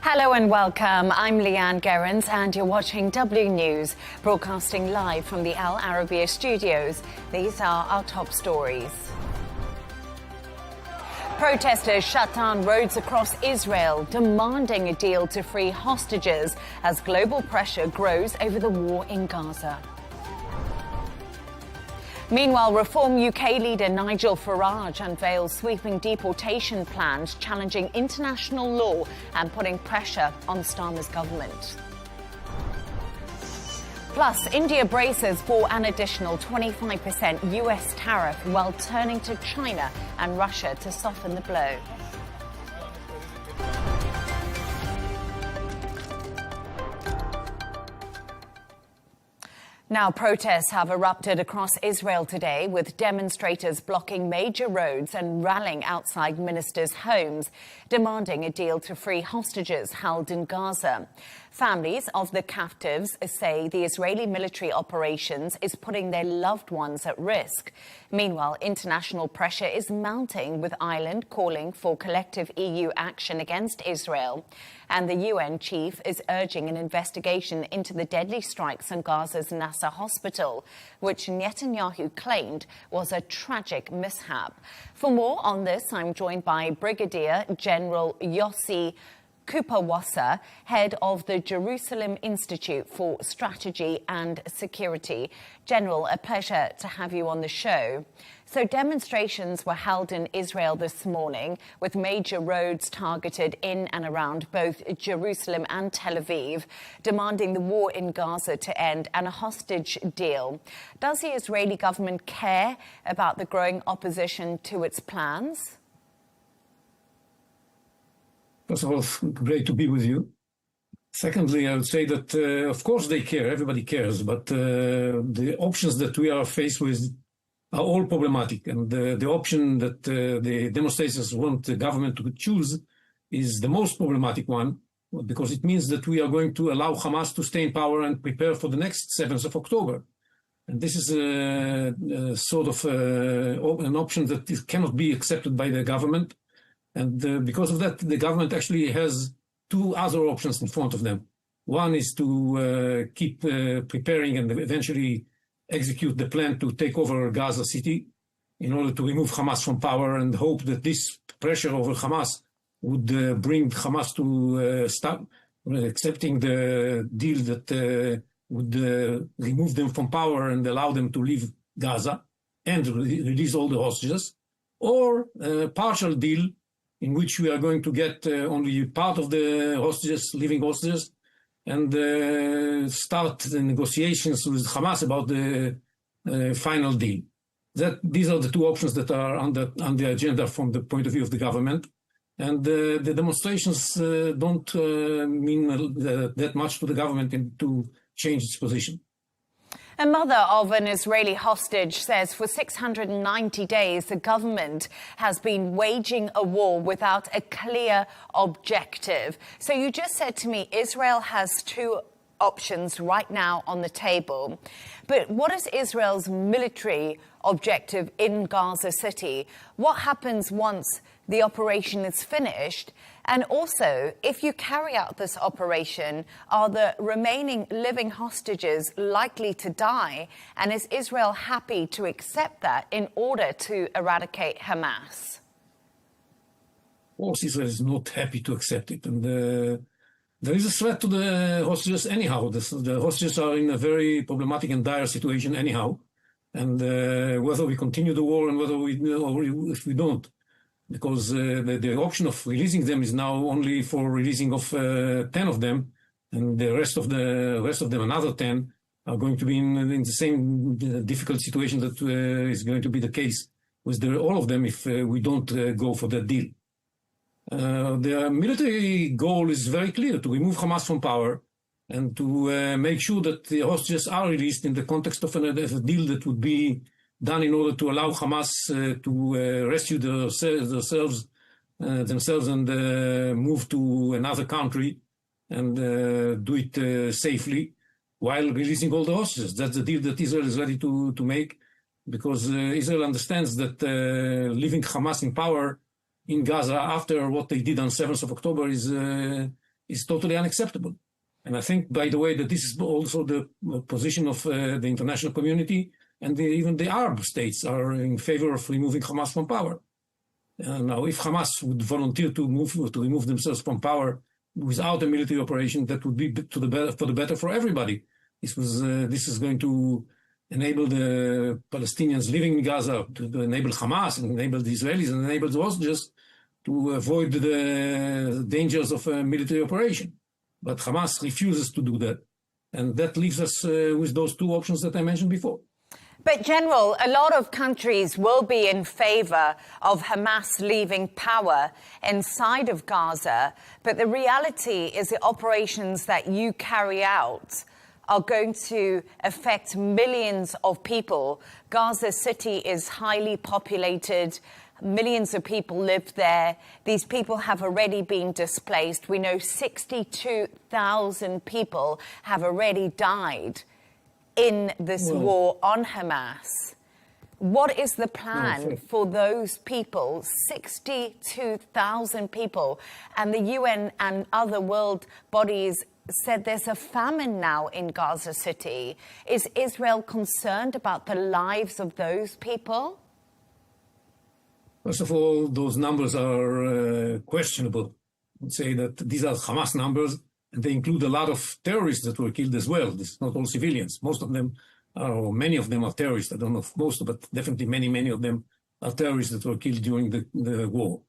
Hello and welcome. I'm Leigh Ann Gerrans and you're watching W News, broadcasting live from the Al Arabiya studios. These are our top stories. Protesters shut down roads across Israel, demanding a deal to free hostages as global pressure grows over the war in Gaza. Meanwhile, Reform UK leader Nigel Farage unveils sweeping deportation plans challenging international law and putting pressure on Starmer's government. Plus, India braces for an additional 25% US tariff while turning to China and Russia to soften the blow. Now, protests have erupted across Israel today, with demonstrators blocking major roads and rallying outside ministers' homes, demanding a deal to free hostages held in Gaza. Families of the captives say the Israeli military operations is putting their loved ones at risk. Meanwhile, international pressure is mounting, with Ireland calling for collective EU action against Israel. And the UN chief is urging an investigation into the deadly strikes on Gaza's Nasser hospital, which Netanyahu claimed was a tragic mishap. For more on this, I'm joined by Brigadier General Yossi Kupawasa, head of the Jerusalem Institute for Strategy and Security. General, a pleasure to have you on the show. So demonstrations were held in Israel this morning, with major roads targeted in and around both Jerusalem and Tel Aviv, demanding the war in Gaza to end and a hostage deal. Does the Israeli government care about the growing opposition to its plans? First of all, great to be with you. Secondly, I would say that, of course, they care. Everybody cares. But the options that we are faced with are all problematic. And the option that the demonstrators want the government to choose is the most problematic one, because it means that we are going to allow Hamas to stay in power and prepare for the next 7th of October. And this is sort of an option that cannot be accepted by the government. And because of that, the government actually has two other options in front of them. One is to keep preparing and eventually execute the plan to take over Gaza City in order to remove Hamas from power, and hope that this pressure over Hamas would bring Hamas to stop accepting the deal that would remove them from power and allow them to leave Gaza and release all the hostages, or a partial deal in which we are going to get only part of the hostages, living hostages, and start the negotiations with Hamas about the final deal. These are the two options that are on the agenda from the point of view of the government. And the demonstrations don't mean that much to the government to change its position. A mother of an Israeli hostage says for 690 days the government has been waging a war without a clear objective. So you just said to me Israel has two options right now on the table. But what is Israel's military objective in Gaza City? What happens once the operation is finished? And also, if you carry out this operation, are the remaining living hostages likely to die? And is Israel happy to accept that in order to eradicate Hamas? Of course, Israel is not happy to accept it. And there is a threat to the hostages anyhow. The hostages are in a very problematic and dire situation anyhow. And whether we continue the war and whether if we don't. Because the option of releasing them is now only for releasing of 10 of them, and the rest of them, another 10, are going to be in the same difficult situation that is going to be the case with all of them if we don't go for that deal. The military goal is very clear: to remove Hamas from power and to make sure that the hostages are released in the context of a deal that would be done in order to allow Hamas to rescue themselves and move to another country and do it safely while releasing all the hostages. That's the deal that Israel is ready to make, because Israel understands that leaving Hamas in power in Gaza after what they did on 7th of October is is totally unacceptable. And I think, by the way, that this is also the position of the international community, and even the Arab states are in favor of removing Hamas from power. Now, if Hamas would volunteer to remove themselves from power without a military operation, that would be for the better for everybody. This is going to enable the Palestinians living in Gaza, to enable Hamas, and enable the Israelis, and enable the hostages to avoid the dangers of a military operation. But Hamas refuses to do that. And that leaves us with those two options that I mentioned before. But, General, a lot of countries will be in favor of Hamas leaving power inside of Gaza. But the reality is the operations that you carry out are going to affect millions of people. Gaza City is highly populated. Millions of people live there. These people have already been displaced. We know 62,000 people have already died in this war on Hamas. What is the plan for those people, 62,000 people? And the UN and other world bodies said there's a famine now in Gaza City. Is Israel concerned about the lives of those people? First of all, those numbers are questionable. I would say that these are Hamas numbers, and they include a lot of terrorists that were killed as well. This is not all civilians. Most of them or many of them are terrorists. I don't know if most, but definitely many of them are terrorists that were killed during the war.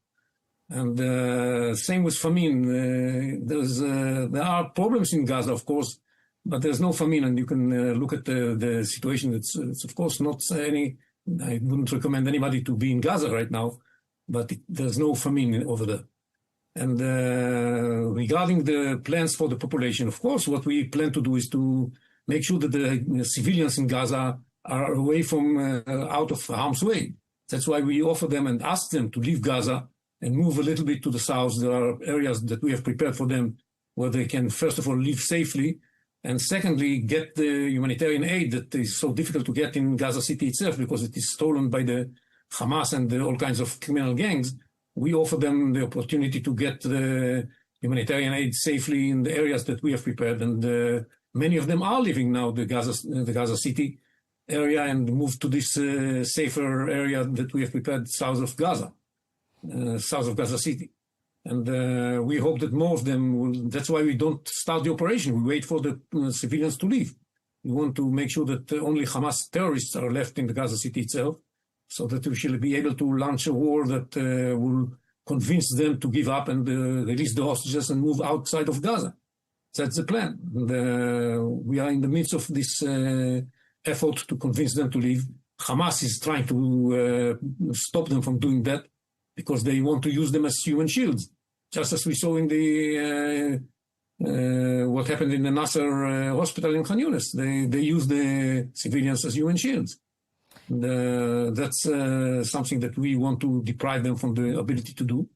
And same with famine. There are problems in Gaza, of course, but there's no famine. And you can look at the situation. It's of course not any. I wouldn't recommend anybody to be in Gaza right now, but there's no famine over there. And regarding the plans for the population, of course, what we plan to do is to make sure that the civilians in Gaza are away from out of harm's way. That's why we offer them and ask them to leave Gaza and move a little bit to the south. There are areas that we have prepared for them where they can, first of all, live safely, and secondly, get the humanitarian aid that is so difficult to get in Gaza City itself because it is stolen by the Hamas and all kinds of criminal gangs. We offer them the opportunity to get the humanitarian aid safely in the areas that we have prepared. And many of them are living now the Gaza City area and moved to this safer area that we have prepared south of Gaza City. And we hope that more of them will. That's why we don't start the operation. We wait for the civilians to leave. We want to make sure that only Hamas terrorists are left in the Gaza City itself, so that we shall be able to launch a war that will convince them to give up and release the hostages and move outside of Gaza. That's the plan. And, we are in the midst of this effort to convince them to leave. Hamas is trying to stop them from doing that because they want to use them as human shields, just as we saw in the what happened in the Nasser hospital in Khan Yunis. They use the civilians as human shields. And, that's something that we want to deprive them from the ability to do.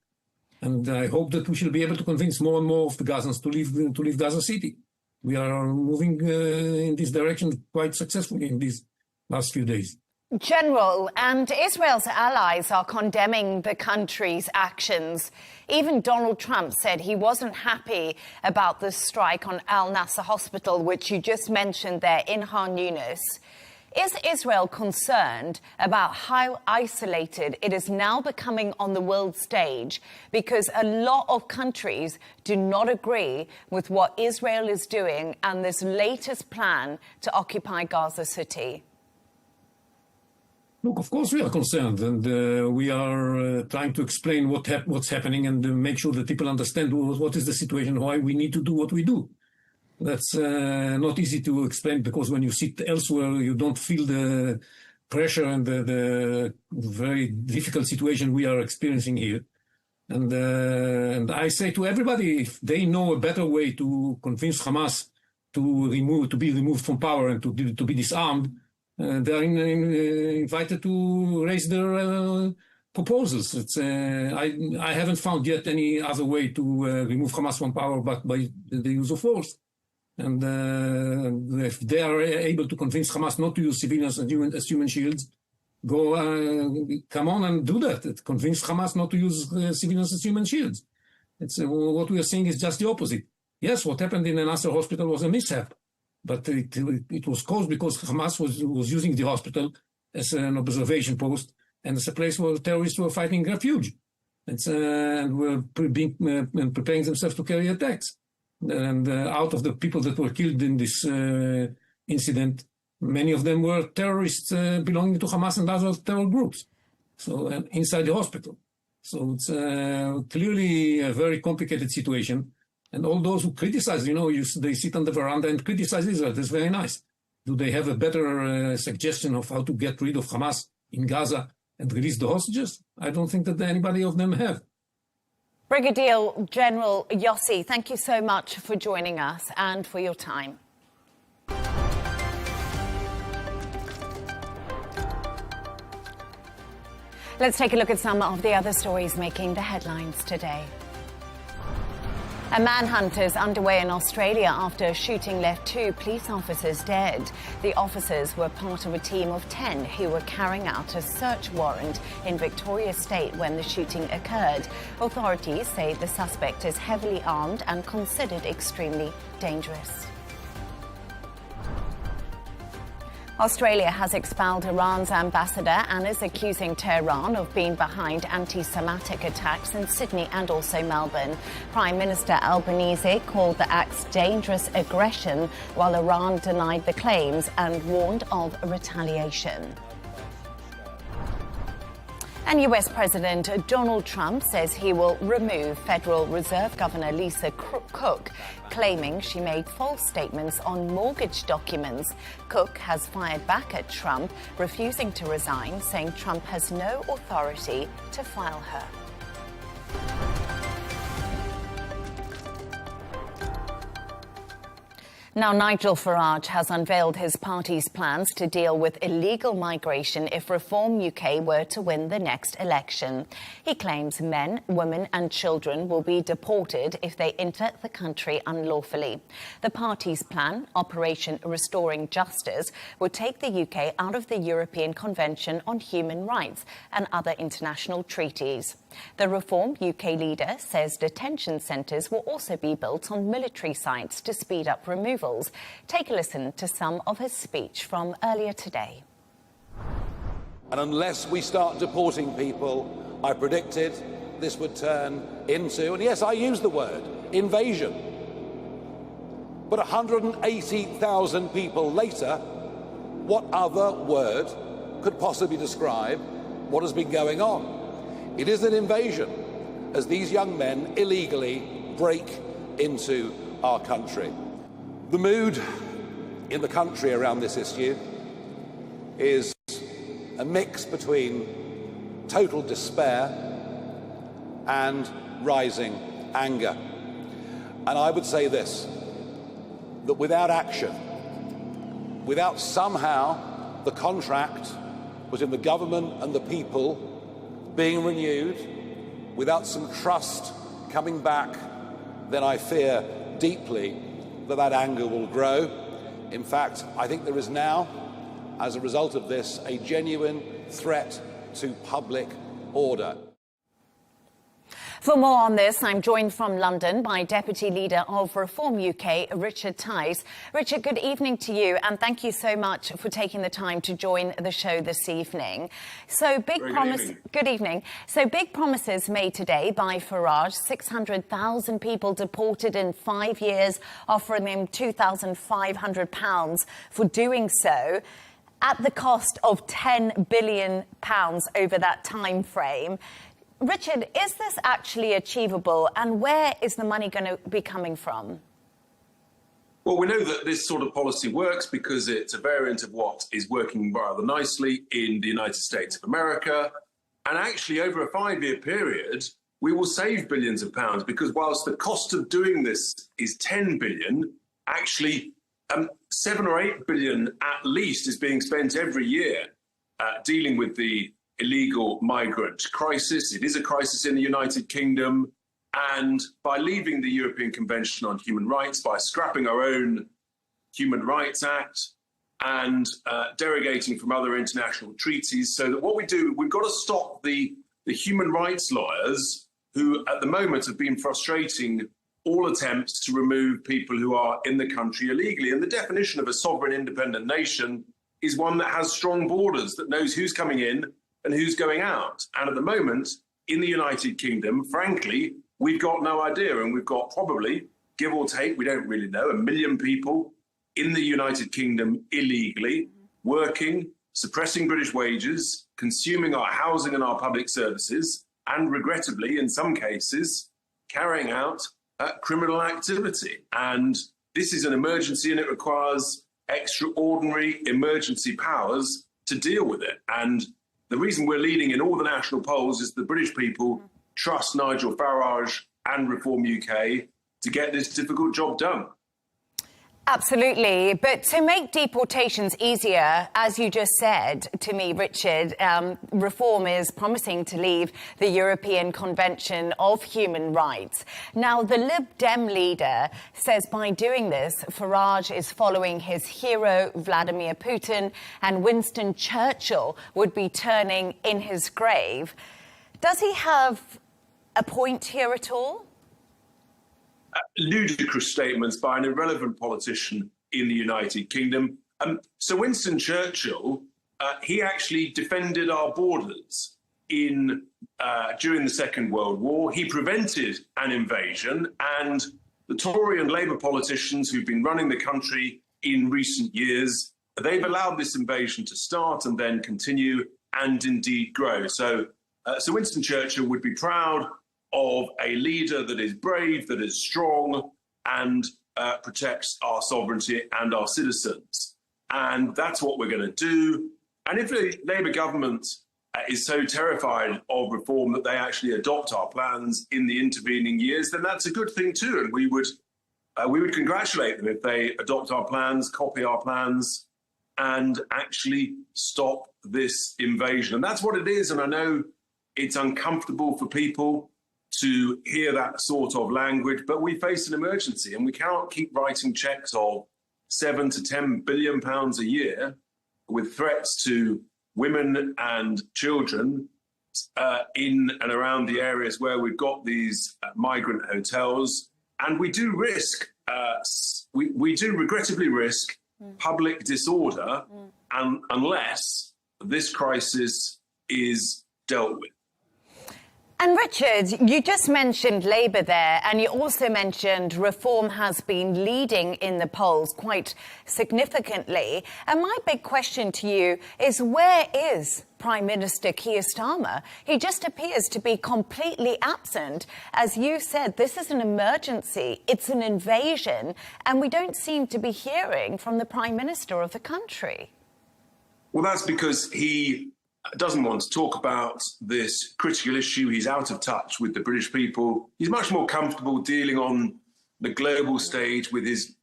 And I hope that we shall be able to convince more and more of the Gazans to leave Gaza City. We are moving in this direction quite successfully in these last few days. General, and Israel's allies are condemning the country's actions. Even Donald Trump said he wasn't happy about the strike on Al Nasser Hospital, which you just mentioned there in Khan Yunis. Is Israel concerned about how isolated it is now becoming on the world stage? Because a lot of countries do not agree with what Israel is doing and this latest plan to occupy Gaza City. Look, of course we are concerned, and we are trying to explain what's happening and make sure that people understand what is the situation, why we need to do what we do. That's not easy to explain because when you sit elsewhere, you don't feel the pressure and the very difficult situation we are experiencing here. And I say to everybody, if they know a better way to convince Hamas to be removed from power and to be disarmed, they are invited to raise their proposals. I haven't found yet any other way to remove Hamas from power but by the use of force. And if they are able to convince Hamas not to use civilians as human shields, come on and do that. Convince Hamas not to use civilians as human shields. What we are saying is just the opposite. yes, what happened in the Nasser hospital was a mishap, but it was caused because Hamas was using the hospital as an observation post and as a place where terrorists were fighting refuge and were preparing themselves to carry attacks. And out of the people that were killed in this incident, many of them were terrorists belonging to Hamas and other terror groups. So inside the hospital. So it's clearly a very complicated situation. And all those who criticize, they sit on the veranda and criticize Israel. That's very nice. Do they have a better suggestion of how to get rid of Hamas in Gaza and release the hostages? I don't think that anybody of them have. Brigadier General Yossi, thank you so much for joining us and for your time. Let's take a look at some of the other stories making the headlines today. A manhunt is underway in Australia after a shooting left 2 police officers dead. The officers were part of a team of 10 who were carrying out a search warrant in Victoria State when the shooting occurred. Authorities say the suspect is heavily armed and considered extremely dangerous. Australia has expelled Iran's ambassador and is accusing Tehran of being behind anti-Semitic attacks in Sydney and also Melbourne. Prime Minister Albanese called the acts dangerous aggression, while Iran denied the claims and warned of retaliation. And US President Donald Trump says he will remove Federal Reserve Governor Lisa Cook, claiming she made false statements on mortgage documents. Cook has fired back at Trump, refusing to resign, saying Trump has no authority to file her. Now, Nigel Farage has unveiled his party's plans to deal with illegal migration if Reform UK were to win the next election. He claims men, women and children will be deported if they enter the country unlawfully. The party's plan, Operation Restoring Justice, would take the UK out of the European Convention on Human Rights and other international treaties. The Reform UK leader says detention centres will also be built on military sites to speed up removal. Take a listen to some of his speech from earlier today. And unless we start deporting people, I predicted this would turn into, and yes, I use the word, invasion. But 180,000 people later, what other word could possibly describe what has been going on? It is an invasion, as these young men illegally break into our country. The mood in the country around this issue is a mix between total despair and rising anger. And I would say this, that without action, without somehow the contract between the government and the people being renewed, without some trust coming back, then I fear deeply that anger will grow. In fact, I think there is now, as a result of this, a genuine threat to public order. For more on this, I'm joined from London by Deputy Leader of Reform UK, Richard Tice. Richard, good evening to you, and thank you so much for taking the time to join the show this evening. So Good evening. So big promises made today by Farage, 600,000 people deported in 5 years, offering him £2,500 for doing so, at the cost of £10 billion over that time frame. Richard, is this actually achievable, and where is the money going to be coming from? Well, we know that this sort of policy works because it's a variant of what is working rather nicely in the United States of America. And actually, over a 5-year period, we will save billions of pounds because whilst the cost of doing this is 10 billion, actually 7 or 8 billion at least is being spent every year dealing with the illegal migrant crisis. It is a crisis in the United Kingdom. And by leaving the European Convention on Human Rights, by scrapping our own Human Rights Act and derogating from other international treaties, so that what we do, we've got to stop the human rights lawyers who at the moment have been frustrating all attempts to remove people who are in the country illegally. And the definition of a sovereign independent nation is one that has strong borders, that knows who's coming in and who's going out. And at the moment, in the United Kingdom, frankly, we've got no idea. And we've got probably, give or take, we don't really know, 1 million people in the United Kingdom illegally, working, suppressing British wages, consuming our housing and our public services, and regrettably, in some cases, carrying out criminal activity. And this is an emergency, and it requires extraordinary emergency powers to deal with it. And the reason we're leading in all the national polls is the British people trust Nigel Farage and Reform UK to get this difficult job done. Absolutely. But to make deportations easier, as you just said to me, Richard, Reform is promising to leave the European Convention of Human Rights. Now, the Lib Dem leader says by doing this, Farage is following his hero, Vladimir Putin, and Winston Churchill would be turning in his grave. Does he have a point here at all? Ludicrous statements by an irrelevant politician in the United Kingdom. So Winston Churchill, he actually defended our borders during the Second World War. He prevented an invasion, and the Tory and Labour politicians who've been running the country in recent years, they've allowed this invasion to start and then continue and indeed grow. So Winston Churchill would be proud of a leader that is brave, that is strong, and protects our sovereignty and our citizens. And that's what we're going to do. And if the Labour government is so terrified of reform that they actually adopt our plans in the intervening years, then that's a good thing too. And we would congratulate them if they adopt our plans, copy our plans, and actually stop this invasion. And that's what it is. And I know it's uncomfortable for people to hear that sort of language, but we face an emergency, and we cannot keep writing checks of £7 to £10 billion a year with threats to women and children in and around the areas where we've got these migrant hotels. And we do risk, we do regrettably risk public disorder unless this crisis is dealt with. And Richard, you just mentioned Labour there, and you also mentioned Reform has been leading in the polls quite significantly. And my big question to you is, where is Prime Minister Keir Starmer? He just appears to be completely absent. As you said, this is an emergency, it's an invasion, and we don't seem to be hearing from the Prime Minister of the country. Well, that's because he doesn't want to talk about this critical issue. He's out of touch with the British people. He's much more comfortable dealing on the global stage with his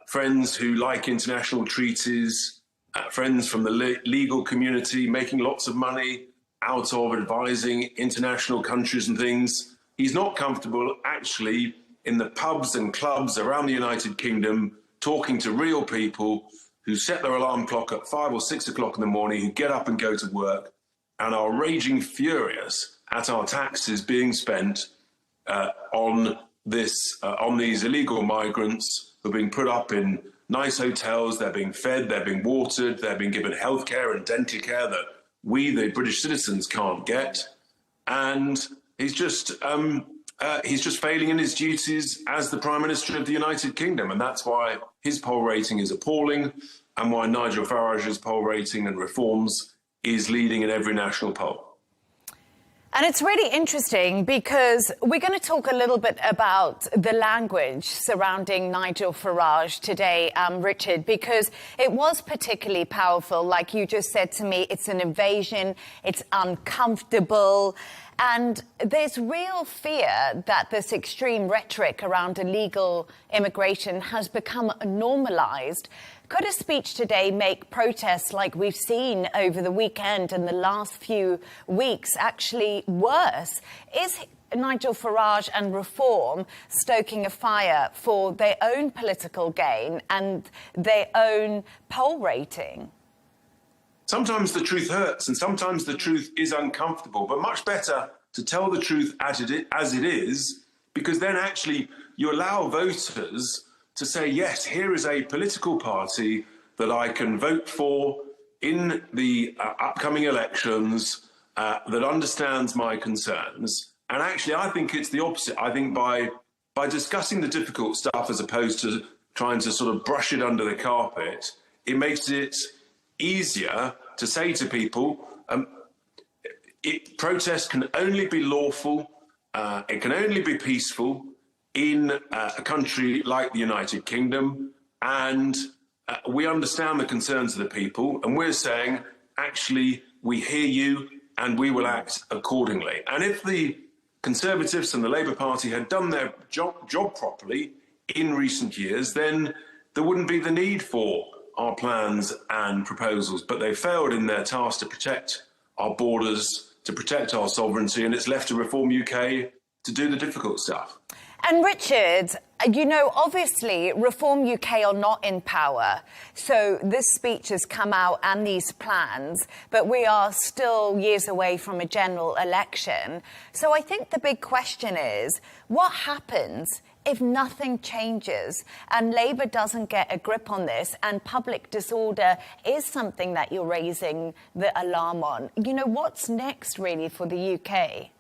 friends who like international treaties, friends from the legal community, making lots of money out of advising international countries and things. He's not comfortable actually in the pubs and clubs around the United Kingdom talking to real people who set their alarm clock at 5 or 6 o'clock in the morning, who get up and go to work and are raging furious at our taxes being spent on these illegal migrants who are being put up in nice hotels. They're being fed, they're being watered, they're being given healthcare and dental care that we, the British citizens, can't get. And he's just failing in his duties as the Prime Minister of the United Kingdom. And that's why his poll rating is appalling, and why Nigel Farage's poll rating and Reform's is leading in every national poll. And it's really interesting because we're going to talk a little bit about the language surrounding Nigel Farage today, Richard, because it was particularly powerful. Like you just said to me, it's an invasion, it's uncomfortable. And there's real fear that this extreme rhetoric around illegal immigration has become normalised. Could a speech today make protests like we've seen over the weekend and the last few weeks actually worse? Is Nigel Farage and Reform stoking a fire for their own political gain and their own poll rating? Sometimes the truth hurts, and sometimes the truth is uncomfortable, but much better to tell the truth as it is because then actually you allow voters to say, yes, here is a political party that I can vote for in the upcoming elections that understands my concerns. And actually, I think it's the opposite. I think by discussing the difficult stuff as opposed to trying to sort of brush it under the carpet, it makes it easier to say to people, protest can only be lawful, it can only be peaceful in a country like the United Kingdom, and we understand the concerns of the people, and we're saying, actually, we hear you and we will act accordingly. And if the Conservatives and the Labour Party had done their job properly in recent years, then there wouldn't be the need for our plans and proposals. But they failed in their task to protect our borders, to protect our sovereignty, and it's left to Reform UK to do the difficult stuff. And Richard, you know, obviously Reform UK are not in power. So this speech has come out and these plans, but we are still years away from a general election. So I think the big question is, what happens if nothing changes and Labour doesn't get a grip on this and public disorder is something that you're raising the alarm on? You know, what's next really for the UK?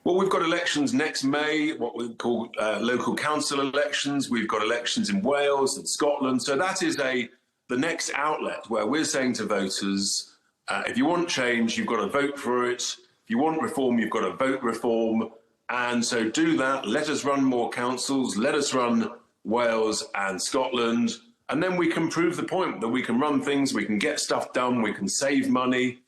Well, we've got elections next May, what we call local council elections. We've got elections in Wales and Scotland. So that is the next outlet where we're saying to voters, if you want change, you've got to vote for it. If you want reform, you've got to vote reform. And so do that. Let us run more councils. Let us run Wales and Scotland. And then we can prove the point that we can run things, we can get stuff done, we can save money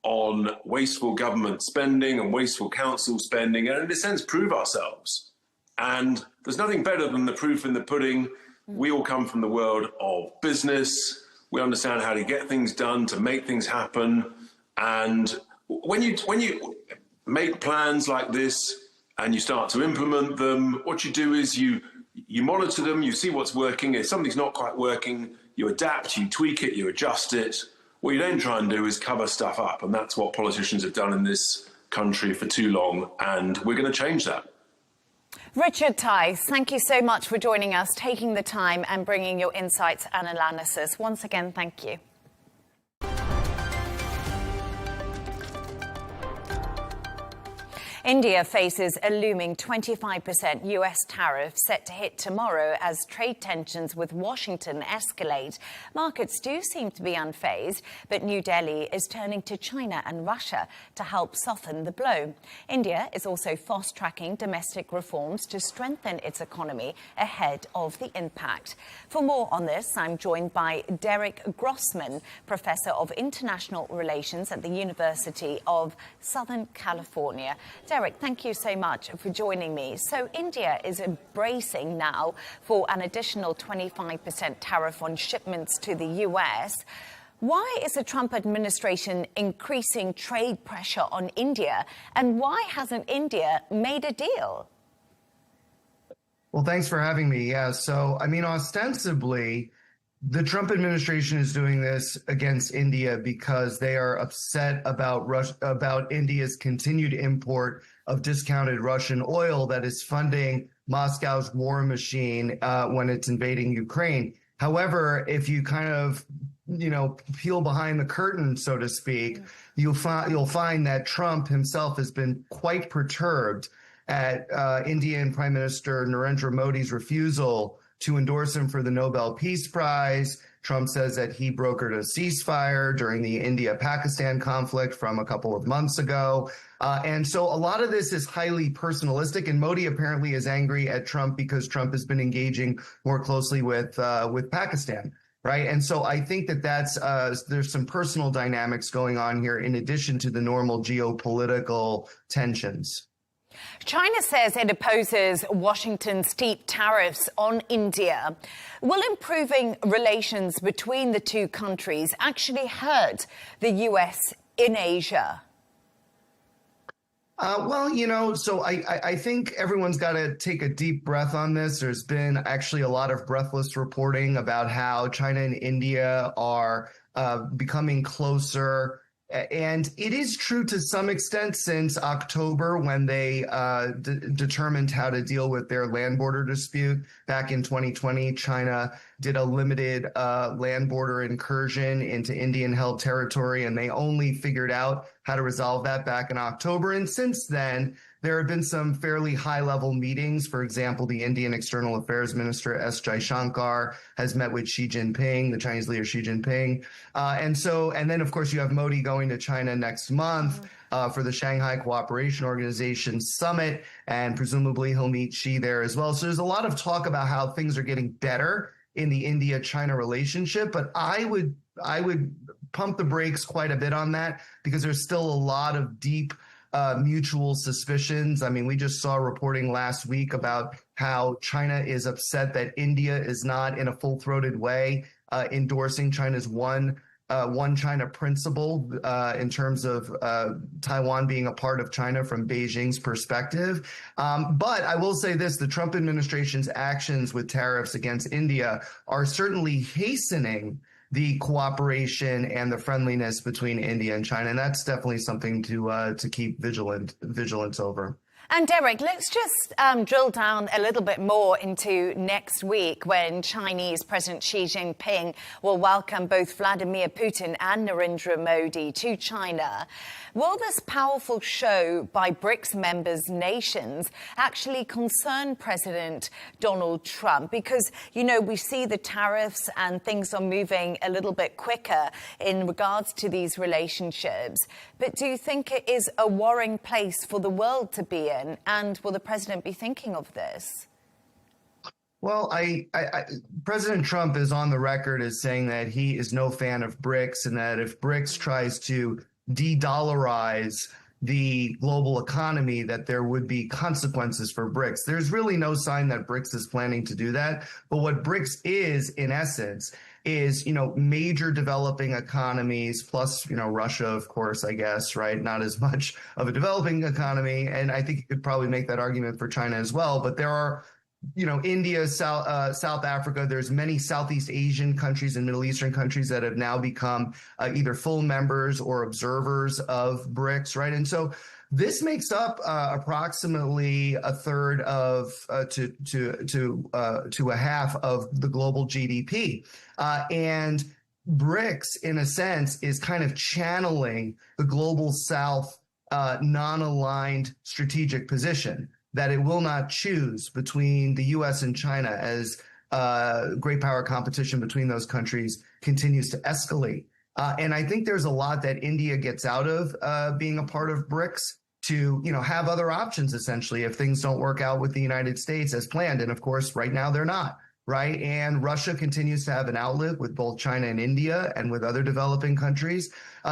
on wasteful government spending and wasteful council spending, and in a sense prove ourselves. And there's nothing better than the proof in the pudding. We all come from the world of business. We understand how to get things done, to make things happen. And when you make plans like this and you start to implement them, what you do is you monitor them, you see what's working. If something's not quite working, you adapt, you tweak it, you adjust it. What you don't try and do is cover stuff up, and that's what politicians have done in this country for too long, and we're going to change that. Richard Tice, thank you so much for joining us, taking the time and bringing your insights and analysis. Once again, thank you. India faces a looming 25% US tariff set to hit tomorrow as trade tensions with Washington escalate. Markets do seem to be unfazed, but New Delhi is turning to China and Russia to help soften the blow. India is also fast-tracking domestic reforms to strengthen its economy ahead of the impact. For more on this, I'm joined by Derek Grossman, Professor of International Relations at the University of Southern California. Derek, thank you so much for joining me. So India is bracing now for an additional 25% tariff on shipments to the US. Why is the Trump administration increasing trade pressure on India? And why hasn't India made a deal? Well, thanks for having me. Yeah, so, I mean, ostensibly, the Trump administration is doing this against India because they are upset about India's continued import of discounted Russian oil that is funding Moscow's war machine when it's invading Ukraine. However, if you kind of, peel behind the curtain, so to speak, you'll find that Trump himself has been quite perturbed at Indian Prime Minister Narendra Modi's refusal to endorse him for the Nobel Peace Prize. Trump says that he brokered a ceasefire during the India-Pakistan conflict from a couple of months ago. And so a lot of this is highly personalistic, and Modi apparently is angry at Trump because Trump has been engaging more closely with Pakistan, right? And so I think that there's some personal dynamics going on here in addition to the normal geopolitical tensions. China says it opposes Washington's steep tariffs on India. Will improving relations between the two countries actually hurt the US in Asia? So I think everyone's got to take a deep breath on this. There's been actually a lot of breathless reporting about how China and India are becoming closer And it is true to some extent since October, when they determined how to deal with their land border dispute. Back in 2020, China did a limited land border incursion into Indian-held territory, and they only figured out how to resolve that back in October. And since then, there have been some fairly high-level meetings. For example, the Indian External Affairs Minister, S. Jaishankar, has met with Xi Jinping, the Chinese leader Xi Jinping. And then, of course, you have Modi going to China next month for the Shanghai Cooperation Organization Summit, and presumably he'll meet Xi there as well. So there's a lot of talk about how things are getting better in the India-China relationship, but I would pump the brakes quite a bit on that, because there's still a lot of deep mutual suspicions. I mean, we just saw reporting last week about how China is upset that India is not, in a full-throated way, endorsing China's one China principle in terms of Taiwan being a part of China from Beijing's perspective. But I will say this, the Trump administration's actions with tariffs against India are certainly hastening the cooperation and the friendliness between India and China. And that's definitely something to keep vigilance over. And Derek, let's just drill down a little bit more into next week, when Chinese President Xi Jinping will welcome both Vladimir Putin and Narendra Modi to China. Will this powerful show by BRICS members nations actually concern President Donald Trump? Because, you know, we see the tariffs and things are moving a little bit quicker in regards to these relationships. But do you think it is a worrying place for the world to be in? And will the president be thinking of this? Well, President Trump is on the record as saying that he is no fan of BRICS, and that if BRICS tries to de-dollarize the global economy, that there would be consequences for BRICS. There's really no sign that BRICS is planning to do that. But what BRICS is, in essence, is, you know, major developing economies, plus, you know, Russia, of course, I guess, right? Not as much of a developing economy. And I think you could probably make that argument for China as well. But there are, you know, India, South Africa, there's many Southeast Asian countries and Middle Eastern countries that have now become either full members or observers of BRICS, right? And so this makes up approximately a third of to a half of the global GDP. And BRICS, in a sense, is kind of channeling the global South non-aligned strategic position, that it will not choose between the U.S. and China as great power competition between those countries continues to escalate. And I think there's a lot that India gets out of being a part of BRICS, to, you know, have other options, essentially, if things don't work out with the United States as planned. And of course, right now they're not, right? And Russia continues to have an outlet with both China and India and with other developing countries.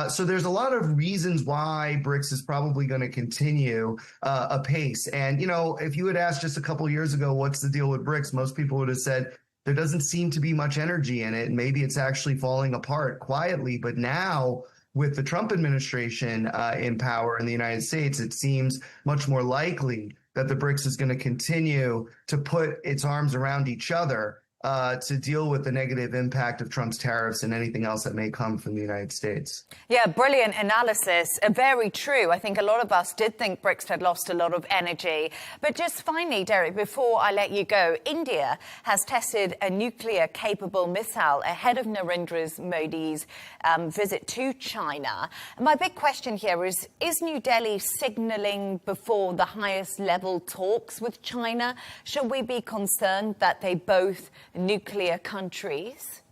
So there's a lot of reasons why BRICS is probably going to continue apace. And, you know, if you had asked just a couple years ago, what's the deal with BRICS, most people would have said, there doesn't seem to be much energy in it. Maybe it's actually falling apart quietly. But now, with the Trump administration in power in the United States, it seems much more likely that the BRICS is going to continue to put its arms around each other to deal with the negative impact of Trump's tariffs and anything else that may come from the United States. Yeah, brilliant analysis. Very true. I think a lot of us did think BRICS had lost a lot of energy. But just finally, Derek, before I let you go, India has tested a nuclear-capable missile ahead of Narendra Modi's visit to China. My big question here is New Delhi signaling before the highest-level talks with China? Should we be concerned that they both nuclear countries?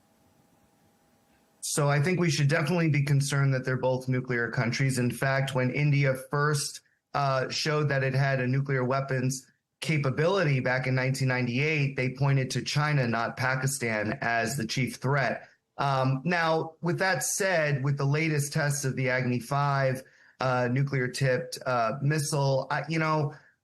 So I think we should definitely be concerned that they're both nuclear countries. In fact, when India first showed that it had a nuclear weapons capability back in 1998, they pointed to China, not Pakistan, as the chief threat. Now, with that said, with the latest tests of the Agni 5 nuclear-tipped missile,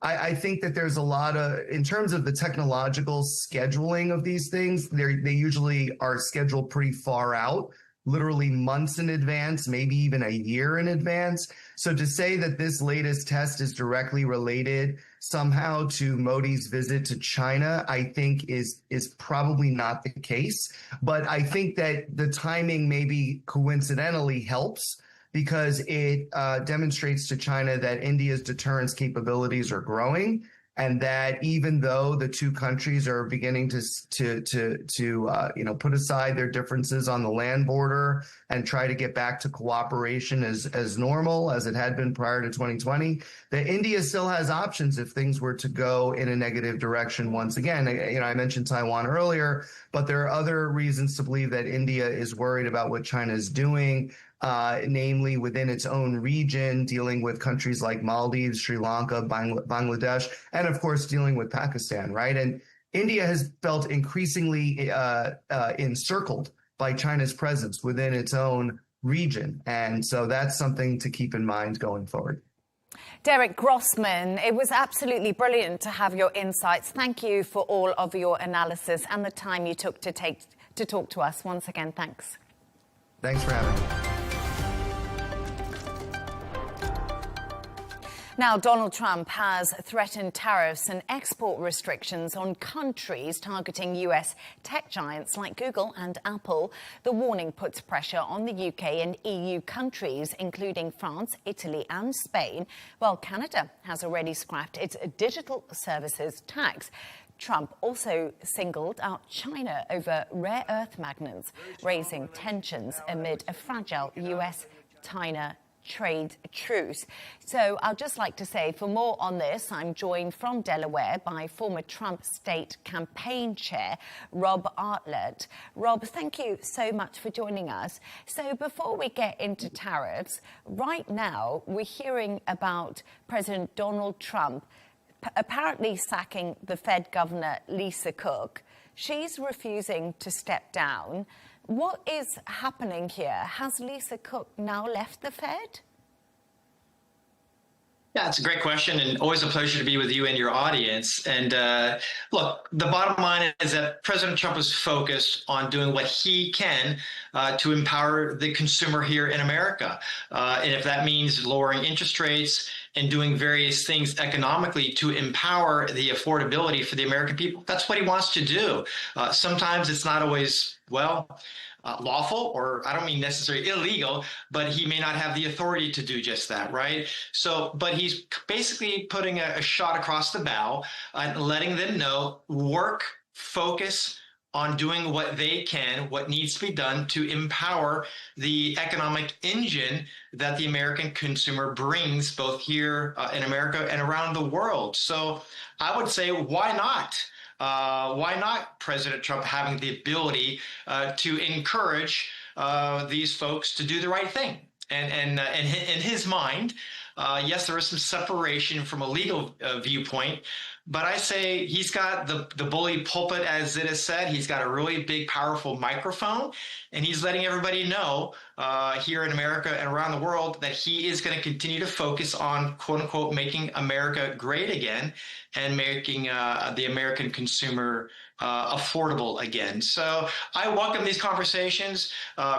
I think that there's a lot of, in terms of the technological scheduling of these things, they usually are scheduled pretty far out, literally months in advance, maybe even a year in advance. So to say that this latest test is directly related somehow to Modi's visit to China, I think is probably not the case. But I think that the timing maybe coincidentally helps because it demonstrates to China that India's deterrence capabilities are growing, and that even though the two countries are beginning to put aside their differences on the land border and try to get back to cooperation as normal as it had been prior to 2020, that India still has options if things were to go in a negative direction once again. I mentioned Taiwan earlier, but there are other reasons to believe that India is worried about what China is doing, namely within its own region, dealing with countries like Maldives, Sri Lanka, Bangladesh, and of course dealing with Pakistan, right? And India has felt increasingly encircled by China's presence within its own region. And so that's something to keep in mind going forward. Derek Grossman, it was absolutely brilliant to have your insights. Thank you for all of your analysis and the time you took to talk to us. Once again, thanks. Thanks for having me. Now, Donald Trump has threatened tariffs and export restrictions on countries targeting US tech giants like Google and Apple. The warning puts pressure on the UK and EU countries, including France, Italy and Spain, while Canada has already scrapped its digital services tax. Trump also singled out China over rare earth magnets, raising tensions amid a fragile US-China trade truce. So I'd just like to say, for more on this, I'm joined from Delaware by former Trump state campaign chair, Rob Artlett. Rob, thank you so much for joining us. So before we get into tariffs, right now we're hearing about President Donald Trump apparently sacking the Fed governor, Lisa Cook. She's refusing to step down. What is happening here? Has Lisa Cook now left the Fed? Yeah, it's a great question, and always a pleasure to be with you and your audience. And look, the bottom line is that President Trump is focused on doing what he can to empower the consumer here in America. And if that means lowering interest rates and doing various things economically to empower the affordability for the American people, that's what he wants to do. Sometimes it's not always, lawful, or I don't mean necessarily illegal, but he may not have the authority to do just that, right? So, but he's basically putting a shot across the bow and letting them know, focus on doing what they can, what needs to be done to empower the economic engine that the American consumer brings, both here in America and around the world. So I would say, why not? Why not President Trump having the ability to encourage these folks to do the right thing? And in his mind, yes, there is some separation from a legal viewpoint, but I say he's got the bully pulpit, as it is said. He's got a really big, powerful microphone, and he's letting everybody know here in America and around the world that he is going to continue to focus on, quote unquote, making America great again and making the American consumer affordable again. So I welcome these conversations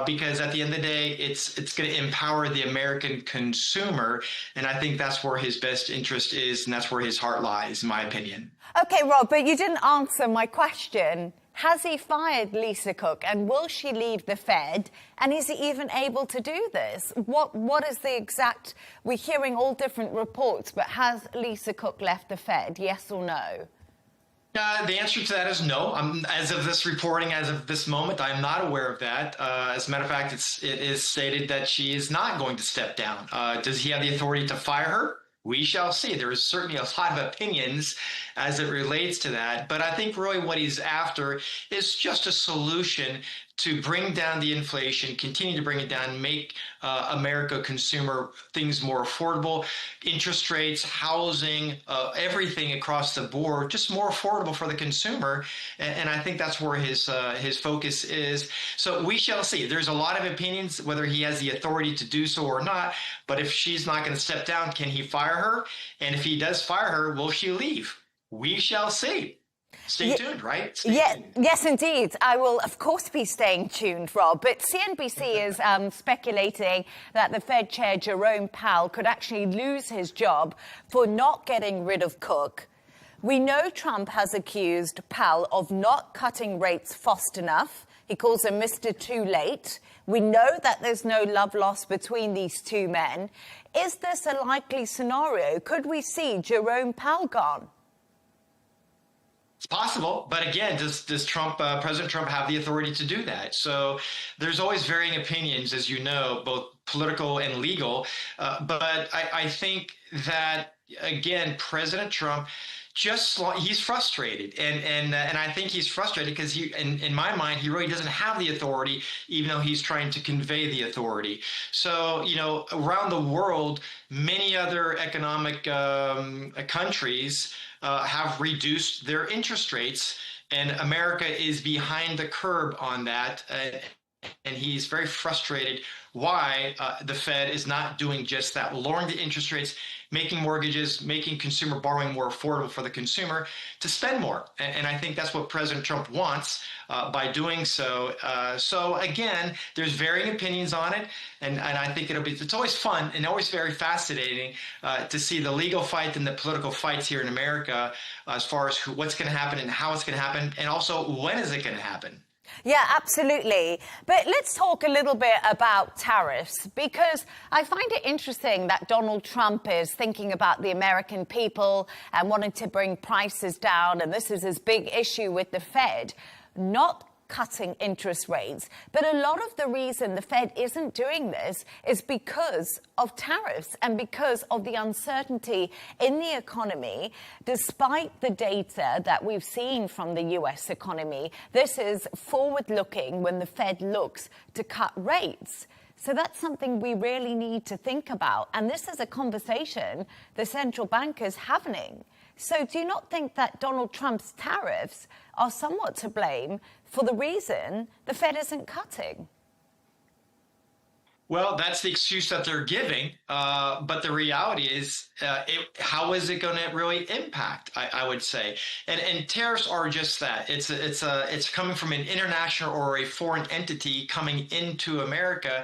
because at the end of the day, it's going to empower the American consumer. And I think that's where his best interest is, and that's where his heart lies, in my opinion. Okay, Rob, but you didn't answer my question. Has he fired Lisa Cook, and will she leave the Fed? And is he even able to do this? What is the exact... We're hearing all different reports, but has Lisa Cook left the Fed, yes or no? The answer to that is no. As of this reporting, as of this moment, I'm not aware of that. As a matter of fact, it is stated that she is not going to step down. Does he have the authority to fire her? We shall see. There is certainly a lot of opinions as it relates to that. But I think really what he's after is just a solution to bring down the inflation, continue to bring it down, make America consumer things more affordable, interest rates, housing, everything across the board, just more affordable for the consumer. And I think that's where his focus is. So we shall see. There's a lot of opinions whether he has the authority to do so or not. But if she's not going to step down, can he fire her? And if he does fire her, will she leave? We shall see. Stay tuned, right? Yes, indeed. I will, of course, be staying tuned, Rob. But CNBC is speculating that the Fed Chair Jerome Powell could actually lose his job for not getting rid of Cook. We know Trump has accused Powell of not cutting rates fast enough. He calls him Mr. Too Late. We know that there's no love lost between these two men. Is this a likely scenario? Could we see Jerome Powell gone? It's possible, but again, does President Trump have the authority to do that? So there's always varying opinions, as you know, both political and legal. But I think that, again, President Trump he's frustrated, and I think he's frustrated because in my mind, he really doesn't have the authority, even though he's trying to convey the authority. So, around the world, many other economic countries have reduced their interest rates, and America is behind the curve on that. And he's very frustrated why the Fed is not doing just that, lowering the interest rates, making mortgages, making consumer borrowing more affordable for the consumer to spend more. And I think that's what President Trump wants by doing so. So again, there's varying opinions on it. And I think it's always fun and always very fascinating to see the legal fight and the political fights here in America as far as what's going to happen and how it's going to happen. And also, when is it going to happen? Yeah, absolutely. But let's talk a little bit about tariffs, because I find it interesting that Donald Trump is thinking about the American people and wanting to bring prices down. And this is his big issue with the Fed, not cutting interest rates. But a lot of the reason the Fed isn't doing this is because of tariffs and because of the uncertainty in the economy. Despite the data that we've seen from the US economy, this is forward-looking when the Fed looks to cut rates. So that's something we really need to think about. And this is a conversation the central bank is having. So do you not think that Donald Trump's tariffs are somewhat to blame for the reason the Fed isn't cutting? Well, that's the excuse that they're giving. But the reality is, how is it going to really impact, I would say. And tariffs are just that. It's coming from an international or a foreign entity coming into America.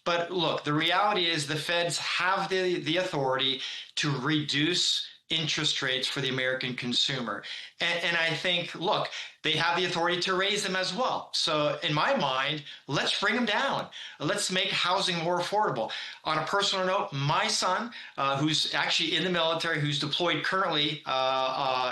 But look, the reality is the Feds have the authority to reduce interest rates for the American consumer. And I think, look, they have the authority to raise them as well. So in my mind, let's bring them down. Let's make housing more affordable. On a personal note, my son, who's actually in the military, who's deployed currently,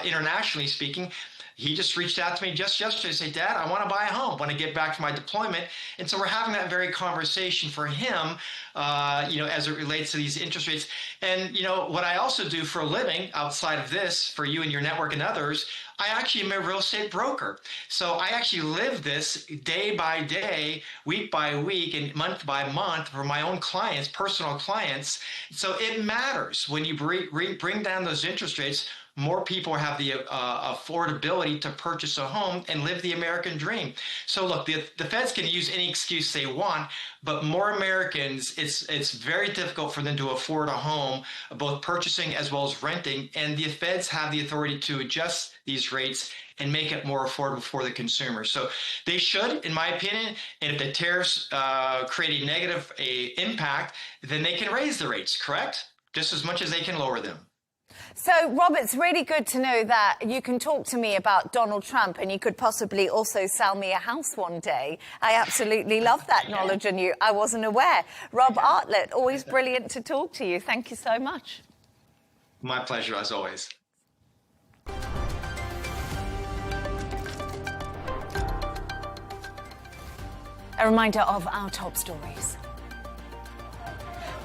internationally speaking, he just reached out to me just yesterday to say, Dad, I want to buy a home when I get back from my deployment. And so we're having that very conversation for him, as it relates to these interest rates. And, what I also do for a living outside of this, for you and your network and others, I actually am a real estate broker. So I actually live this day by day, week by week, and month by month for my own clients, personal clients. So it matters when you bring down those interest rates. More people have the affordability to purchase a home and live the American dream. So look, the Feds can use any excuse they want, but more Americans, it's very difficult for them to afford a home, both purchasing as well as renting. And the Feds have the authority to adjust these rates and make it more affordable for the consumer. So they should, in my opinion, and if the tariffs create a negative impact, then they can raise the rates, correct? Just as much as they can lower them. So, Rob, it's really good to know that you can talk to me about Donald Trump and you could possibly also sell me a house one day. I absolutely love that knowledge on you. I wasn't aware. Rob Artlett, always brilliant to talk to you. Thank you so much. My pleasure, as always. A reminder of our top stories.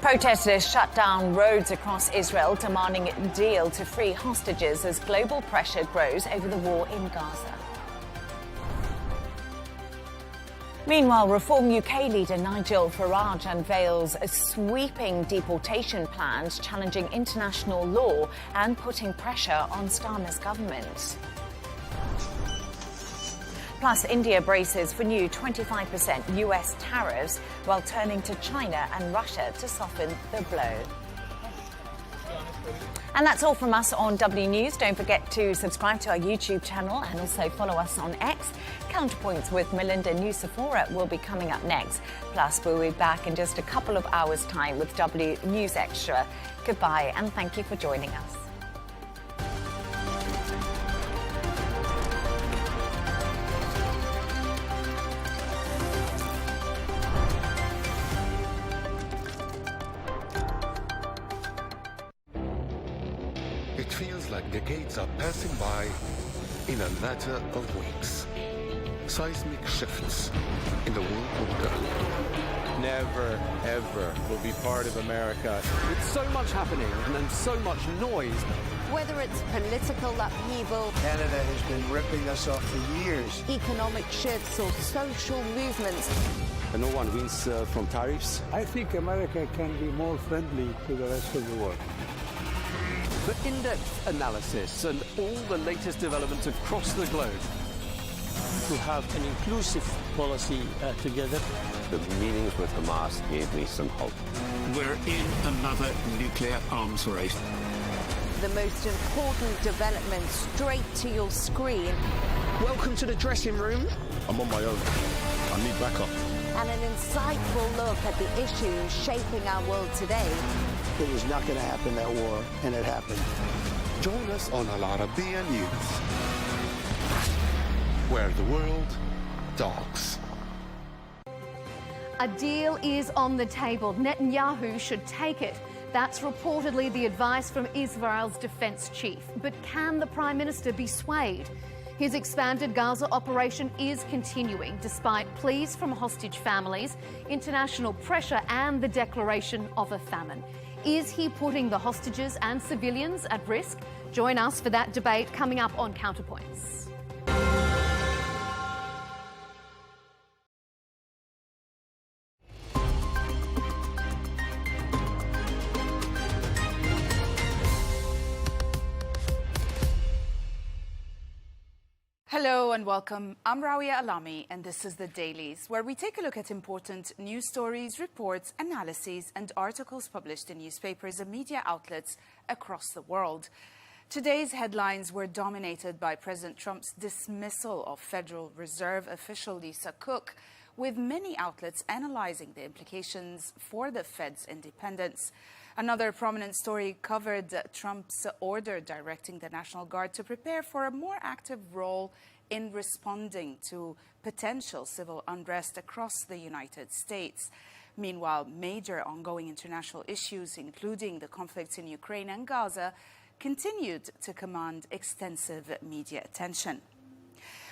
Protesters shut down roads across Israel, demanding a deal to free hostages as global pressure grows over the war in Gaza. Meanwhile, Reform UK leader Nigel Farage unveils a sweeping deportation plans challenging international law and putting pressure on Starmer's government. Plus, India braces for new 25% US tariffs while turning to China and Russia to soften the blow. And that's all from us on W News. Don't forget to subscribe to our YouTube channel and also follow us on X. Counterpoints with Melinda Nucifora will be coming up next. Plus, we'll be back in just a couple of hours' time with W News Extra. Goodbye and thank you for joining us. like decades are passing by in a matter of weeks. Seismic shifts in the world order. Never, ever will be part of America. With so much happening and so much noise. Whether it's political upheaval, Canada has been ripping us off for years, economic shifts or social movements. And no one wins from tariffs. I think America can be more friendly to the rest of the world. For in-depth analysis and all the latest developments across the globe. To have an inclusive policy together. The meetings with Hamas gave me some hope. We're in another nuclear arms race. The most important development straight to your screen. Welcome to the dressing room. I'm on my own. I need backup. And an insightful look at the issues shaping our world today. It was not going to happen, that war, and it happened. Join us on Arabiya News, where the world talks. A deal is on the table. Netanyahu should take it. That's reportedly the advice from Israel's defense chief. But can the Prime Minister be swayed? His expanded Gaza operation is continuing despite pleas from hostage families, international pressure and the declaration of a famine. Is he putting the hostages and civilians at risk? Join us for that debate coming up on Counterpoints. Hello and welcome. I'm Arabiya Alami and this is The Dailies, where we take a look at important news stories, reports, analyses and articles published in newspapers and media outlets across the world. Today's headlines were dominated by President Trump's dismissal of Federal Reserve official Lisa Cook, with many outlets analyzing the implications for the Fed's independence. Another prominent story covered Trump's order directing the National Guard to prepare for a more active role in responding to potential civil unrest across the United States. Meanwhile, major ongoing international issues, including the conflicts in Ukraine and Gaza, continued to command extensive media attention.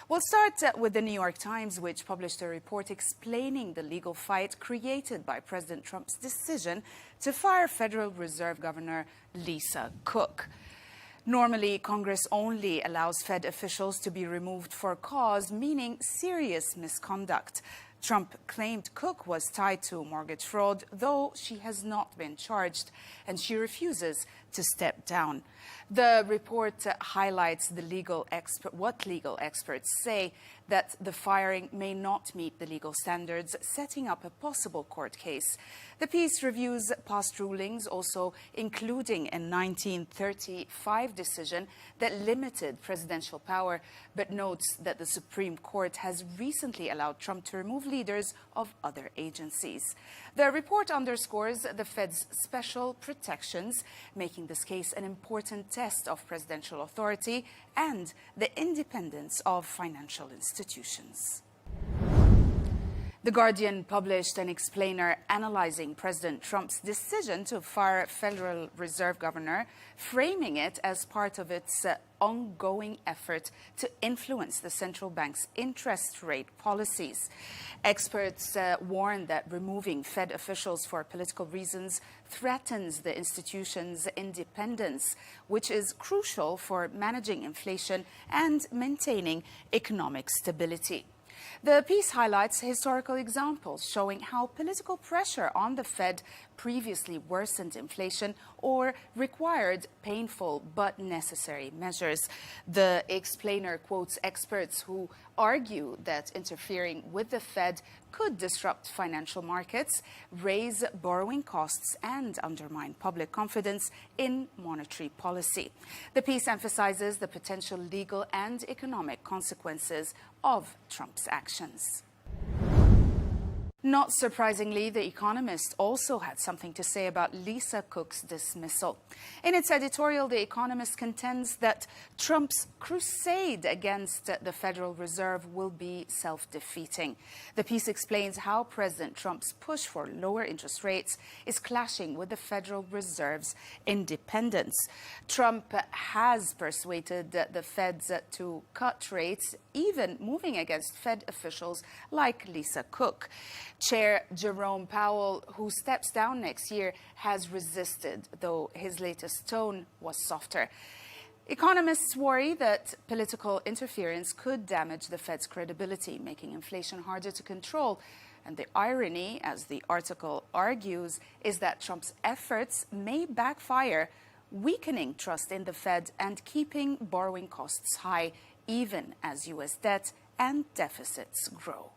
We'll start with the New York Times, which published a report explaining the legal fight created by President Trump's decision to fire Federal Reserve Governor Lisa Cook. Normally, Congress only allows Fed officials to be removed for cause, meaning serious misconduct. Trump claimed Cook was tied to mortgage fraud, though she has not been charged, and she refuses to step down. The report highlights what legal experts say, that the firing may not meet the legal standards, setting up a possible court case. The piece reviews past rulings, also including a 1935 decision that limited presidential power, but notes that the Supreme Court has recently allowed Trump to remove leaders of other agencies. The report underscores the Fed's special protections, making this case an important test of presidential authority and the independence of financial institutions. The Guardian published an explainer analyzing President Trump's decision to fire Federal Reserve Governor, framing it as part of its ongoing effort to influence the central bank's interest rate policies. Experts warn that removing Fed officials for political reasons threatens the institution's independence, which is crucial for managing inflation and maintaining economic stability. The piece highlights historical examples showing how political pressure on the Fed previously worsened inflation or required painful but necessary measures. The explainer quotes experts who argue that interfering with the Fed could disrupt financial markets, raise borrowing costs, and undermine public confidence in monetary policy. The piece emphasizes the potential legal and economic consequences of Trump's actions. Not surprisingly, The Economist also had something to say about Lisa Cook's dismissal. In its editorial, The Economist contends that Trump's crusade against the Federal Reserve will be self-defeating. The piece explains how President Trump's push for lower interest rates is clashing with the Federal Reserve's independence. Trump has persuaded the Feds to cut rates, even moving against Fed officials like Lisa Cook. Chair Jerome Powell, who steps down next year, has resisted, though his latest tone was softer. Economists worry that political interference could damage the Fed's credibility, making inflation harder to control. And the irony, as the article argues, is that Trump's efforts may backfire, weakening trust in the Fed and keeping borrowing costs high, even as U.S. debt and deficits grow.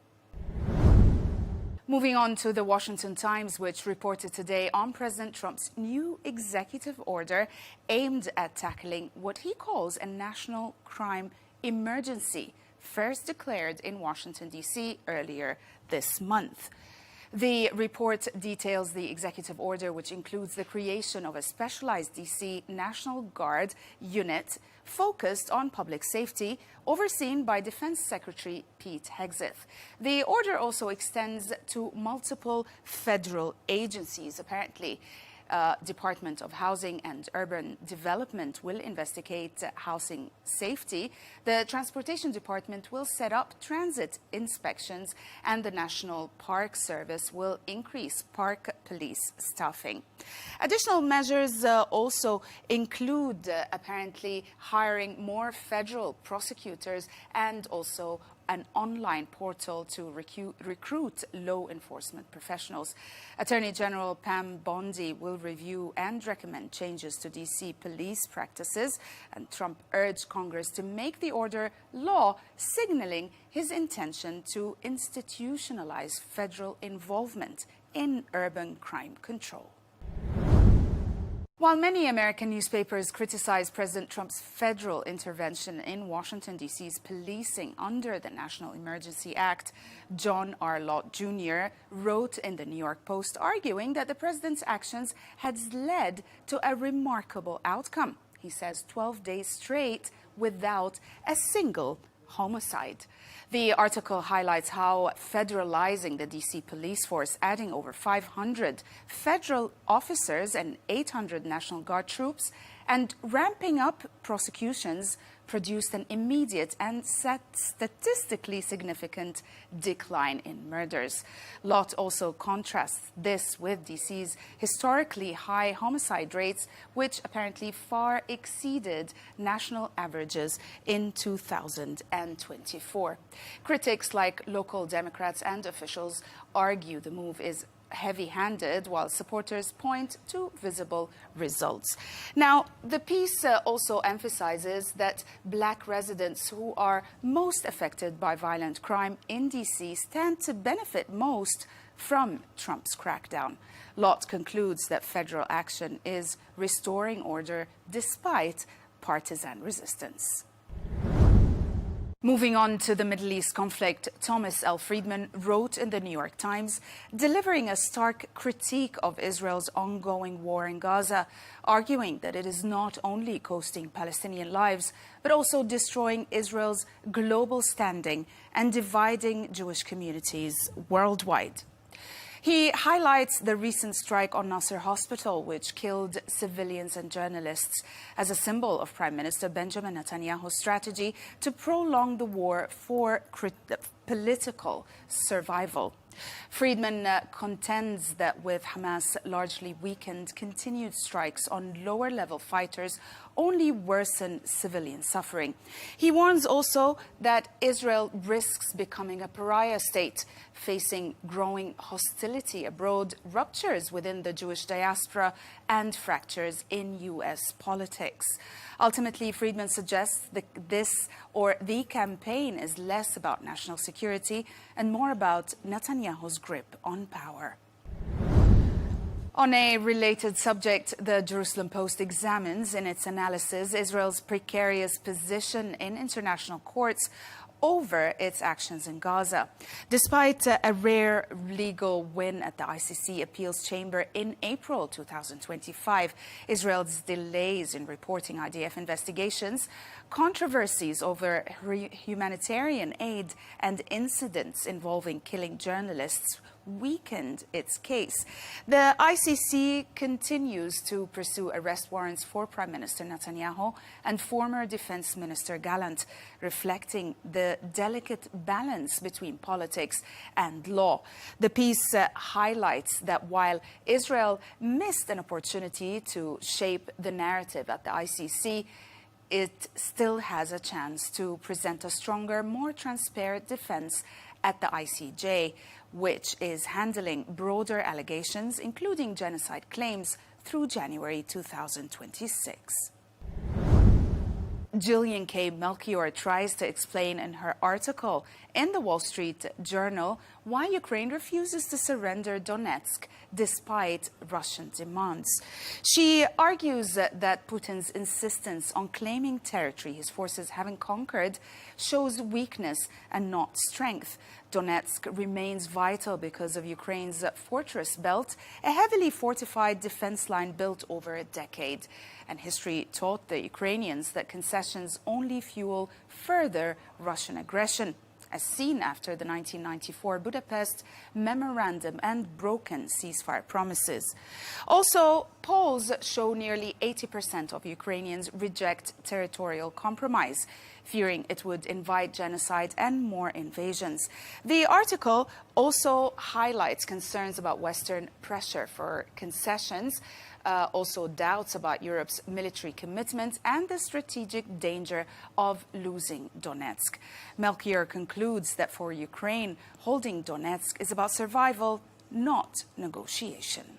Moving on to the Washington Times, which reported today on President Trump's new executive order aimed at tackling what he calls a national crime emergency, first declared in Washington, D.C. earlier this month. The report details the executive order, which includes the creation of a specialized D.C. National Guard unit focused on public safety, overseen by Defense Secretary Pete Hegseth. The order also extends to multiple federal agencies, apparently. Department of Housing and Urban Development will investigate housing safety. The Transportation Department will set up transit inspections, and the National Park Service will increase park police staffing. Additional measures also include apparently hiring more federal prosecutors and also an online portal to recruit law enforcement professionals. Attorney General Pam Bondi will review and recommend changes to D.C. police practices, and Trump urged Congress to make the order law, signaling his intention to institutionalize federal involvement in urban crime control. While many American newspapers criticize President Trump's federal intervention in Washington, D.C.'s policing under the National Emergency Act, John R. Lott Jr. wrote in the New York Post arguing that the president's actions had led to a remarkable outcome. He says 12 days straight without a single homicide. The article highlights how federalizing the D.C. police force, adding over 500 federal officers and 800 National Guard troops, and ramping up prosecutions produced an immediate and statistically significant decline in murders. Lott also contrasts this with D.C.'s historically high homicide rates, which apparently far exceeded national averages in 2024. Critics like local Democrats and officials argue the move is heavy-handed, while supporters point to visible results. Now, the piece also emphasizes that black residents who are most affected by violent crime in D.C. stand to benefit most from Trump's crackdown. Lott concludes that federal action is restoring order despite partisan resistance. Moving on to the Middle East conflict, Thomas L. Friedman wrote in the New York Times, delivering a stark critique of Israel's ongoing war in Gaza, arguing that it is not only costing Palestinian lives, but also destroying Israel's global standing and dividing Jewish communities worldwide. He highlights the recent strike on Nasser Hospital, which killed civilians and journalists, as a symbol of Prime Minister Benjamin Netanyahu's strategy to prolong the war for political survival. Friedman contends that with Hamas largely weakened, continued strikes on lower-level fighters only worsen civilian suffering. He warns also that Israel risks becoming a pariah state, facing growing hostility abroad, ruptures within the Jewish diaspora, and fractures in U.S. politics. Ultimately, Friedman suggests that the campaign is less about national security and more about Netanyahu's grip on power. On a related subject, the Jerusalem Post examines in its analysis Israel's precarious position in international courts over its actions in Gaza. Despite a rare legal win at the ICC appeals chamber in April 2025, Israel's delays in reporting IDF investigations, controversies over humanitarian aid, and incidents involving killing journalists weakened its case. The ICC continues to pursue arrest warrants for Prime Minister Netanyahu and former Defense Minister Gallant, reflecting the delicate balance between politics and law. The piece highlights that while Israel missed an opportunity to shape the narrative at the ICC, it still has a chance to present a stronger, more transparent defense at the ICJ, which is handling broader allegations, including genocide claims, through January 2026. Gillian K. Melchior tries to explain in her article in the Wall Street Journal why Ukraine refuses to surrender Donetsk despite Russian demands. She argues that Putin's insistence on claiming territory his forces haven't conquered shows weakness and not strength. Donetsk remains vital because of Ukraine's fortress belt, a heavily fortified defense line built over a decade. And history taught the Ukrainians that concessions only fuel further Russian aggression, as seen after the 1994 Budapest Memorandum and broken ceasefire promises. Also, polls show nearly 80% of Ukrainians reject territorial compromise, fearing it would invite genocide and more invasions. The article also highlights concerns about Western pressure for concessions, also doubts about Europe's military commitment and the strategic danger of losing Donetsk. Melchior concludes that for Ukraine, holding Donetsk is about survival, not negotiation.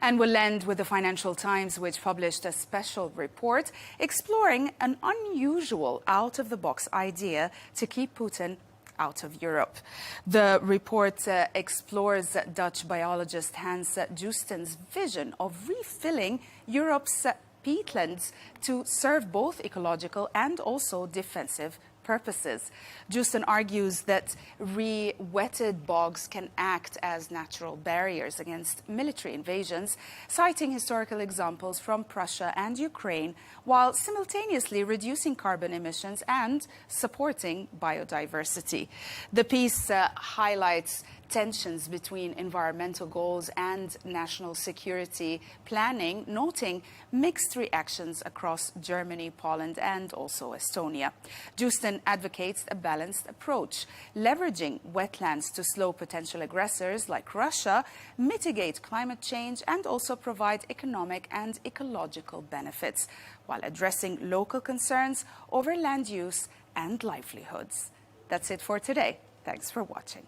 And we'll end with the Financial Times, which published a special report exploring an unusual out-of-the-box idea to keep Putin out of Europe. The report explores Dutch biologist Hans Justen's vision of refilling Europe's peatlands to serve both ecological and also defensive purposes. Justen argues that re-wetted bogs can act as natural barriers against military invasions, citing historical examples from Prussia and Ukraine, while simultaneously reducing carbon emissions and supporting biodiversity. The piece highlights tensions between environmental goals and national security planning, noting mixed reactions across Germany, Poland, and also Estonia. Justen advocates a balanced approach, leveraging wetlands to slow potential aggressors like Russia, mitigate climate change, and also provide economic and ecological benefits, while addressing local concerns over land use and livelihoods. That's it for today. Thanks for watching.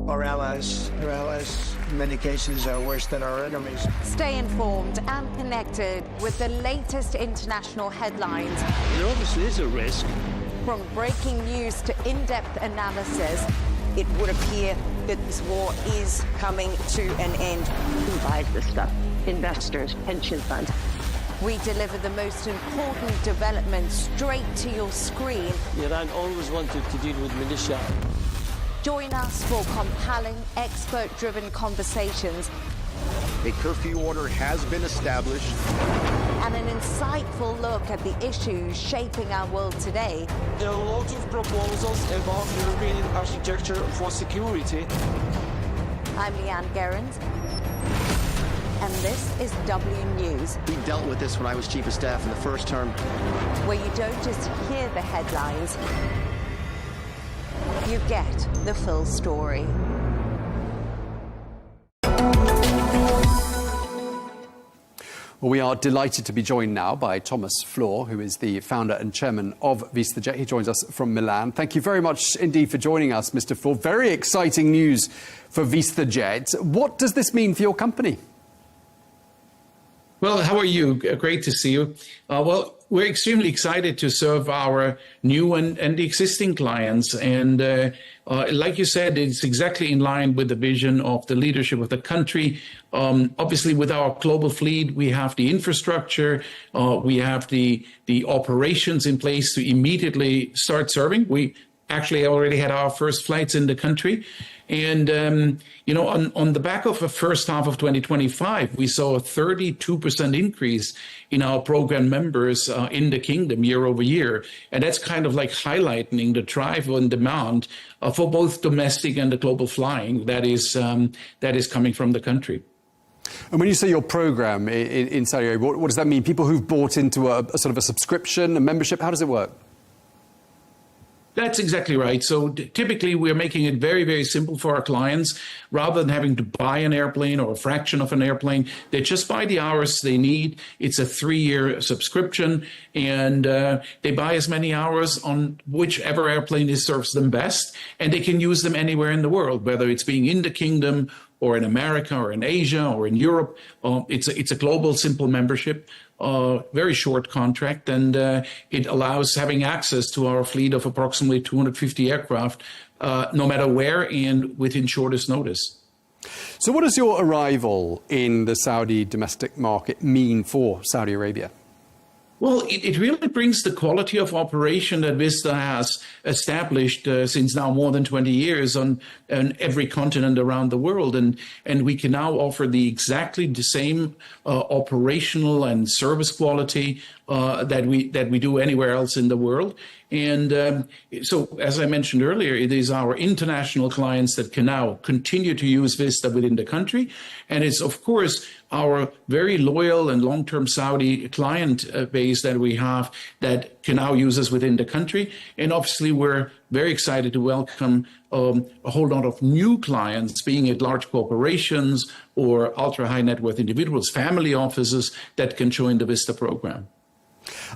Our allies, in many cases, are worse than our enemies. Stay informed and connected with the latest international headlines. There obviously is a risk. From breaking news to in-depth analysis, it would appear that this war is coming to an end. Who buys this stuff? Investors, pension funds. We deliver the most important developments straight to your screen. Iran always wanted to deal with militia. Join us for compelling, expert-driven conversations. A curfew order has been established. And an insightful look at the issues shaping our world today. There are a lot of proposals about European architecture for security. I'm Leigh Ann Gerrans, and this is W News. We dealt with this when I was Chief of Staff in the first term. Where you don't just hear the headlines, you get the full story. Well, we are delighted to be joined now by Thomas Flohr, who is the founder and chairman of VistaJet. He joins us from Milan. Thank you very much indeed for joining us, Mr. Flohr. Very exciting news for VistaJet. What does this mean for your company? Well, how are you? Great to see you. Well, we're extremely excited to serve our new and the existing clients. And like you said, it's exactly in line with the vision of the leadership of the country. Obviously, with our global fleet, we have the infrastructure, we have the operations in place to immediately start serving. We actually already had our first flights in the country. And, on the back of the first half of 2025, we saw a 32% increase in our program members in the kingdom year over year. And that's kind of like highlighting the drive and demand for both domestic and the global flying that is coming from the country. And when you say your program in Saudi Arabia, what does that mean? People who've bought into a sort of a subscription, a membership, how does it work? That's exactly right. So typically, we're making it very, very simple for our clients. Rather than having to buy an airplane or a fraction of an airplane, they just buy the hours they need. It's a 3-year subscription, and they buy as many hours on whichever airplane serves them best, and they can use them anywhere in the world, whether it's being in the kingdom or in America or in Asia or in Europe. It's a global, simple membership. Very short contract, and it allows having access to our fleet of approximately 250 aircraft, no matter where and within shortest notice. So what does your arrival in the Saudi domestic market mean for Saudi Arabia? Well, it really brings the quality of operation that Vista has established since now more than 20 years on every continent around the world. And we can now offer exactly the same operational and service quality that we do anywhere else in the world. And so, as I mentioned earlier, it is our international clients that can now continue to use Vista within the country. And it's, of course, our very loyal and long-term Saudi client base that we have that can now use us within the country. And obviously, we're very excited to welcome a whole lot of new clients, being it large corporations or ultra-high net worth individuals, family offices that can join the Vista program.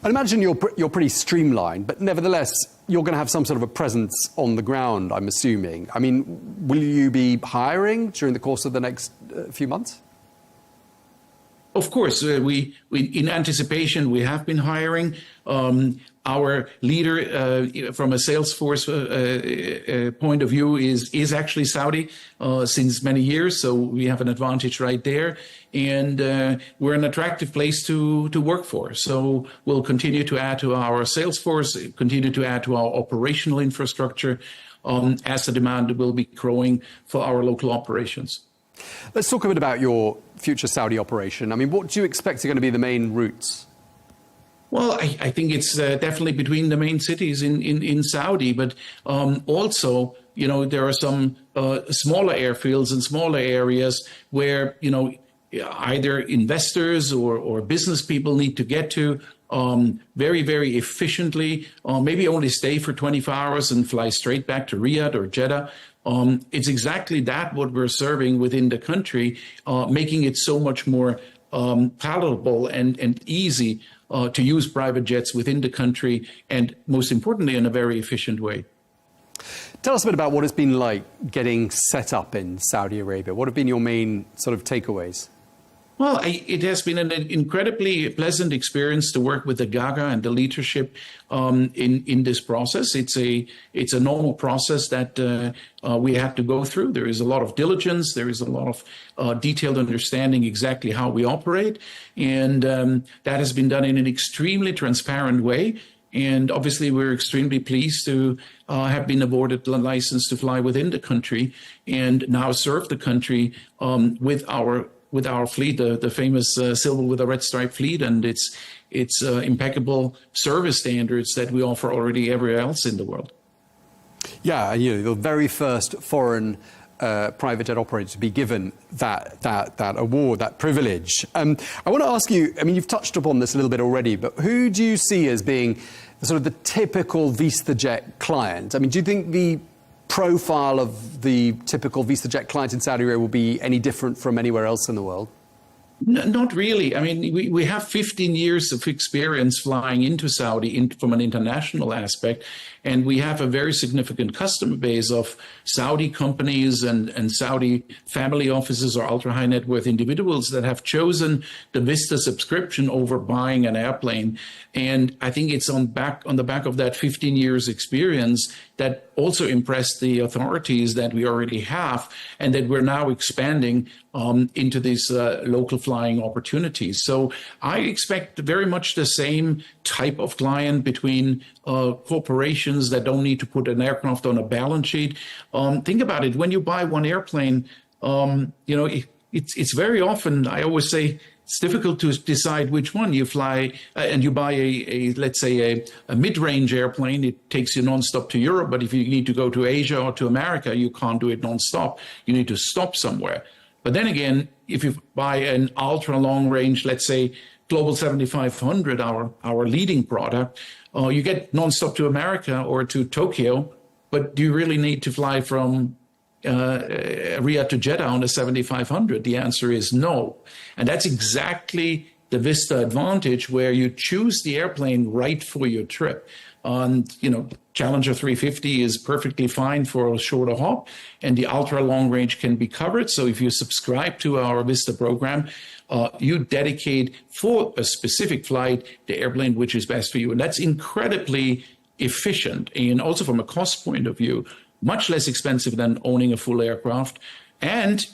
I imagine you're pretty streamlined, but nevertheless, you're going to have some sort of a presence on the ground, I'm assuming. I mean, will you be hiring during the course of the next few months? Of course, we in anticipation, we have been hiring. Our leader from a Salesforce point of view is actually Saudi since many years, so we have an advantage right there. And we're an attractive place to work for. So we'll continue to add to our Salesforce, continue to add to our operational infrastructure as the demand will be growing for our local operations. Let's talk a bit about your future Saudi operation. I mean, what do you expect are going to be the main routes? Well, I think it's definitely between the main cities in Saudi, but also, there are some smaller airfields and smaller areas where, either investors or business people need to get to very, very efficiently, maybe only stay for 24 hours and fly straight back to Riyadh or Jeddah. It's exactly that what we're serving within the country, making it so much more palatable and easy to use private jets within the country, and most importantly, in a very efficient way. Tell us a bit about what it's been like getting set up in Saudi Arabia. What have been your main sort of takeaways? Well, it has been an incredibly pleasant experience to work with the Gaga and the leadership in this process. It's a normal process that we have to go through. There is a lot of diligence. There is a lot of detailed understanding exactly how we operate. And that has been done in an extremely transparent way. And obviously, we're extremely pleased to have been awarded the license to fly within the country and now serve the country with our fleet, the famous silver with a red stripe fleet, and its impeccable service standards that we offer already everywhere else in the world. Yeah, the very first foreign private jet operator to be given that award, that privilege. I want to ask you, I mean, you've touched upon this a little bit already, but who do you see as being sort of the typical VistaJet client? I mean, do you think the profile of the typical VistaJet client in Saudi Arabia will be any different from anywhere else in the world? Not really. I mean, we have 15 years of experience flying into Saudi from an international aspect, and we have a very significant customer base of Saudi companies and Saudi family offices or ultra-high net worth individuals that have chosen the Vista subscription over buying an airplane. And I think it's on the back of that 15 years experience that also impressed the authorities that we already have, and that we're now expanding into these local flying opportunities. So I expect very much the same type of client between corporations that don't need to put an aircraft on a balance sheet. Think about it. When you buy one airplane, it's very often, I always say, it's difficult to decide which one you fly, and you buy let's say a mid-range airplane. It takes you nonstop to Europe, but if you need to go to Asia or to America, you can't do it nonstop. You need to stop somewhere. But then again, if you buy an ultra long range, let's say Global 7500, our leading product, you get nonstop to America or to Tokyo, but do you really need to fly from Riyadh to Jeddah on a 7500? The answer is no. And that's exactly the Vista advantage, where you choose the airplane right for your trip. And, Challenger 350 is perfectly fine for a shorter hop, and the ultra long range can be covered. So if you subscribe to our Vista program, you dedicate for a specific flight the airplane which is best for you. And that's incredibly efficient, and also from a cost point of view, much less expensive than owning a full aircraft. And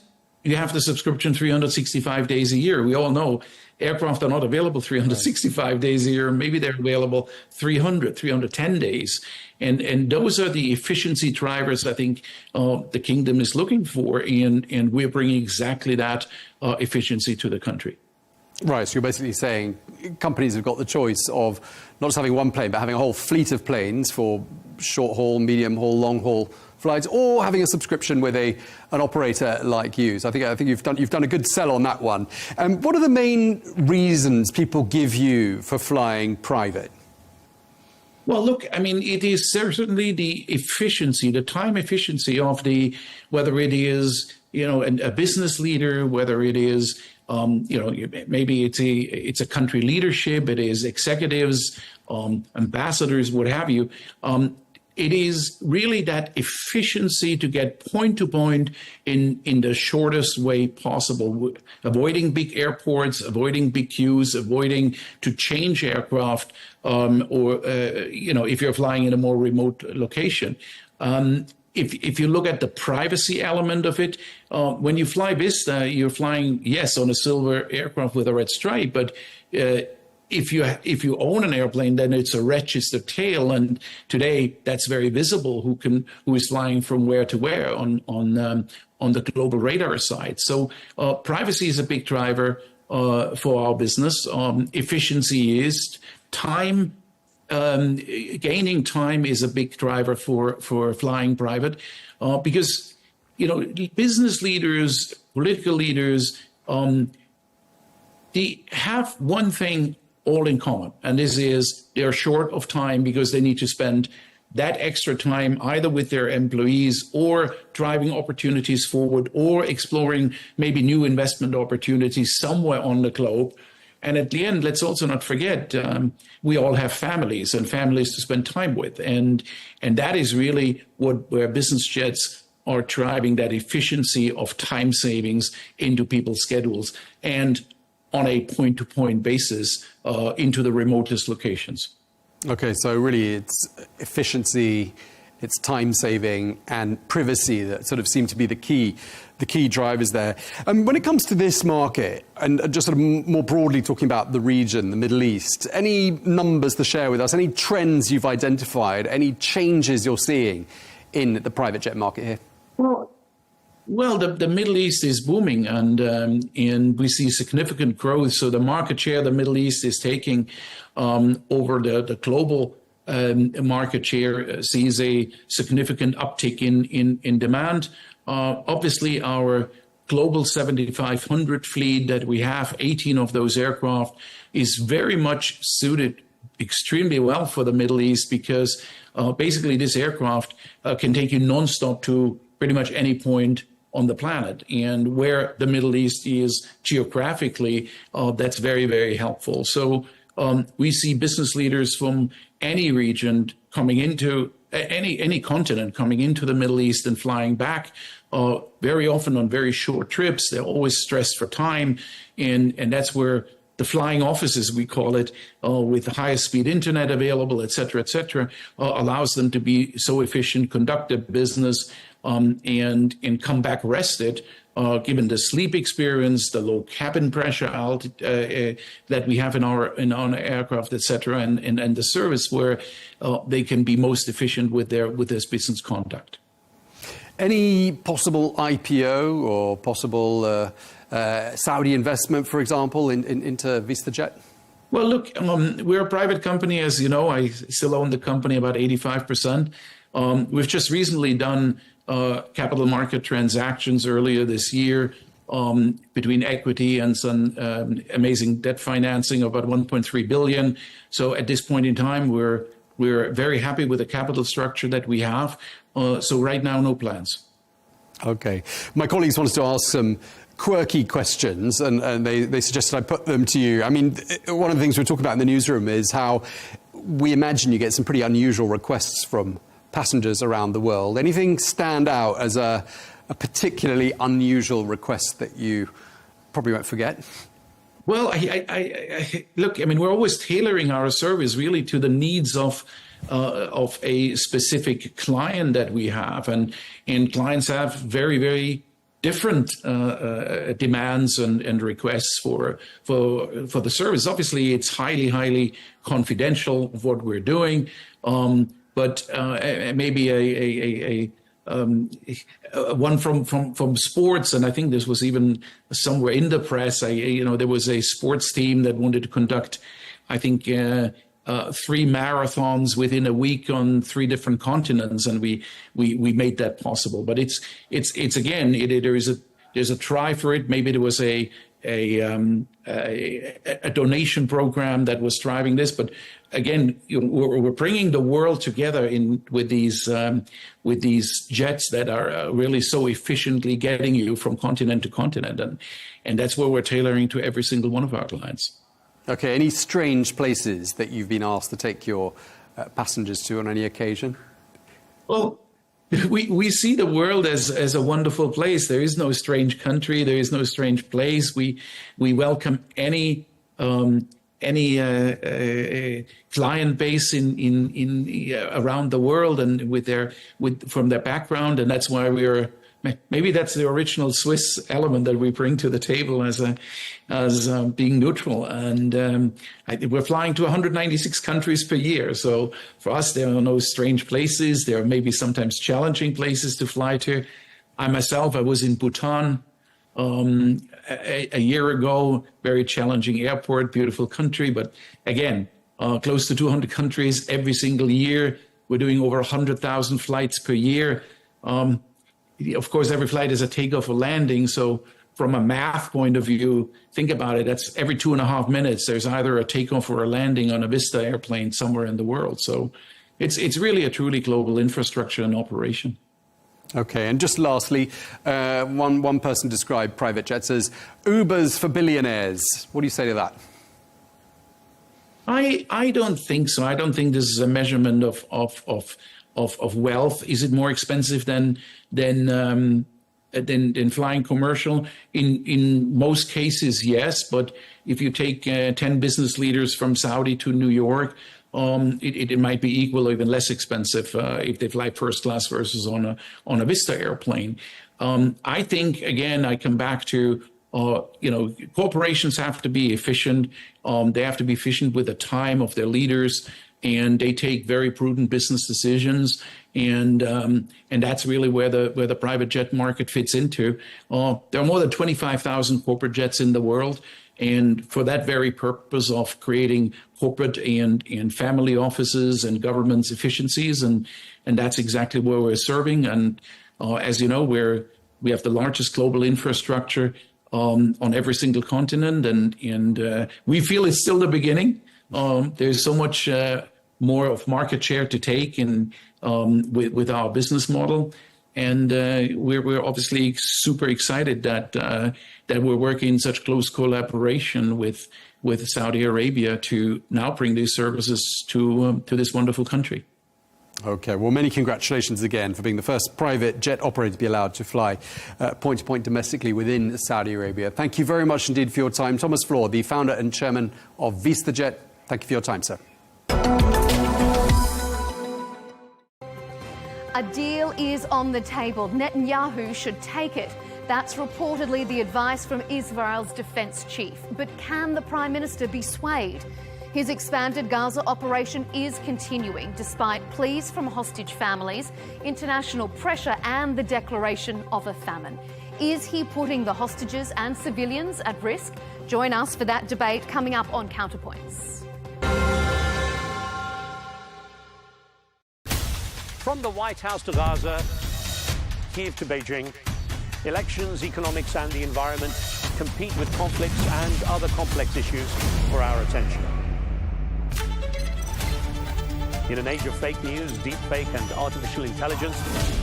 you have the subscription 365 days a year. We all know aircraft are not available 365 days a year. Maybe they're available 310 days. And those are the efficiency drivers I think the kingdom is looking for. And we're bringing exactly that efficiency to the country. Right, so you're basically saying companies have got the choice of not just having one plane, but having a whole fleet of planes for short haul, medium haul, long haul flights, or having a subscription with an operator like you. So I think you've done a good sell on that one. What are the main reasons people give you for flying private? Well, look, I mean, it is certainly the efficiency, the time efficiency of whether it is, a business leader, whether it is, maybe it's a country leadership, it is executives, ambassadors, what have you. It is really that efficiency to get point to point in the shortest way possible, avoiding big airports, avoiding big queues, avoiding to change aircraft, or if you're flying in a more remote location. If you look at the privacy element of it, when you fly Vista, you're flying, yes, on a silver aircraft with a red stripe, but if you own an airplane, then it's a registered tail, and today that's very visible who is flying from where to where on the global radar side. So privacy is a big driver for our business. Efficiency is time. Gaining time is a big driver for flying private, because business leaders, political leaders, they have one thing all in common, and this is they're short of time because they need to spend that extra time either with their employees or driving opportunities forward or exploring maybe new investment opportunities somewhere on the globe. And at the end, let's also not forget, we all have families and families to spend time with. And that is really where business jets are driving that efficiency of time savings into people's schedules and on a point-to-point basis into the remotest locations. Okay, so really it's efficiency, it's time saving and privacy that sort of seem to be the key drivers there. When it comes to this market, and just sort of more broadly talking about the region, the Middle East, any numbers to share with us, any trends you've identified, any changes you're seeing in the private jet market here? Well, the Middle East is booming, and we see significant growth. So the market share the Middle East is taking over the global market share sees a significant uptick in demand. Obviously, our global 7500 fleet that we have, 18 of those aircraft, is very much suited extremely well for the Middle East because basically this aircraft can take you nonstop to pretty much any point on the planet. And where the Middle East is geographically, that's very, very helpful. So we see business leaders from any region coming into any continent, coming into the Middle East and flying back, very often on very short trips. They're always stressed for time. And that's where the flying offices, we call it, with the highest speed internet available, et cetera, allows them to be so efficient, conduct their business, and come back rested, given the sleep experience, the low cabin pressure that we have in our aircraft, et cetera, and the service where they can be most efficient with their business conduct. Any possible IPO or possible Saudi investment, for example, into VistaJet? Well, look, we're a private company, as you know. I still own the company about 85%. We've just recently done capital market transactions earlier this year between equity and some amazing debt financing of about $1.3 billion. So at this point in time, we're very happy with the capital structure that we have. So right now, no plans. Okay. My colleagues wanted to ask some quirky questions, and they suggested I put them to you. I mean, one of the things we talk about in the newsroom is how we imagine you get some pretty unusual requests from passengers around the world. Anything stand out as a particularly unusual request that you probably won't forget? Well, I look, I mean, we're always tailoring our service really to the needs of a specific client that we have, and clients have very, very different demands and requests for the service. Obviously, it's highly confidential of what we're doing, but maybe a one from sports, and I think this was even somewhere in the press. There was a sports team that wanted to conduct, I think, 3 marathons within a week on 3 different continents, and we made that possible. But it's again, there's a try for it. Maybe there was a donation program that was driving this, but again, we're bringing the world together with these jets that are really so efficiently getting you from continent to continent, and that's where we're tailoring to every single one of our clients. Okay, any strange places that you've been asked to take your passengers to on any occasion? Well, we see the world as a wonderful place. There is no strange country. There is no strange place. We welcome any client base in around the world and from their background, and that's why maybe that's the original Swiss element that we bring to the table as being neutral. And we're flying to 196 countries per year. So for us, there are no strange places. There are maybe sometimes challenging places to fly to. I was in Bhutan a year ago, very challenging airport, beautiful country. But again, close to 200 countries every single year. We're doing over 100,000 flights per year. Of course, every flight is a takeoff or landing. So from a math point of view, think about it. That's every 2.5 minutes. There's either a takeoff or a landing on a Vista airplane somewhere in the world. So it's really a truly global infrastructure and operation. Okay, and just lastly, one person described private jets as Ubers for billionaires. What do you say to that? I don't think so. I don't think this is a measurement of wealth. Is it more expensive than flying commercial? In most cases, yes. But if you take 10 business leaders from Saudi to New York, it might be equal or even less expensive if they fly first class versus on a Vista airplane. I think, again, I come back to corporations have to be efficient. They have to be efficient with the time of their leaders, and they take very prudent business decisions. And that's really where the private jet market fits into. There are more than 25,000 corporate jets in the world. And for that very purpose of creating corporate and family offices and government's efficiencies, and that's exactly where we're serving. And as you know, we have the largest global infrastructure on every single continent, and we feel it's still the beginning. There's so much more of market share to take with our business model. And we're obviously super excited that we're working in such close collaboration with Saudi Arabia to now bring these services to this wonderful country. Okay, well, many congratulations again for being the first private jet operator to be allowed to fly point-to-point domestically within Saudi Arabia. Thank you very much indeed for your time. Thomas Flohr, the founder and chairman of VistaJet. Thank you for your time, sir. A deal is on the table. Netanyahu should take it. That's reportedly the advice from Israel's defence chief. But can the Prime Minister be swayed? His expanded Gaza operation is continuing despite pleas from hostage families, international pressure and the declaration of a famine. Is he putting the hostages and civilians at risk? Join us for that debate coming up on Counterpoints. From the White House to Gaza, Kiev to Beijing, elections, economics and the environment compete with conflicts and other complex issues for our attention. In an age of fake news, deep fake and artificial intelligence,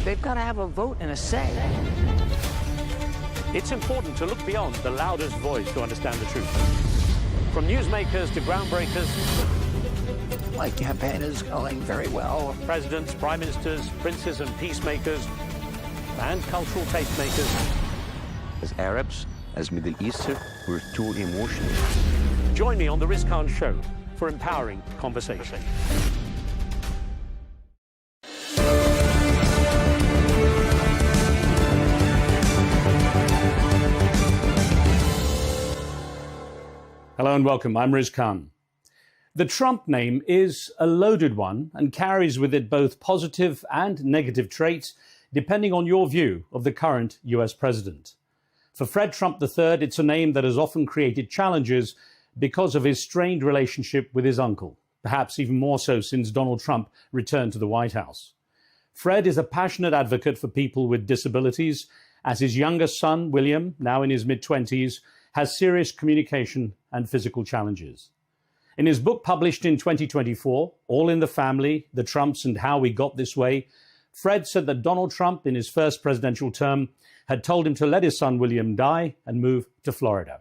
They've got to have a vote and a say. it's important to look beyond the loudest voice to understand the truth. From newsmakers to groundbreakers, My campaign is going very well. presidents, prime ministers, princes and peacemakers, and cultural tastemakers. As Arabs, as Middle Eastern, we're too emotional. Join me on the Riz Khan Show for empowering conversation. Hello and welcome. I'm Riz Khan. The Trump name is a loaded one and carries with it both positive and negative traits, depending on your view of the current US president. For Fred Trump III, it's a name that has often created challenges because of his strained relationship with his uncle, perhaps even more so since Donald Trump returned to the White House. Fred is a passionate advocate for people with disabilities, as his younger son, William, now in his mid-20s, has serious communication and physical challenges. In his book published in 2024, All in the Family, The Trumps and How We Got This Way, Fred said that Donald Trump, in his first presidential term, had told him to let his son William die and move to Florida.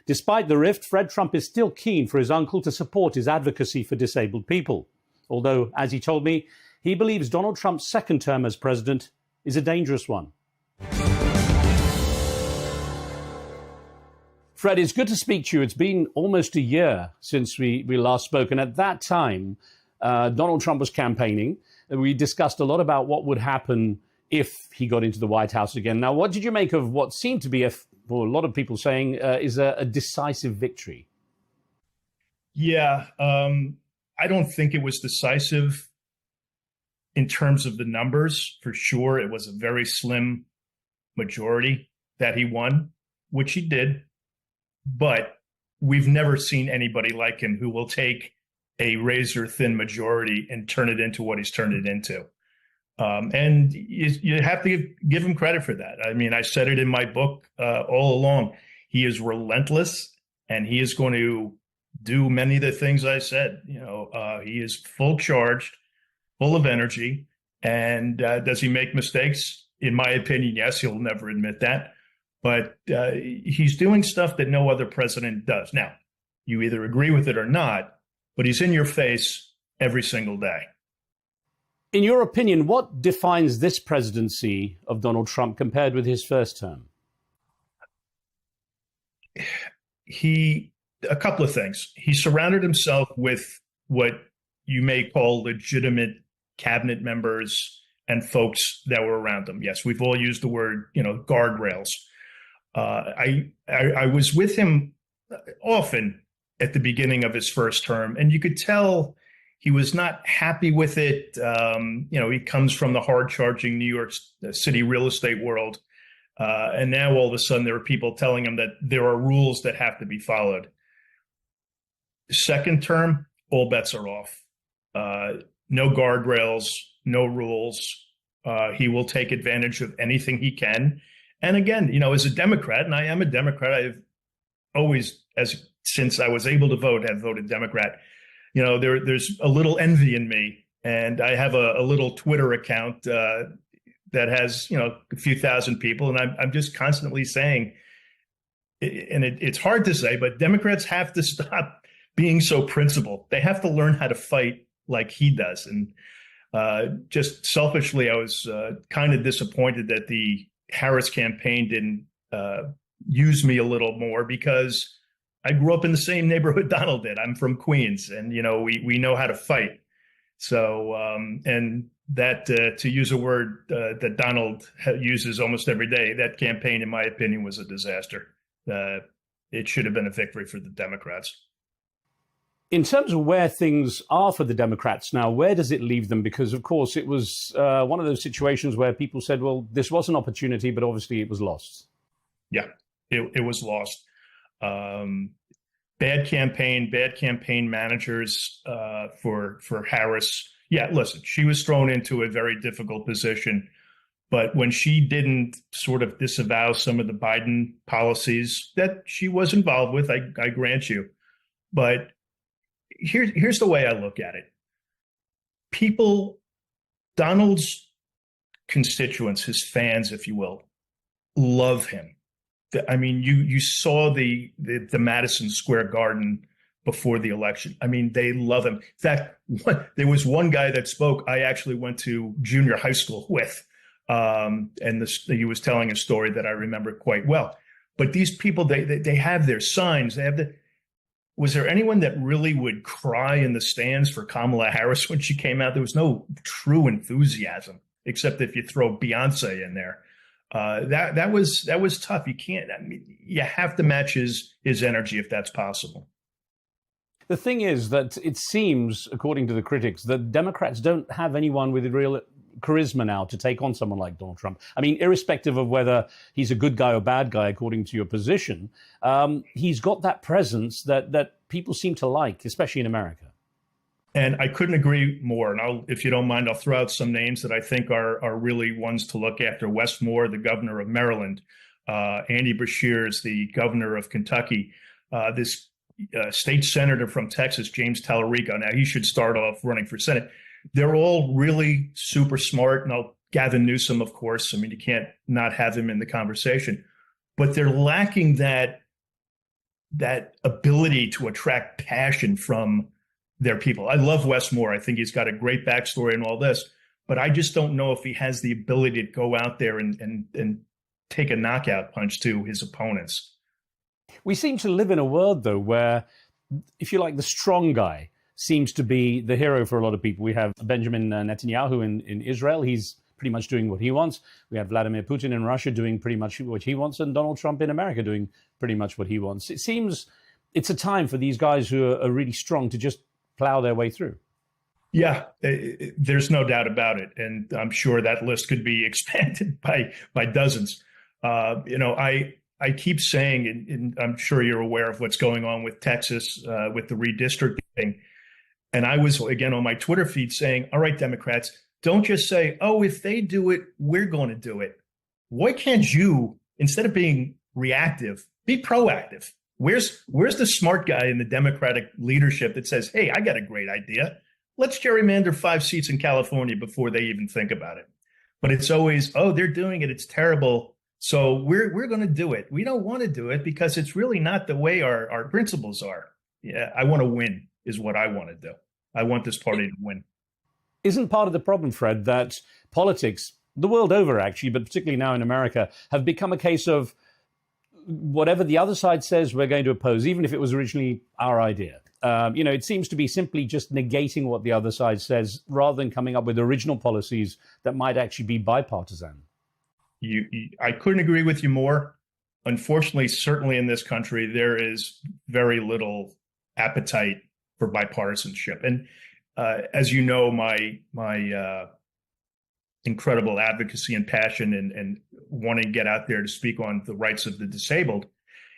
Despite the rift, Fred Trump is still keen for his uncle to support his advocacy for disabled people. Although, as he told me, he believes Donald Trump's second term as president is a dangerous one. Fred, it's good to speak to you. It's been almost a year since we last spoke. And at that time, Donald Trump was campaigning. We discussed a lot about what would happen if he got into the White House again. Now, what did you make of what seemed to be, for a lot of people saying, is a decisive victory? Yeah, I don't think it was decisive in terms of the numbers. For sure, it was a very slim majority that he won, which he did. But we've never seen anybody like him who will take a razor-thin majority and turn it into what he's turned it into. And you have to give him credit for that. I mean, I said it in my book all along. He is relentless, and he is going to do many of the things I said. You know, he is full charged, full of energy. And does he make mistakes? In my opinion, yes. He'll never admit that. But he's doing stuff that no other president does. Now, you either agree with it or not, but he's in your face every single day. In your opinion, what defines this presidency of Donald Trump compared with his first term? A couple of things. He surrounded himself with what you may call legitimate cabinet members and folks that were around him. Yes, we've all used the word, guardrails. I was with him often at the beginning of his first term, and you could tell he was not happy with it. He comes from the hard-charging New York City real estate world, and now all of a sudden there are people telling him that there are rules that have to be followed. Second term, all bets are off. No guardrails, no rules. He will take advantage of anything he can. And again, as a Democrat, and I am a Democrat, I've always, since I was able to vote, have voted Democrat. There's a little envy in me, and I have a little Twitter account that has, a few thousand people. And I'm just constantly saying, and it's hard to say, but Democrats have to stop being so principled. They have to learn how to fight like he does. And just selfishly, I was kind of disappointed that the Harris campaign didn't use me a little more, because I grew up in the same neighborhood Donald did. I'm from Queens, and we know how to fight. So and that to use a word that Donald uses almost every day, that campaign, in my opinion, was a disaster. It should have been a victory for the Democrats. In terms of where things are for the Democrats now, where does it leave them? Because, of course, it was one of those situations where people said, well, this was an opportunity, but obviously it was lost. Yeah, it was lost. Bad campaign managers for Harris. Yeah, listen, she was thrown into a very difficult position. But when she didn't sort of disavow some of the Biden policies that she was involved with, I grant you. But here's the way I look at it. Donald's constituents, his fans, if you will, love him. I mean, you saw the Madison Square Garden before the election. I mean, they love him. In fact, there was one guy that spoke I actually went to junior high school with. And he was telling a story that I remember quite well. But these people, they have their signs. Was there anyone that really would cry in the stands for Kamala Harris when she came out? There was no true enthusiasm, except if you throw Beyonce in there. That was tough. You can't. I mean, you have to match his energy if that's possible. The thing is that it seems, according to the critics, that Democrats don't have anyone with real charisma now to take on someone like Donald Trump. I mean, irrespective of whether he's a good guy or bad guy, according to your position, he's got that presence that people seem to like, especially in America. And I couldn't agree more. And if you don't mind, I'll throw out some names that I think are really ones to look after. Wes Moore, the governor of Maryland. Andy Beshear is the governor of Kentucky. This state senator from Texas, James Tallarico. Now, he should start off running for Senate. They're all really super smart. And Gavin Newsom, of course. I mean, you can't not have him in the conversation. But they're lacking that ability to attract passion from their people. I love Wes Moore. I think he's got a great backstory and all this. But I just don't know if he has the ability to go out there and take a knockout punch to his opponents. We seem to live in a world, though, where, if you like, the strong guy seems to be the hero for a lot of people. We have Benjamin Netanyahu in Israel. He's pretty much doing what he wants. We have Vladimir Putin in Russia doing pretty much what he wants, and Donald Trump in America doing pretty much what he wants. It seems it's a time for these guys who are really strong to just plow their way through. Yeah, there's no doubt about it. And I'm sure that list could be expanded by dozens. I keep saying, and I'm sure you're aware of what's going on with Texas, with the redistricting. And I was, again, on my Twitter feed saying, all right, Democrats, don't just say, oh, if they do it, we're going to do it. Why can't you, instead of being reactive, be proactive? Where's the smart guy in the Democratic leadership that says, hey, I got a great idea. Let's gerrymander 5 seats in California before they even think about it. But it's always, oh, they're doing it. It's terrible. So we're going to do it. We don't want to do it because it's really not the way our principles are. Yeah, I want to win is what I want to do. I want this party to win. Isn't part of the problem, Fred, that politics, the world over actually, but particularly now in America, have become a case of whatever the other side says, we're going to oppose, even if it was originally our idea. It seems to be simply just negating what the other side says rather than coming up with original policies that might actually be bipartisan. I couldn't agree with you more. Unfortunately, certainly in this country, there is very little appetite for bipartisanship. And as you know, my incredible advocacy and passion and wanting to get out there to speak on the rights of the disabled.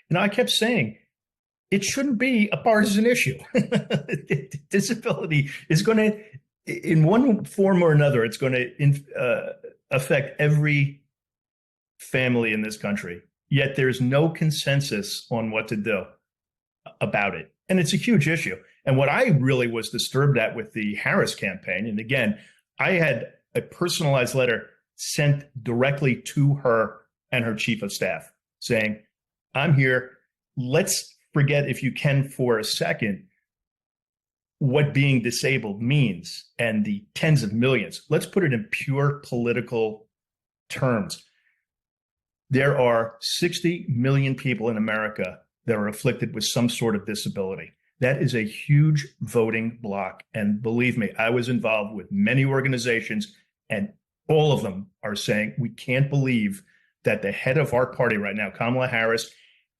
And I kept saying, it shouldn't be a partisan issue. Disability is going to, in one form or another, it's going to affect every family in this country. Yet there's no consensus on what to do about it. And it's a huge issue. And what I really was disturbed at with the Harris campaign, and again, I had a personalized letter sent directly to her and her chief of staff saying, I'm here. Let's forget, if you can, for a second, what being disabled means and the tens of millions. Let's put it in pure political terms. There are 60 million people in America that are afflicted with some sort of disability. That is a huge voting bloc. And believe me, I was involved with many organizations, and all of them are saying, we can't believe that the head of our party right now, Kamala Harris,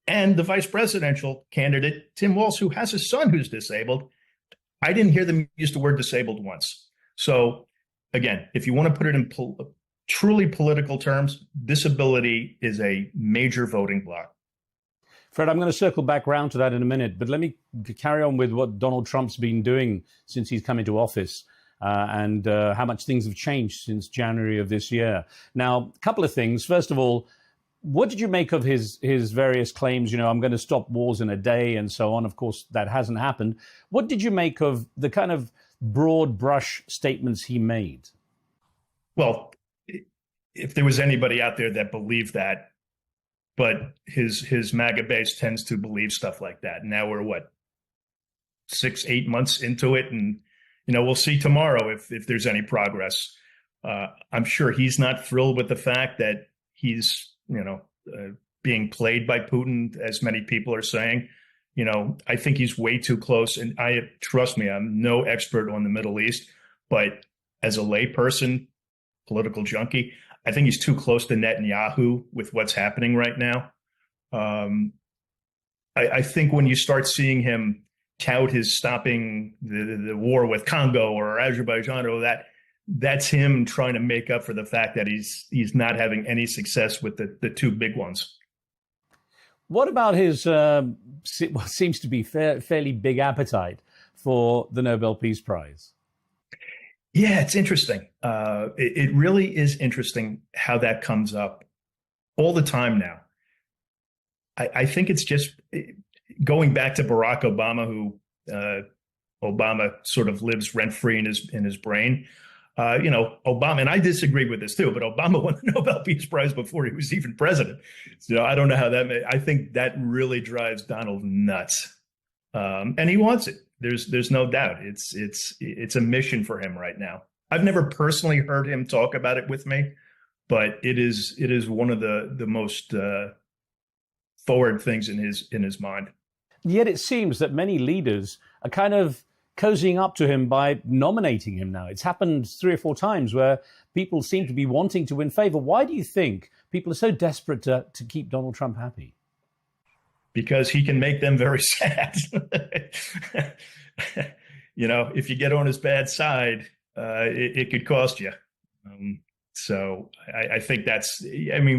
and the vice presidential candidate, Tim Walz, who has a son who's disabled, I didn't hear them use the word disabled once. So again, if you want to put it in truly political terms, disability is a major voting bloc. Fred, I'm going to circle back round to that in a minute, but let me carry on with what Donald Trump's been doing since he's come into office and how much things have changed since January of this year. Now, a couple of things. First of all, what did you make of his various claims? You know, I'm going to stop wars in a day and so on. Of course, that hasn't happened. What did you make of the kind of broad brush statements he made? Well, if there was anybody out there that believed that, but his MAGA base tends to believe stuff like that. Now we're 6-8 months into it, and we'll see tomorrow if there's any progress. I'm sure he's not thrilled with the fact that he's being played by Putin, as many people are saying. I think he's way too close, and trust me, I'm no expert on the Middle East, but as a layperson, political junkie, I think he's too close to Netanyahu with what's happening right now. I think when you start seeing him tout his stopping the war with Congo or Azerbaijan or that's him trying to make up for the fact that he's not having any success with the two big ones. What about his what seems to be fairly big appetite for the Nobel Peace Prize? Yeah, it's interesting. It really is interesting how that comes up all the time now. I think it's just going back to Barack Obama, who Obama sort of lives rent-free in his brain. Obama, and I disagree with this too, but Obama won the Nobel Peace Prize before he was even president. So I don't know how I think that really drives Donald nuts. And he wants it. There's no doubt. It's a mission for him right now. I've never personally heard him talk about it with me, but it is one of the most forward things in his mind. Yet it seems that many leaders are kind of cozying up to him by nominating him now. It's happened 3 or 4 times where people seem to be wanting to win favor. Why do you think people are so desperate to keep Donald Trump happy? Because he can make them very sad. If you get on his bad side, it could cost you. So I think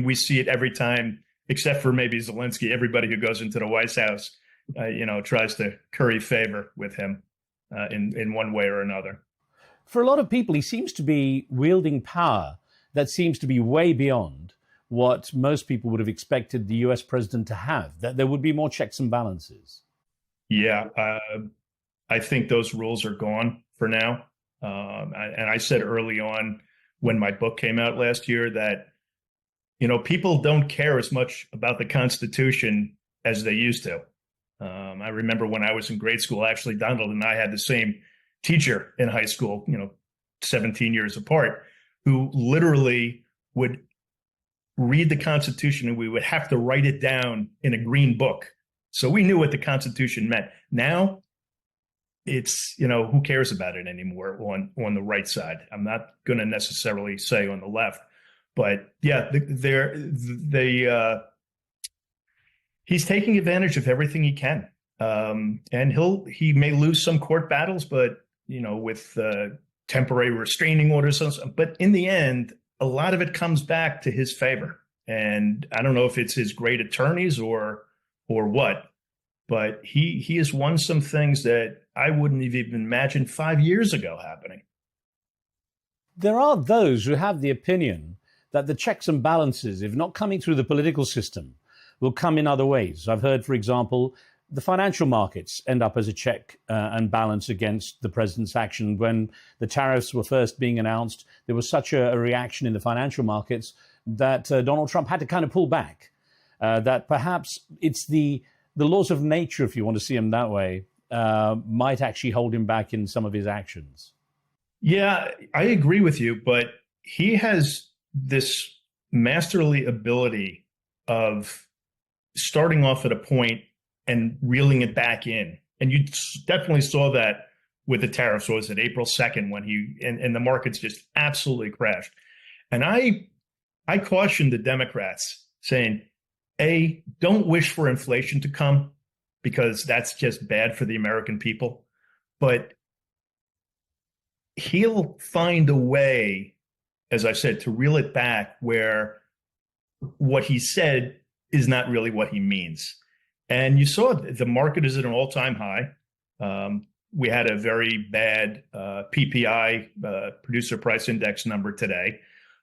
we see it every time, except for maybe Zelensky. Everybody who goes into the White House, tries to curry favor with him in one way or another. For a lot of people, he seems to be wielding power that seems to be way beyond what most people would have expected the US president to have, that there would be more checks and balances. Yeah, I think those rules are gone for now. And I said early on when my book came out last year that, people don't care as much about the Constitution as they used to. I remember when I was in grade school, actually, Donald and I had the same teacher in high school, 17 years apart, who literally would read the Constitution and we would have to write it down in a green book. So we knew what the Constitution meant. Now it's, who cares about it anymore on the right side? I'm not going to necessarily say on the left, but yeah, he's taking advantage of everything he can. And he may lose some court battles, but, with temporary restraining orders, but in the end, a lot of it comes back to his favor. And I don't know if it's his great attorneys or what, but he has won some things that I wouldn't have even imagined 5 years ago happening. There are those who have the opinion that the checks and balances, if not coming through the political system, will come in other ways. I've heard, for example, the financial markets end up as a check and balance against the president's action. When the tariffs were first being announced, there was such a reaction in the financial markets that Donald Trump had to kind of pull back. That perhaps it's the laws of nature, if you want to see him that way, might actually hold him back in some of his actions. Yeah, I agree with you, but he has this masterly ability of starting off at a point and reeling it back in. And you definitely saw that with the tariffs. What was it, April 2nd, when and the markets just absolutely crashed. And I cautioned the Democrats saying, A, don't wish for inflation to come, because that's just bad for the American people. But he'll find a way, as I said, to reel it back where what he said is not really what he means. And you saw the market is at an all-time high. We had a very bad PPI, producer price index number today.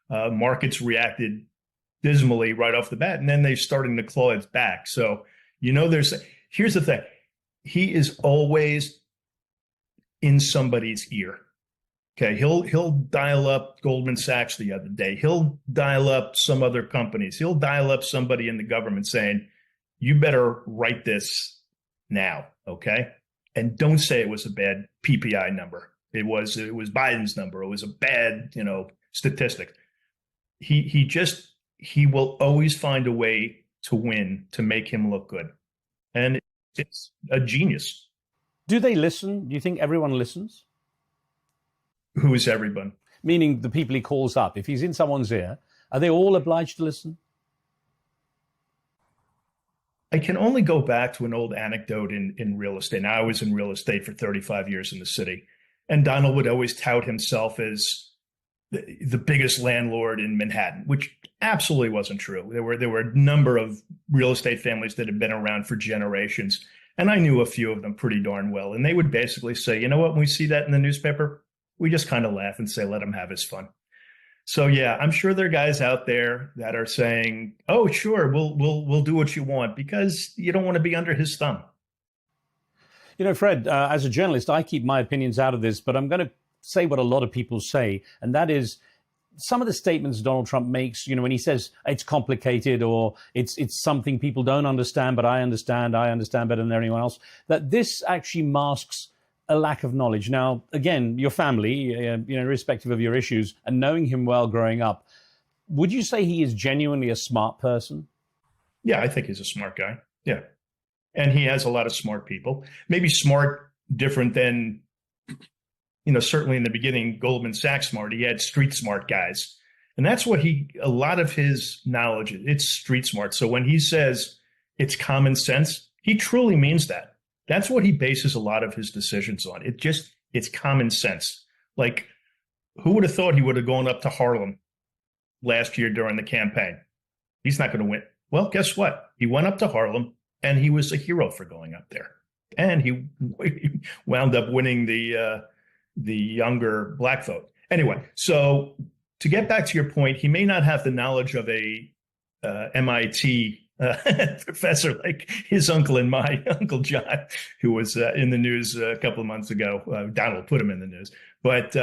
Markets reacted dismally right off the bat, and then they're starting to claw its back. So, here's the thing. He is always in somebody's ear. Okay, he'll dial up Goldman Sachs the other day. He'll dial up some other companies. He'll dial up somebody in the government saying, you better write this now, okay? And don't say it was a bad PPI number. It was Biden's number. It was a bad, statistic. He will always find a way to win, to make him look good. And it's a genius. Do they listen? Do you think everyone listens? Who is everyone? Meaning the people he calls up. If he's in someone's ear, are they all obliged to listen? I can only go back to an old anecdote in real estate. Now, I was in real estate for 35 years in the city, and Donald would always tout himself as the biggest landlord in Manhattan, which absolutely wasn't true. There were a number of real estate families that had been around for generations, and I knew a few of them pretty darn well. And they would basically say, you know what, when we see that in the newspaper, we just kind of laugh and say, let him have his fun. So yeah, I'm sure there are guys out there that are saying, "Oh, sure, we'll do what you want," because you don't want to be under his thumb. Fred, as a journalist, I keep my opinions out of this, but I'm going to say what a lot of people say, and that is some of the statements Donald Trump makes. When he says it's complicated or it's something people don't understand, but I understand better than anyone else. That this actually masks a lack of knowledge. Now, again, your family, irrespective of your issues, and knowing him well growing up, would you say he is genuinely a smart person? Yeah, I think he's a smart guy. Yeah. And he has a lot of smart people. Maybe smart different than, certainly in the beginning, Goldman Sachs smart. He had street smart guys. And that's what a lot of his knowledge, it's street smart. So when he says it's common sense, he truly means that. That's what he bases a lot of his decisions on. It's common sense. Like, who would have thought he would have gone up to Harlem last year during the campaign? He's not going to win. Well, guess what? He went up to Harlem, and he was a hero for going up there. And he wound up winning the younger black vote. Anyway, so to get back to your point, he may not have the knowledge of a MIT professor like his uncle and my Uncle John, who was in the news a couple of months ago. Donald put him in the news. But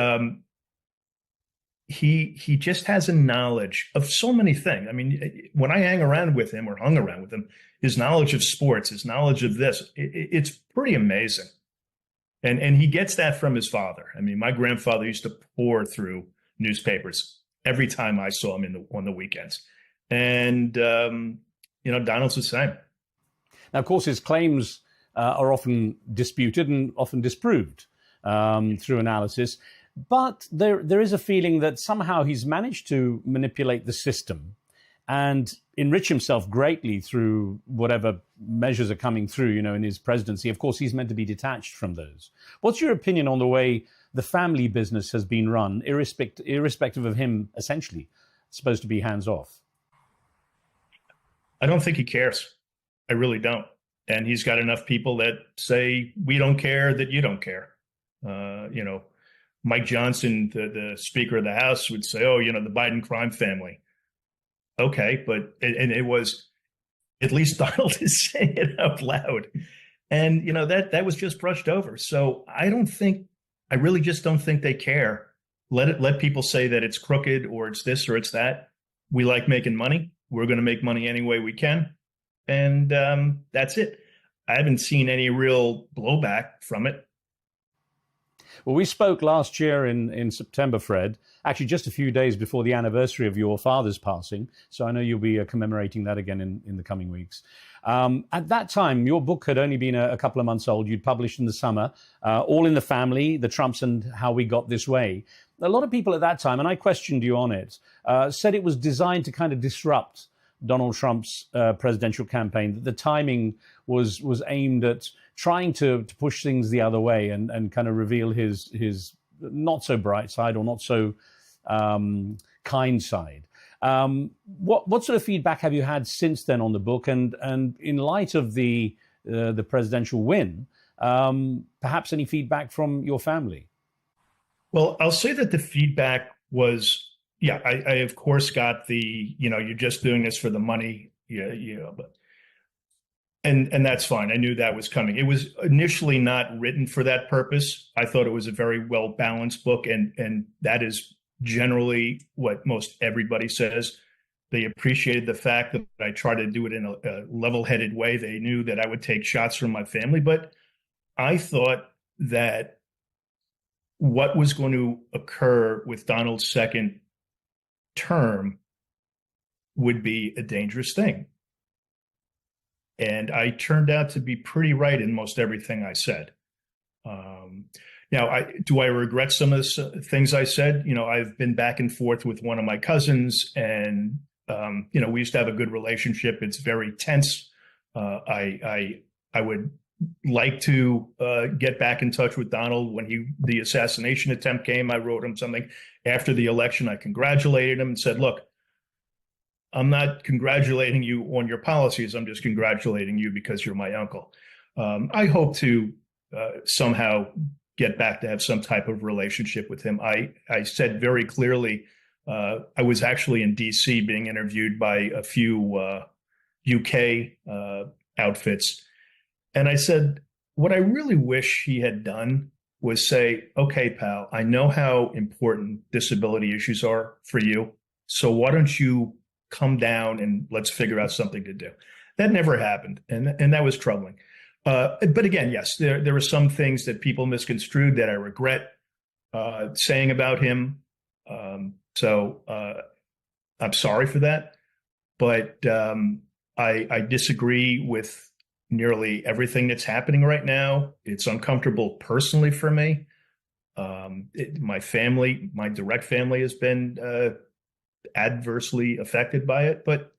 he just has a knowledge of so many things. I mean, when I hung around with him, his knowledge of sports, his knowledge of this, it's pretty amazing. And he gets that from his father. I mean, my grandfather used to pour through newspapers every time I saw him on the weekends. And, Donald's the same. Now, of course, his claims are often disputed and often disproved through analysis. But there is a feeling that somehow he's managed to manipulate the system and enrich himself greatly through whatever measures are coming through, in his presidency. Of course, he's meant to be detached from those. What's your opinion on the way the family business has been run, irrespective of him essentially supposed to be hands-off? I don't think he cares. I really don't. And he's got enough people that say, we don't care that you don't care. Mike Johnson, the Speaker of the House, would say, oh, the Biden crime family. Okay, but it was, at least Donald is saying it out loud. And, that was just brushed over. So I really just don't think they care. Let people say that it's crooked or it's this or it's that. We like making money. We're going to make money any way we can. And that's it. I haven't seen any real blowback from it. Well, we spoke last year in September, Fred, actually just a few days before the anniversary of your father's passing. So I know you'll be commemorating that again in the coming weeks. At that time, your book had only been a couple of months old. You'd published in the summer, All in the Family, The Trumps and How We Got This Way. A lot of people at that time, and I questioned you on it, said it was designed to kind of disrupt Donald Trump's presidential campaign, that the timing was aimed at trying to push things the other way and kind of reveal his not so bright side or not so kind side. What sort of feedback have you had since then on the book? And in light of the presidential win, perhaps any feedback from your family? Well, I'll say that the feedback was, I of course got the, you're just doing this for the money. But and that's fine. I knew that was coming. It was initially not written for that purpose. I thought it was a very well balanced book, and that is generally what most everybody says. They appreciated the fact that I tried to do it in a level-headed way. They knew that I would take shots from my family, but I thought that what was going to occur with Donald's second term would be a dangerous thing. And I turned out to be pretty right in most everything I said. Now, do I regret some of the things I said? I've been back and forth with one of my cousins, and we used to have a good relationship. It's very tense. I would like to get back in touch with Donald when the assassination attempt came. I wrote him something after the election. I congratulated him and said, look, I'm not congratulating you on your policies. I'm just congratulating you because you're my uncle. I hope to somehow get back to have some type of relationship with him. I said very clearly, I was actually in D.C. being interviewed by a few UK outfits. And I said, what I really wish he had done was say, okay, pal, I know how important disability issues are for you. So why don't you come down and let's figure out something to do? That never happened. And that was troubling. But again, yes, there were some things that people misconstrued that I regret saying about him. So I'm sorry for that. But I disagree with nearly everything that's happening right now. It's uncomfortable personally for me. My family, my direct family, has been adversely affected by it, but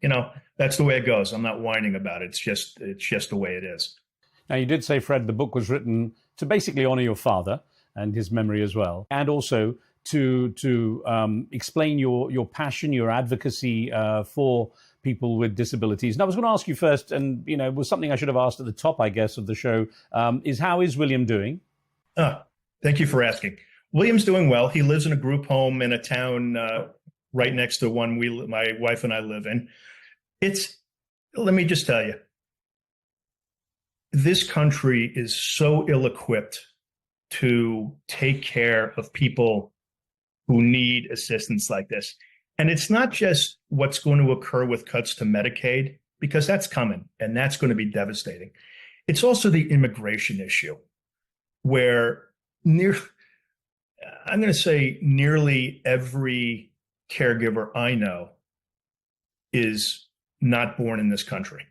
that's the way it goes. I'm not whining about it. It's just the way it is. Now, you did say, Fred, the book was written to basically honor your father and his memory as well, and also to explain your passion, your advocacy for people with disabilities. And I was going to ask you first, and it was something I should have asked at the top, I guess, of the show, is how is William doing? Thank you for asking. William's doing well. He lives in a group home in a town right next to one my wife and I live in. Let me just tell you, this country is so ill-equipped to take care of people who need assistance like this. And it's not just what's going to occur with cuts to Medicaid, because that's coming and that's going to be devastating. It's also the immigration issue, where nearly every caregiver I know is not born in this country.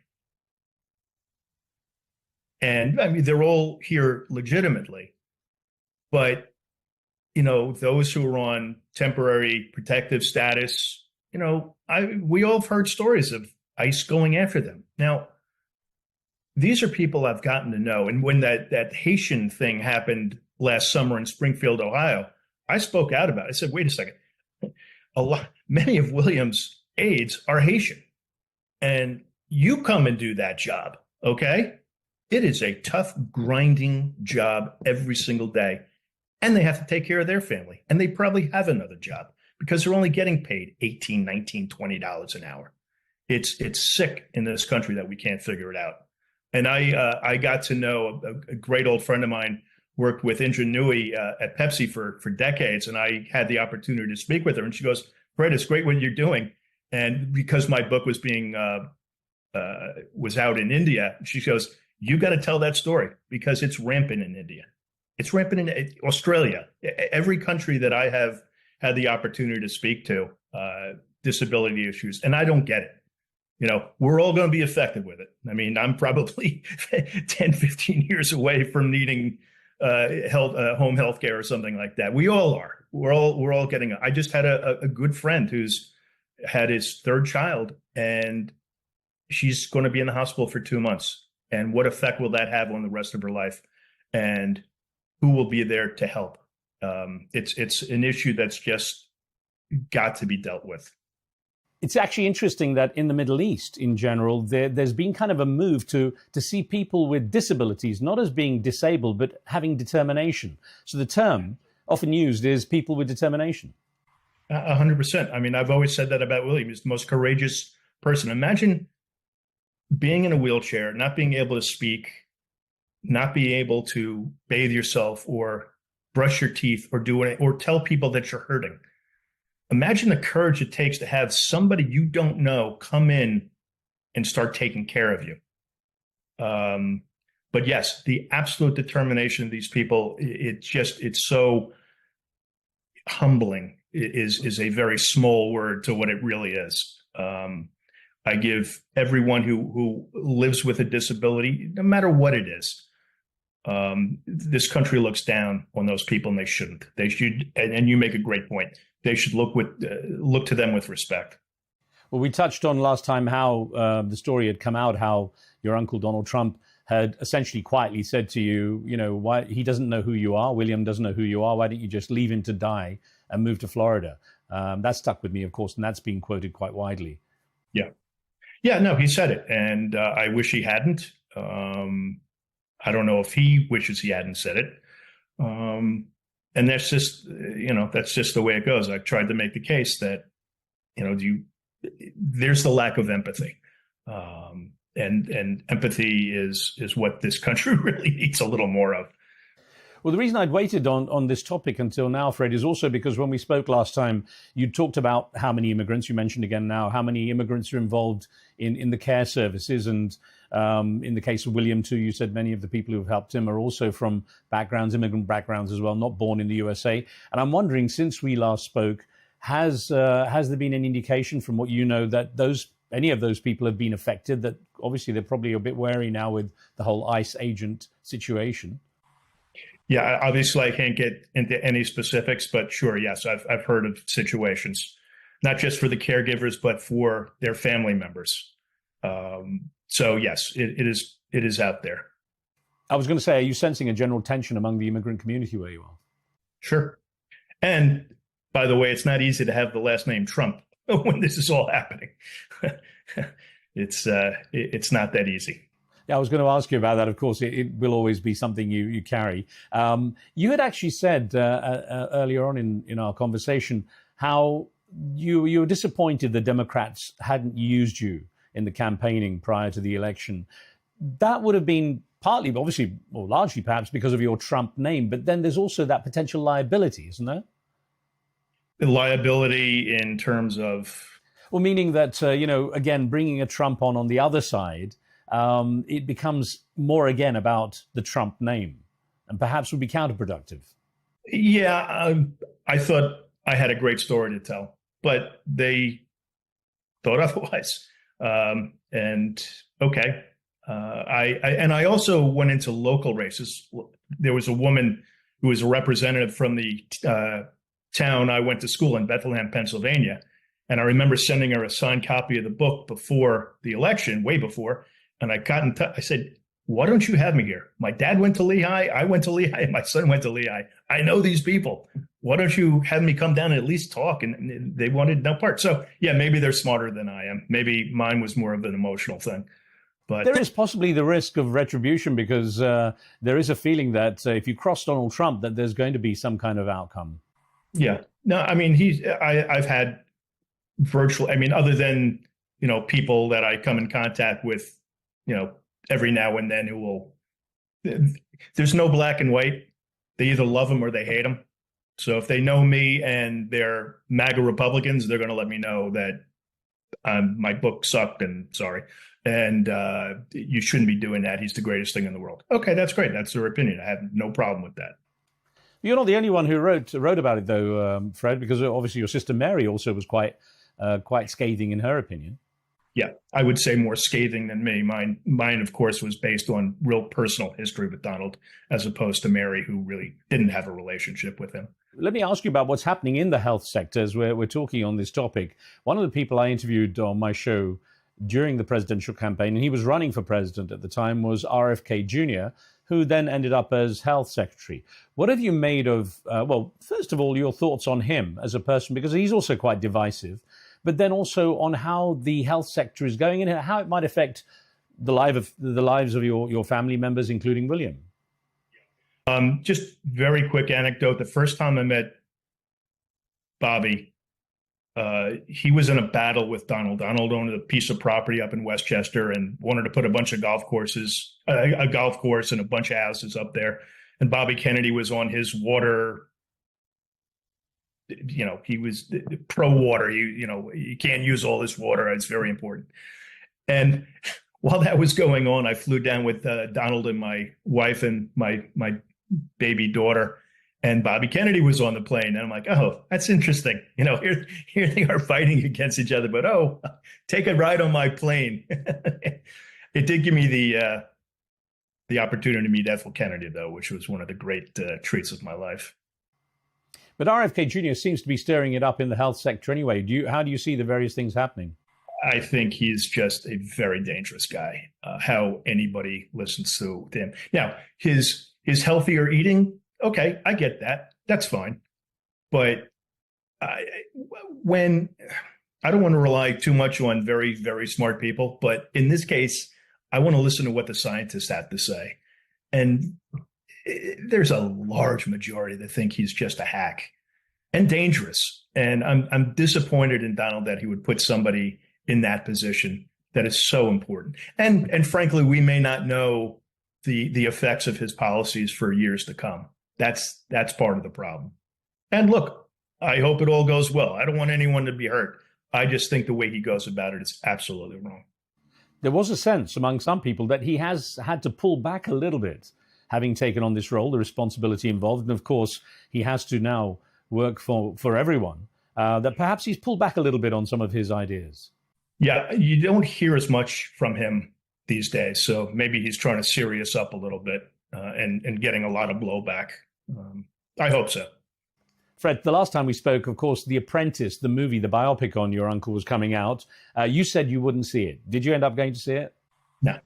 And I mean, they're all here legitimately, but those who are on temporary protective status, we all have heard stories of ICE going after them. Now, these are people I've gotten to know. And when that Haitian thing happened last summer in Springfield, Ohio, I spoke out about it. I said, wait a second. Many of William's aides are Haitian, and you come and do that job, okay? It is a tough, grinding job every single day. And they have to take care of their family. And they probably have another job because they're only getting paid $18, $19, $20 an hour. It's sick in this country that we can't figure it out. And I got to know a great old friend of mine, worked with Ingenuity at Pepsi for decades, and I had the opportunity to speak with her. And she goes, "Fred, it's great what you're doing." And because my book was was out in India, she goes, "You got to tell that story because it's rampant in India. It's rampant in Australia. Every country that I have had the opportunity to speak to, disability issues, and I don't get it. You know, we're all going to be affected with it. I mean, I'm probably 10, 15 years away from needing home health care or something like that. We all are. We're all getting it. I just had a good friend who's had his third child, and she's going to be in the hospital for 2 months. And what effect will that have on the rest of her life? And who will be there to help? It's an issue that's just got to be dealt with. It's actually interesting that in the Middle East, in general, there's been kind of a move to see people with disabilities not as being disabled, but having determination. So the term often used is people with determination. 100%. I mean, I've always said that about William. He's the most courageous person. Imagine being in a wheelchair, not being able to speak, not being able to bathe yourself or brush your teeth or tell people that you're hurting. Imagine the courage it takes to have somebody you don't know come in and start taking care of you. But yes, the absolute determination of these people, it's so humbling. It is a very small word to what it really is. I give everyone who lives with a disability, no matter what it is, this country looks down on those people, and they shouldn't. They should, and you make a great point. They should look to them with respect. Well, we touched on last time how the story had come out, how your uncle Donald Trump had essentially quietly said to you, you know, why he doesn't know who you are. William doesn't know who you are. Why don't you just leave him to die and move to Florida? That stuck with me, of course, and that's been quoted quite widely. Yeah. Yeah, no, he said it. And I wish he hadn't. I don't know if he wishes he hadn't said it. And that's just, that's just the way it goes. I've tried to make the case that, there's the lack of empathy. And empathy is what this country really needs a little more of. Well, the reason I'd waited on this topic until now, Fred, is also because when we spoke last time, you talked about how many immigrants, you mentioned again now, how many immigrants are involved in the care services. And in the case of William, too, you said many of the people who have helped him are also from immigrant backgrounds as well, not born in the USA. And I'm wondering, since we last spoke, has there been any indication from what you know that any of those people have been affected? That obviously they're probably a bit wary now with the whole ICE agent situation. Yeah, obviously I can't get into any specifics, but sure, yes, I've heard of situations, not just for the caregivers, but for their family members. So yes, it is out there. I was going to say, are you sensing a general tension among the immigrant community where you are? Sure. And by the way, it's not easy to have the last name Trump when this is all happening. It's not that easy. Yeah, I was going to ask you about that. Of course, it will always be something you carry. You had actually said earlier on in our conversation how you were disappointed the Democrats hadn't used you in the campaigning prior to the election. That would have been partly, obviously, or largely perhaps because of your Trump name. But then there's also that potential liability, isn't there? The liability in terms of? Well, meaning that, again, bringing a Trump on the other side, it becomes more again about the Trump name and perhaps would be counterproductive. Yeah, I thought I had a great story to tell, but they thought otherwise. I also went into local races. There was a woman who was a representative from the town I went to school in, Bethlehem, Pennsylvania. And I remember sending her a signed copy of the book before the election, way before. And I got in touch. I said, why don't you have me here? My dad went to Lehigh. I went to Lehigh. And my son went to Lehigh. I know these people. Why don't you have me come down and at least talk? And they wanted no part. So, yeah, maybe they're smarter than I am. Maybe mine was more of an emotional thing. But there is possibly the risk of retribution because there is a feeling that if you cross Donald Trump, that there's going to be some kind of outcome. Yeah. No, I mean, I've had other than, people that I come in contact with, every now and then who will. There's no black and white. They either love him or they hate him. So if they know me and they're MAGA Republicans, they're going to let me know that my book sucked and sorry. And you shouldn't be doing that. He's the greatest thing in the world. Okay, that's great. That's their opinion. I have no problem with that. You're not the only one who wrote about it, though, Fred, because obviously your sister Mary also was quite scathing in her opinion. Yeah, I would say more scathing than me. Mine, of course, was based on real personal history with Donald, as opposed to Mary, who really didn't have a relationship with him. Let me ask you about what's happening in the health sector as we're talking on this topic. One of the people I interviewed on my show during the presidential campaign, and he was running for president at the time, was RFK Jr., who then ended up as health secretary. What have you made of, well, first of all, your thoughts on him as a person, because he's also quite divisive, but then also on how the health sector is going and how it might affect the lives of your family members, including William? Just very quick anecdote. The first time I met Bobby, he was in a battle with Donald. Donald owned a piece of property up in Westchester and wanted to put a bunch of golf courses, a golf course and a bunch of houses up there. And Bobby Kennedy was on his water. He was pro water. You can't use all this water. It's very important. And while that was going on, I flew down with Donald and my wife and my baby daughter, and Bobby Kennedy was on the plane. And I'm like, oh, that's interesting. Here they are fighting against each other, but take a ride on my plane. It did give me the opportunity to meet Ethel Kennedy, though, which was one of the great treats of my life. But RFK Jr. seems to be stirring it up in the health sector anyway. How do you see the various things happening? I think he's just a very dangerous guy. How anybody listens to him. Now, his healthier eating, okay, I get that. That's fine. But I don't want to rely too much on very, very smart people. But in this case, I want to listen to what the scientists have to say. And there's a large majority that think he's just a hack and dangerous. And I'm disappointed in Donald that he would put somebody in that position that is so important. And frankly, we may not know the effects of his policies for years to come. That's part of the problem. And look, I hope it all goes well. I don't want anyone to be hurt. I just think the way he goes about it is absolutely wrong. There was a sense among some people that he has had to pull back a little bit, having taken on this role, the responsibility involved. And of course, he has to now work for everyone, that perhaps he's pulled back a little bit on some of his ideas. Yeah, you don't hear as much from him these days. So maybe he's trying to serious up a little bit and getting a lot of blowback. I hope so. Fred, the last time we spoke, of course, The Apprentice, the movie, the biopic on your uncle was coming out. You said you wouldn't see it. Did you end up going to see it? No,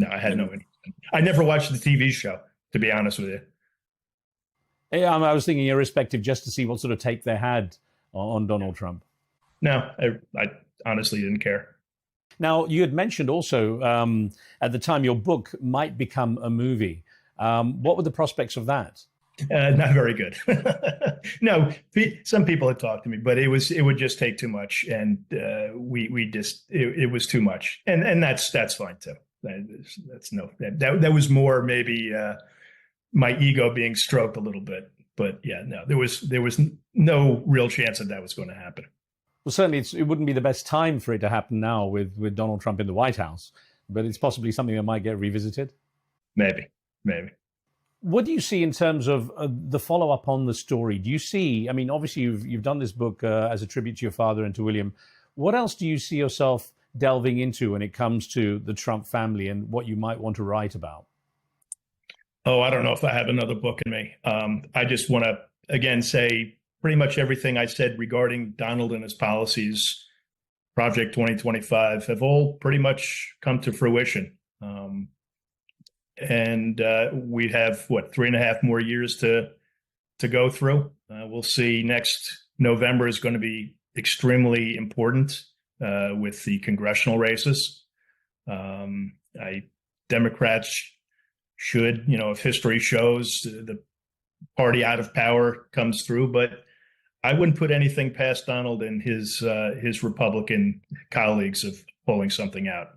I had no interest. I never watched the TV show, to be honest with you. Yeah, I was thinking irrespective just to see what sort of take they had on Donald Trump. No, I honestly didn't care. Now, you had mentioned also at the time your book might become a movie. What were the prospects of that? Not very good. No, some people had talked to me, but it would just take too much, and it was too much, and that's fine too. That was more maybe my ego being stroked a little bit, but yeah, no, there was no real chance that was going to happen. Well, certainly it wouldn't be the best time for it to happen now with Donald Trump in the White House, but it's possibly something that might get revisited. Maybe. What do you see in terms of the follow-up on the story? Do you see, I mean, obviously you've done this book as a tribute to your father and to William. What else do you see yourself delving into when it comes to the Trump family and what you might want to write about? Oh, I don't know if I have another book in me. I just want to, again, say pretty much everything I said regarding Donald and his policies, Project 2025, have all pretty much come to fruition. And we have, 3.5 more years to go through. We'll see. Next November is going to be extremely important with the congressional races. Democrats should, if history shows the party out of power comes through, but I wouldn't put anything past Donald and his Republican colleagues of pulling something out.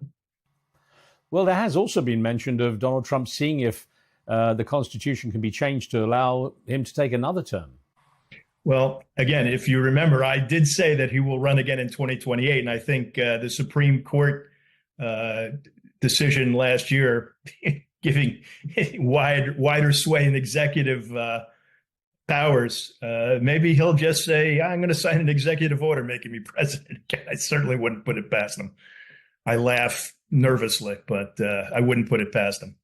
Well, there has also been mention of Donald Trump seeing if the Constitution can be changed to allow him to take another term. Well, again, if you remember, I did say that he will run again in 2028. And I think the Supreme Court decision last year giving wider sway in executive powers, maybe he'll just say, I'm going to sign an executive order making me president again. I certainly wouldn't put it past him. I laugh nervously, but I wouldn't put it past him.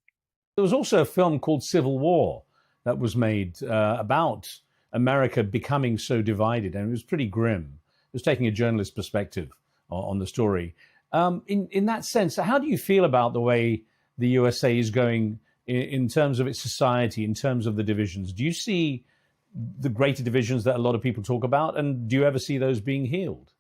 There was also a film called Civil War that was made about America becoming so divided, and it was pretty grim. It was taking a journalist perspective on the story. In that sense, how do you feel about the way the USA is going in terms of its society, in terms of the divisions? Do you see the greater divisions that a lot of people talk about, and do you ever see those being healed?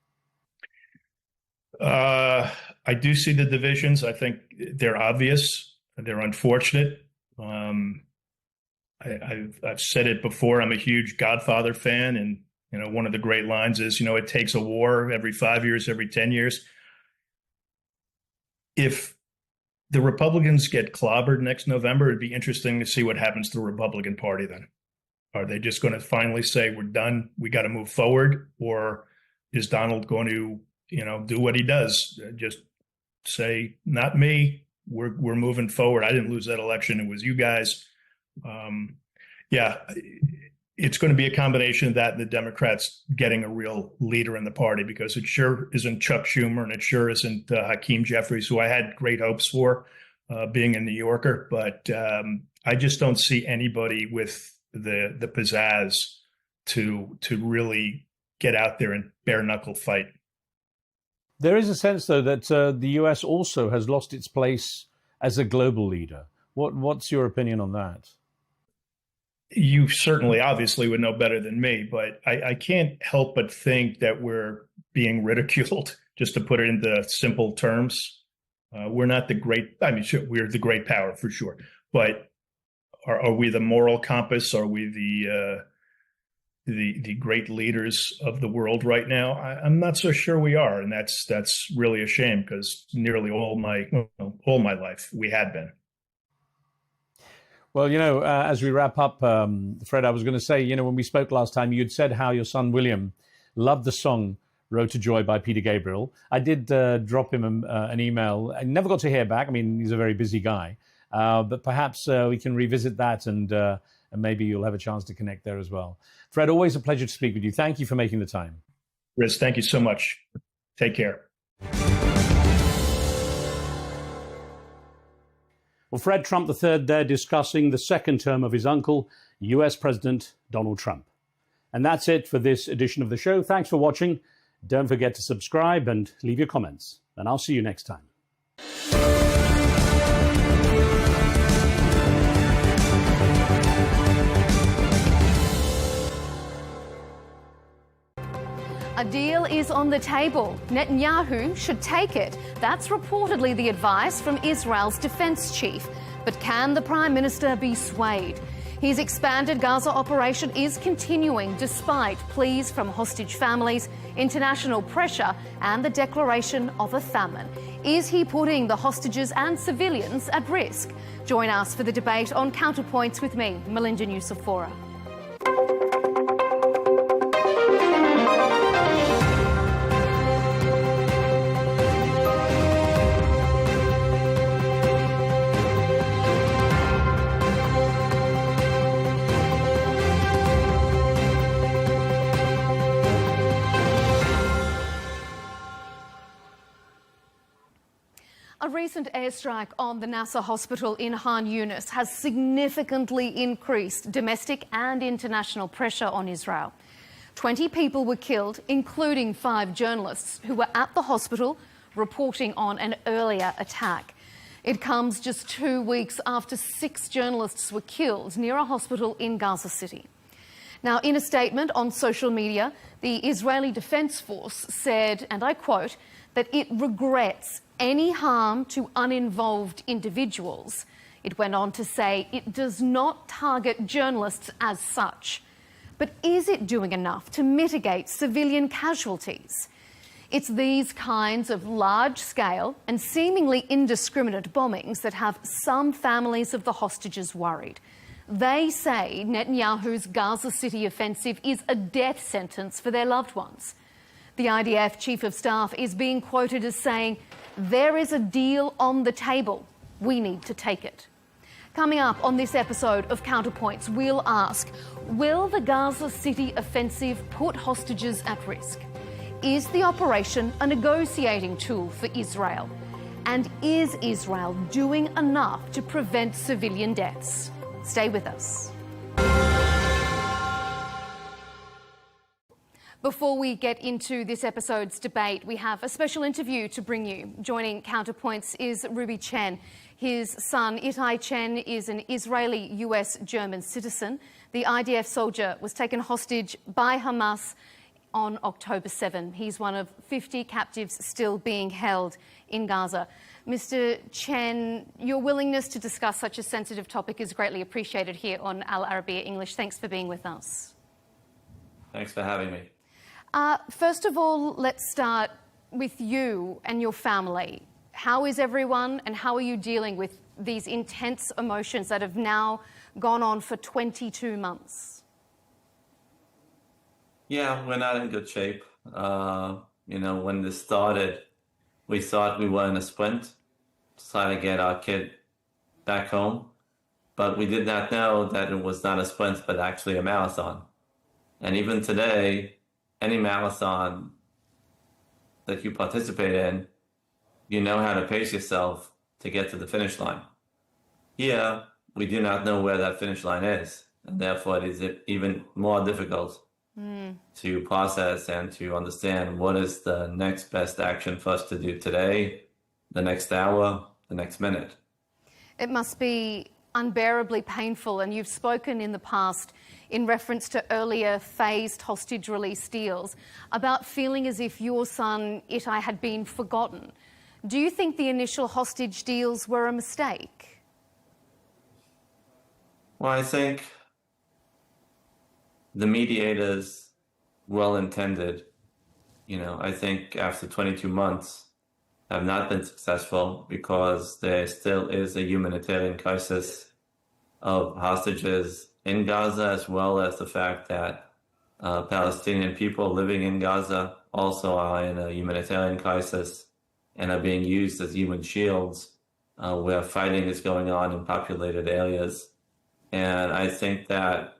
I do see the divisions. I think they're obvious. They're unfortunate. I've said it before. I'm a huge Godfather fan, and one of the great lines is, it takes a war every 5 years, every 10 years. If the Republicans get clobbered next November, it'd be interesting to see what happens to the Republican Party then. Are they just going to finally say, we're done, we got to move forward? Or is Donald going to, do what he does? Just say, not me, we're moving forward. I didn't lose that election. It was you guys. It's going to be a combination of that and the Democrats getting a real leader in the party, because it sure isn't Chuck Schumer and it sure isn't Hakeem Jeffries, who I had great hopes for being a New Yorker. But I just don't see anybody with the pizzazz to really get out there and bare knuckle fight. There is a sense, though, that the US also has lost its place as a global leader. What's your opinion on that? You certainly, obviously, would know better than me, but I can't help but think that we're being ridiculed, just to put it into simple terms. We're not the great, sure, we're the great power for sure, but are we the moral compass? Are we the great leaders of the world right now? I'm not so sure we are, and that's really a shame, because nearly all my life we had been. Well, as we wrap up, Fred, I was going to say, when we spoke last time, you'd said how your son William loved the song "Road to Joy" by Peter Gabriel. I did drop him an email. I never got to hear back. He's a very busy guy, but perhaps we can revisit that, and maybe you'll have a chance to connect there as well. Fred, always a pleasure to speak with you. Thank you for making the time. Riz, thank you so much. Take care. Well, Fred Trump III there discussing the second term of his uncle, US President Donald Trump. And that's it for this edition of the show. Thanks for watching. Don't forget to subscribe and leave your comments. And I'll see you next time. A deal is on the table. Netanyahu should take it. That's reportedly the advice from Israel's defense chief. But can the Prime Minister be swayed? His expanded Gaza operation is continuing despite pleas from hostage families, international pressure and the declaration of a famine. Is he putting the hostages and civilians at risk? Join us for the debate on Counterpoints with me, Melinda Nucifora. A recent airstrike on the Nasser hospital in Khan Yunis has significantly increased domestic and international pressure on Israel. 20 people were killed, including 5 journalists who were at the hospital reporting on an earlier attack. It comes just 2 weeks after 6 journalists were killed near a hospital in Gaza City. Now, in a statement on social media, the Israeli Defense Force said, and I quote, that it regrets any harm to uninvolved individuals. It went on to say it does not target journalists as such. But is it doing enough to mitigate civilian casualties? It's these kinds of large-scale and seemingly indiscriminate bombings that have some families of the hostages worried. They say Netanyahu's Gaza City offensive is a death sentence for their loved ones. The IDF Chief of Staff is being quoted as saying, "There is a deal on the table. We need to take it." Coming up on this episode of Counterpoints, we'll ask, will the Gaza City offensive put hostages at risk? Is the operation a negotiating tool for Israel? And is Israel doing enough to prevent civilian deaths? Stay with us. Before we get into this episode's debate, we have a special interview to bring you. Joining Counterpoints is Ruby Chen. His son, Itai Chen, is an Israeli US-German citizen. The IDF soldier was taken hostage by Hamas on October 7. He's one of 50 captives still being held in Gaza. Mr. Chen, your willingness to discuss such a sensitive topic is greatly appreciated here on Al Arabiya English. Thanks for being with us. Thanks for having me. First of all, let's start with you and your family. How is everyone, and how are you dealing with these intense emotions that have now gone on for 22 months? Yeah, we're not in good shape. When this started, we thought we were in a sprint to try to get our kid back home, but we did not know that it was not a sprint, but actually a marathon. And even today, any marathon that you participate in, you know how to pace yourself to get to the finish line. Here, we do not know where that finish line is, and therefore it is even more difficult to process and to understand what is the next best action for us to do today, the next hour, the next minute. It must be unbearably painful, and you've spoken in the past in reference to earlier phased hostage release deals about feeling as if your son Itai had been forgotten. Do you think the initial hostage deals were a mistake? Well, I think the mediators, well-intended, I think after 22 months have not been successful because there still is a humanitarian crisis of hostages in Gaza, as well as the fact that Palestinian people living in Gaza also are in a humanitarian crisis and are being used as human shields where fighting is going on in populated areas. And I think that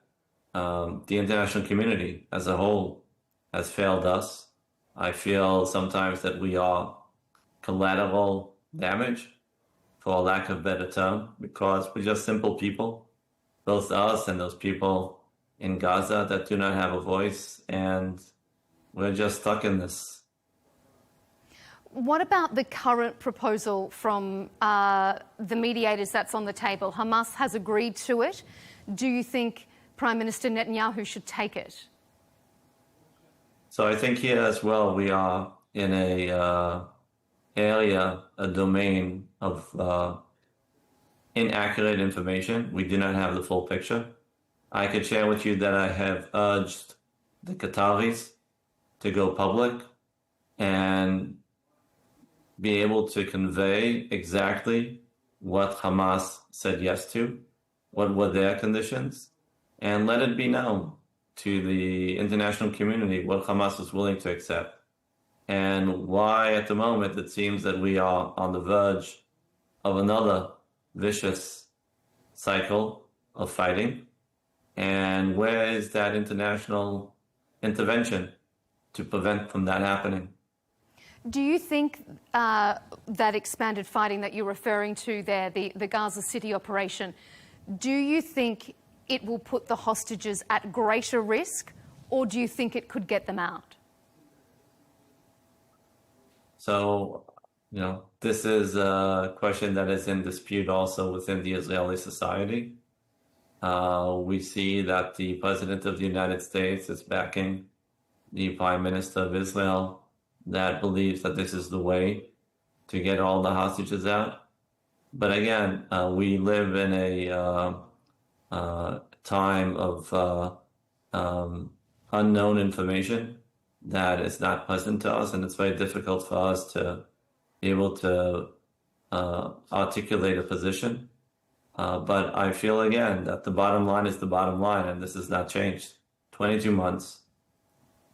the international community as a whole has failed us. I feel sometimes that we are collateral damage, for lack of a better term, because we're just simple people, both us and those people in Gaza that do not have a voice, and we're just stuck in this. What about the current proposal from the mediators that's on the table? Hamas has agreed to it. Do you think Prime Minister Netanyahu should take it? So I think here as well, we are in a domain of inaccurate information. We do not have the full picture. I could share with you that I have urged the Qataris to go public and be able to convey exactly what Hamas said yes to, what were their conditions, and let it be known to the international community what Hamas is willing to accept, and why at the moment it seems that we are on the verge of another vicious cycle of fighting, and where is that international intervention to prevent from that happening? Do you think that expanded fighting that you're referring to there, the Gaza City operation, do you think it will put the hostages at greater risk, or do you think it could get them out? So, this is a question that is in dispute also within the Israeli society. We see that the President of the United States is backing the Prime Minister of Israel that believes that this is the way to get all the hostages out. But again, we live in a time of unknown information. that is not pleasant to us, and it's very difficult for us to be able to articulate a position. But I feel, again, that the bottom line is the bottom line, and this has not changed. 22 months,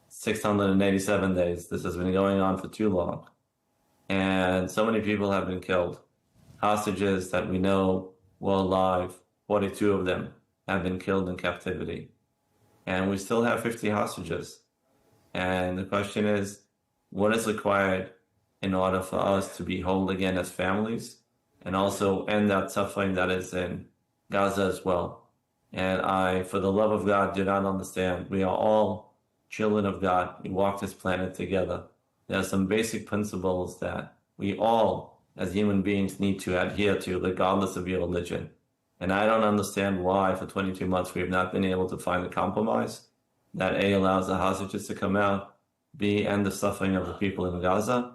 687 days. This has been going on for too long. And so many people have been killed. Hostages that we know were alive, 42 of them have been killed in captivity. And we still have 50 hostages. And the question is, what is required in order for us to be whole again as families and also end that suffering that is in Gaza as well? And I, for the love of God, do not understand. We are all children of God. We walk this planet together. There are some basic principles that we all, as human beings, need to adhere to, regardless of your religion. And I don't understand why, for 22 months, we have not been able to find a compromise that A, allows the hostages to come out, B, end the suffering of the people in Gaza,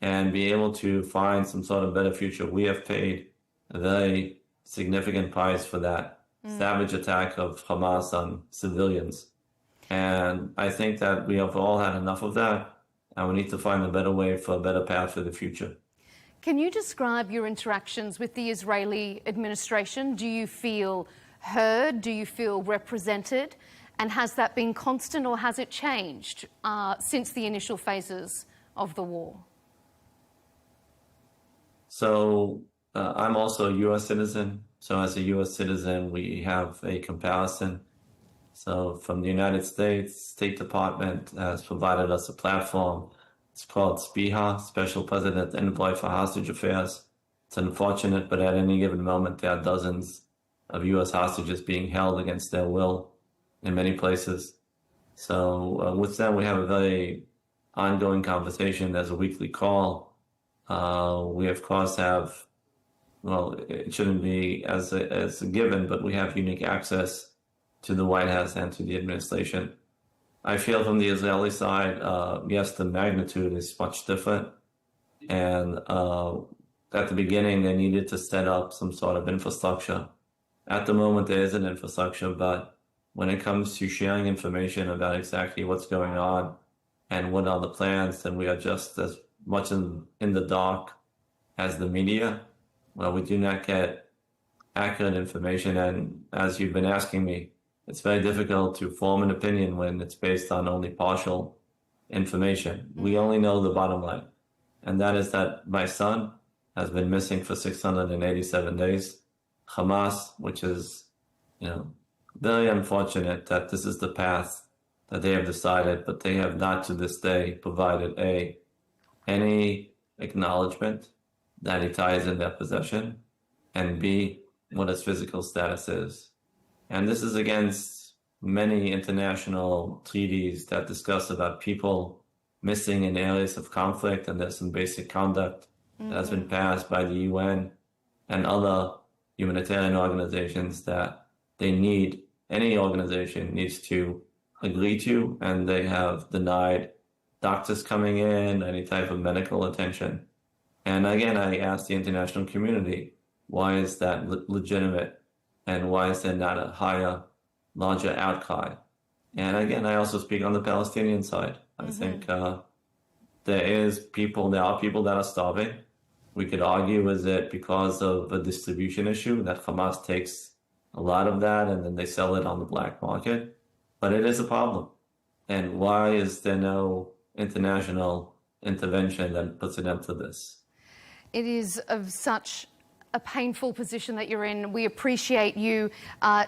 and be able to find some sort of better future. We have paid a very significant price for that savage attack of Hamas on civilians. And I think that we have all had enough of that, and we need to find a better way for a better path for the future. Can you describe your interactions with the Israeli administration? Do you feel heard? Do you feel represented? And has that been constant, or has it changed since the initial phases of the war? So I'm also a U.S. citizen. So as a U.S. citizen, we have a comparison. So from the United States, State Department has provided us a platform. It's called SPIHA, Special President Envoy for Hostage Affairs. It's unfortunate, but at any given moment, there are dozens of U.S. hostages being held against their will in many places. So with them, we have a very ongoing conversation. There's a weekly call. We, of course, have, well, it shouldn't be as a given, but we have unique access to the White House and to the administration. I feel from the Israeli side, yes, the magnitude is much different. And at the beginning, they needed to set up some sort of infrastructure. At the moment, there is an infrastructure, but when it comes to sharing information about exactly what's going on and what are the plans, then we are just as much in the dark as the media. Well, we do not get accurate information. And as you've been asking me, it's very difficult to form an opinion when it's based on only partial information. We only know the bottom line, and that is that my son has been missing for 687 days. Hamas, which is, very unfortunate that this is the path that they have decided, but they have not to this day provided any acknowledgement that Itai is in their possession, and B, what his physical status is. And this is against many international treaties that discuss about people missing in areas of conflict, and there's some basic conduct that has been passed by the UN and other humanitarian organizations that any organization needs to agree to, and they have denied doctors coming in, any type of medical attention. And again, I ask the international community, why is that legitimate? And why is there not a larger outcry? And again, I also speak on the Palestinian side. I think there are people that are starving. We could argue, is it because of a distribution issue that Hamas takes a lot of that and then they sell it on the black market? But it is a problem. And why is there no international intervention that puts an end to this? It is of such a painful position that you're in. We appreciate you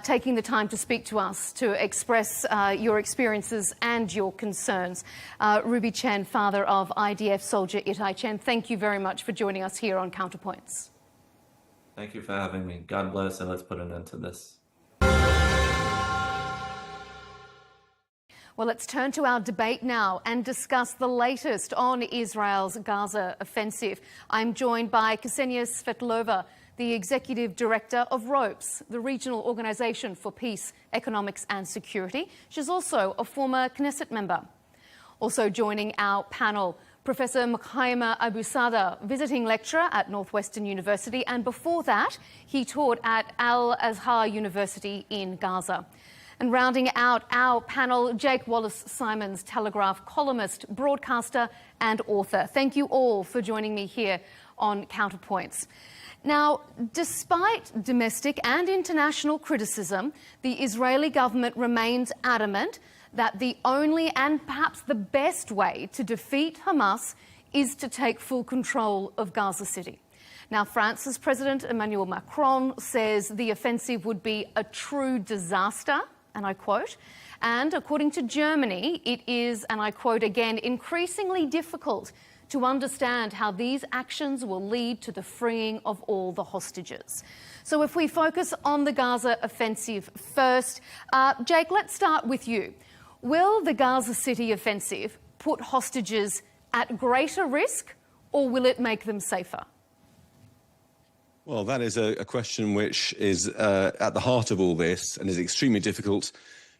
taking the time to speak to us, to express your experiences and your concerns. Ruby Chen, father of IDF soldier Itai Chen, thank you very much for joining us here on Counterpoints. Thank you for having me. God bless, and let's put an end to this. Well, let's turn to our debate now and discuss the latest on Israel's Gaza offensive. I'm joined by Ksenia Svetlova, the Executive Director of ROPES, the Regional Organisation for Peace, Economics and Security. She's also a former Knesset member. Also joining our panel, Professor Mokhaima Abusada, visiting lecturer at Northwestern University, and before that, he taught at Al-Azhar University in Gaza. And rounding out our panel, Jake Wallace-Simons, Telegraph columnist, broadcaster and author. Thank you all for joining me here on Counterpoints. Now, despite domestic and international criticism, the Israeli government remains adamant that the only and perhaps the best way to defeat Hamas is to take full control of Gaza City. Now, France's President Emmanuel Macron says the offensive would be a true disaster, and I quote, and according to Germany, it is, and I quote again, increasingly difficult to understand how these actions will lead to the freeing of all the hostages. So if we focus on the Gaza offensive first, Jake, let's start with you. Will the Gaza City offensive put hostages at greater risk, or will it make them safer? Well, that is a question which is at the heart of all this and is extremely difficult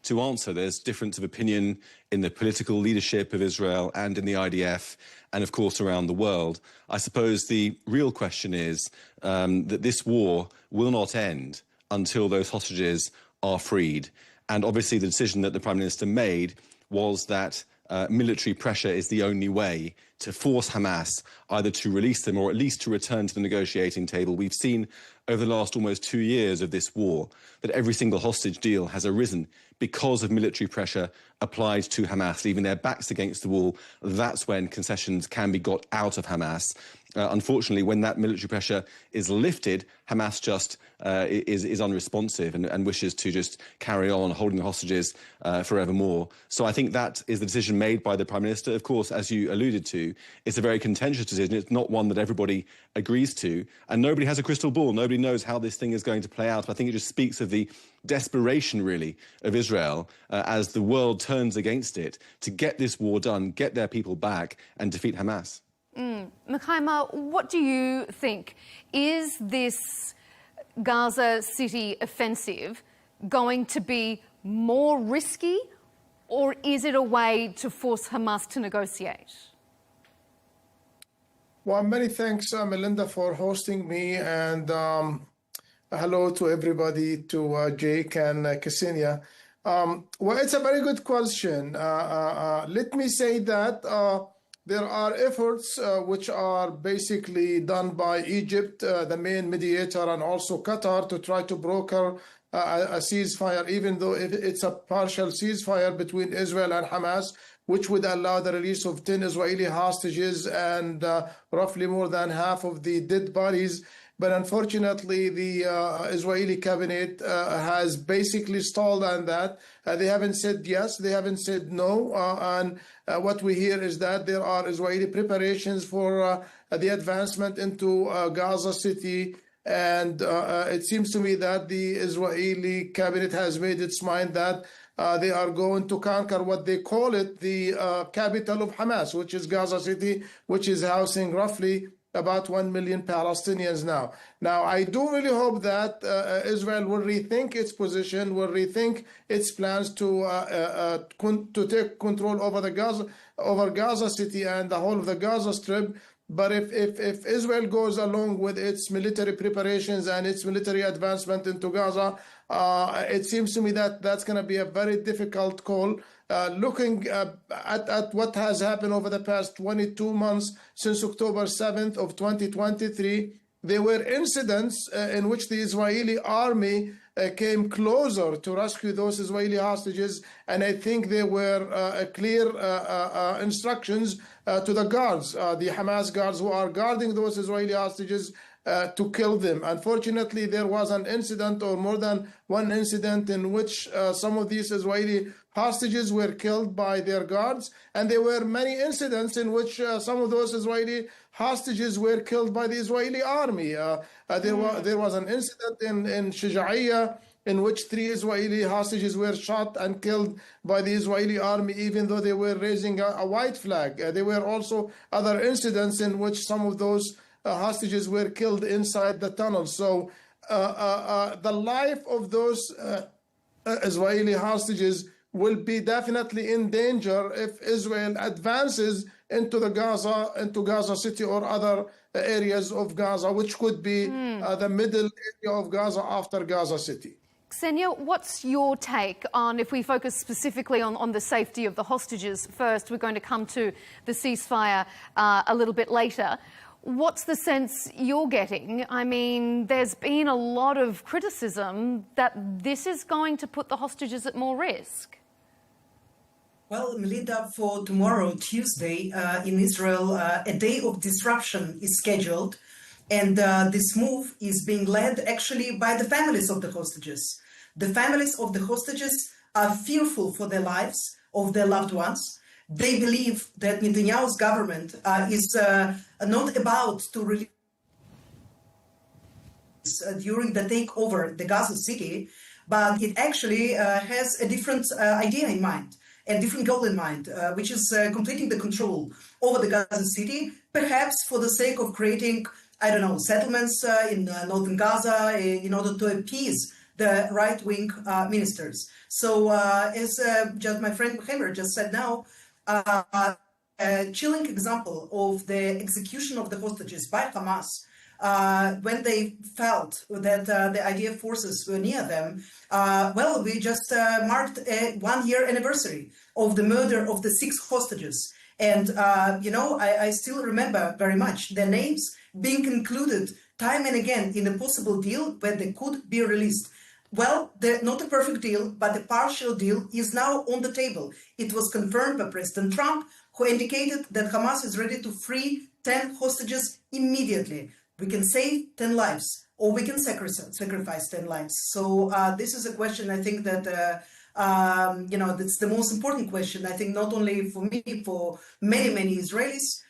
to answer. There's difference of opinion in the political leadership of Israel and in the IDF and, of course, around the world. I suppose the real question is that this war will not end until those hostages are freed. And obviously the decision that the Prime Minister made was that military pressure is the only way to force Hamas either to release them or at least to return to the negotiating table. We've seen over the last almost 2 years of this war that every single hostage deal has arisen because of military pressure applied to Hamas, leaving their backs against the wall. That's when concessions can be got out of Hamas. Unfortunately, when that military pressure is lifted, Hamas just is unresponsive and wishes to just carry on holding the hostages forevermore. So I think that is the decision made by the Prime Minister. Of course, as you alluded to, it's a very contentious decision. It's not one that everybody agrees to, and nobody has a crystal ball. Nobody knows how this thing is going to play out. But I think it just speaks of the desperation, really, of Israel as the world turns against it to get this war done, get their people back and defeat Hamas. Mikhaima, what do you think? Is this Gaza City offensive going to be more risky, or is it a way to force Hamas to negotiate? Well, many thanks, Melinda, for hosting me, and hello to everybody, to Jake and Ksenia. Well, it's a very good question. Let me say that there are efforts which are basically done by Egypt, the main mediator, and also Qatar to try to broker a ceasefire, even though it's a partial ceasefire between Israel and Hamas, which would allow the release of 10 Israeli hostages and roughly more than half of the dead bodies. But unfortunately, the Israeli cabinet has basically stalled on that. They haven't said yes, they haven't said no. And what we hear is that there are Israeli preparations for the advancement into Gaza City. And it seems to me that the Israeli cabinet has made its mind that they are going to conquer what they call it, the capital of Hamas, which is Gaza City, which is housing roughly about 1 million Palestinians now. Now, I do really hope that Israel will rethink its position, will rethink its plans to take control over Gaza City and the whole of the Gaza Strip. But if Israel goes along with its military preparations and its military advancement into Gaza, it seems to me that that's going to be a very difficult call. Looking at what has happened over the past 22 months since October 7th of 2023, there were incidents in which the Israeli army came closer to rescue those Israeli hostages, and I think there were clear instructions to the guards, the Hamas guards who are guarding those Israeli hostages, to kill them. Unfortunately, there was an incident, or more than one incident, in which some of these Israeli hostages were killed by their guards, and there were many incidents in which some of those Israeli hostages were killed by the Israeli army. There was an incident in Shuja'iyya in which 3 Israeli hostages were shot and killed by the Israeli army, even though they were raising a white flag. There were also other incidents in which some of those hostages were killed inside the tunnel. So the life of those Israeli hostages will be definitely in danger if Israel advances into Gaza City or other areas of Gaza, which could be the middle area of Gaza after Gaza City. Ksenia, what's your take on, if we focus specifically on the safety of the hostages first, we're going to come to the ceasefire a little bit later. What's the sense you're getting? I mean, there's been a lot of criticism that this is going to put the hostages at more risk. Well, Melinda, for tomorrow, Tuesday, in Israel, a day of disruption is scheduled. And this move is being led actually by the families of the hostages. The families of the hostages are fearful for their lives, of their loved ones. They believe that Netanyahu's government is not about to release during the takeover the Gaza city, but it actually has a different idea in mind and different goal in mind, which is completing the control over the Gaza city, perhaps for the sake of creating, I don't know, settlements in northern Gaza in order to appease the right-wing ministers. So as just my friend Hammer just said now, a chilling example of the execution of the hostages by Hamas when they felt that the IDF forces were near them. Well, we just marked a one-year anniversary of the murder of the 6 hostages. And, you know, I still remember very much their names being included time and again in a possible deal where they could be released. Well, not a perfect deal, but a partial deal is now on the table. It was confirmed by President Trump, who indicated that Hamas is ready to free 10 hostages immediately. We can save 10 lives, or we can sacrifice 10 lives. So this is a question, I think, that, you know, that's the most important question, I think, not only for me, for many, many Israelis.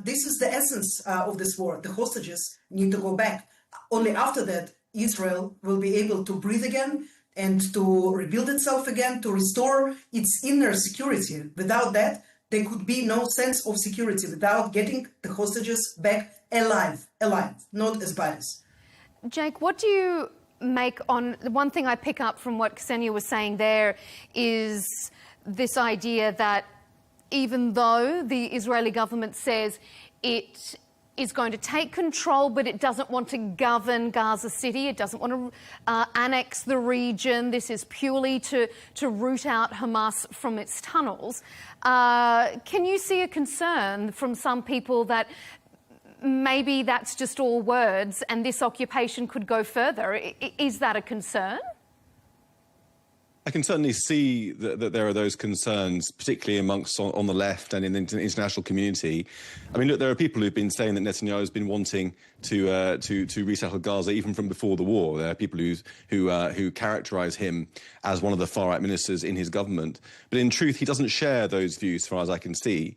This is the essence of this war. The hostages need to go back. Only after that, Israel will be able to breathe again and to rebuild itself again, to restore its inner security. Without that, there could be no sense of security without getting the hostages back alive, not as bodies. Jake, what do you make on... The one thing I pick up from what Ksenia was saying there is this idea that even though the Israeli government says it is going to take control, but it doesn't want to govern Gaza City. It doesn't want to annex the region. This is purely to root out Hamas from its tunnels. Can you see a concern from some people that maybe that's just all words and this occupation could go further? Is that a concern? I can certainly see that there are those concerns, particularly amongst on the left and in the international community. I mean, look, there are people who've been saying that Netanyahu has been wanting to resettle Gaza even from before the war. There are people who characterise him as one of the far-right ministers in his government. But in truth, he doesn't share those views, as far as I can see.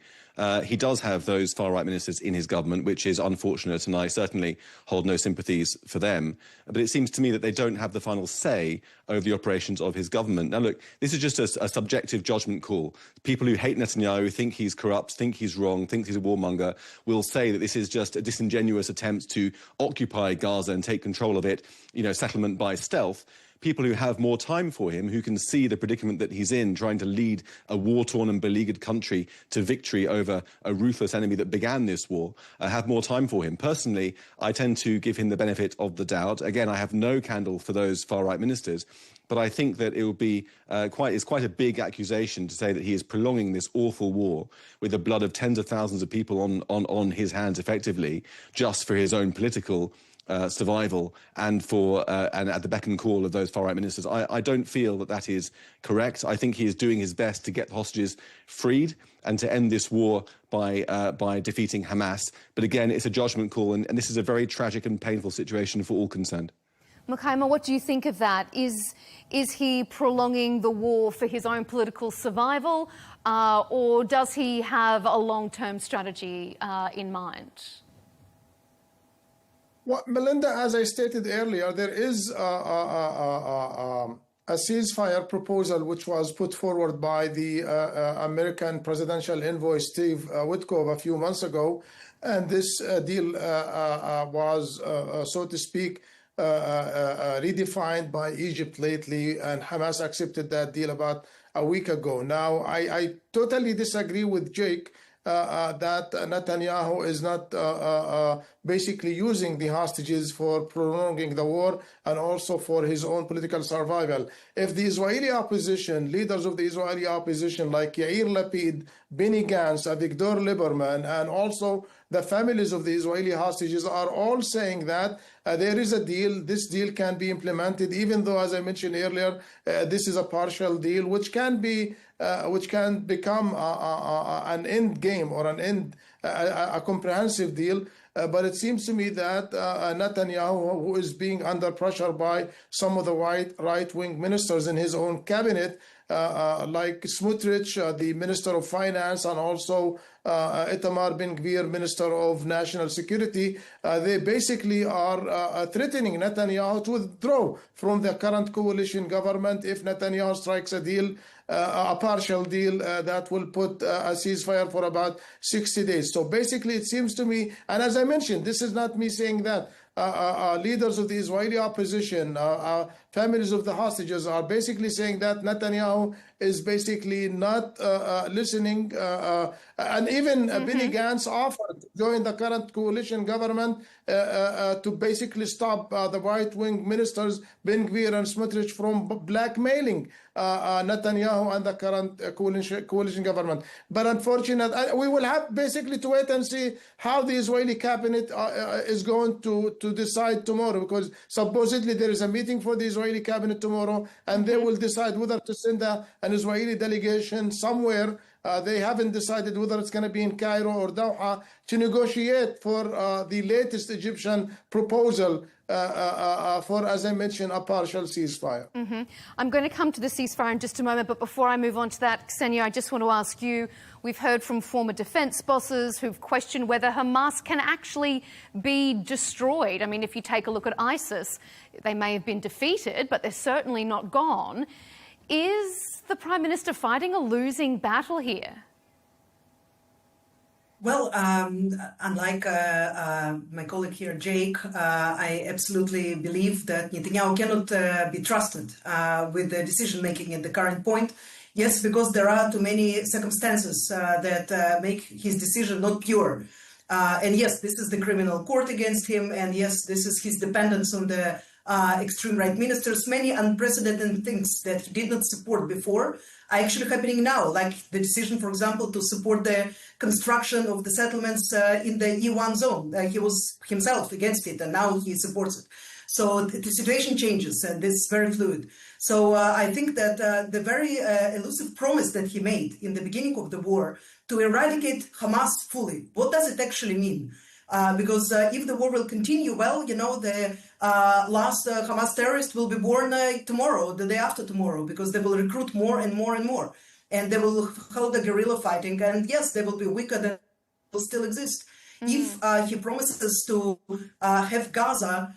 He does have those far-right ministers in his government, which is unfortunate, and I certainly hold no sympathies for them. But it seems to me that they don't have the final say over the operations of his government. Now, look, this is just a subjective judgment call. People who hate Netanyahu, think he's corrupt, think he's wrong, think he's a warmonger, will say that this is just a disingenuous attempt to occupy Gaza and take control of it, you know, settlement by stealth. People who have more time for him, who can see the predicament that he's in, trying to lead a war-torn and beleaguered country to victory over a ruthless enemy that began this war, have more time for him. Personally, I tend to give him the benefit of the doubt. Again, I have no candle for those far-right ministers, but I think that it will be quite a big accusation to say that he is prolonging this awful war with the blood of tens of thousands of people on his hands, effectively, just for his own political survival and at the beck and call of those far-right ministers. I don't feel that is correct. I think he is doing his best to get the hostages freed and to end this war by defeating Hamas. But again, it's a judgment call, and this is a very tragic and painful situation for all concerned. Mukhaima, what do you think of that? Is he prolonging the war for his own political survival, or does he have a long-term strategy in mind? Well, Melinda, as I stated earlier, there is a ceasefire proposal which was put forward by the American presidential envoy Steve Witkoff a few months ago. And this deal was, so to speak, redefined by Egypt lately, and Hamas accepted that deal about a week ago. Now, I totally disagree with Jake that Netanyahu is not basically using the hostages for prolonging the war and also for his own political survival. If the Israeli opposition, leaders of the Israeli opposition like Yair Lapid, Benny Gantz, Avigdor Lieberman, and also the families of the Israeli hostages are all saying that there is a deal, this deal can be implemented, even though, as I mentioned earlier, this is a partial deal, which can become an end game or a comprehensive deal. But it seems to me that Netanyahu, who is being under pressure by some of the right-wing ministers in his own cabinet, like Smotrich, the Minister of Finance, and also Itamar Ben-Gvir, Minister of National Security, they basically are threatening Netanyahu to withdraw from the current coalition government if Netanyahu strikes a deal, a partial deal that will put a ceasefire for about 60 days. So basically, it seems to me, and as I mentioned, this is not me saying that, leaders of the Israeli opposition, families of the hostages are basically saying that Netanyahu is basically not listening. And even Benny Gantz offered to join the current coalition government to basically stop the right-wing ministers, Ben-Gvir and Smotrich, from blackmailing Netanyahu and the current coalition government. But unfortunately, we will have basically to wait and see how the Israeli cabinet is going to decide tomorrow, because supposedly there is a meeting for the Israeli cabinet tomorrow, and they will decide whether to send an Israeli delegation somewhere. They haven't decided whether it's going to be in Cairo or Doha to negotiate for the latest Egyptian proposal for, as I mentioned, a partial ceasefire. I'm going to come to the ceasefire in just a moment, but before I move on to that, Ksenia, I just want to ask you, we've heard from former defense bosses who've questioned whether Hamas can actually be destroyed. I mean, if you take a look at ISIS, they may have been defeated, but they're certainly not gone. Is the Prime Minister fighting a losing battle here? Well, unlike my colleague here, Jake, I absolutely believe that Netanyahu cannot be trusted with the decision-making at the current point. Yes, because there are too many circumstances that make his decision not pure. And yes, this is the criminal court against him. And yes, this is his dependence on the extreme right ministers. Many unprecedented things that he did not support before are actually happening now, like the decision, for example, to support the construction of the settlements in the E1 zone. He was himself against it, and now he supports it. So the situation changes, and this is very fluid. So I think that the very elusive promise that he made in the beginning of the war to eradicate Hamas fully, what does it actually mean? Because if the war will continue, well, you know, the last Hamas terrorist will be born tomorrow, the day after tomorrow, because they will recruit more and more and more. And they will hold the guerrilla fighting. And yes, they will be weaker than will still exist. If he promises to have Gaza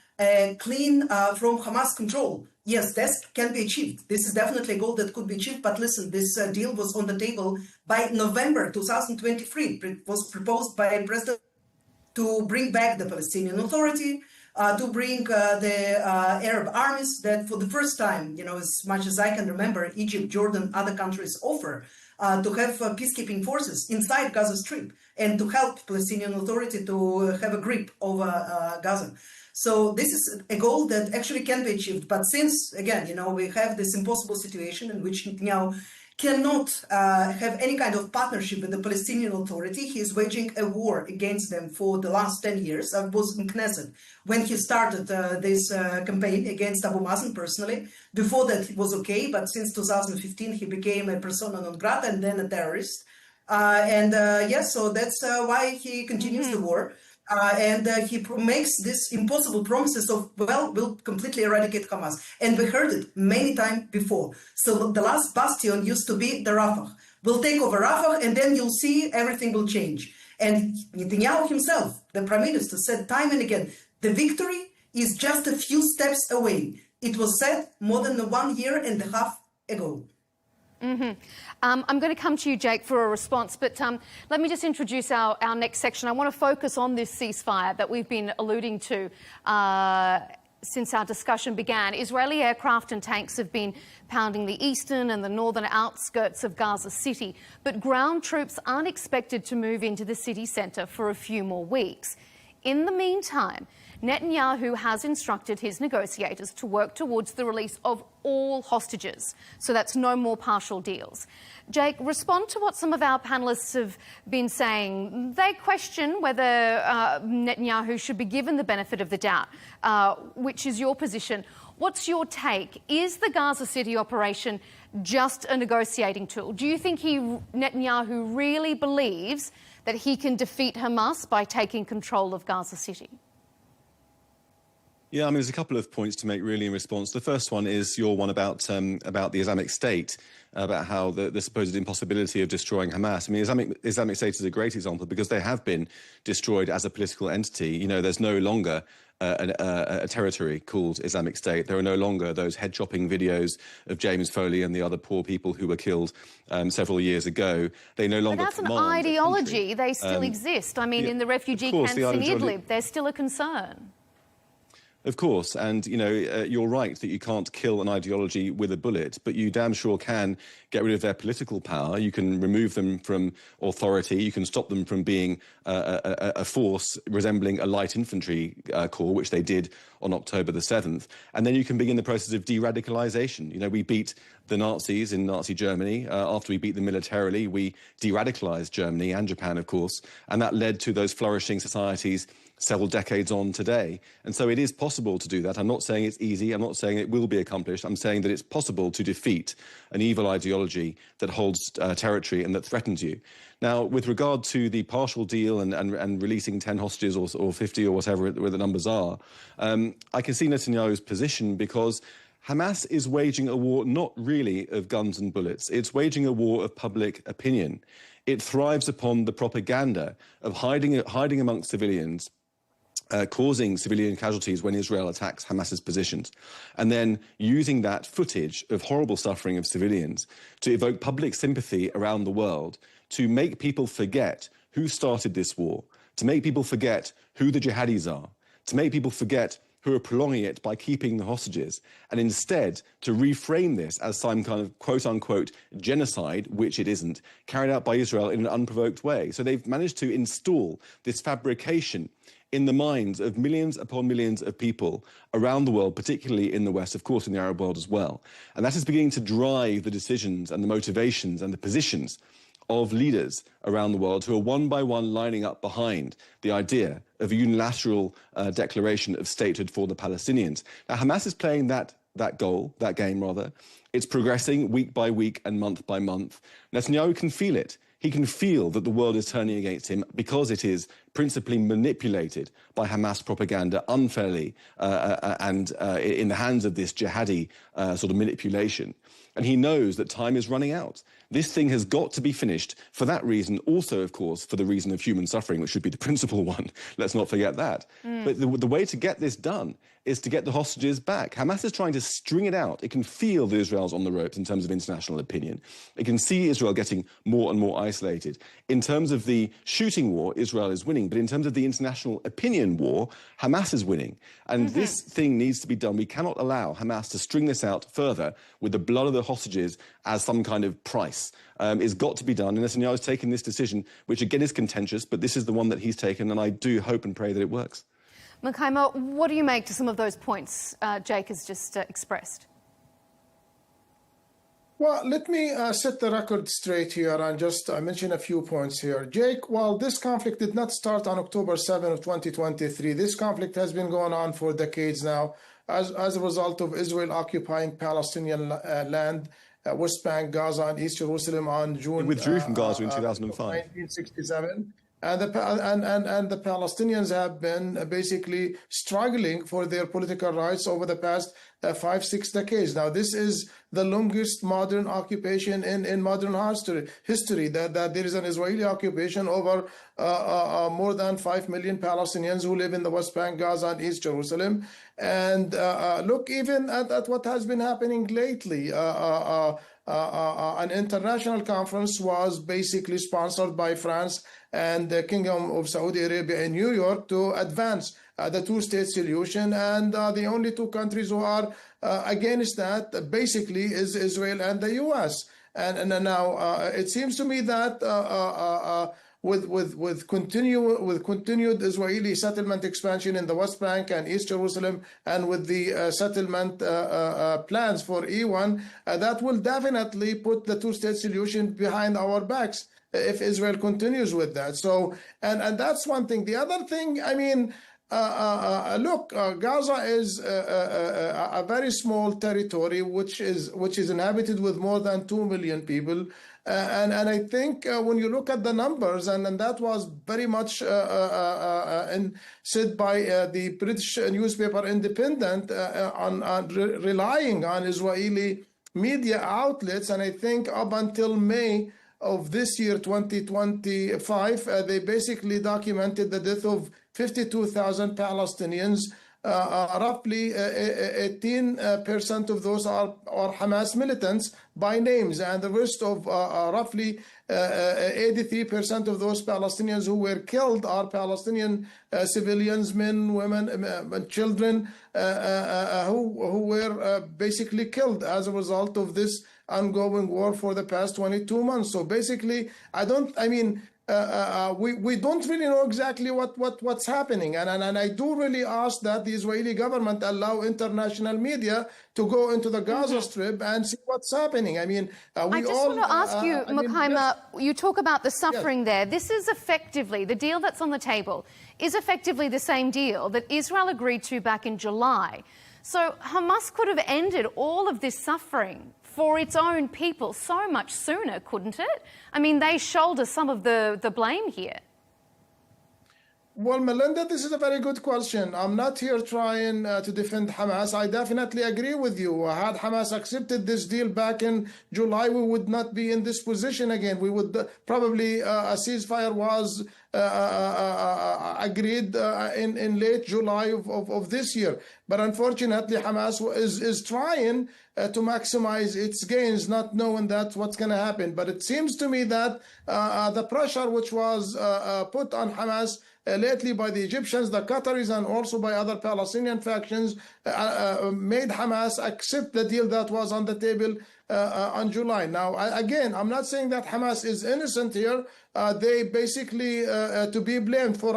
clean from Hamas control, yes, that can be achieved. This is definitely a goal that could be achieved. But listen, this deal was on the table by November 2023. It was proposed by President to bring back the Palestinian Authority, to bring the Arab armies that for the first time, you know, as much as I can remember, Egypt, Jordan, other countries offer to have peacekeeping forces inside Gaza Strip and to help Palestinian Authority to have a grip over Gaza. So this is a goal that actually can be achieved. But since, again, you know, we have this impossible situation in which Netanyahu cannot have any kind of partnership with the Palestinian Authority. He is waging a war against them for the last 10 years. I was in Knesset when he started this campaign against Abu Mazen personally. Before that, it was okay, but since 2015, he became a persona non grata and then a terrorist. Yes, so that's why he continues the war. And he makes this impossible promises of, well, we'll completely eradicate Hamas. And we heard it many times before. So the last bastion used to be the Rafah. We'll take over Rafah and then you'll see everything will change. And Netanyahu himself, the prime minister, said time and again, the victory is just a few steps away. It was said more than 1.5 years ago. I'm going to come to you, Jake, for a response, but let me just introduce our next section. I want to focus on this ceasefire that we've been alluding to. since our discussion began, Israeli aircraft and tanks have been pounding the eastern and the northern outskirts of Gaza City, but ground troops aren't expected to move into the city centre for a few more weeks. In the meantime, Netanyahu has instructed his negotiators to work towards the release of all hostages, so that's no more partial deals. Jake, respond to what some of our panellists have been saying. They question whether Netanyahu should be given the benefit of the doubt, which is your position. What's your take? Is the Gaza City operation just a negotiating tool? Do you think Netanyahu really believes that he can defeat Hamas by taking control of Gaza City? Yeah, I mean, there's a couple of points to make really in response. The first one is your one about the Islamic State, about how the supposed impossibility of destroying Hamas. I mean, Islamic State is a great example because they have been destroyed as a political entity. You know, there's no longer a territory called Islamic State. There are no longer those head-chopping videos of James Foley and the other poor people who were killed several years ago. They no longer But as an ideology, they still exist. I mean, in the refugee camps in Idlib, there's still a concern. Of course, and you know, you're right that you can't kill an ideology with a bullet, but you damn sure can get rid of their political power. You can remove them from authority. You can stop them from being a force resembling a light infantry corps, which they did on October the 7th. And then you can begin the process of de-radicalization. You know, we beat the Nazis in Nazi Germany. After we beat them militarily, we de-radicalized Germany and Japan, of course, and that led to those flourishing societies several decades on today. And so it is possible to do that. I'm not saying it's easy. I'm not saying it will be accomplished. I'm saying that it's possible to defeat an evil ideology that holds territory and that threatens you. Now, with regard to the partial deal and releasing 10 hostages or 50 or whatever the numbers are, I can see Netanyahu's position because Hamas is waging a war not really of guns and bullets. It's waging a war of public opinion. It thrives upon the propaganda of hiding amongst civilians, causing civilian casualties when Israel attacks Hamas's positions, and then using that footage of horrible suffering of civilians to evoke public sympathy around the world, to make people forget who started this war, to make people forget who the jihadis are, to make people forget who are prolonging it by keeping the hostages, and instead to reframe this as some kind of quote-unquote genocide, which it isn't, carried out by Israel in an unprovoked way. So they've managed to install this fabrication in the minds of millions upon millions of people around the world, particularly in the West, of course, in the Arab world as well. And that is beginning to drive the decisions and the motivations and the positions of leaders around the world who are one by one lining up behind the idea of a unilateral declaration of statehood for the Palestinians. Now, Hamas is playing that game. It's progressing week by week and month by month. Netanyahu can feel it. He can feel that the world is turning against him because it is principally manipulated by Hamas propaganda unfairly and in the hands of this jihadi sort of manipulation. And he knows that time is running out. This thing has got to be finished for that reason, also, of course, for the reason of human suffering, which should be the principal one. Let's not forget that. But the way to get this done is to get the hostages back. Hamas is trying to string it out. It can feel that Israel's on the ropes in terms of international opinion. It can see Israel getting more and more isolated. In terms of the shooting war, Israel is winning. But in terms of the international opinion war, Hamas is winning. And this thing needs to be done. We cannot allow Hamas to string this out further with the blood of the hostages as some kind of price. It's got to be done. And Netanyahu has taken this decision, which again is contentious, but this is the one that he's taken. And I do hope and pray that it works. Makaima, what do you make to some of those points Jake has just expressed? Well, let me set the record straight here and just mention a few points here. Jake, while this conflict did not start on October 7 of 2023, this conflict has been going on for decades now as a result of Israel occupying Palestinian land, West Bank, Gaza, and East Jerusalem on June. It withdrew from Gaza in 2005. 1967. And the Palestinians have been basically struggling for their political rights over the past 5-6 decades. Now, this is the longest modern occupation in modern history. That there is an Israeli occupation over more than 5 million Palestinians who live in the West Bank, Gaza, and East Jerusalem. And look, even at what has been happening lately, an international conference was basically sponsored by France and the Kingdom of Saudi Arabia in New York to advance the two-state solution, and the only two countries who are against that basically is Israel and the U.S. And now it seems to me that with continued Israeli settlement expansion in the West Bank and East Jerusalem, and with the settlement plans for E1, that will definitely put the two-state solution behind our backs if Israel continues with that. So, and that's one thing. The other thing, I mean, look, Gaza is a very small territory which is inhabited with more than 2 million people. And I think when you look at the numbers, and that was very much said by the British newspaper Independent on relying on Israeli media outlets, and I think up until May of this year, 2025, they basically documented the death of 52,000 Palestinians. Roughly 18% of those are Hamas militants by names, and the rest of roughly 83% of those Palestinians who were killed are Palestinian civilians, men, women, children, who were basically killed as a result of this ongoing war for the past 22 months. So basically, we don't really know exactly what's happening, and I do really ask that the Israeli government allow international media to go into the Gaza Strip and see what's happening. I mean, I just want to ask you, Mukhaima, you talk about the suffering there. This is effectively, the deal that's on the table is effectively the same deal that Israel agreed to back in July. So Hamas could have ended all of this suffering for its own people so much sooner, couldn't it? I mean, they shoulder some of the blame here. Well, Melinda, this is a very good question. I'm not here trying to defend Hamas. I definitely agree with you. Had Hamas accepted this deal back in July, we would not be in this position again. We would probably, a ceasefire was agreed in late July of this year. But unfortunately, Hamas is trying to maximize its gains, not knowing that what's going to happen. But it seems to me that the pressure which was put on Hamas lately by the Egyptians, the Qataris, and also by other Palestinian factions made Hamas accept the deal that was on the table on July. Now, again, I'm not saying that Hamas is innocent here. They basically to be blamed for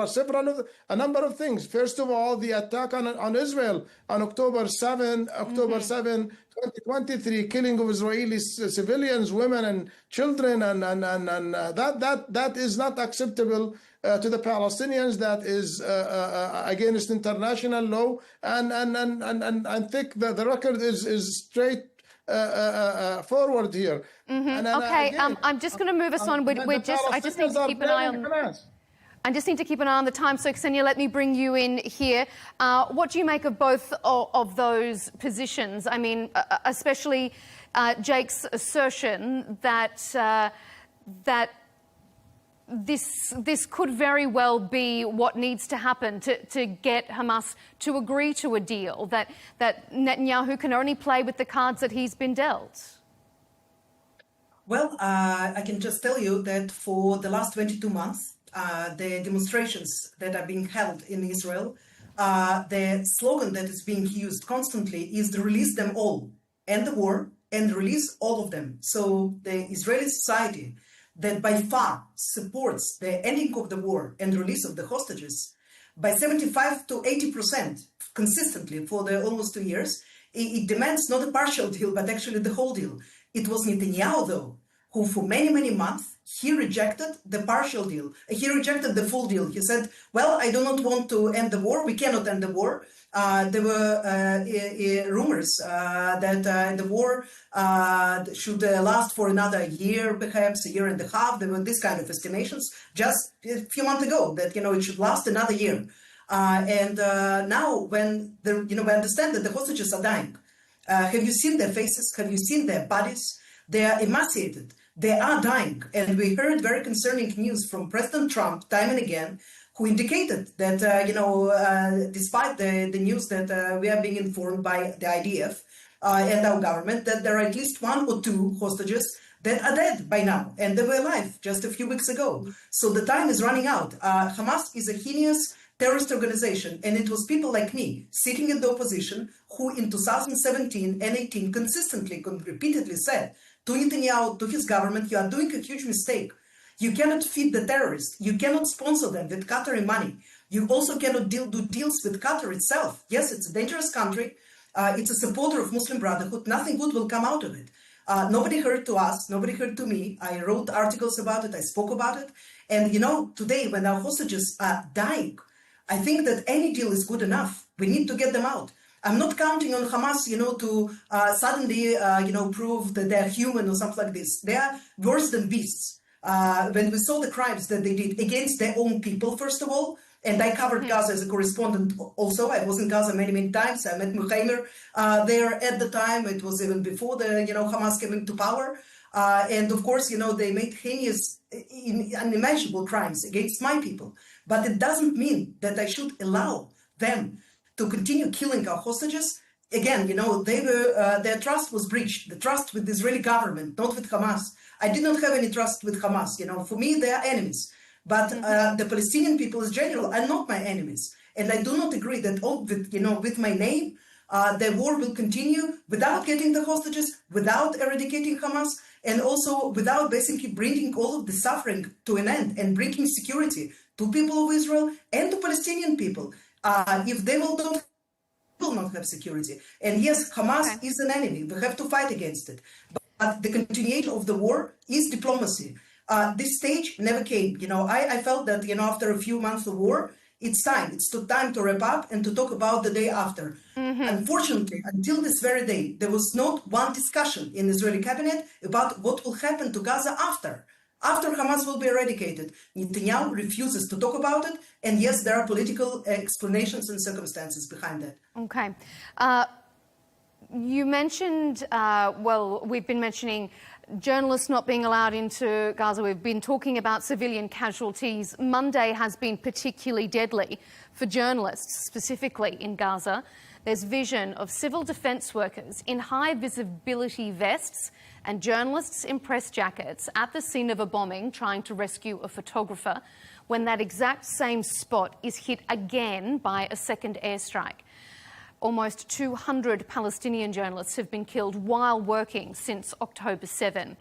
a number of things. First of all, the attack on Israel on October 7, 2023, killing of Israeli civilians, women and children, and that is not acceptable to the Palestinians. That is against international law, and I think that the record is straight forward here. Okay, I'm just going to move us on. I just need to keep an eye on. I just need to keep an eye on the time. So, Ksenia, let me bring you in here. What do you make of both of those positions? I mean, especially Jake's assertion that this could very well be what needs to happen to get Hamas to agree to a deal, that Netanyahu can only play with the cards that he's been dealt. Well, I can just tell you that for the last 22 months, the demonstrations that are being held in Israel, the slogan that is being used constantly is to release them all, end the war, and release all of them. So the Israeli society that by far supports the ending of the war and release of the hostages by 75 to 80% consistently for the almost 2 years, it demands not a partial deal, but actually the whole deal. It was Netanyahu, though, who for many, many months, he rejected the partial deal. He rejected the full deal. He said, well, I do not want to end the war. We cannot end the war. There were rumors that the war should last for another year, perhaps a year and a half. There were this kind of estimations just a few months ago that, it should last another year. And now when we understand that the hostages are dying, have you seen their faces? Have you seen their bodies? They are emaciated. They are dying. And we heard very concerning news from President Trump time and again, who indicated that, despite the news that we are being informed by the IDF and our government, that there are at least 1 or 2 hostages that are dead by now, and they were alive just a few weeks ago. So the time is running out. Hamas is a heinous terrorist organization. And it was people like me sitting in the opposition who in 2017 and 18 consistently, repeatedly said to Netanyahu, to his government, you are doing a huge mistake. You cannot feed the terrorists. You cannot sponsor them with Qatari money. You also cannot do deals with Qatar itself. Yes, it's a dangerous country. It's a supporter of Muslim Brotherhood. Nothing good will come out of it. Nobody heard to us. Nobody heard to me. I wrote articles about it. I spoke about it. And, you know, today when our hostages are dying, I think that any deal is good enough. We need to get them out. I'm not counting on Hamas, you know, to suddenly, you know, prove that they're human or something like this. They are worse than beasts. When we saw the crimes that they did against their own people, first of all, and I covered Gaza as a correspondent also. I was in Gaza many, many times. I met Mukhaimer there at the time. It was even before the, you know, Hamas came into power. And of course, you know, they made heinous, unimaginable crimes against my people. But it doesn't mean that I should allow them to continue killing our hostages. Again, you know, they were, their trust was breached, the trust with the Israeli government, not with Hamas. I did not have any trust with Hamas. You know, for me, they are enemies. But the Palestinian people in general are not my enemies. And I do not agree that, with, you know, with my name, the war will continue without getting the hostages, without eradicating Hamas, and also without basically bringing all of the suffering to an end and bringing security to people of Israel and to Palestinian people. If they will not have security. And yes, Hamas is an enemy. We have to fight against it. But the continuation of the war is diplomacy. This stage never came. You know, I felt that, you know, after a few months of war, it's time. It's time to wrap up and to talk about the day after. Unfortunately, until this very day, there was not one discussion in the Israeli cabinet about what will happen to Gaza after Hamas will be eradicated. Netanyahu refuses to talk about it. And yes, there are political explanations and circumstances behind that. Okay. You mentioned, well, we've been mentioning journalists not being allowed into Gaza. We've been talking about civilian casualties. Monday has been particularly deadly for journalists, specifically in Gaza. There's vision of civil defence workers in high visibility vests and journalists in press jackets at the scene of a bombing trying to rescue a photographer when that exact same spot is hit again by a second airstrike. Almost 200 Palestinian journalists have been killed while working since October 7.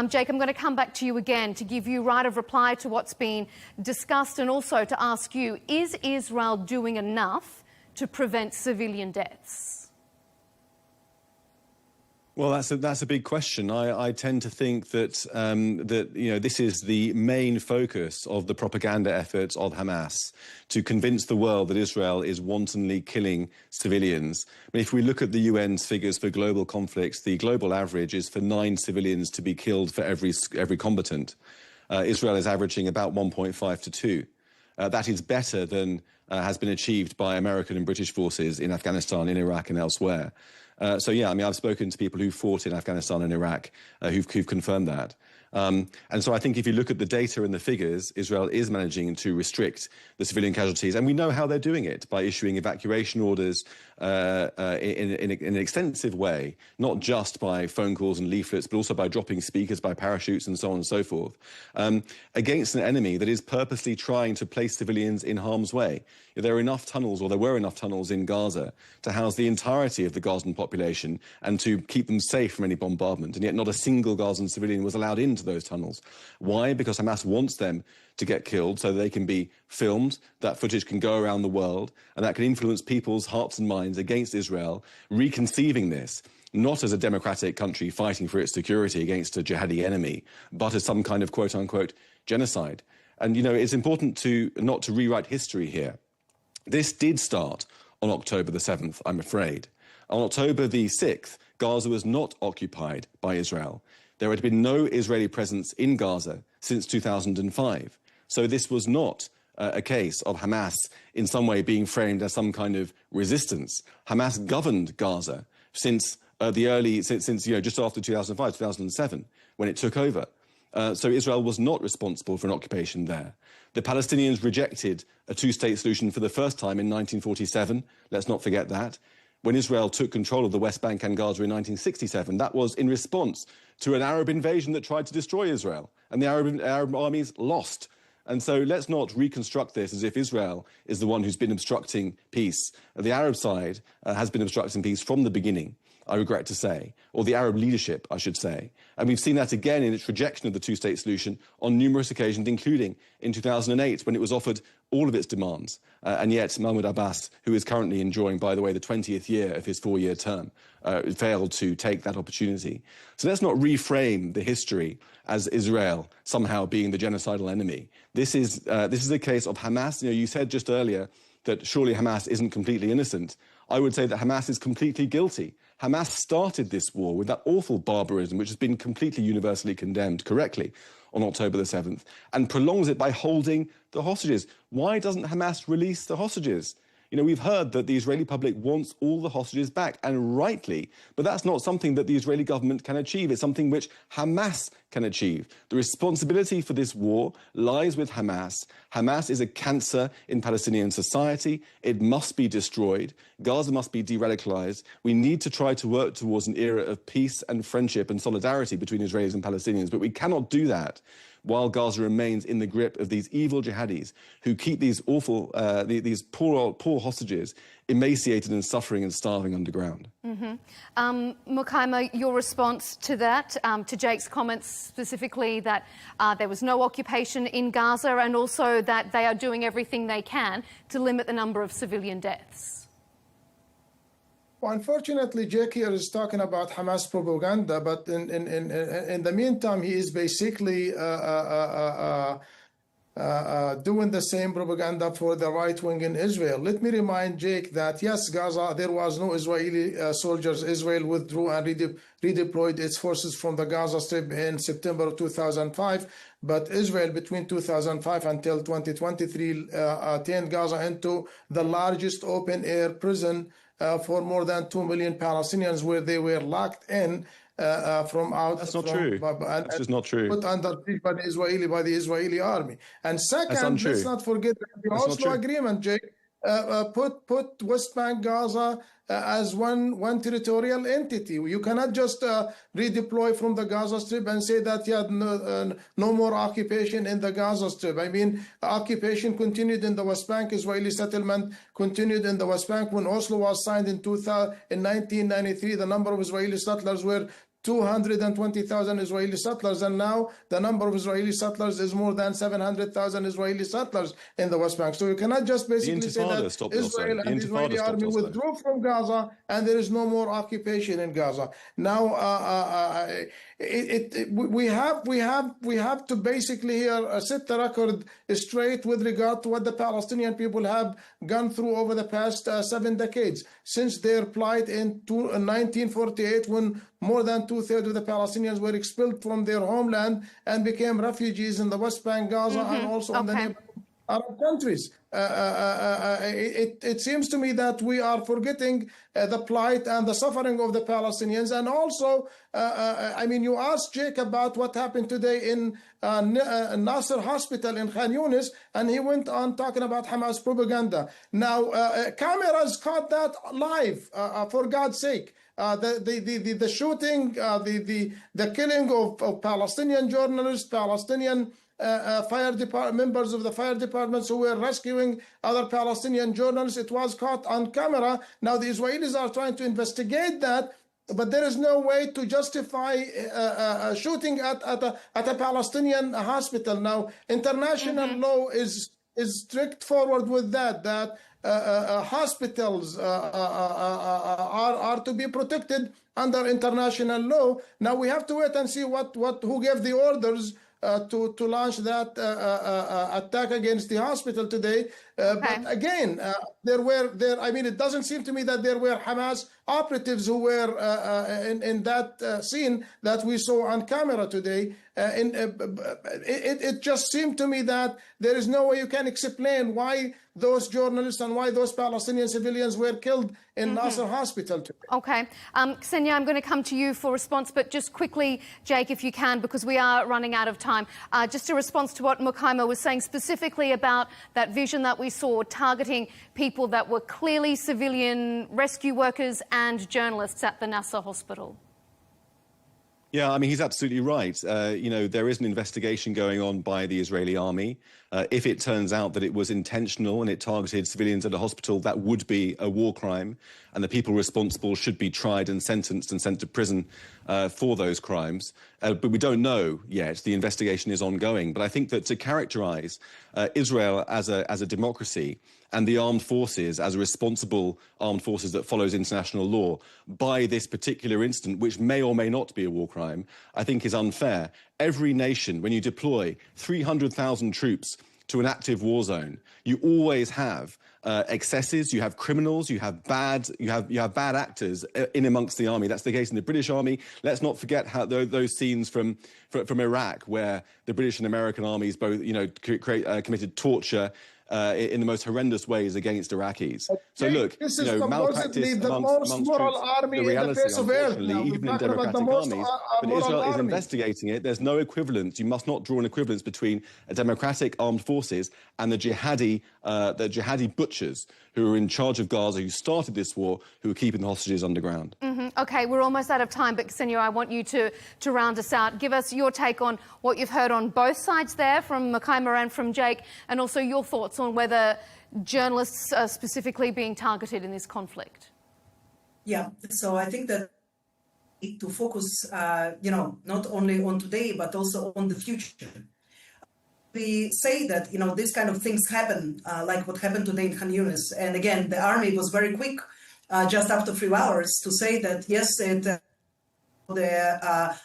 Jake, I'm going to come back to you again to give you right of reply to what's been discussed and also to ask you, is Israel doing enough to prevent civilian deaths? Well, that's a big question. I tend to think that that you know, this is the main focus of the propaganda efforts of Hamas, to convince the world that Israel is wantonly killing civilians. I mean, if we look at the UN's figures for global conflicts, the global average is for 9 civilians to be killed for every combatant. Israel is averaging about 1.5 to 2. That is better than has been achieved by American and British forces in Afghanistan, in Iraq and elsewhere. So, yeah, I mean, I've spoken to people who fought in Afghanistan and Iraq who've confirmed that. And so I think if you look at the data and the figures, Israel is managing to restrict the civilian casualties. And we know how they're doing it, by issuing evacuation orders in an extensive way, not just by phone calls and leaflets, but also by dropping speakers, by parachutes and so on and so forth, against an enemy that is purposely trying to place civilians in harm's way. There are enough tunnels, or there were enough tunnels in Gaza to house the entirety of the Gazan population and to keep them safe from any bombardment. And yet not a single Gazan civilian was allowed into those tunnels. Why? Because Hamas wants them to get killed so they can be filmed, that footage can go around the world, and that can influence people's hearts and minds against Israel, reconceiving this not as a democratic country fighting for its security against a jihadi enemy, but as some kind of quote-unquote genocide. And, you know, it's important not to rewrite history here. This did start on October the 7th, I'm afraid. On October the 6th, Gaza was not occupied by Israel. There had been no Israeli presence in Gaza since 2005. So this was not a case of Hamas in some way being framed as some kind of resistance. Hamas governed Gaza since just after 2005, 2007, when it took over. So Israel was not responsible for an occupation there. The Palestinians rejected a two-state solution for the first time in 1947. Let's not forget that. When Israel took control of the West Bank and Gaza in 1967, that was in response to an Arab invasion that tried to destroy Israel. And the Arab armies lost. And so let's not reconstruct this as if Israel is the one who's been obstructing peace. The Arab side has been obstructing peace from the beginning, I regret to say, or the Arab leadership, I should say. And we've seen that again in its rejection of the two-state solution on numerous occasions, including in 2008, when it was offered all of its demands. And yet Mahmoud Abbas, who is currently enjoying, by the way, the 20th year of his 4-year term, failed to take that opportunity. So let's not reframe the history as Israel somehow being the genocidal enemy. This is a case of Hamas. You know, you said just earlier that surely Hamas isn't completely innocent. I would say that Hamas is completely guilty. Hamas started this war with that awful barbarism, which has been completely universally condemned correctly on October the 7th, and prolongs it by holding the hostages. Why doesn't Hamas release the hostages? You know, we've heard that the Israeli public wants all the hostages back, and rightly, but that's not something that the Israeli government can achieve. It's something which Hamas can achieve. The responsibility for this war lies with Hamas. Hamas is a cancer in Palestinian society. It must be destroyed. Gaza must be de-radicalized. We need to try to work towards an era of peace and friendship and solidarity between Israelis and Palestinians, but we cannot do that while Gaza remains in the grip of these evil jihadis who keep these awful, these poor hostages emaciated and suffering and starving underground. Mukaima, your response to that, to Jake's comments specifically that there was no occupation in Gaza and also that they are doing everything they can to limit the number of civilian deaths. Well, unfortunately, Jake here is talking about Hamas propaganda, but in the meantime, he is basically doing the same propaganda for the right wing in Israel. Let me remind Jake that, yes, Gaza, there was no Israeli soldiers. Israel withdrew and redeployed its forces from the Gaza Strip in September of 2005. But Israel, between 2005 until 2023, turned Gaza into the largest open-air prison for more than 2 million Palestinians, where they were locked in from out. That's not true. That's just not true. Put under siege by the Israeli army. And second, let's not forget the Oslo Agreement, Jake, put West Bank, Gaza as one territorial entity. You cannot just redeploy from the Gaza Strip and say that no more occupation in the Gaza Strip. I mean, occupation continued in the West Bank. Israeli settlement continued in the West Bank. When Oslo was signed in 1993, the number of Israeli settlers were 220,000 Israeli settlers, and now the number of Israeli settlers is more than 700,000 Israeli settlers in the West Bank. So you cannot just basically say that Israel and the Israeli army withdrew from Gaza and there is no more occupation in Gaza. Now we have to basically here set the record straight with regard to what the Palestinian people have gone through over the past 7 decades since their plight in 1948, when more than 2/3 of the Palestinians were expelled from their homeland and became refugees in the West Bank, Gaza, and also in the neighboring Arab countries. It seems to me that we are forgetting the plight and the suffering of the Palestinians. And also, I mean, you asked Jake about what happened today in Nasser Hospital in Khan Yunis, and he went on talking about Hamas propaganda. Now, cameras caught that live, for God's sake. The shooting, the killing of Palestinian journalists, Palestinian members of the fire departments who were rescuing other Palestinian journalists. It was caught on camera. Now the Israelis are trying to investigate that, but there is no way to justify shooting at a Palestinian hospital. Now international law is strict forward with that hospitals are to be protected under international law. Now we have to wait and see who gave the orders to launch that attack against the hospital today. But again, I mean, it doesn't seem to me that there were Hamas operatives who were in that scene that we saw on camera today. It just seemed to me that there is no way you can explain why those journalists and why those Palestinian civilians were killed in Nasser Hospital today. Okay. Ksenia, I'm going to come to you for response, but just quickly, Jake, if you can, because we are running out of time, just a response to what Mukaima was saying specifically about that vision that we saw targeting people that were clearly civilian rescue workers and journalists at the Nasser Hospital. Yeah, I mean, he's absolutely right. You know, there is an investigation going on by the Israeli army. If it turns out that it was intentional and it targeted civilians at a hospital, that would be a war crime. And the people responsible should be tried and sentenced and sent to prison for those crimes. But we don't know yet. The investigation is ongoing. But I think that to characterize Israel as a democracy and the armed forces as a responsible armed forces that follows international law by this particular incident, which may or may not be a war crime, I think is unfair. Every nation, when you deploy 300,000 troops to an active war zone, you always have excesses, you have criminals, you have bad actors in amongst the army. That's the case in the British Army. Let's not forget how those scenes from Iraq, where the British and American armies both, you know, committed torture in the most horrendous ways against Iraqis. So look, this you is know, malpractice the most moral troops, army the reality, in the face of earth. unfortunately, even in democratic armies. But Israel is investigating it. There's no equivalence. You must not draw an equivalence between a democratic armed forces and the jihadi butchers who are in charge of Gaza, who started this war, who are keeping the hostages underground. OK, we're almost out of time, but Ksenia, I want you to round us out. Give us your take on what you've heard on both sides there, from Makaima and from Jake, and also your thoughts on whether journalists are specifically being targeted in this conflict. Yeah, so I think that we need to focus, you know, not only on today, but also on the future. We say that, you know, these kind of things happen, like what happened today in Khan Yunis. And again, the army was very quick, just after 3 hours, to say that, yes, the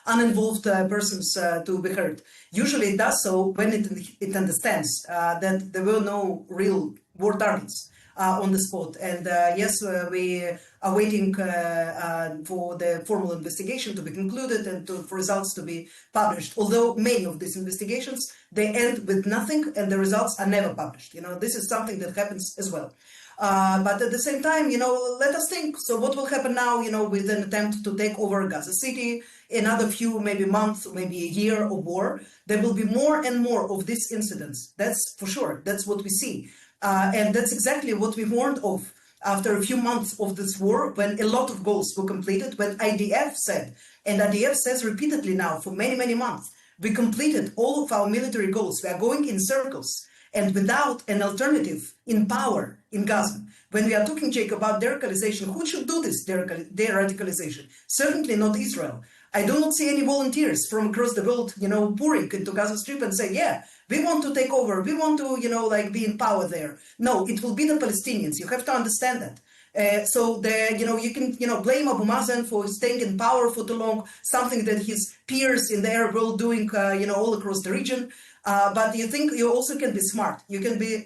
uninvolved persons to be heard. Usually it does so when it understands that there were no real war targets on the spot. And yes, we are waiting for the formal investigation to be concluded and for results to be published. Although many of these investigations, they end with nothing and the results are never published. You know, this is something that happens as well. But at the same time, you know, let us think. So what will happen now, you know, with an attempt to take over Gaza City, another few, maybe months, maybe a year of war? There will be more and more of these incidents. That's for sure. That's what we see. And that's exactly what we warned of after a few months of this war, when a lot of goals were completed, when IDF said, and IDF says repeatedly now for many, many months, we completed all of our military goals. We are going in circles and without an alternative in power in Gaza. When we are talking, Jake, about de-radicalization, who should do this de-radicalization? Certainly not Israel. I do not see any volunteers from across the world, you know, pouring into Gaza Strip and say, yeah, we want to take over. We want to, you know, like be in power there. No, it will be the Palestinians. You have to understand that. So, you know, you can, you know, blame Abu Mazen for staying in power for too long, something that his peers in the Arab world doing, you know, all across the region. But you think you also can be smart. You can be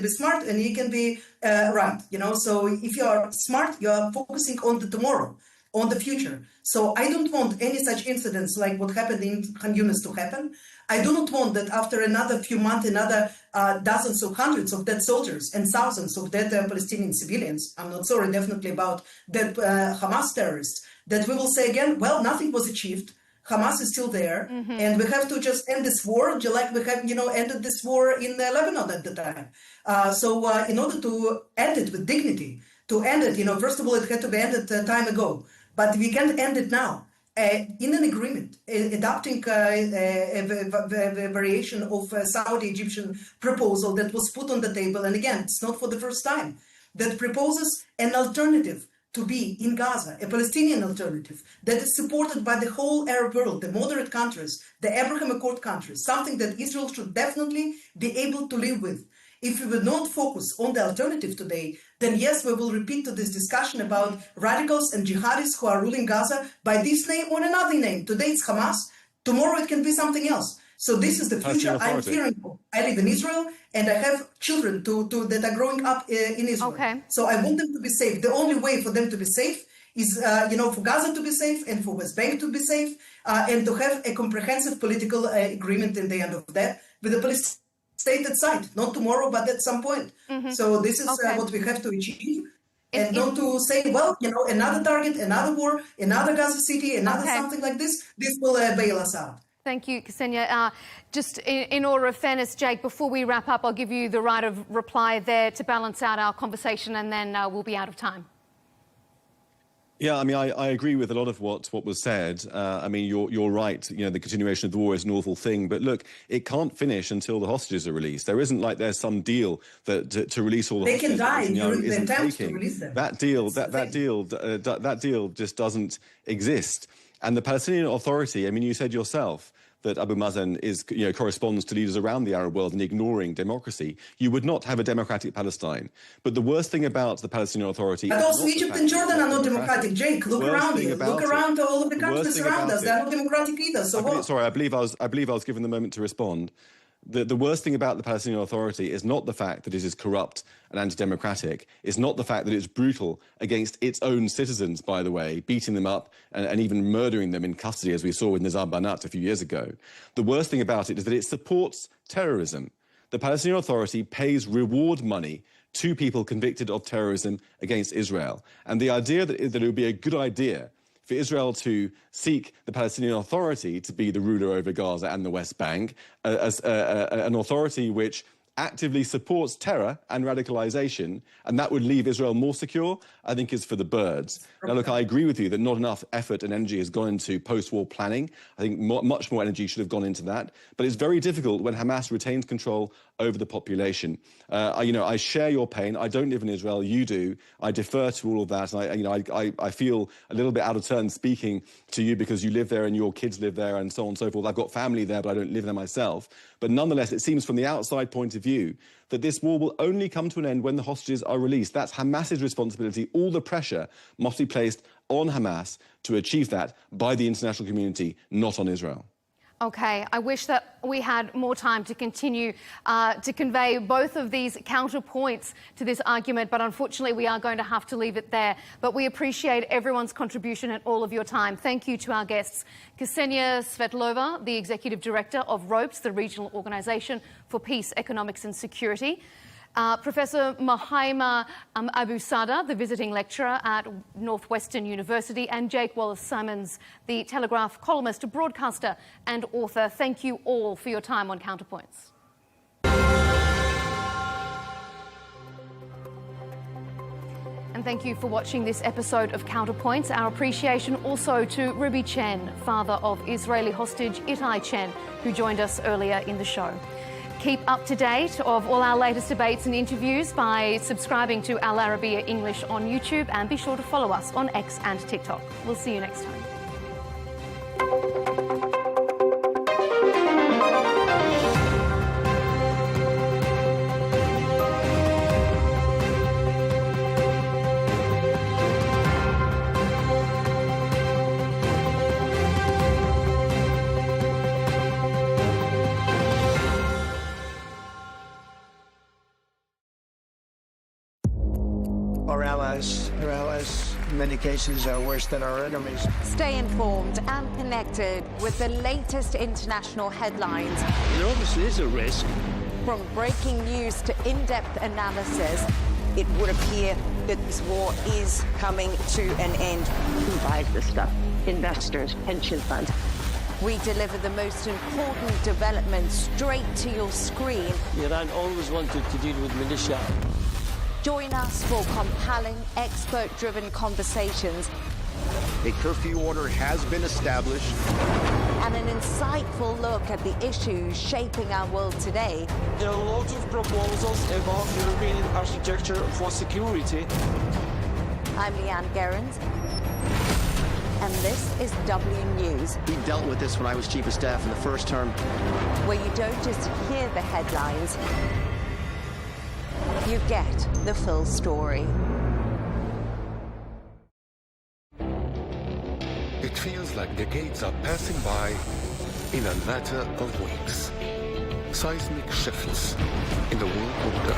smart and you can be right. You know, so if you are smart, you are focusing on the tomorrow, on the future. So I don't want any such incidents like what happened in Khan Yunis to happen. I do not want that after another few months, another dozens or hundreds of dead soldiers and thousands of dead Palestinian civilians. I'm not sorry, definitely about dead Hamas terrorists, that we will say again, well, nothing was achieved. Hamas is still there, and we have to just end this war, just like we have, you know, ended this war in Lebanon at the time. So in order to end it with dignity, to end it, you know, first of all, it had to be ended time ago, but we can't end it now. In an agreement, adopting a variation of Saudi-Egyptian proposal that was put on the table, and again, it's not for the first time, that proposes an alternative to be in Gaza, a Palestinian alternative that is supported by the whole Arab world, the moderate countries, the Abraham Accord countries, something that Israel should definitely be able to live with. If we will not focus on the alternative today, then yes, we will repeat to this discussion about radicals and jihadis who are ruling Gaza by this name or another name. Today it's Hamas, tomorrow it can be something else. So this is the future I'm fearing for. I live in Israel and I have children that are growing up in Israel. Okay. So I want them to be safe. The only way for them to be safe is, you know, for Gaza to be safe and for West Bank to be safe and to have a comprehensive political agreement in the end of that with the Palestinian state at sight, not tomorrow, but at some point. So this is what we have to achieve. And not to say, well, you know, another target, another war, another Gaza City, another something like this will bail us out. Thank you, Ksenia. Just in order of fairness, Jake, before we wrap up, I'll give you the right of reply there to balance out our conversation, and then we'll be out of time. Yeah, I mean, I agree with a lot of what was said. I mean, you're right. You know, the continuation of the war is an awful thing. But look, it can't finish until the hostages are released. There isn't like there's some deal that to release all the hostages. They can die during the attempt to taking. release them. That deal just doesn't exist. And the Palestinian Authority, I mean, you said yourself that Abu Mazen corresponds to leaders around the Arab world and ignoring democracy. You would not have a democratic Palestine. But the worst thing about the Palestinian Authority... But also Egypt and Jordan are not democratic. Jake, look around you. Look around to all of the countries around us. They're not democratic either. So what? Sorry, I believe I was given the moment to respond. The worst thing about the Palestinian Authority is not the fact that it is corrupt and anti-democratic. It's not the fact that it's brutal against its own citizens, by the way, beating them up and even murdering them in custody, as we saw with Nizar Banat a few years ago. The worst thing about it is that it supports terrorism. The Palestinian Authority pays reward money to people convicted of terrorism against Israel. And the idea that it would be a good idea for Israel to seek the Palestinian Authority to be the ruler over Gaza and the West Bank, as an authority which actively supports terror and radicalization, and that would leave Israel more secure, I think is for the birds. Now, look, I agree with you that not enough effort and energy has gone into post-war planning. I think much more energy should have gone into that. But it's very difficult when Hamas retains control over the population. I share your pain. I don't live in Israel. You do. I defer to all of that. And I feel a little bit out of turn speaking to you because you live there and your kids live there and so on and so forth. I've got family there, but I don't live there myself. But nonetheless, it seems from the outside point of view that this war will only come to an end when the hostages are released. That's Hamas's responsibility. All the pressure must be placed on Hamas to achieve that by the international community, not on Israel. Okay, I wish that we had more time to continue to convey both of these counterpoints to this argument, but unfortunately we are going to have to leave it there. But we appreciate everyone's contribution and all of your time. Thank you to our guests, Ksenia Svetlova, the Executive Director of ROPES, the Regional Organisation for Peace, Economics and Security, Professor Mohaima Abu Sada, the visiting lecturer at Northwestern University, and Jake Wallace-Simons, the Telegraph columnist, broadcaster and author. Thank you all for your time on Counterpoints. And thank you for watching this episode of Counterpoints. Our appreciation also to Ruby Chen, father of Israeli hostage Itai Chen, who joined us earlier in the show. Keep up to date of all our latest debates and interviews by subscribing to Al Arabiya English on YouTube, and be sure to follow us on X and TikTok. We'll see you next time. Our allies, in many cases, are worse than our enemies. Stay informed and connected with the latest international headlines. There obviously is a risk. From breaking news to in-depth analysis, it would appear that this war is coming to an end. Who buys this stuff? Investors, pension funds. we deliver the most important developments straight to your screen. Iran always wanted to deal with militia. Join us for compelling, expert-driven conversations. A curfew order has been established. And an insightful look at the issues shaping our world today. There are lots of proposals about European architecture for security. I'm Leigh Ann Gerrans, and this is W News. We dealt with this when I was Chief of Staff in the first term. Where you don't just hear the headlines, you get the full story. It feels like decades are passing by in a matter of weeks. Seismic shifts in the world order.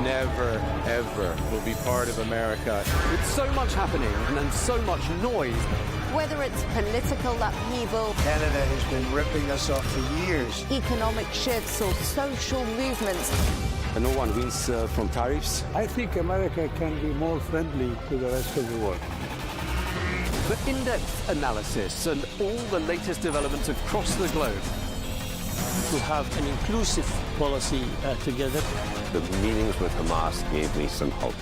Never, ever will be part of America. With so much happening and so much noise. Whether it's political upheaval, Canada has been ripping us off for years. Economic shifts or social movements. And no one wins from tariffs. I think America can be more friendly to the rest of the world. For in-depth analysis and all the latest developments across the globe. to have an inclusive policy together. The meetings with Hamas gave me some hope.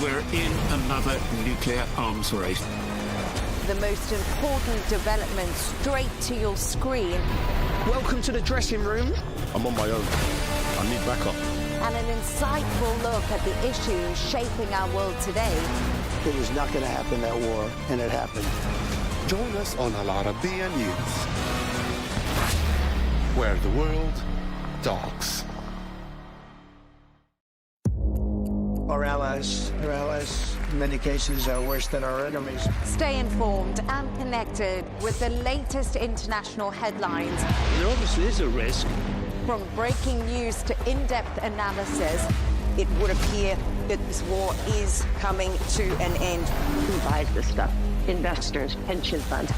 We're in another nuclear arms race. The most important development straight to your screen. Welcome to the dressing room. I'm on my own. I need backup. And an insightful look at the issues shaping our world today. It was not going to happen, that war, and it happened. Join us on Arabiya News, where the world talks. Our allies, in many cases, are worse than our enemies. Stay informed and connected with the latest international headlines. There obviously is a risk. From breaking news to in-depth analysis, It would appear that this war is coming to an end. Who buys this stuff? Investors, pension funds.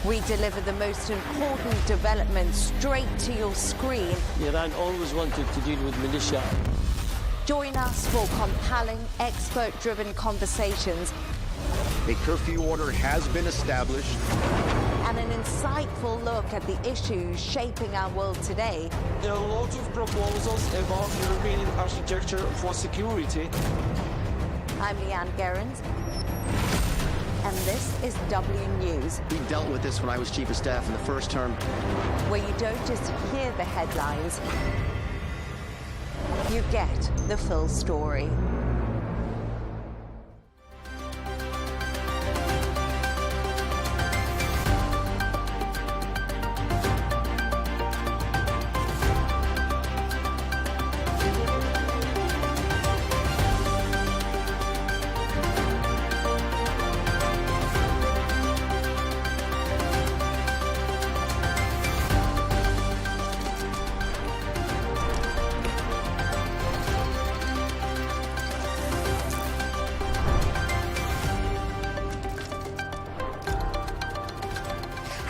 we deliver the most important developments straight to your screen. Iran always wanted to deal with militia. Join us for compelling, expert-driven conversations. A curfew order has been established. And an insightful look at the issues shaping our world today. There are lots of proposals about European architecture for security. I'm Leigh Ann Gerrans, and this is W News. We dealt with this when I was Chief of Staff in the first term. Where you don't just hear the headlines, you get the full story.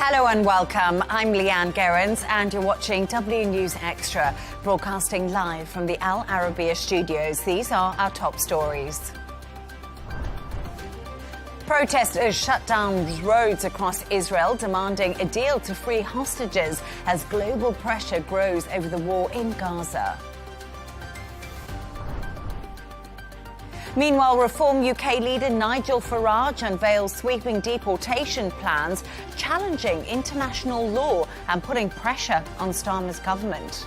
Hello and welcome. I'm Leigh Ann Gerrans and you're watching W News Extra, broadcasting live from the Al Arabiya studios. These are our top stories. Protesters shut down roads across Israel, demanding a deal to free hostages as global pressure grows over the war in Gaza. Meanwhile, Reform UK leader Nigel Farage unveils sweeping deportation plans, challenging international law and putting pressure on Starmer's government.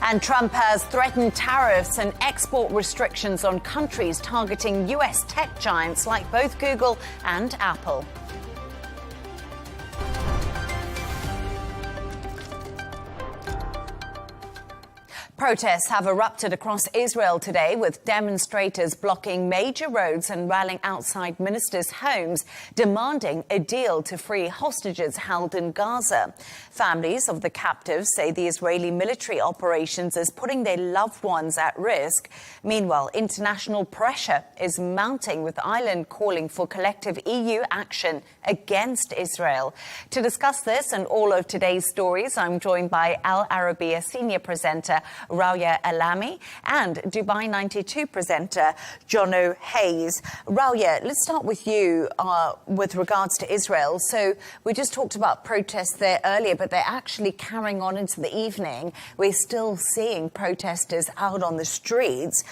And Trump has threatened tariffs and export restrictions on countries targeting US tech giants like both Google and Apple. Protests have erupted across Israel today, with demonstrators blocking major roads and rallying outside ministers' homes, demanding a deal to free hostages held in Gaza. Families of the captives say the Israeli military operations is putting their loved ones at risk. Meanwhile, international pressure is mounting, with Ireland calling for collective EU action against Israel. To discuss this and all of today's stories, I'm joined by Al Arabiya senior presenter Rauya Alami and Dubai 92 presenter Jono Hayes. Rauya, let's start with you with regards to Israel. So we just talked about protests there earlier, but they're actually carrying on into the evening. We're still seeing protesters out on the streets.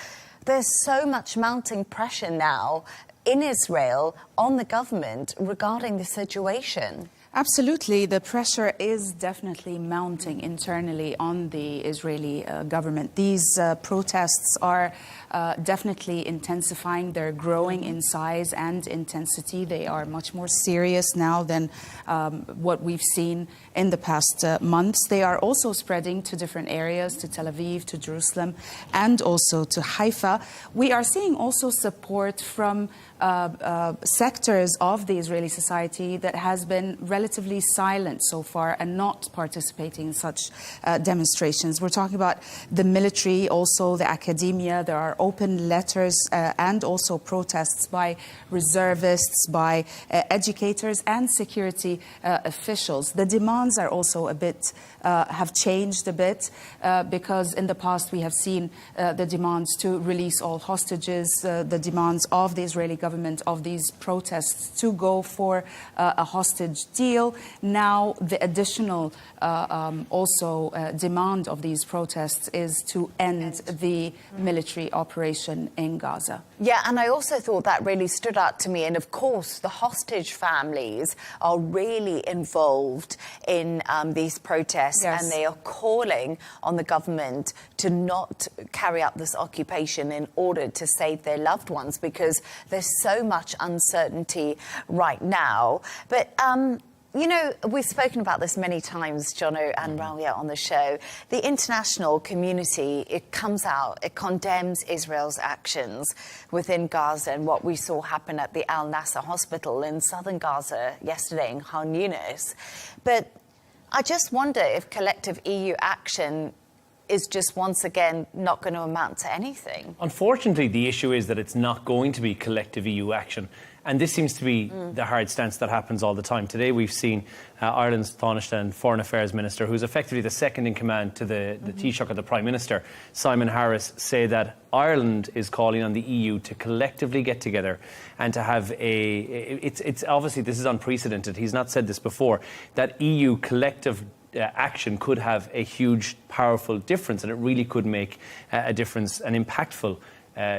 There's so much mounting pressure now in Israel on the government regarding the situation. Absolutely. The pressure is definitely mounting internally on the Israeli government. These protests are definitely intensifying. They're growing in size and intensity. They are much more serious now than what we've seen in the past months. They are also spreading to different areas, to Tel Aviv, to Jerusalem, and also to Haifa. We are seeing also support from sectors of the Israeli society that has been relatively silent so far and not participating in such demonstrations. We're talking about the military, also the academia. There are open letters and also protests by reservists, by educators and security officials. The demands are also a bit, have changed a bit because in the past we have seen the demands to release all hostages, the demands of the Israeli government of these protests to go for a hostage deal. deal. Now the additional demand of these protests is to end the military operation in Gaza. Yeah, and I also thought that really stood out to me. And of course, the hostage families are really involved in these protests, and they are calling on the government to not carry out this occupation in order to save their loved ones, because there's so much uncertainty right now. But you know, we've spoken about this many times, Jono and Ralia, on the show. The international community, it comes out, it condemns Israel's actions within Gaza and what we saw happen at the Al Nasser hospital in southern Gaza yesterday in Khan Yunis. But I just wonder if collective EU action is just once again not going to amount to anything. Unfortunately, the issue is that it's not going to be collective EU action. And this seems to be the hard stance that happens all the time. Today we've seen Ireland's Taoiseach Foreign Affairs Minister, who's effectively the second in command to the Taoiseach of the Prime Minister, Simon Harris, say that Ireland is calling on the EU to collectively get together and to have it's obviously, this is unprecedented, he's not said this before, that EU collective action could have a huge, powerful difference, and it really could make a difference, an impactful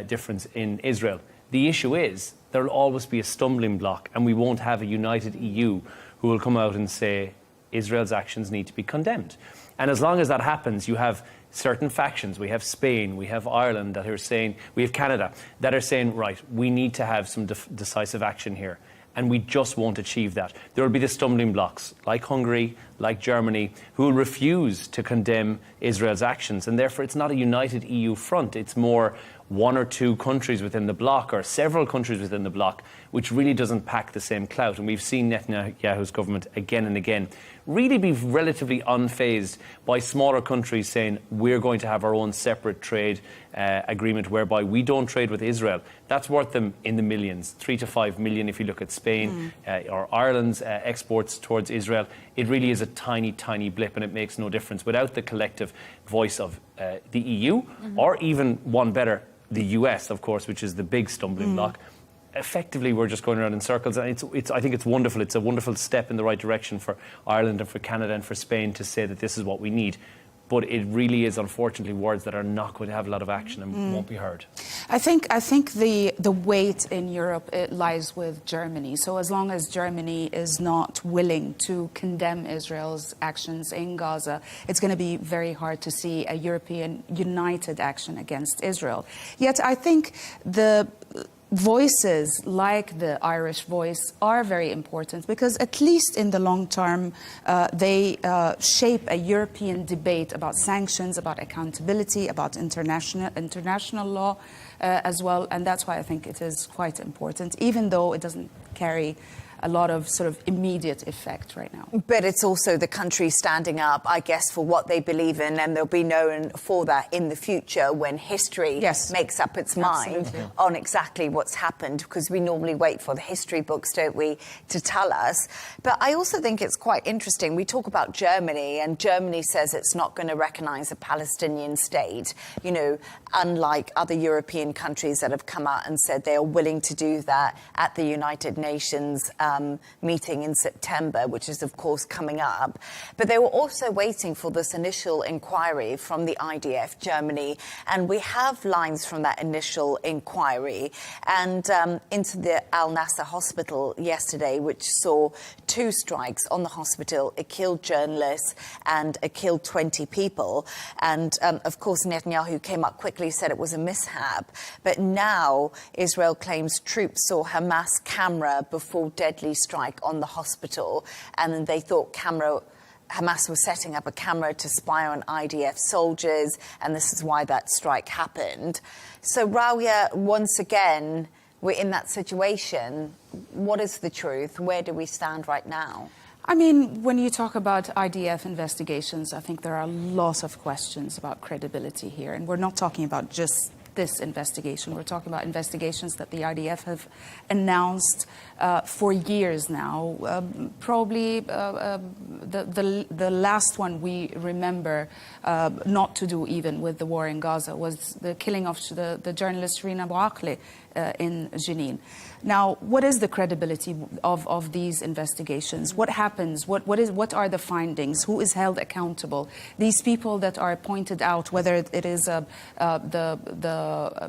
difference in Israel. The issue is there will always be a stumbling block, and we won't have a united EU who will come out and say Israel's actions need to be condemned. And as long as that happens, you have certain factions. We have Spain, we have Ireland that are saying, we have Canada, that are saying, right, we need to have some decisive action here. And we just won't achieve that. There will be the stumbling blocks, like Hungary, like Germany, who will refuse to condemn Israel's actions. And therefore, it's not a united EU front. It's more one or two countries within the bloc, or several countries within the bloc, which really doesn't pack the same clout. And we've seen Netanyahu's government again and again really be relatively unfazed by smaller countries saying, we're going to have our own separate trade agreement whereby we don't trade with Israel. That's worth them in the millions, 3 to 5 million if you look at Spain or Ireland's exports towards Israel. It really is a tiny, tiny blip, and it makes no difference. Without the collective voice of the EU, or even one better, the US, of course, which is the big stumbling block, effectively we're just going around in circles. And I think it's wonderful. It's a wonderful step in the right direction for Ireland and for Canada and for Spain to say that this is what we need. But it really is, unfortunately, words that are not going to have a lot of action and won't be heard. I think the weight in Europe, it lies with Germany. So as long as Germany is not willing to condemn Israel's actions in Gaza, it's going to be very hard to see a European united action against Israel. Yet I think the voices like the Irish voice are very important, because at least in the long term they shape a European debate about sanctions, about accountability, about international law as well, and that's why I think it is quite important, even though it doesn't carry a lot of sort of immediate effect right now. But it's also the country standing up, I guess, for what they believe in, and they'll be known for that in the future when history makes up its mind on exactly what's happened, because we normally wait for the history books, don't we, to tell us. But I also think it's quite interesting. We talk about Germany, and Germany says it's not going to recognise a Palestinian state, you know, unlike other European countries that have come out and said they are willing to do that at the United Nations meeting in September, which is, of course, coming up. But they were also waiting for this initial inquiry from the IDF, Germany, and we have lines from that initial inquiry and into the Al Nasser hospital yesterday, which saw 2 strikes on the hospital. It killed journalists and it killed 20 people. And, of course, Netanyahu came up quickly, said it was a mishap. But now Israel claims troops saw Hamas camera before deadly strike on the hospital, and they thought Hamas was setting up a camera to spy on IDF soldiers, and this is why that strike happened. So, Ralia, once again, we're in that situation. What is the truth? Where do we stand right now? I mean, when you talk about IDF investigations, I think there are lots of questions about credibility here, and we're not talking about just this investigation. We're talking about investigations that the IDF have announced for years now. Probably the last one we remember not to do even with the war in Gaza was the killing of the journalist Shireen Abu Akleh in Jenin. Now, what is the credibility of these investigations? What happens? What are the findings? Who is held accountable? These people that are pointed out, whether it is the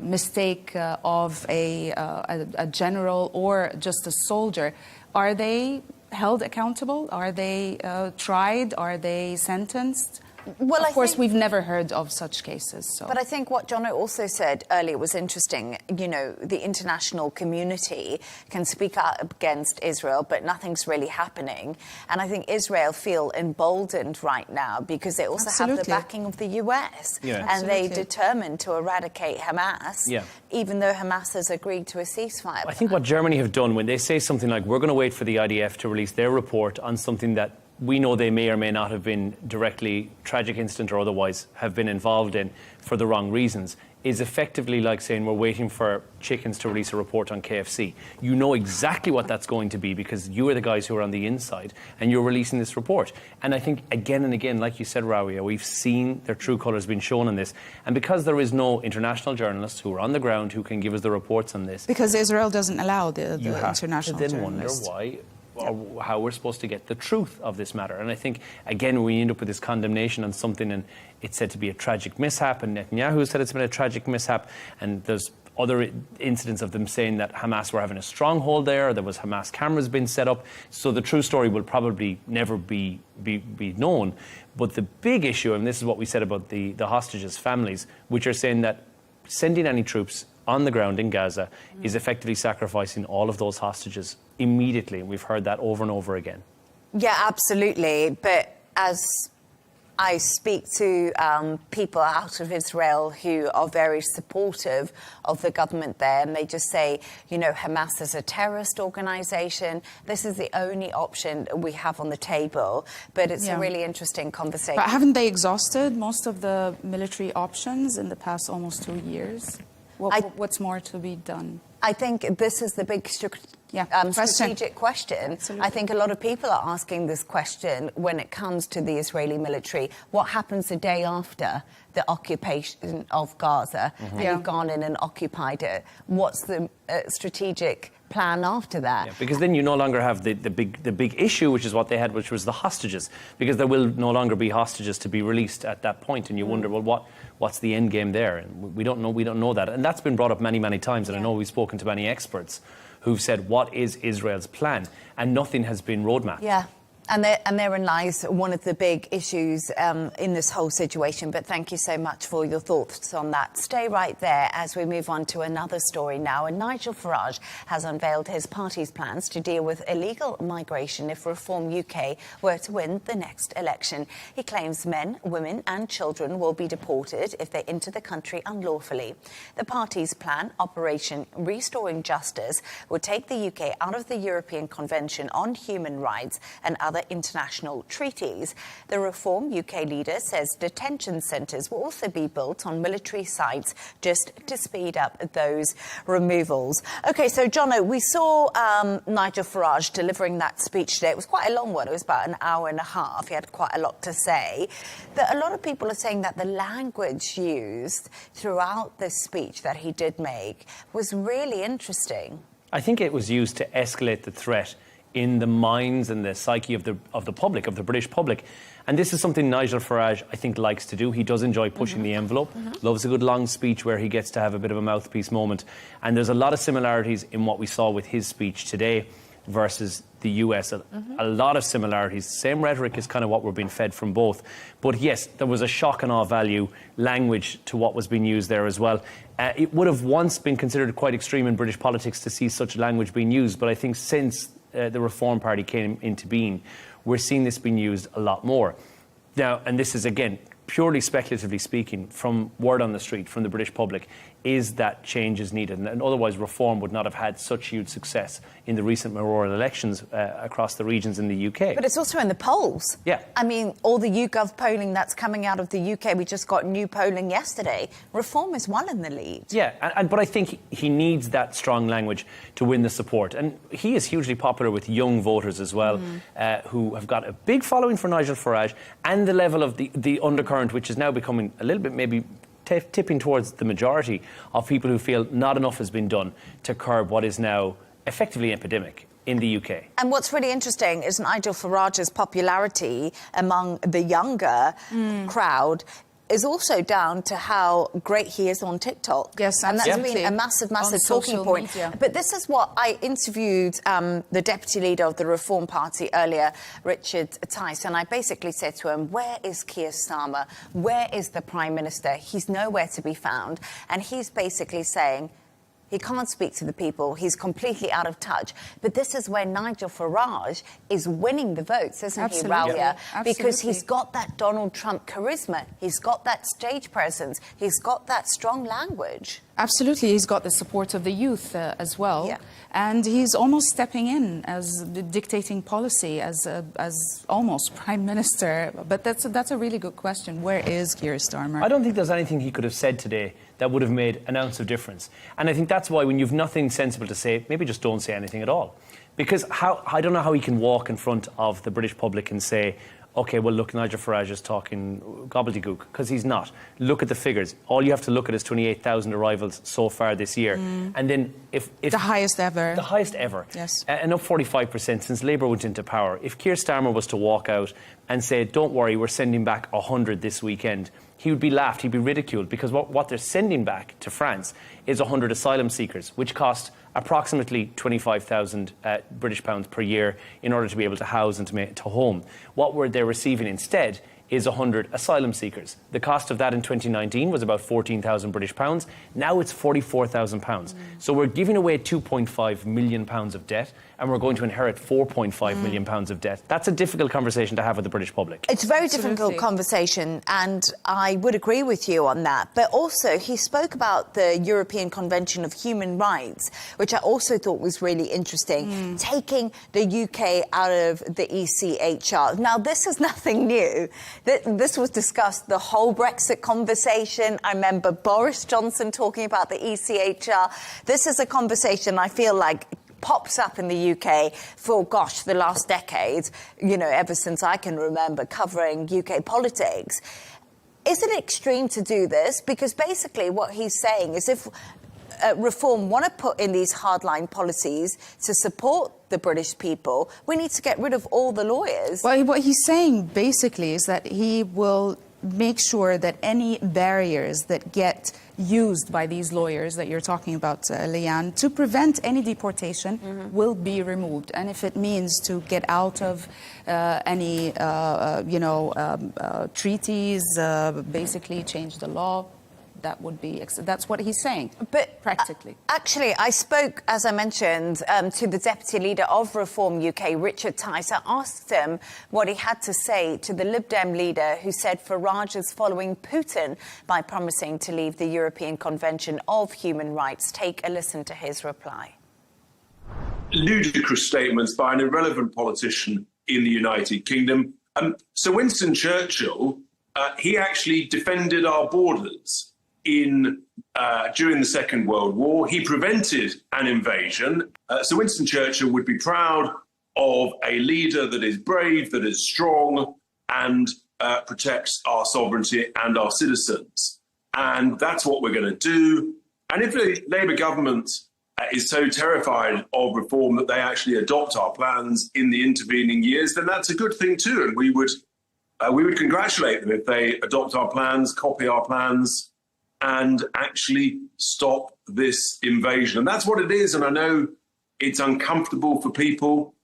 mistake of a general or just a soldier, are they held accountable? Are they tried? Are they sentenced? Well, of course, we've never heard of such cases. So. But I think what Jono also said earlier was interesting. You know, the international community can speak out against Israel, but nothing's really happening. And I think Israel feel emboldened right now because they also have the backing of the US. Yeah. And they determined to eradicate Hamas, even though Hamas has agreed to a ceasefire. I think what Germany have done when they say something like, we're going to wait for the IDF to release their report on something that we know they may or may not have been directly tragic incident or otherwise have been involved in for the wrong reasons, is effectively like saying we're waiting for chickens to release a report on KFC. You know exactly what that's going to be because you are the guys who are on the inside and you're releasing this report. And I think again and again, like you said, Rawiya, we've seen their true colours being shown on this. And because there is no international journalists who are on the ground who can give us the reports on this. Because Israel doesn't allow the international then journalists. Wonder why. Or how we're supposed to get the truth of this matter. And I think, again, we end up with this condemnation on something and it's said to be a tragic mishap, and Netanyahu said it's been a tragic mishap, and there's other incidents of them saying that Hamas were having a stronghold there was Hamas cameras being set up. So the true story will probably never be known. But the big issue, and this is what we said about the hostages' families, which are saying that sending any troops on the ground in Gaza is effectively sacrificing all of those hostages immediately. We've heard that over and over again. Yeah, absolutely. But as I speak to people out of Israel who are very supportive of the government there, and they just say, you know, Hamas is a terrorist organisation. This is the only option we have on the table. But it's a really interesting conversation. But haven't they exhausted most of the military options in the past almost 2 years? What's more to be done? I think this is the big strategic question. Absolutely. I think a lot of people are asking this question when it comes to the Israeli military. What happens the day after the occupation of Gaza and you've gone in and occupied it? What's the strategic plan after that? Yeah, because then you no longer have the big issue, which is what they had, which was the hostages, because there will no longer be hostages to be released at that point, and you wonder, well, what's the end game there? And we don't know that, and that's been brought up many times, and I know we've spoken to many experts who've said, what is Israel's plan? And nothing has been roadmapped. Yeah. And therein lies one of the big issues in this whole situation. But thank you so much for your thoughts on that. Stay right there as we move on to another story now. And Nigel Farage has unveiled his party's plans to deal with illegal migration if Reform UK were to win the next election. He claims men, women and children will be deported if they enter the country unlawfully. The party's plan, Operation Restoring Justice, would take the UK out of the European Convention on Human Rights and other international treaties. The Reform UK leader says detention centres will also be built on military sites just to speed up those removals. OK, so, Jono, we saw Nigel Farage delivering that speech today. It was quite a long one. It was about an hour and a half. He had quite a lot to say. A lot of people are saying that the language used throughout this speech that he did make was really interesting. I think it was used to escalate the threat in the minds and the psyche of the public, of the British public. And this is something Nigel Farage, I think, likes to do. He does enjoy pushing the envelope, loves a good long speech where he gets to have a bit of a mouthpiece moment. And there's a lot of similarities in what we saw with his speech today versus the US. A lot of similarities. Same rhetoric is kind of what we're being fed from both. But yes, there was a shock and awe value language to what was being used there as well. It would have once been considered quite extreme in British politics to see such language being used. But I think since the Reform Party came into being, we're seeing this being used a lot more. Now, and this is, again, purely speculatively speaking, from word on the street, from the British public, is that change is needed. And otherwise, Reform would not have had such huge success in the recent mayoral elections across the regions in the UK. But it's also in the polls. Yeah. I mean, all the YouGov polling that's coming out of the UK, we just got new polling yesterday. Reform is well in the lead. Yeah, but I think he needs that strong language to win the support. And he is hugely popular with young voters as well, who have got a big following for Nigel Farage, and the level of the undercurrent, which is now becoming a little bit maybe tipping towards the majority of people who feel not enough has been done to curb what is now effectively an epidemic in the UK. And what's really interesting is Nigel Farage's popularity among the younger crowd is also down to how great he is on TikTok. Yes, and that's absolutely. been a massive On talking social point. media. But this is what I interviewed the deputy leader of the Reform Party earlier, Richard Tice, and I basically said to him, where is Keir Starmer? Where is the Prime Minister? He's nowhere to be found. And he's basically saying, he can't speak to the people. He's completely out of touch. But this is where Nigel Farage is winning the votes, isn't Absolutely. he, Ralia? Yeah. Because Absolutely. he's got that Donald Trump charisma. He's got that stage presence. He's got that strong language. Absolutely. He's got the support of the youth as well. Yeah. And he's almost stepping in as dictating policy as almost Prime Minister. But that's a really good question. Where is Keir Starmer? I don't think there's anything he could have said today that would have made an ounce of difference. And I think that's why when you've nothing sensible to say, maybe just don't say anything at all. Because I don't know how he can walk in front of the British public and say, OK, well, look, Nigel Farage is talking gobbledygook, because he's not. Look at the figures. All you have to look at is 28,000 arrivals so far this year. And then if the highest ever. The highest ever. Yes. And up 45% since Labour went into power. If Keir Starmer was to walk out and say, don't worry, we're sending back 100 this weekend, he would be laughed, he'd be ridiculed, because what they're sending back to France is 100 asylum seekers, which cost approximately 25,000 British pounds per year in order to be able to house and to home. What they're receiving instead is 100 asylum seekers. The cost of that in 2019 was about 14,000 British pounds. Now it's 44,000 pounds. So we're giving away 2.5 million pounds of debt, and we're going to inherit 4.5 million pounds of debt. That's a difficult conversation to have with the British public. It's a very difficult conversation, and I would agree with you on that. But also, he spoke about the European Convention of Human Rights, which I also thought was really interesting, taking the UK out of the ECHR. Now, this is nothing new. This was discussed the whole Brexit conversation. I remember Boris Johnson talking about the ECHR. This is a conversation I feel like pops up in the UK for, gosh, the last decade, ever since I can remember covering UK politics. Is it extreme to do this? Because basically what he's saying is if Reform want to put in these hardline policies to support the British people, we need to get rid of all the lawyers. Well, what he's saying basically is that he will make sure that any barriers that get used by these lawyers that you're talking about, Leigh Ann, to prevent any deportation will be removed. And if it means to get out of any, treaties, basically change the law, that would be, that's what he's saying, but practically. Actually, I spoke, as I mentioned, to the Deputy Leader of Reform UK, Richard Tice. I asked him what he had to say to the Lib Dem leader who said Farage is following Putin by promising to leave the European Convention of Human Rights. Take a listen to his reply. Ludicrous statements by an irrelevant politician in the United Kingdom. Sir Winston Churchill, he actually defended our borders during the Second World War. He prevented an invasion. Sir Winston Churchill would be proud of a leader that is brave, that is strong, and protects our sovereignty and our citizens. And that's what we're going to do. And if the Labour government is so terrified of reform that they actually adopt our plans in the intervening years, then that's a good thing too. And we would congratulate them if they adopt our plans, copy our plans, and actually stop this invasion. And that's what it is. And I know it's uncomfortable for people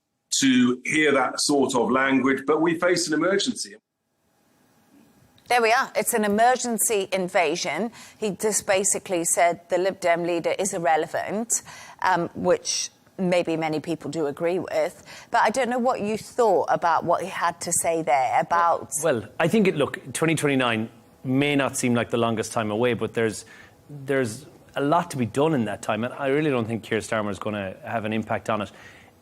to hear that sort of language, but we face an emergency. There we are. It's an emergency invasion. He just basically said the Lib Dem leader is irrelevant, which maybe many people do agree with. But I don't know what you thought about what he had to say there about... Well, I think, 2029 may not seem like the longest time away, but there's a lot to be done in that time, and I really don't think Keir Starmer is going to have an impact on it.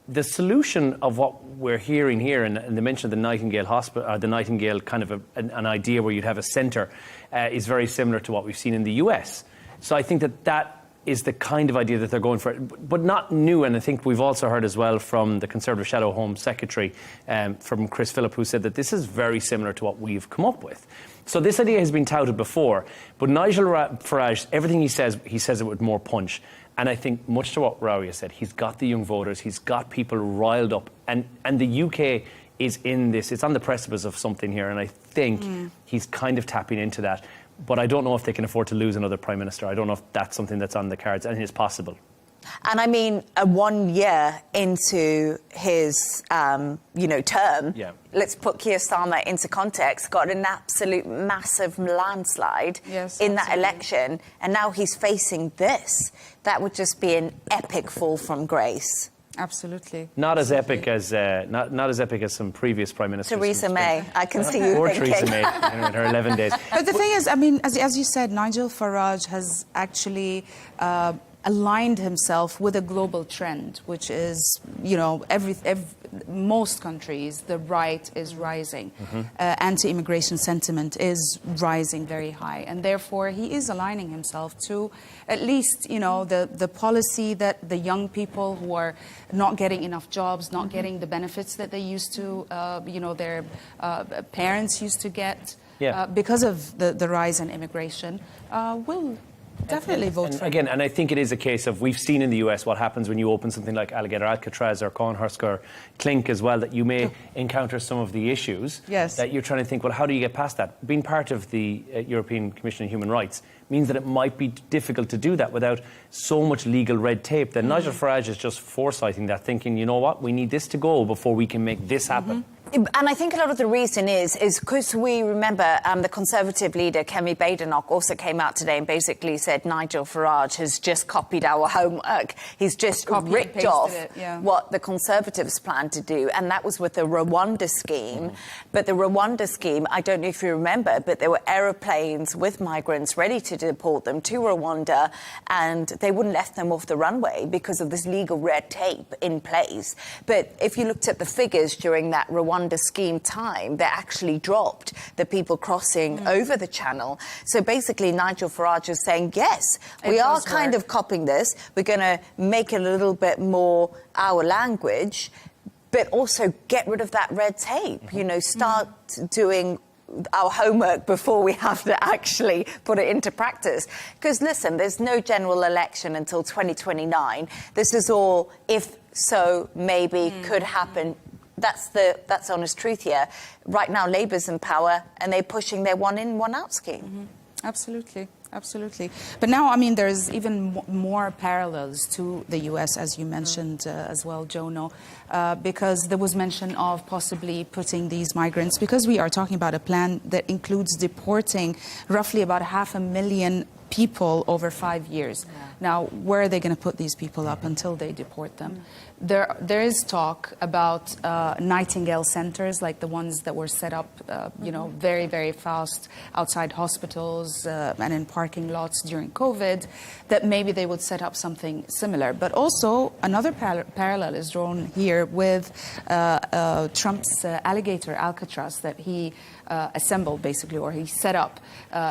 The solution of what we're hearing here, and the mention of the Nightingale Hospital, or the Nightingale kind of an idea where you'd have a centre, is very similar to what we've seen in the US. So I think that is the kind of idea that they're going for, but not new. And I think we've also heard as well from the Conservative Shadow Home Secretary, from Chris Philip, who said that this is very similar to what we've come up with. So this idea has been touted before, but Nigel Farage, everything he says it with more punch. And I think, much to what Raria said, he's got the young voters, he's got people riled up, and the UK is in this, it's on the precipice of something here, and I think he's kind of tapping into that. But I don't know if they can afford to lose another Prime Minister. I don't know if that's something that's on the cards. I think it's possible. And I mean, 1 year into his, term, let's put Keir Starmer into context, got an absolute massive landslide in that election, and now he's facing this. That would just be an epic fall from grace. Absolutely. Not as epic as not as epic as some previous prime ministers. Theresa May, I can see you thinking. Theresa May in her 11 days. But the thing is, I mean, as you said, Nigel Farage has actually aligned himself with a global trend, which is, most countries, the right is rising. Anti-immigration sentiment is rising very high. And therefore, he is aligning himself to at least, the policy that the young people who are not getting enough jobs, not getting the benefits that they used to, their parents used to get because of the rise in immigration, will definitely vote for again, and I think it is a case of, we've seen in the US what happens when you open something like Alligator Alcatraz or Cornhusker or Clink as well, that you may encounter some of the issues that you're trying to think, well, how do you get past that? Being part of the European Commission on Human Rights means that it might be difficult to do that without so much legal red tape. Then Nigel Farage is just foresighting that, thinking, you know what, we need this to go before we can make this happen. And I think a lot of the reason is because we remember the Conservative leader, Kemi Badenoch, also came out today and basically said Nigel Farage has just copied our homework. He's just ripped off what the Conservatives planned to do, and that was with the Rwanda scheme. But the Rwanda scheme, I don't know if you remember, but there were aeroplanes with migrants ready to deport them to Rwanda, and they wouldn't let them off the runway because of this legal red tape in place. But if you looked at the figures during that Rwanda scheme time, they actually dropped the people crossing over the channel. So basically Nigel Farage is saying, yes, we are kind of copying this. We're going to make it a little bit more our language, but also get rid of that red tape. Start doing our homework before we have to actually put it into practice. Because listen, there's no general election until 2029. This is all if so, maybe, could happen. That's honest truth here. Right now, Labour's in power, and they're pushing their one-in, one-out scheme. Absolutely. Absolutely. But now, I mean, there's even more parallels to the US, as you mentioned as well, Jono, because there was mention of possibly putting these migrants, because we are talking about a plan that includes deporting roughly about 500,000 people over 5 years. Now, where are they going to put these people up until they deport them? There is talk about Nightingale centers, like the ones that were set up, very, very fast outside hospitals and in parking lots during COVID, that maybe they would set up something similar. But also, another parallel is drawn here with Trump's alligator Alcatraz that he assembled, basically, or he set up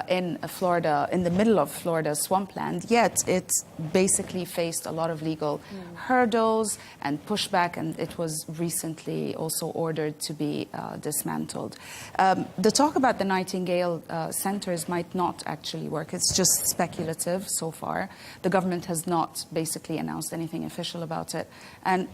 in Florida, in the middle of Florida's swampland, yet it basically faced a lot of legal hurdles and pushback, and it was recently also ordered to be dismantled. The talk about the Nightingale centers might not actually work. It's just speculative so far. The government has not basically announced anything official about it, and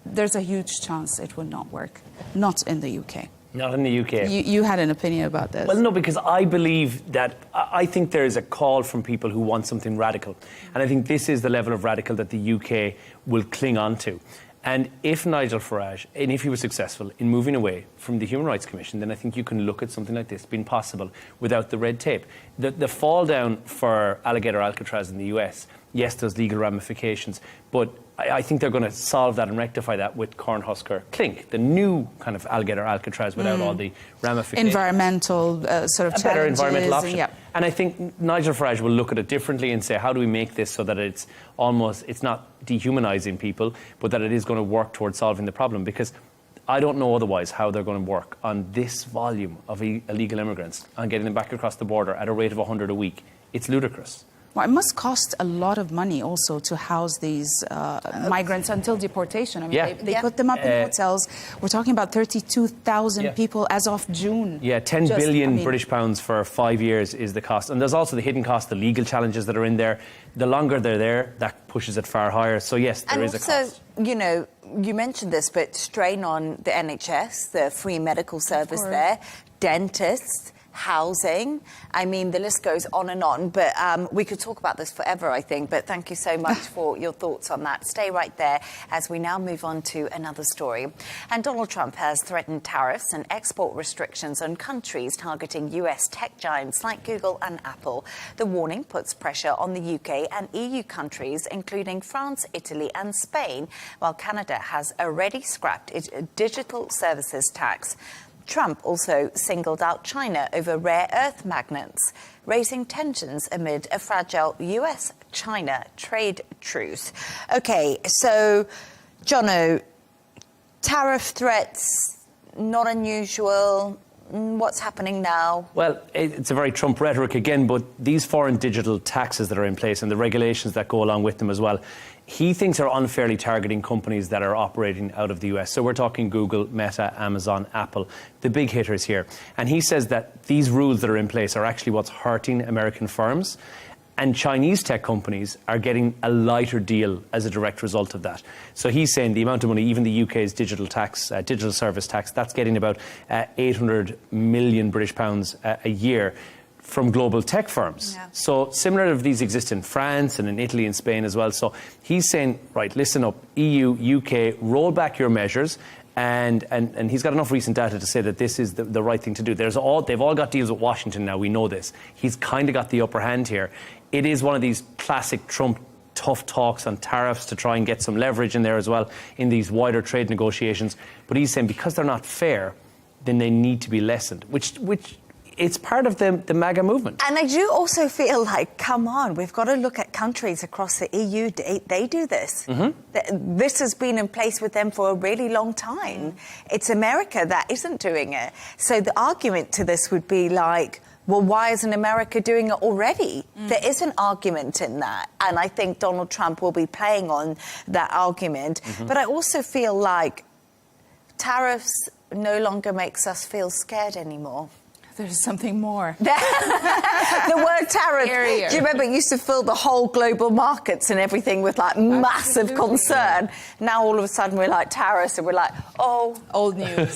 there's a huge chance it would not work. Not in the UK. Not in the UK. You had an opinion about this. Well, no, because I believe that I think there is a call from people who want something radical. And I think this is the level of radical that the UK will cling on to. And if Nigel Farage, and if he was successful in moving away from the Human Rights Commission, then I think you can look at something like this being possible without the red tape. The fall down for Alligator Alcatraz in the US, yes, there's legal ramifications, but I think they're going to solve that and rectify that with Cornhusker Clink, the new kind of Alligator Alcatraz without all the ramifications. Environmental sort of a better environmental option. Yeah. And I think Nigel Farage will look at it differently and say, how do we make this so that it's not dehumanizing people, but that it is going to work towards solving the problem? Because I don't know otherwise how they're going to work on this volume of illegal immigrants and getting them back across the border at a rate of 100 a week. It's ludicrous. Well, it must cost a lot of money also to house these migrants until deportation. I mean, they put them up in hotels. We're talking about 32,000 people as of June. Yeah, 10 billion British pounds for 5 years is the cost. And there's also the hidden cost, the legal challenges that are in there. The longer they're there, that pushes it far higher. So, yes, there is a cost. You know, you mentioned this, but strain on the NHS, the free medical service there, dentists, housing. I mean, the list goes on and on, but we could talk about this forever, I think. But thank you so much for your thoughts on that. Stay right there as we now move on to another story. And Donald Trump has threatened tariffs and export restrictions on countries targeting US tech giants like Google and Apple. The warning puts pressure on the UK and EU countries, including France, Italy and Spain, while Canada has already scrapped its digital services tax. Trump also singled out China over rare earth magnets, raising tensions amid a fragile US-China trade truce. OK, so, Jono, tariff threats, not unusual. What's happening now? Well, it's a very Trump rhetoric again, but these foreign digital taxes that are in place and the regulations that go along with them as well, he thinks are unfairly targeting companies that are operating out of the US. So we're talking Google, Meta, Amazon, Apple, the big hitters here. And he says that these rules that are in place are actually what's hurting American firms. And Chinese tech companies are getting a lighter deal as a direct result of that. So he's saying the amount of money, even the UK's digital tax, digital service tax, that's getting about 800 million British pounds a year from global tech firms. Yeah. So similar to these exist in France and in Italy and Spain as well. So he's saying, right, listen up, EU, UK, roll back your measures. And he's got enough recent data to say that this is the right thing to do. They've all got deals with Washington now, we know this. He's kind of got the upper hand here. It is one of these classic Trump tough talks on tariffs to try and get some leverage in there as well in these wider trade negotiations. But he's saying because they're not fair, then they need to be lessened, which it's part of the MAGA movement. And I do also feel like, come on, we've got to look at countries across the EU. They do this. Mm-hmm. This has been in place with them for a really long time. It's America that isn't doing it. So the argument to this would be like, well, why isn't America doing it already? There is an argument in that. And I think Donald Trump will be playing on that argument. Mm-hmm. But I also feel like tariffs no longer makes us feel scared anymore. There's something more. The word tariff, do you remember it used to fill the whole global markets and everything with like massive concern. Now all of a sudden we're like tariffs and we're like, oh. Old news.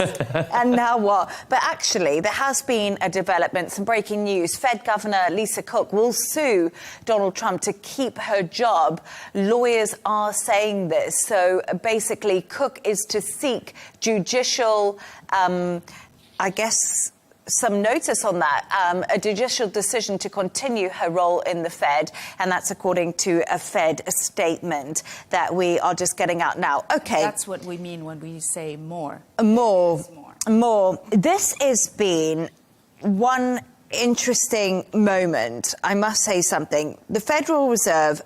And now what? But actually there has been a development, some breaking news. Fed Governor Lisa Cook will sue Donald Trump to keep her job. Lawyers are saying this. So basically Cook is to seek judicial, I guess, some notice on that, a judicial decision to continue her role in the Fed, and that's according to a Fed statement that we are just getting out now. Okay. That's what we mean when we say more. More. This has been one interesting moment. I must say something. The Federal Reserve,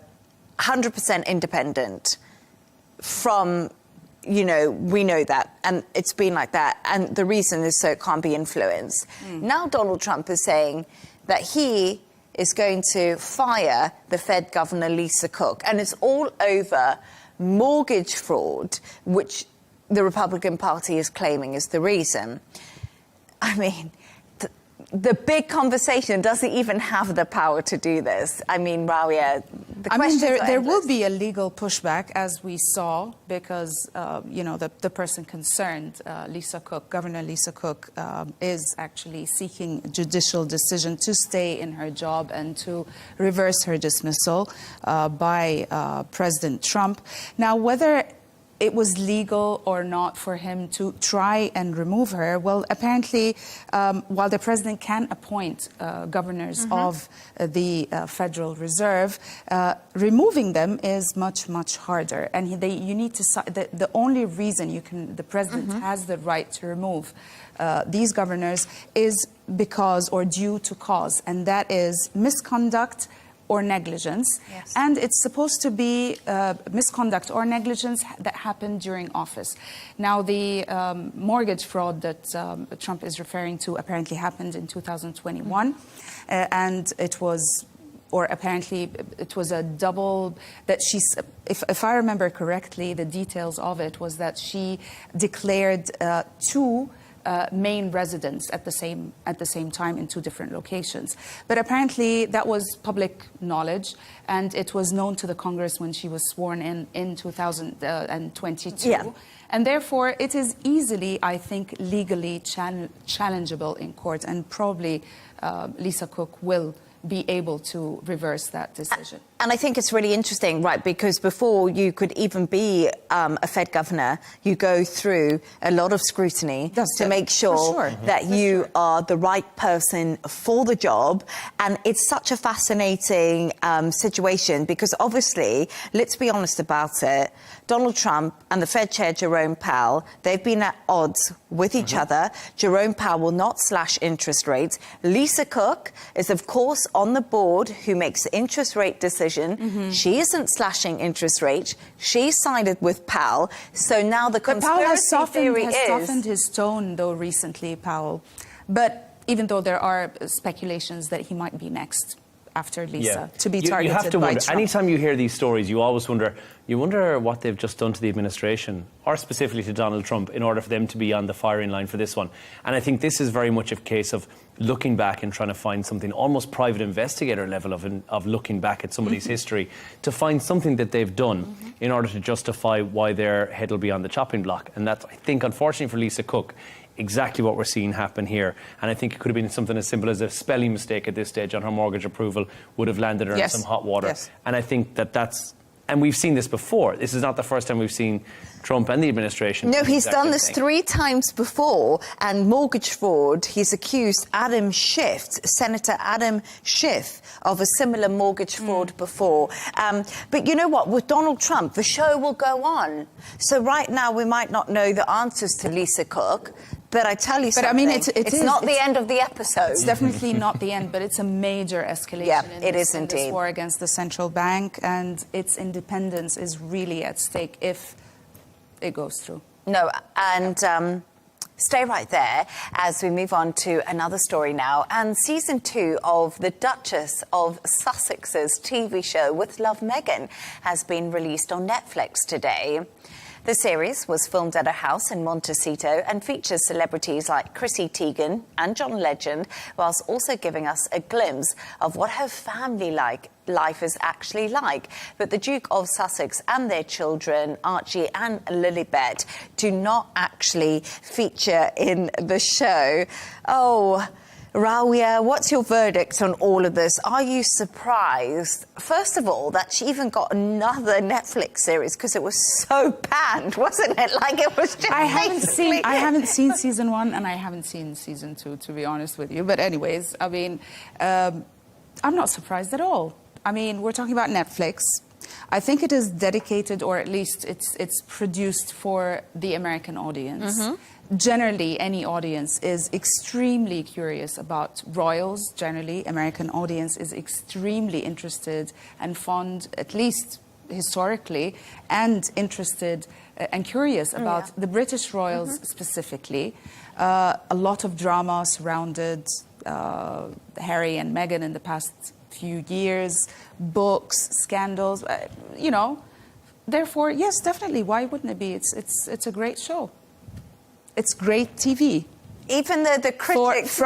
100% independent from... You know, we know that, and it's been like that, and the reason is so it can't be influenced. Now Donald Trump is saying that he is going to fire the Fed Governor Lisa Cook, and it's all over mortgage fraud, which the Republican Party is claiming is the reason. I mean, the big conversation doesn't even have the power to do this. I mean, Rawia, the questions are there will be a legal pushback, as we saw, because, you know, the person concerned, Lisa Cook, Governor Lisa Cook, is actually seeking a judicial decision to stay in her job and to reverse her dismissal by President Trump. Now, whether it was legal or not for him to try and remove her, well, apparently, while the president can appoint governors of the Federal Reserve, removing them is much, much harder. And you need to... The only reason the president has the right to remove these governors is because, or due to cause, and that is misconduct or negligence. Yes. And it's supposed to be misconduct or negligence that happened during office. Now, the mortgage fraud that Trump is referring to apparently happened in 2021, and it was or apparently it was a double, that she's, if I remember correctly, the details of it was that she declared two main residents at the same time in two different locations. But apparently that was public knowledge, and it was known to the Congress when she was sworn in 2022. Yeah. And therefore, it is easily, I think, legally challengeable in court, and probably Lisa Cook will be able to reverse that decision. And I think it's really interesting, right, because before you could even be a Fed governor, you go through a lot of scrutiny to make sure that you are the right person for the job. And it's such a fascinating situation because obviously, let's be honest about it, Donald Trump and the Fed chair, Jerome Powell, they've been at odds with each other. Jerome Powell will not slash interest rates. Lisa Cook is, of course, on the board who makes interest rate decisions. She isn't slashing interest rates. She sided with Powell. So now the conspiracy theory is... Powell has softened his tone, though, recently, Powell. But even though there are speculations that he might be next after Lisa to be targeted you have to by wonder. Trump. Anytime you hear these stories, you always wonder. You wonder what they've just done to the administration, or specifically to Donald Trump, in order for them to be on the firing line for this one. And I think this is very much a case of looking back and trying to find something almost private investigator level of looking back at somebody's history to find something that they've done in order to justify why their head will be on the chopping block. And that's, I think, unfortunately for Lisa Cook, exactly what we're seeing happen here. And I think it could have been something as simple as a spelling mistake at this stage on her mortgage approval would have landed her in some hot water. And I think that's... And we've seen this before. This is not the first time we've seen Trump and the administration. No, he's done this 3 times before. And mortgage fraud, he's accused Adam Schiff, Senator Adam Schiff, of a similar mortgage fraud before. But you know what? With Donald Trump, the show will go on. So right now, we might not know the answers to Lisa Cook. But I tell you something, I mean, it's not the end of the episode. It's definitely not the end, but it's a major escalation in this war against the central bank, and its independence is really at stake if it goes through. No, and stay right there as we move on to another story now. And season 2 of the Duchess of Sussex's TV show With Love Meghan has been released on Netflix today. The series was filmed at a house in Montecito and features celebrities like Chrissy Teigen and John Legend, whilst also giving us a glimpse of what her family life is actually like. But the Duke of Sussex and their children, Archie and Lilibet, do not actually feature in the show. Oh, Rawiya, what's your verdict on all of this? Are you surprised, first of all, that she even got another Netflix series because it was so panned, wasn't it? Like it was just I haven't seen season 1 and I haven't seen season 2, to be honest with you. But anyways, I mean, I'm not surprised at all. I mean, we're talking about Netflix. I think it is dedicated, or at least it's produced for the American audience. Generally, any audience is extremely curious about royals. Generally, American audience is extremely interested and fond, at least historically, and interested and curious about the British royals specifically. A lot of drama surrounded Harry and Meghan in the past few years, books, scandals, you know. Therefore, yes, definitely. Why wouldn't it be? It's a great show. It's great TV. Even the critics...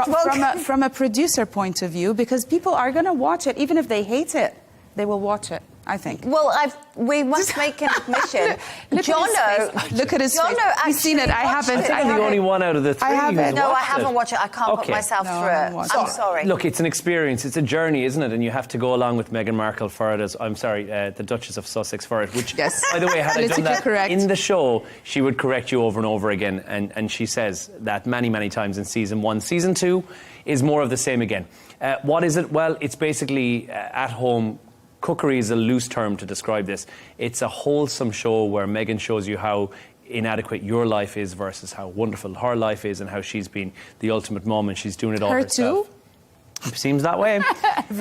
From a producer point of view, because people are going to watch it. Even if they hate it, they will watch it, I think. Well, we must make an admission. Look at his face. He's seen it. I haven't. I think I'm the only one out of the 3 I haven't. No, I haven't watched it. I can't put myself through it. I'm sorry. Look, it's an experience. It's a journey, isn't it? And you have to go along with Meghan Markle for it. The Duchess of Sussex for it. Which, by the way, had I done that in the show, she would correct you over and over again. And she says that many, many times in season 1. Season 2 is more of the same again. What is it? Well, it's basically at-home cookery is a loose term to describe this. It's a wholesome show where Meghan shows you how inadequate your life is versus how wonderful her life is and how she's been the ultimate mom and she's doing it all herself. Her too? Seems that way.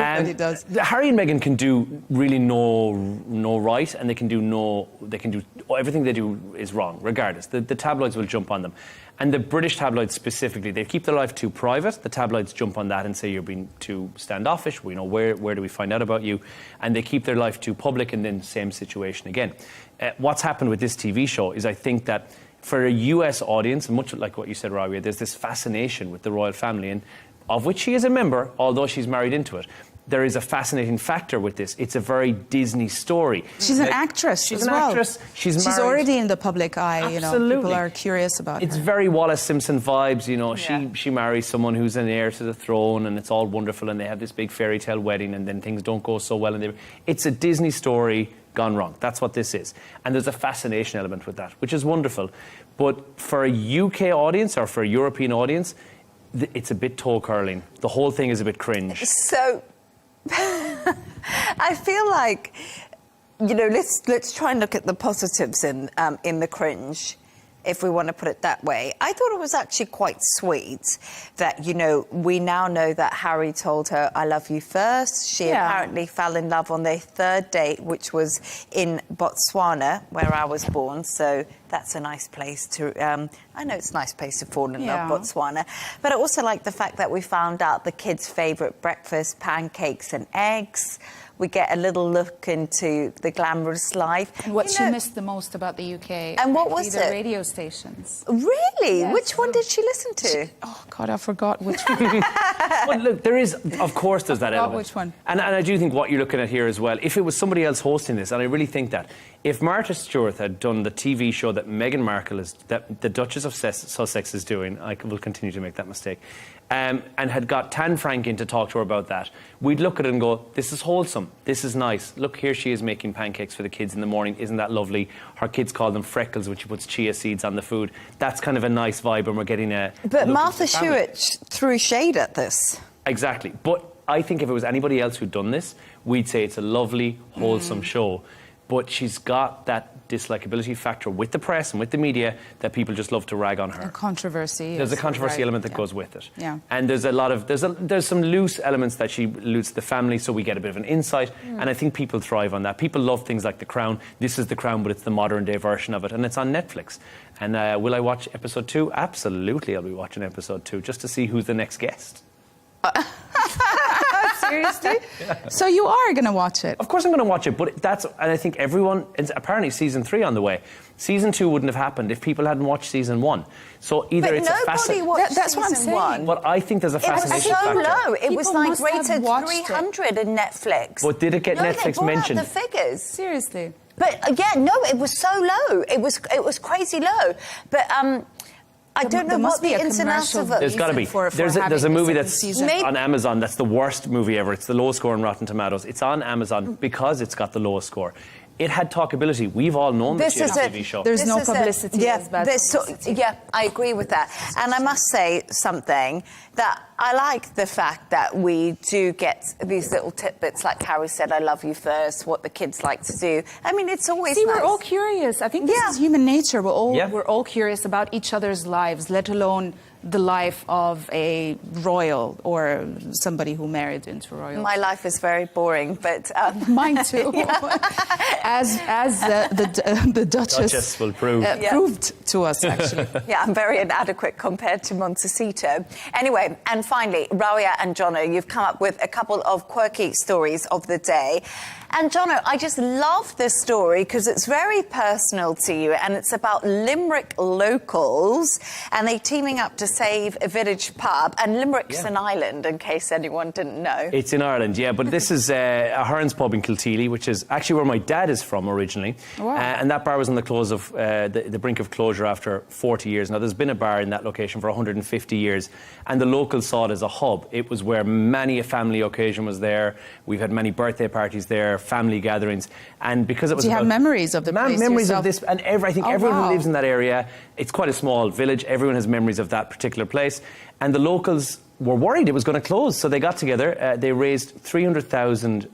Everybody does. Harry and Meghan can do really no right, and they can do everything they do is wrong, regardless. The tabloids will jump on them. And the British tabloids specifically, they keep their life too private. The tabloids jump on that and say you're being too standoffish. We know where do we find out about you? And they keep their life too public, and then same situation again. What's happened with this TV show is I think that for a US audience, much like what you said, Rabia, there's this fascination with the royal family, and of which she is a member, although she's married into it. There is a fascinating factor with this. It's a very Disney story. She's an actress She's as an well. actress. She's married. Already in the public eye. Absolutely. You know, people are curious about It's her. very Wallace Simpson vibes, you know. She marries someone who's an heir to the throne, and it's all wonderful, and they have this big fairy tale wedding, and then things don't go so well. And it's a Disney story gone wrong. That's what this is. And there's a fascination element with that, which is wonderful. But for a UK audience or for a European audience, it's a bit toe-curling. The whole thing is a bit cringe. So, I feel like, you know, let's try and look at the positives in the cringe, if we want to put it that way. I thought it was actually quite sweet that, you know, we now know that Harry told her, I love you first. She apparently fell in love on their third date, which was in Botswana, where I was born. So that's a nice place to, I know it's a nice place to fall in love, Botswana. But I also like the fact that we found out the kids' favourite breakfast, pancakes and eggs. We get a little look into the glamorous life. And what she missed the most about the UK. And what was the it? radio stations. Really? Yes. Which one did she listen to? Oh, God, I forgot which one. Well, look, there is, of course, there's that element. Which one? And I do think what you're looking at here as well, if it was somebody else hosting this, and I really think that, if Martha Stewart had done the TV show that Meghan Markle is, that the Duchess of Sussex is doing, I will continue to make that mistake, and had got Tan Frank in to talk to her about that, we'd look at it and go, this is wholesome, this is nice. Look, here she is making pancakes for the kids in the morning. Isn't that lovely? Her kids call them freckles when she puts chia seeds on the food. That's kind of a nice vibe, and we're getting a... But Martha Stewart threw shade at this. Exactly. But I think if it was anybody else who'd done this, we'd say it's a lovely, wholesome show. But she's got that dislikability factor with the press and with the media that people just love to rag on her. A controversy. There's a controversy element that goes with it. Yeah. And there's a lot of there's some loose elements that she alludes to the family, so we get a bit of an insight. And I think people thrive on that. People love things like The Crown. This is The Crown, but it's the modern day version of it, and it's on Netflix. And will I watch episode 2? Absolutely, I'll be watching episode 2 just to see who's the next guest. Seriously? Yeah. So you are going to watch it? Of course I'm going to watch it, but and I think everyone, apparently season 3 on the way. Season 2 wouldn't have happened if people hadn't watched season 1. So either but it's a fascinating... That's what I'm saying. One. But I think there's a fascination factor. It was so low. It was like rated 300 in Netflix. But did it get Netflix mentioned? Out the figures. Seriously. But no, it was so low. It was crazy low. But I don't know what the ins and outs of it. There's got to be. There's a movie that's on Amazon that's the worst movie ever. It's the lowest score on Rotten Tomatoes. It's on Amazon because it's got the lowest score. It had talkability. We've all known this is a TV show. There's no publicity. Yeah, I agree with that. And I must say something that I like the fact that we do get these little tidbits, like Harry said, I love you first, what the kids like to do. I mean, it's always nice. We're all curious. I think this is human nature. We're all curious about each other's lives, let alone the life of a royal or somebody who married into royalty. My life is very boring, but mine too. As the Duchess will prove proved to us, actually. Yeah, I'm very inadequate compared to Montecito. Anyway, and finally, Rabia and Jono, you've come up with a couple of quirky stories of the day. And Jono, I just love this story because it's very personal to you, and it's about Limerick locals, and they're teaming up to save a village pub. And Limerick's an island, in case anyone didn't know. It's in Ireland, yeah, but this is a Hearns pub in Kilteely, which is actually where my dad is from originally. Wow. And that bar was on the close of the brink of closure after 40 years. Now, there's been a bar in that location for 150 years, and the locals saw it as a hub. It was where many a family occasion was there. We've had many birthday parties there, family gatherings, and because it was... Do you have memories of the place memories yourself? Of this, and I think everyone who lives in that area, it's quite a small village, everyone has memories of that particular place, and the locals were worried it was going to close, so they got together, they raised 300,000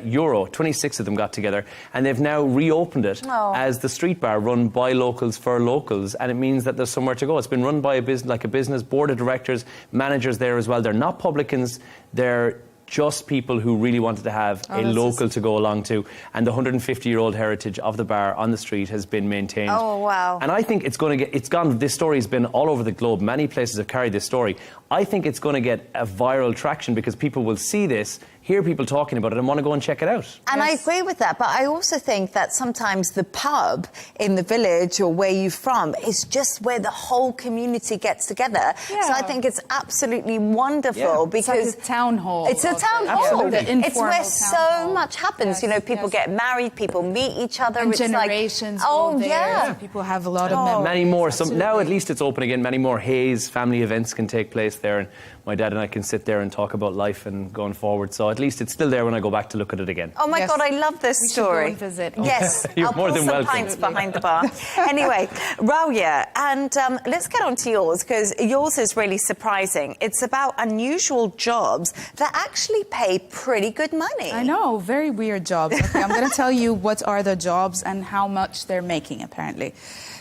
euro, 26 of them got together, and they've now reopened it as the street bar run by locals for locals, and it means that there's somewhere to go. It's been run by a business, board of directors, managers there as well. They're not publicans, they're just people who really wanted to have a local to go along to, and the 150-year-old heritage of the bar on the street has been maintained. Oh, wow. And I think it's going to get, this story has been all over the globe. Many places have carried this story. I think it's going to get a viral traction because people will see this, hear people talking about it and want to go and check it out. And I agree with that, but I also think that sometimes the pub in the village or where you're from is just where the whole community gets together. Yeah. So I think it's absolutely wonderful because it's like a town hall. It's a town hall. It's where so much happens. Yes, you know, people get married, people meet each other. And it's generations. Like, oh, there. yeah. So people have a lot of memories. Many more. So now at least it's open again. Many more Hayes family events can take place there, and my dad and I can sit there and talk about life and going forward. So at least it's still there when I go back to look at it again. Oh my God, I love this story. We should go and visit. Yes, You're I'll more pour than some welcome. pints behind the bar. Anyway, Rauya, and let's get on to yours, because yours is really surprising. It's about unusual jobs that actually pay pretty good money. I know, very weird jobs. Okay, I'm going to tell you what are the jobs and how much they're making, apparently.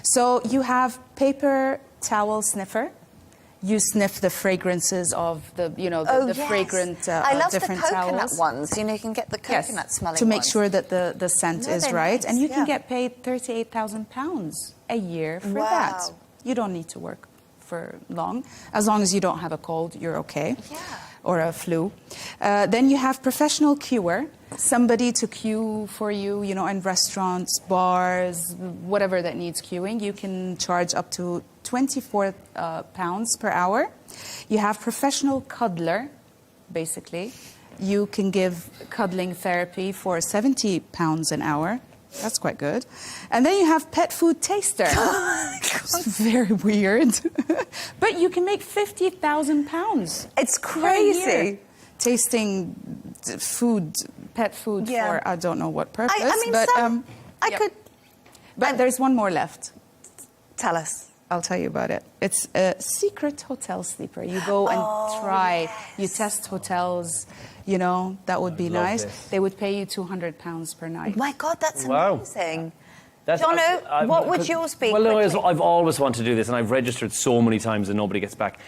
So you have paper towel sniffer. You sniff the fragrances of the, you know, the fragrant I love different the coconut towels. ones. You know, you can get the coconut smelling to make ones. sure that the scent is they're right. nice, And you can get paid £38,000 a year for that. You don't need to work for long. As long as you don't have a cold, you're okay. Yeah. Or a flu. Then you have professional queuer, somebody to queue for you, you know, in restaurants, bars, whatever that needs queuing. You can charge up to £24 per hour. You have professional cuddler, basically. You can give cuddling therapy for £70 an hour. That's quite good. And then you have pet food taster. It's very weird. But you can make £50,000. It's crazy. Tasting food, pet food for I don't know what purpose. I mean, but, But there's one more left. Tell us. I'll tell you about it. It's a secret hotel sleeper. You go and try. You test hotels. You know, that would be nice. They would pay you £200 per night. My God, that's amazing. That's, Jono, what would yours be? Well, no, I've always wanted to do this, and I've registered so many times and nobody gets back.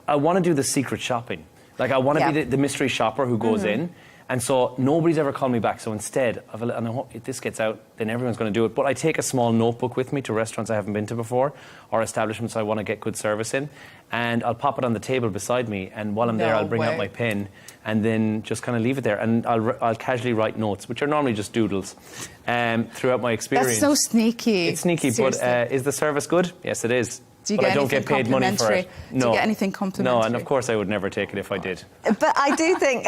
I want to do the secret shopping. Like, I want to be the mystery shopper who goes in. And so nobody's ever called me back. So instead, and I hope if this gets out, then everyone's going to do it. But I take a small notebook with me to restaurants I haven't been to before or establishments I want to get good service in. And I'll pop it on the table beside me. And while I'm there, I'll bring out my pen and then just kind of leave it there. And I'll casually write notes, which are normally just doodles, throughout my experience. That's so sneaky. It's sneaky, Seriously. but is the service good? Yes, it is. Do you but get I don't anything get paid money for it. complimentary? Do you get anything complimentary? No, and of course I would never take it if I did. But I do think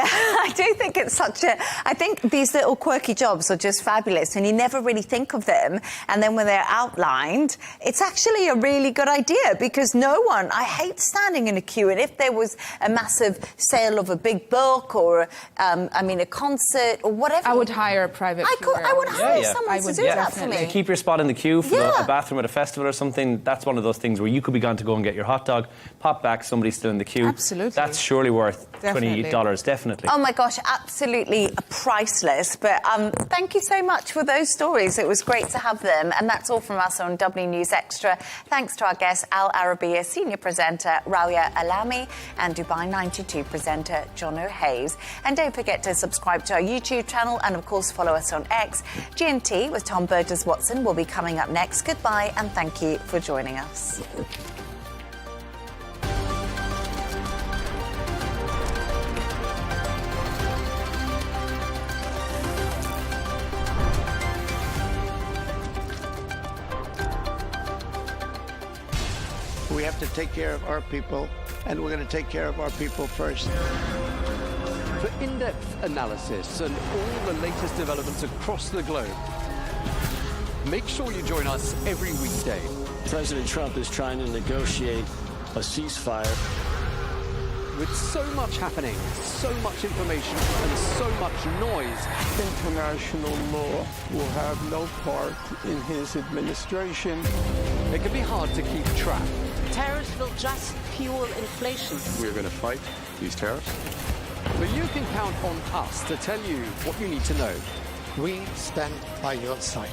it's such a. I think these little quirky jobs are just fabulous, and you never really think of them. And then when they're outlined, it's actually a really good idea because no one. I hate standing in a queue, and if there was a massive sale of a big book or, a concert or whatever, I would hire a private. I would hire someone to do that for me. To keep your spot in the queue for a bathroom at a festival or something. That's one of those things where you could be gone to go and get your hot dog, pop back, somebody's still in the queue. Absolutely. That's surely worth $28, definitely. Oh my gosh, absolutely priceless. But thank you so much for those stories. It was great to have them. And that's all from us on W News Extra. Thanks to our guests, Al Arabiya senior presenter Rauya Alami and Dubai 92 presenter Jono Hayes. And don't forget to subscribe to our YouTube channel and, of course, follow us on X. G&T with Tom Burges Watson will be coming up next. Goodbye and thank you for joining us. We have to take care of our people, and we're going to take care of our people first. For in-depth analysis and all the latest developments across the globe, make sure you join us every weekday. President Trump is trying to negotiate a ceasefire. With so much happening, so much information, and so much noise, International law will have no part in his administration. it can be hard to keep track. Tariffs will just fuel inflation. We're going to fight these tariffs. But you can count on us to tell you what you need to know. We stand by your side.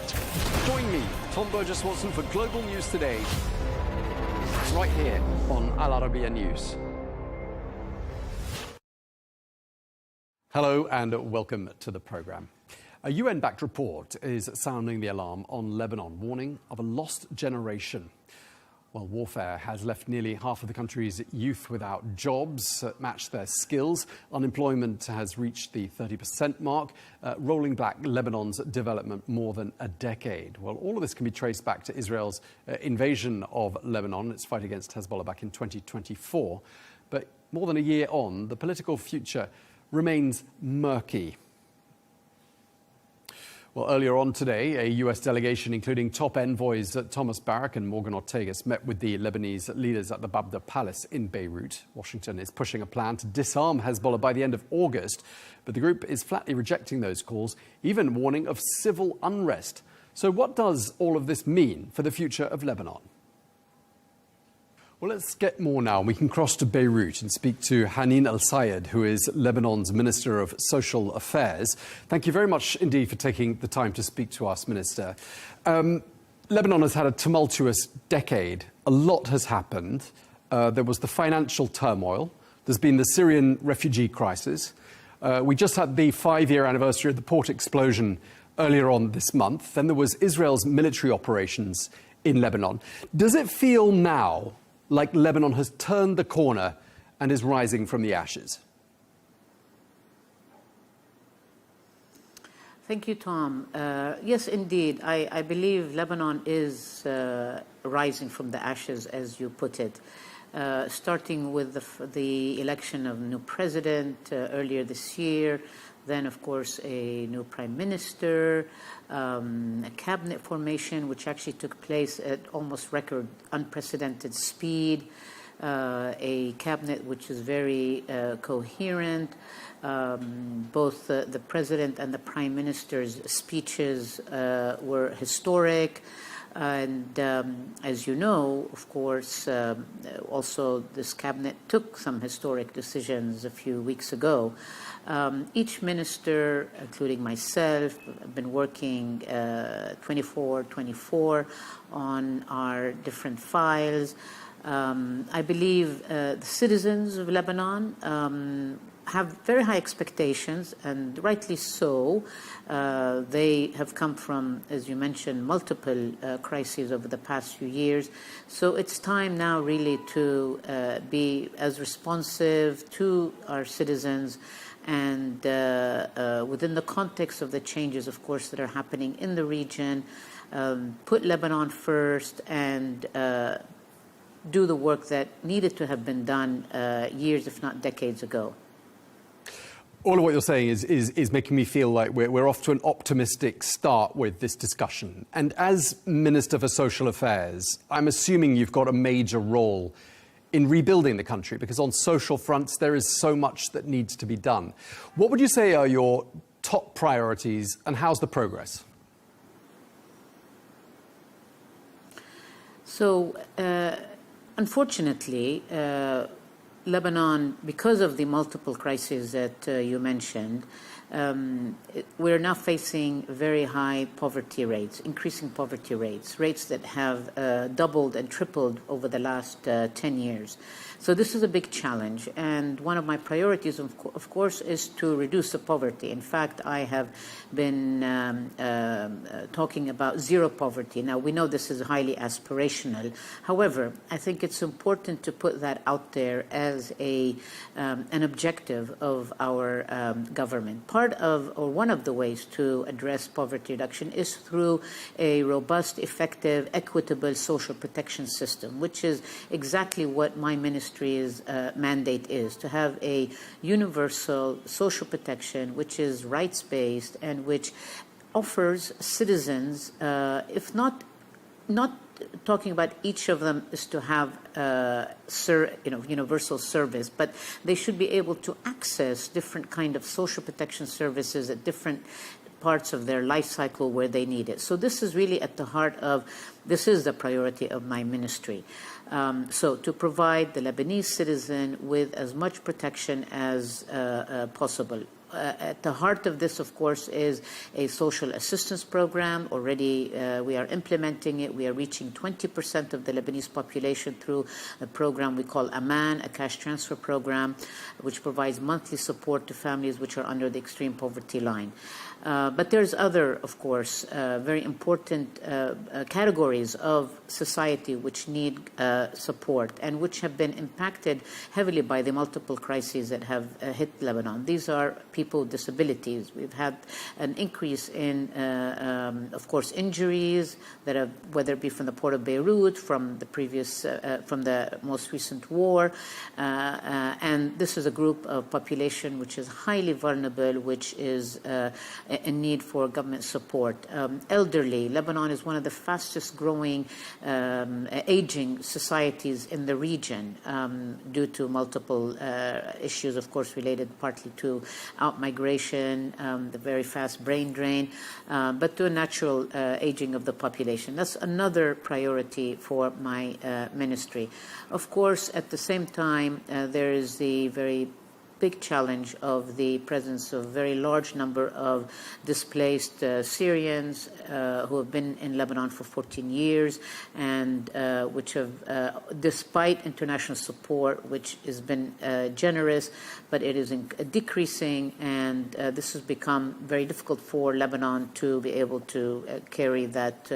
Join me, Tom Burges Watson, for Global News Today, right here on Al Arabiya News. Hello and welcome to the programme. A UN-backed report is sounding the alarm on Lebanon, warning of a lost generation. Well, warfare has left nearly half of the country's youth without jobs that match their skills. Unemployment has reached the 30% mark, rolling back Lebanon's development more than a decade. Well, all of this can be traced back to Israel's invasion of Lebanon, its fight against Hezbollah back in 2024. But more than a year on, the political future remains murky. Well, earlier on today, a US delegation, including top envoys Thomas Barak and Morgan Ortagus, met with the Lebanese leaders at the Babda Palace in Beirut. Washington is pushing a plan to disarm Hezbollah by the end of August, but the group is flatly rejecting those calls, even warning of civil unrest. So what does all of this mean for the future of Lebanon? Well, let's get more now. We can cross to Beirut and speak to Hanin Al-Sayed, who is Lebanon's Minister of Social Affairs. Thank you very much indeed for taking the time to speak to us, Minister. Lebanon has had a tumultuous decade. A lot has happened. There was the financial turmoil. There's been the Syrian refugee crisis. We just had the 5-year anniversary of the port explosion earlier on this month. Then there was Israel's military operations in Lebanon. Does it feel now like Lebanon has turned the corner and is rising from the ashes? Thank you, Tom. Yes, indeed. I believe Lebanon is rising from the ashes, as you put it, starting with the election of a new president earlier this year, then, of course, a new prime minister, a cabinet formation, which actually took place at almost record unprecedented speed, a cabinet which is very coherent. Both the president and the prime minister's speeches were historic. And as you know, of course, also this cabinet took some historic decisions a few weeks ago. Each minister, including myself, have been working 24/24 on our different files. I believe the citizens of Lebanon have very high expectations, and rightly so. They have come from, as you mentioned, multiple crises over the past few years. So it's time now really to be as responsive to our citizens and within the context of the changes, of course, that are happening in the region, put Lebanon first and do the work that needed to have been done years, if not decades ago. All of what you're saying is making me feel like we're off to an optimistic start with this discussion. And as Minister for Social Affairs, I'm assuming you've got a major role in rebuilding the country, because on social fronts there is so much that needs to be done. What would you say are your top priorities, and how's the progress? So, unfortunately, Lebanon, because of the multiple crises that you mentioned, we're now facing very high poverty rates, increasing poverty rates that have doubled and tripled over the last 10 years. So this is a big challenge, and one of my priorities, of course, is to reduce the poverty. In fact, I have been talking about zero poverty. Now, we know this is highly aspirational. However, I think it's important to put that out there as an objective of our government. Part of, or one of the ways to address poverty reduction is through a robust, effective, equitable social protection system, which is exactly what my ministry's mandate is, to have a universal social protection which is rights-based and which offers citizens, if not talking about each of them is to have universal service, but they should be able to access different kind of social protection services at different parts of their life cycle where they need it. So this is really at the heart of, this is the priority of my ministry. So to provide the Lebanese citizen with as much protection as possible. At the heart of this, of course, is a social assistance program. Already we are implementing it. We are reaching 20% of the Lebanese population through a program we call Aman, a cash transfer program, which provides monthly support to families which are under the extreme poverty line. But there's other, of course, very important categories of society which need support and which have been impacted heavily by the multiple crises that have hit Lebanon. These are people with disabilities. We've had an increase in, of course, injuries that have, whether it be from the port of Beirut, from the most recent war, and this is a group of population which is highly vulnerable, which is in need for government support. Elderly. Lebanon is one of the fastest growing aging societies in the region due to multiple issues, of course, related partly to out-migration, the very fast brain drain, but to a natural aging of the population. That's another priority for my ministry. Of course, at the same time, there is the very big challenge of the presence of a very large number of displaced Syrians who have been in Lebanon for 14 years and which have, despite international support, which has been generous, but it is decreasing, and this has become very difficult for Lebanon to be able to carry that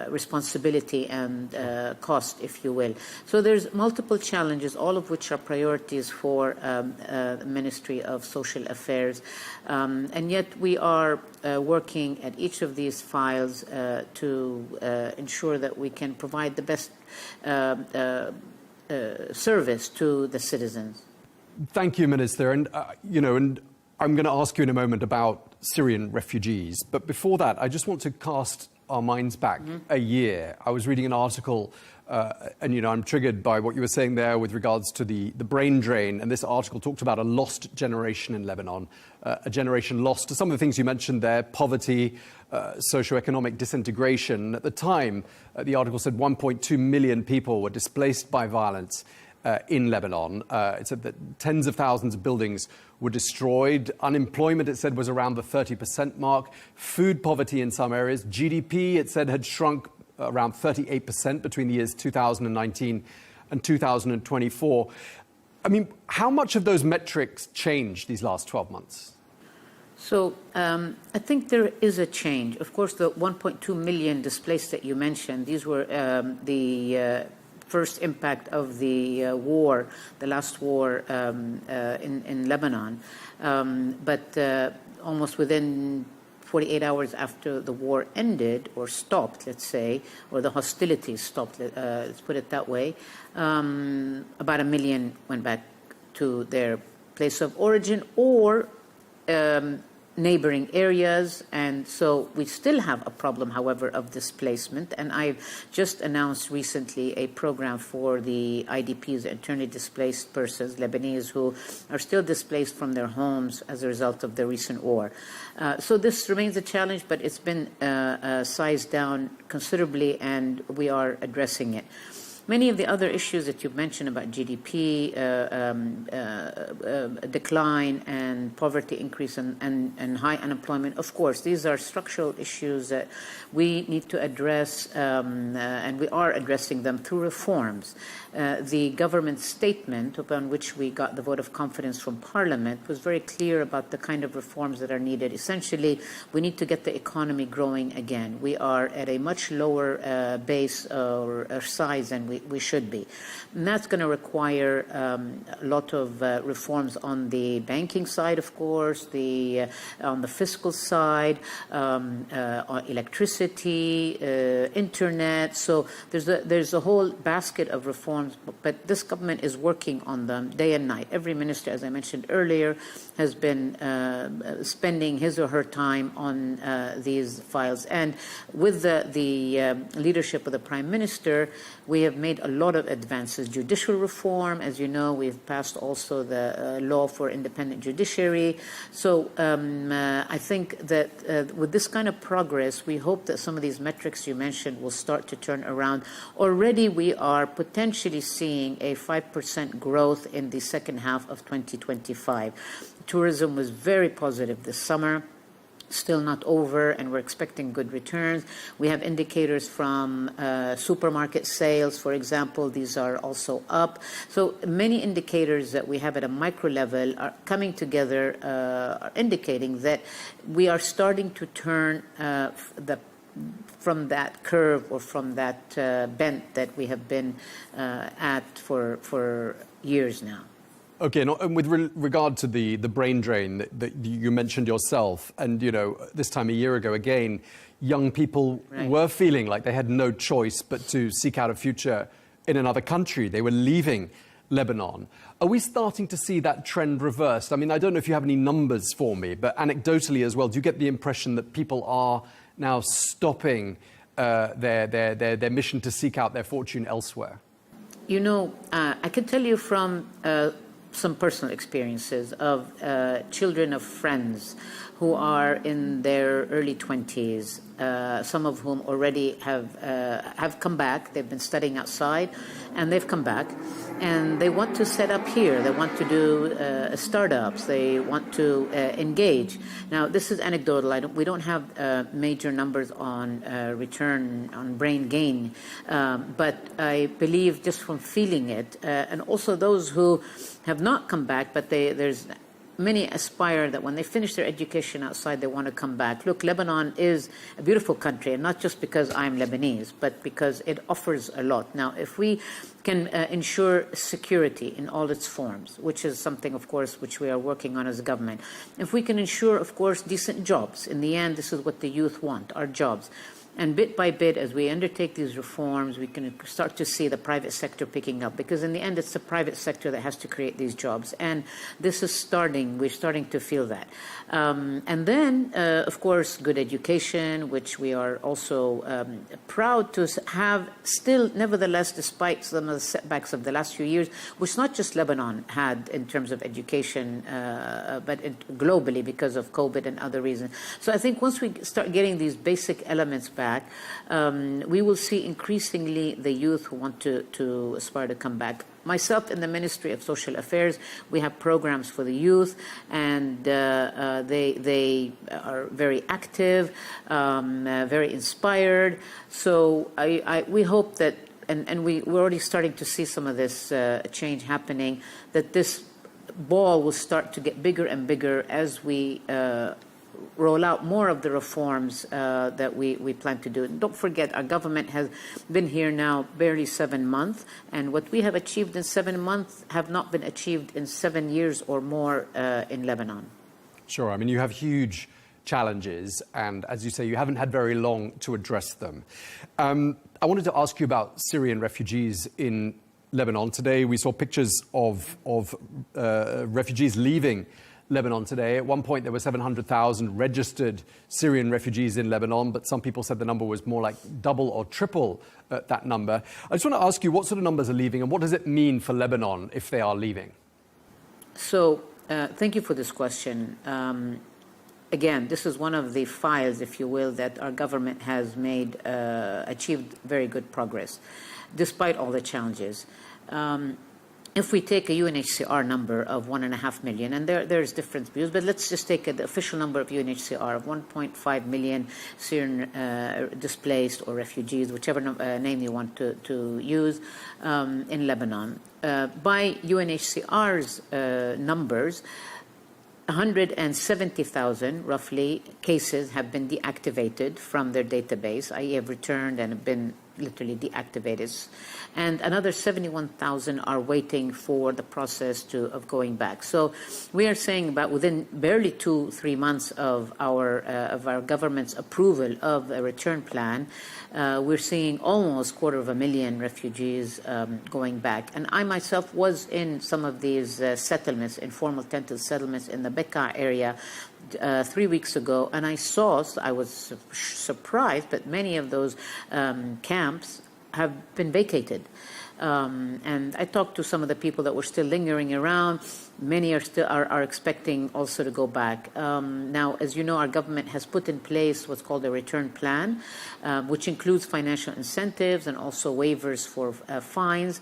responsibility and cost, if you will. So there's multiple challenges, all of which are priorities for the Ministry of Social Affairs, and yet we are working at each of these files to ensure that we can provide the best service to the citizens. Thank you, Minister. And, and I'm going to ask you in a moment about Syrian refugees. But before that, I just want to cast our minds back a year. I was reading an article and, I'm triggered by what you were saying there with regards to the brain drain. And this article talked about a lost generation in Lebanon, a generation lost to some of the things you mentioned there, poverty, socioeconomic disintegration. At the time, the article said 1.2 million people were displaced by violence in Lebanon. It said that tens of thousands of buildings were destroyed. Unemployment, it said, was around the 30% mark. Food poverty in some areas. GDP, it said, had shrunk around 38% between the years 2019 and 2024. I mean, how much of those metrics changed these last 12 months? So I think there is a change. Of course, the 1.2 million displaced that you mentioned, these were the first impact of the war, the last war in Lebanon. But almost within 48 hours after the war ended or stopped, let's say, or the hostilities stopped, let's put it that way, about 1 million went back to their place of origin or neighboring areas. And so we still have a problem, however, of displacement. And I've just announced recently a program for the IDPs, internally displaced persons, Lebanese, who are still displaced from their homes as a result of the recent war. So this remains a challenge, but it's been sized down considerably, and we are addressing it. Many of the other issues that you've mentioned about GDP, decline and poverty increase and high unemployment, of course, these are structural issues that we need to address, and we are addressing them through reforms. The government statement, upon which we got the vote of confidence from Parliament, was very clear about the kind of reforms that are needed. Essentially, we need to get the economy growing again. We are at a much lower base or size than we should be. And that's going to require a lot of reforms on the banking side, of course, on the fiscal side, on electricity, internet. So there's a whole basket of reforms, but this government is working on them day and night. Every minister, as I mentioned earlier, has been spending his or her time on these files. And with the leadership of the Prime Minister, We have made a lot of advances. Judicial reform, as you know, we've passed also the law for independent judiciary. So I think that with this kind of progress, we hope that some of these metrics you mentioned will start to turn around. Already we are potentially seeing a 5% growth in the second half of 2025. Tourism was very positive this summer. Still not over, and we're expecting good returns. We have indicators from supermarket sales, for example. These are also up. So many indicators that we have at a micro level are coming together, are indicating that we are starting to turn from that curve or from that bent that we have been at for years now. Okay, and with regard to the brain drain that you mentioned yourself, and this time a year ago again, young people were feeling like they had no choice but to seek out a future in another country. They were leaving Lebanon. Are we starting to see that trend reversed? I mean, I don't know if you have any numbers for me, but anecdotally as well, do you get the impression that people are now stopping their mission to seek out their fortune elsewhere? I can tell you from some personal experiences of children of friends who are in their early 20s, some of whom already have come back. They've been studying outside, and they've come back, and they want to set up here. They want to do startups. They want to engage. Now, this is anecdotal. We don't have major numbers on return on brain gain, but I believe just from feeling it, and also those who have not come back, but there's many aspire that when they finish their education outside, they want to come back. Look, Lebanon is a beautiful country, and not just because I'm Lebanese, but because it offers a lot. Now, if we can ensure security in all its forms, which is something, of course, which we are working on as a government, if we can ensure, of course, decent jobs, in the end, this is what the youth want, our jobs. And bit by bit, as we undertake these reforms, we can start to see the private sector picking up, because in the end, it's the private sector that has to create these jobs. And this is we're starting to feel that. And then, of course, good education, which we are also proud to have still, nevertheless, despite some of the setbacks of the last few years, which not just Lebanon had in terms of education, but globally because of COVID and other reasons. So I think once we start getting these basic elements back, we will see increasingly the youth who want to aspire to come back. Myself in the Ministry of Social Affairs, we have programs for the youth, and they are very active, very inspired. So we hope that, and we're already starting to see some of this change happening, that this ball will start to get bigger and bigger as we roll out more of the reforms that we plan to do. And don't forget, our government has been here now barely 7 months, and what we have achieved in 7 months have not been achieved in 7 years or more in Lebanon. Sure. I mean, you have huge challenges, and as you say, you haven't had very long to address them. I wanted to ask you about Syrian refugees in Lebanon. Today, we saw pictures of refugees leaving Lebanon today. At one point, there were 700,000 registered Syrian refugees in Lebanon, but some people said the number was more like double or triple that number. I just want to ask you, what sort of numbers are leaving, and what does it mean for Lebanon if they are leaving? So, thank you for this question. Again, this is one of the files, if you will, that our government has achieved very good progress, despite all the challenges. If we take a UNHCR number of 1.5 million, and there's different views, but let's just take the official number of UNHCR of 1.5 million Syrian displaced or refugees, whichever name you want to use, in Lebanon. By UNHCR's numbers, 170,000, roughly, cases have been deactivated from their database, i.e. have returned and have been literally deactivated. And another 71,000 are waiting for the process of going back. So we are saying about within barely 2-3 months of our government's approval of a return plan, we're seeing almost 250,000 refugees going back. And I myself was in some of these settlements, informal tentative settlements in the Bekaa area 3 weeks ago, and I was surprised, but many of those camps have been vacated. And I talked to some of the people that were still lingering around. Many are expecting also to go back. Now, as you know, our government has put in place what's called a return plan, which includes financial incentives and also waivers for fines.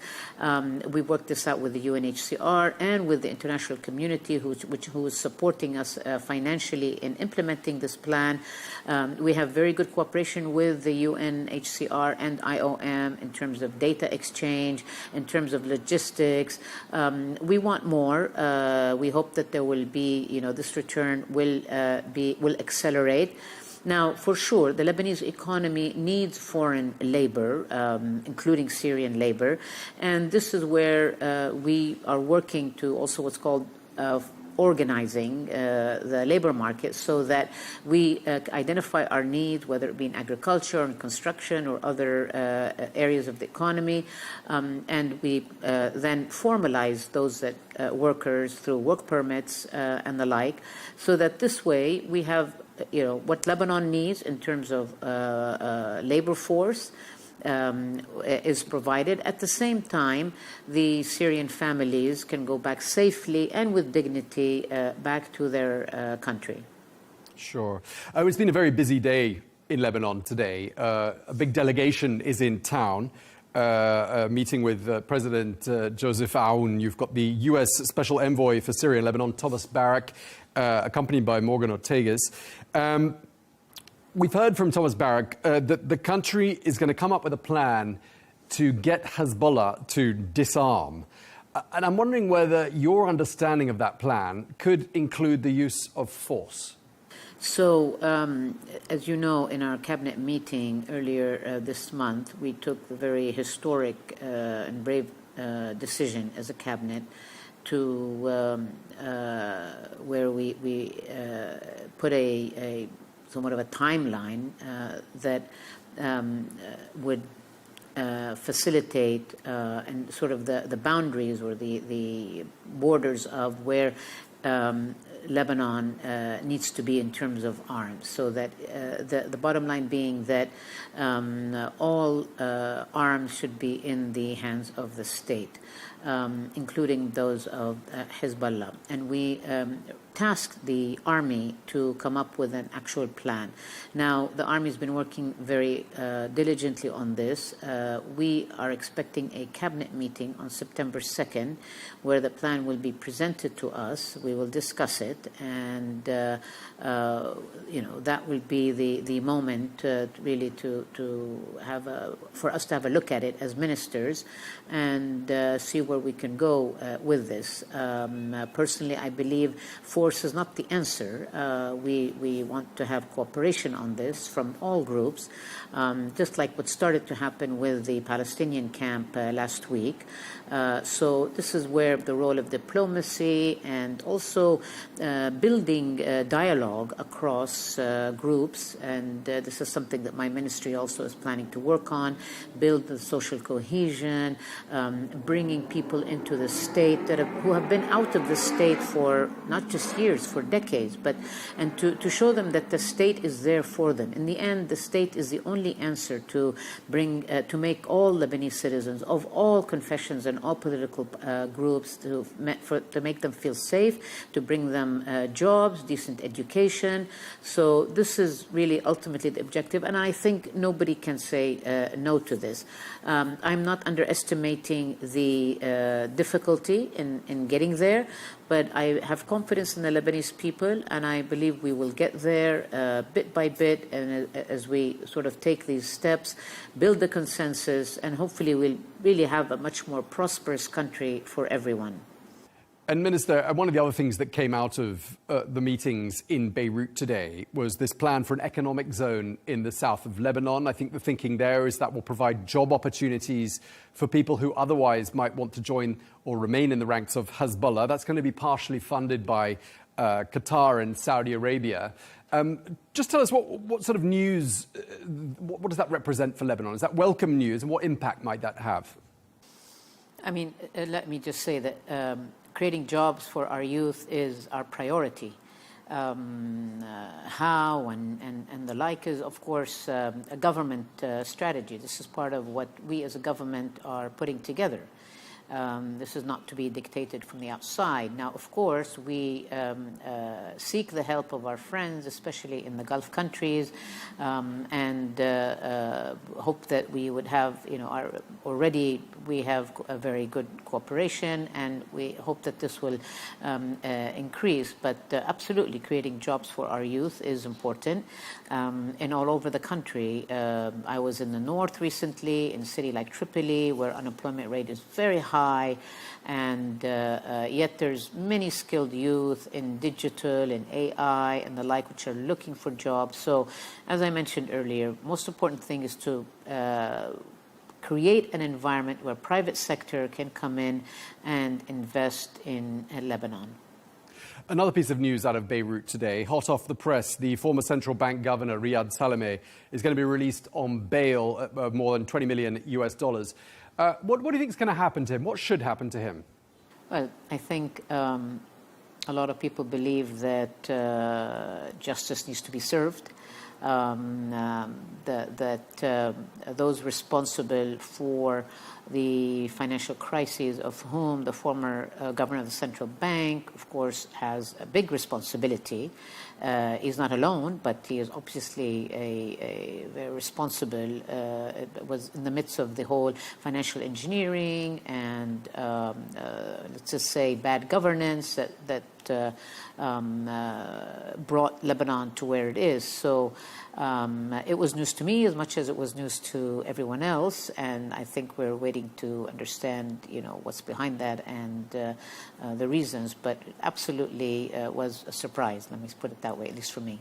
We worked this out with the UNHCR and with the international community who is supporting us financially in implementing this plan. We have very good cooperation with the UNHCR and IOM in terms of data exchange, in terms of logistics. We want more. We hope that there will be, this return will accelerate. Now, for sure, the Lebanese economy needs foreign labor, including Syrian labor, and this is where we are working to also what's called organizing the labor market so that we identify our needs, whether it be in agriculture and construction or other areas of the economy, and we then formalize those workers through work permits and the like, so that this way we have what Lebanon needs in terms of labor force is provided. At the same time, the Syrian families can go back safely and with dignity back to their country. Sure. It's been a very busy day in Lebanon today. A big delegation is in town. Meeting with President Joseph Aoun. You've got the U.S. Special Envoy for Syria and Lebanon, Thomas Barak, accompanied by Morgan Ortagus. We've heard from Thomas Barak that the country is going to come up with a plan to get Hezbollah to disarm. And I'm wondering whether your understanding of that plan could include the use of force. So, as you know, in our cabinet meeting earlier this month, we took the very historic and brave decision as a cabinet to where we put a somewhat of a timeline that would facilitate and sort of the boundaries or the borders of where Lebanon needs to be in terms of arms, so that the bottom line being that all arms should be in the hands of the state, including those of Hezbollah. And we tasked the army to come up with an actual plan. Now, the army has been working very diligently on this. We are expecting a cabinet meeting on September 2nd, where the plan will be presented to us. We will discuss it, and that will be the moment really to have for us to have a look at it as ministers and see where we can go with this. Personally, I believe force is not the answer. We want to have cooperation on this from all groups, just like what started to happen with the Palestinian camp last week. So this is where the role of diplomacy and also building dialogue across groups, and this is something that my ministry also is planning to work on, build the social cohesion, bringing people into the state who have been out of the state for not just years, for decades, and to show them that the state is there for them. In the end, the state is the only answer to make all Lebanese citizens of all confessions and all political groups to make them feel safe, to bring them jobs, decent education. So this is really ultimately the objective, and I think nobody can say no to this. I'm not underestimating the difficulty in getting there, but I have confidence in the Lebanese people, and I believe we will get there bit by bit, and as we sort of take these steps, build the consensus, and hopefully we'll really have a much more prosperous country for everyone. And Minister, one of the other things that came out of the meetings in Beirut today was this plan for an economic zone in the south of Lebanon. I think the thinking there is that will provide job opportunities for people who otherwise might want to join or remain in the ranks of Hezbollah. That's going to be partially funded by Qatar and Saudi Arabia. Just tell us what sort of news, what does that represent for Lebanon? Is that welcome news, and what impact might that have? I mean, let me just say that creating jobs for our youth is our priority. how and the like is, of course, a government strategy. This is part of what we as a government are putting together. This is not to be dictated from the outside. Now, of course, we seek the help of our friends, especially in the Gulf countries, and hope that we would have, already we have a very good cooperation, and we hope that this will increase. But absolutely, creating jobs for our youth is important. And all over the country, I was in the north recently, in a city like Tripoli, where unemployment rate is very high, and yet there's many skilled youth in digital and AI and the like, which are looking for jobs. So, as I mentioned earlier, most important thing is to create an environment where private sector can come in and invest in Lebanon. Another piece of news out of Beirut today, hot off the press, the former central bank governor, Riyad Salameh, is going to be released on bail of more than $20 million US. What do you think is going to happen to him? What should happen to him? Well, I think a lot of people believe that justice needs to be served, that those responsible for the financial crises, of whom the former governor of the central bank, of course, has a big responsibility. He's not alone, but he is obviously a very responsible, was in the midst of the whole financial engineering and, let's just say, bad governance that brought Lebanon to where it is. So it was news to me as much as it was news to everyone else, and I think we're waiting to understand, what's behind that and the reasons. But absolutely was a surprise. Let me put it that way, at least for me.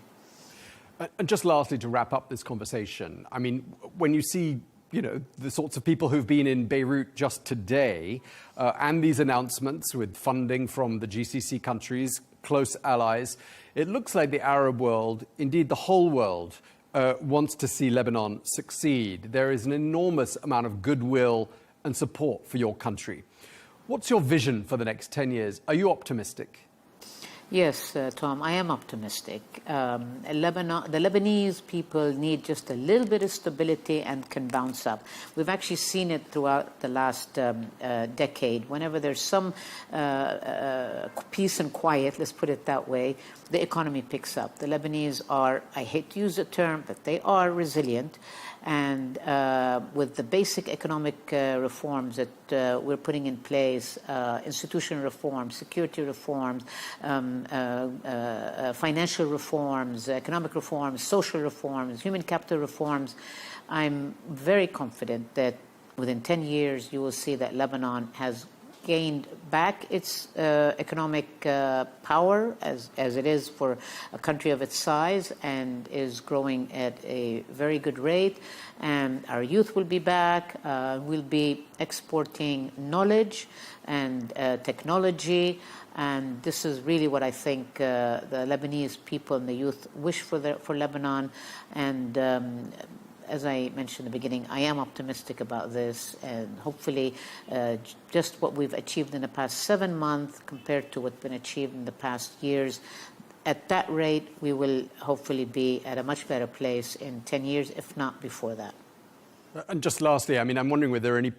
And just lastly, to wrap up this conversation, I mean, when you see the sorts of people who've been in Beirut just today, and these announcements with funding from the GCC countries, close allies, it looks like the Arab world, indeed the whole world, wants to see Lebanon succeed. There is an enormous amount of goodwill and support for your country. What's your vision for the next 10 years? Are you optimistic? Yes, Tom, I am optimistic. The Lebanese people need just a little bit of stability and can bounce up. We've actually seen it throughout the last decade. Whenever there's some peace and quiet, let's put it that way, the economy picks up. The Lebanese are, I hate to use the term, but they are resilient. And with the basic economic reforms that we're putting in place, institutional reforms, security reforms, financial reforms, economic reforms, social reforms, human capital reforms, I'm very confident that within 10 years you will see that Lebanon has gained back its economic power as it is for a country of its size, and is growing at a very good rate. And our youth will be back. We'll be exporting knowledge and technology. And this is really what I think the Lebanese people and the youth wish for Lebanon. And as I mentioned in the beginning, I am optimistic about this, and hopefully just what we've achieved in the past 7 months compared to what's been achieved in the past years, at that rate, we will hopefully be at a much better place in 10 years, if not before that. And just lastly, I mean, I'm wondering whether there are any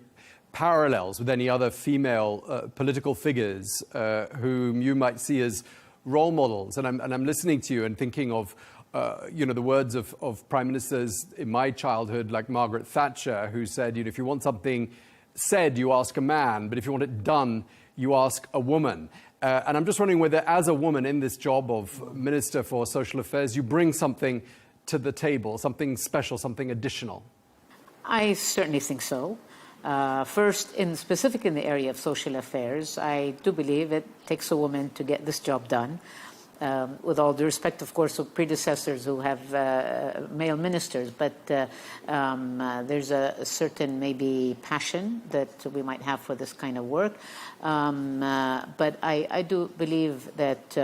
parallels with any other female political figures whom you might see as role models. And I'm listening to you and thinking of the words of prime ministers in my childhood, like Margaret Thatcher, who said, if you want something said, you ask a man, but if you want it done, you ask a woman. And I'm just wondering whether, as a woman in this job of Minister for Social Affairs, you bring something to the table, something special, something additional. I certainly think so. First, specific in the area of social affairs, I do believe it takes a woman to get this job done. With all due respect, of course, of predecessors who have male ministers, but there's a certain maybe passion that we might have for this kind of work. But I do believe that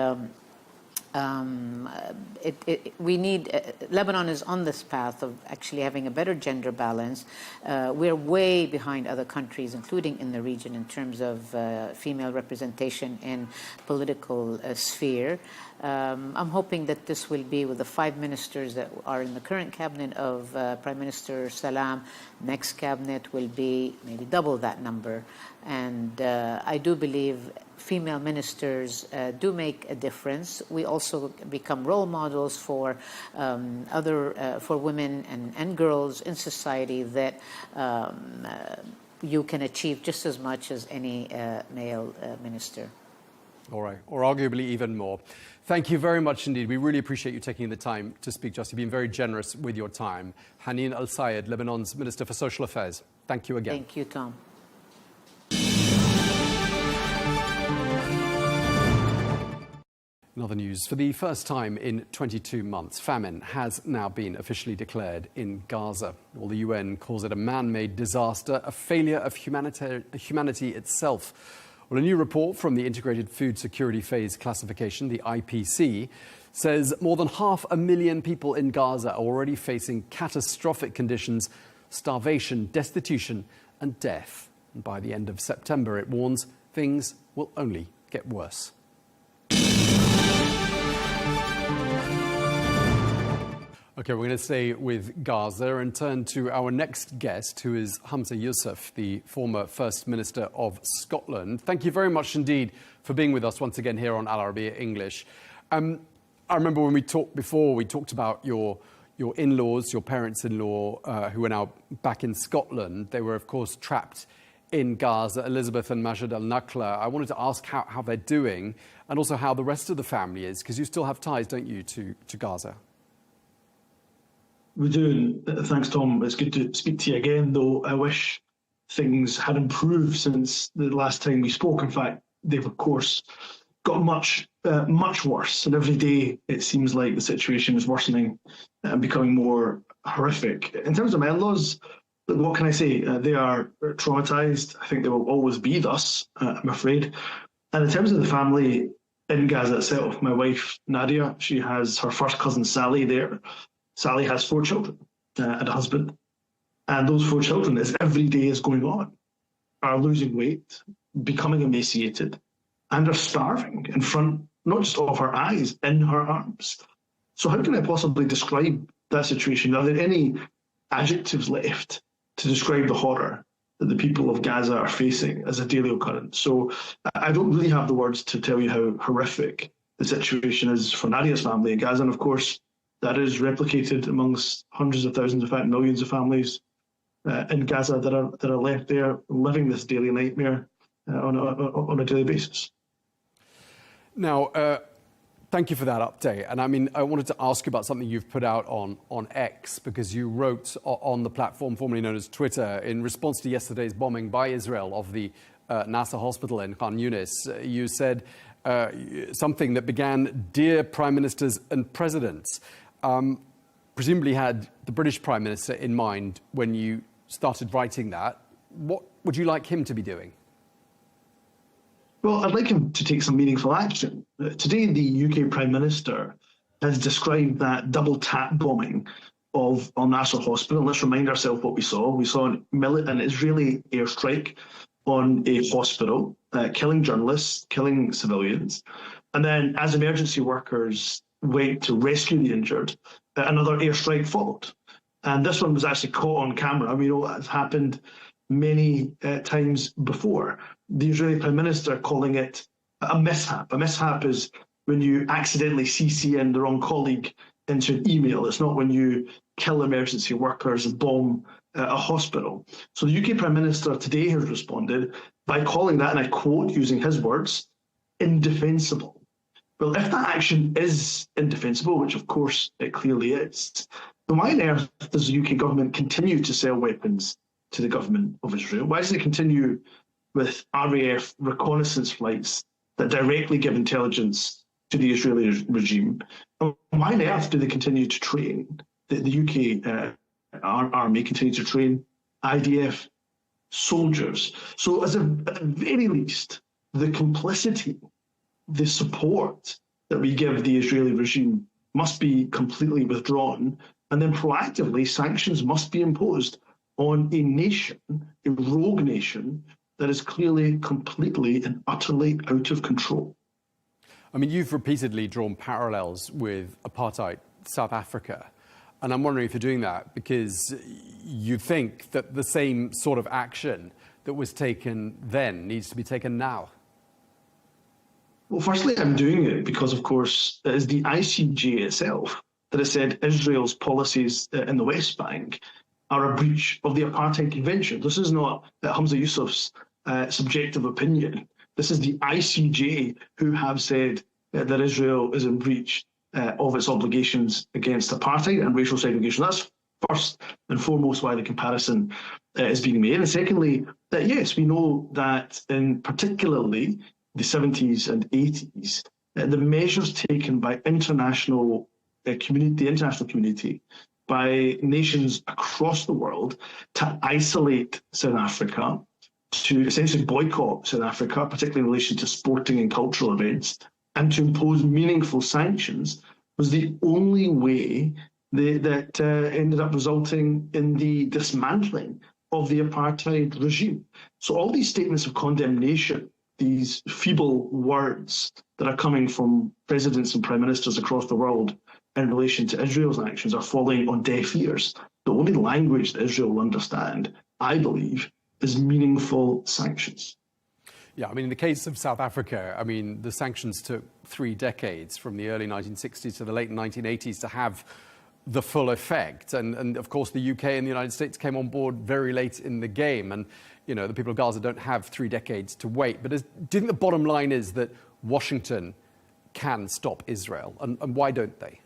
We need, Lebanon is on this path of actually having a better gender balance. We're way behind other countries, including in the region, in terms of female representation in political sphere. I'm hoping that this will be with the 5 ministers that are in the current cabinet of Prime Minister Salam. Next cabinet will be maybe double that number. And I do believe female ministers do make a difference. We also become role models for for women and girls in society that you can achieve just as much as any male minister. All right, or arguably even more. Thank you very much indeed. We really appreciate you taking the time to speak to us. You've been very generous with your time. Haneen Al-Sayed, Lebanon's Minister for Social Affairs. Thank you again. Thank you, Tom. In other news, for the first time in 22 months, famine has now been officially declared in Gaza. Well, the UN calls it a man-made disaster, a failure of humanity itself. Well, a new report from the Integrated Food Security Phase Classification, the IPC, says more than 500,000 people in Gaza are already facing catastrophic conditions, starvation, destitution and death. And by the end of September, it warns things will only get worse. OK, we're going to stay with Gaza and turn to our next guest, who is Humza Yousaf, the former First Minister of Scotland. Thank you very much indeed for being with us once again here on Al Arabiya English. I remember when we talked before, we talked about your in-laws, your parents-in-law, who are now back in Scotland. They were, of course, trapped in Gaza, Elizabeth and Majid al-Nakla. I wanted to ask how they're doing and also how the rest of the family is, because you still have ties, don't you, to Gaza? We do. Thanks, Tom. It's good to speak to you again, though I wish things had improved since the last time we spoke. In fact, they've, of course, got much worse. And every day it seems like the situation is worsening and becoming more horrific. In terms of my in-laws, what can I say? They are traumatized. I think they will always be thus, I'm afraid. And in terms of the family in Gaza itself, my wife, Nadia, she has her first cousin, Sally, there. Sally has 4 children and a husband. And those 4 children, as every day is going on, are losing weight, becoming emaciated, and are starving in front, not just of her eyes, in her arms. So how can I possibly describe that situation? Are there any adjectives left to describe the horror that the people of Gaza are facing as a daily occurrence? So I don't really have the words to tell you how horrific the situation is for Nadia's family in Gaza. And of course, that is replicated amongst hundreds of thousands, in fact, millions of families in Gaza that are left there living this daily nightmare on a daily basis. Now, thank you for that update. And I mean, I wanted to ask you about something you've put out on X, because you wrote on the platform formerly known as Twitter in response to yesterday's bombing by Israel of the Nasser hospital in Khan Yunis. You said something that began, "Dear Prime Ministers and Presidents." Presumably had the British Prime Minister in mind when you started writing that. What would you like him to be doing? Well, I'd like him to take some meaningful action. Today, the UK Prime Minister has described that double tap bombing of Al Nasser Hospital. Let's remind ourselves what we saw. We saw an Israeli airstrike on a hospital, killing journalists, killing civilians. And then as emergency workers went to rescue the injured, another airstrike followed. And this one was actually caught on camera. We know that's happened many times before. The Israeli Prime Minister calling it a mishap. A mishap is when you accidentally CC in the wrong colleague into an email. It's not when you kill emergency workers and bomb a hospital. So the UK Prime Minister today has responded by calling that, and I quote, using his words, indefensible. Well, if that action is indefensible, which of course it clearly is, then why on earth does the UK government continue to sell weapons to the government of Israel? Why does it continue with RAF reconnaissance flights that directly give intelligence to the Israeli regime? And why on earth do they continue to train, the UK army continue to train IDF soldiers? So at the very least, the complicity, the support that we give the Israeli regime must be completely withdrawn, and then proactively sanctions must be imposed on a nation, a rogue nation, that is clearly, completely and utterly out of control. I mean, you've repeatedly drawn parallels with apartheid South Africa, and I'm wondering if you're doing that because you think that the same sort of action that was taken then needs to be taken now. Well, firstly, I'm doing it because, of course, it is the ICJ itself that has said Israel's policies in the West Bank are a breach of the Apartheid Convention. This is not Hamza Yousaf's subjective opinion. This is the ICJ who have said that Israel is in breach of its obligations against apartheid and racial segregation. That's first and foremost why the comparison is being made. And secondly, that yes, we know that in particularly the 70s and 80s, the measures taken by the international community, by nations across the world to isolate South Africa, to essentially boycott South Africa, particularly in relation to sporting and cultural events, and to impose meaningful sanctions, was the only way that ended up resulting in the dismantling of the apartheid regime. So all these statements of condemnation, these feeble words that are coming from presidents and prime ministers across the world in relation to Israel's actions are falling on deaf ears. The only language that Israel will understand, I believe, is meaningful sanctions. Yeah, I mean, in the case of South Africa, I mean, the sanctions took 3 decades from the early 1960s to the late 1980s to have the full effect. And of course, the UK and the United States came on board very late in the game. And, you know, the people of Gaza don't have 3 decades to wait. But do you think the bottom line is that Washington can stop Israel? And why don't they?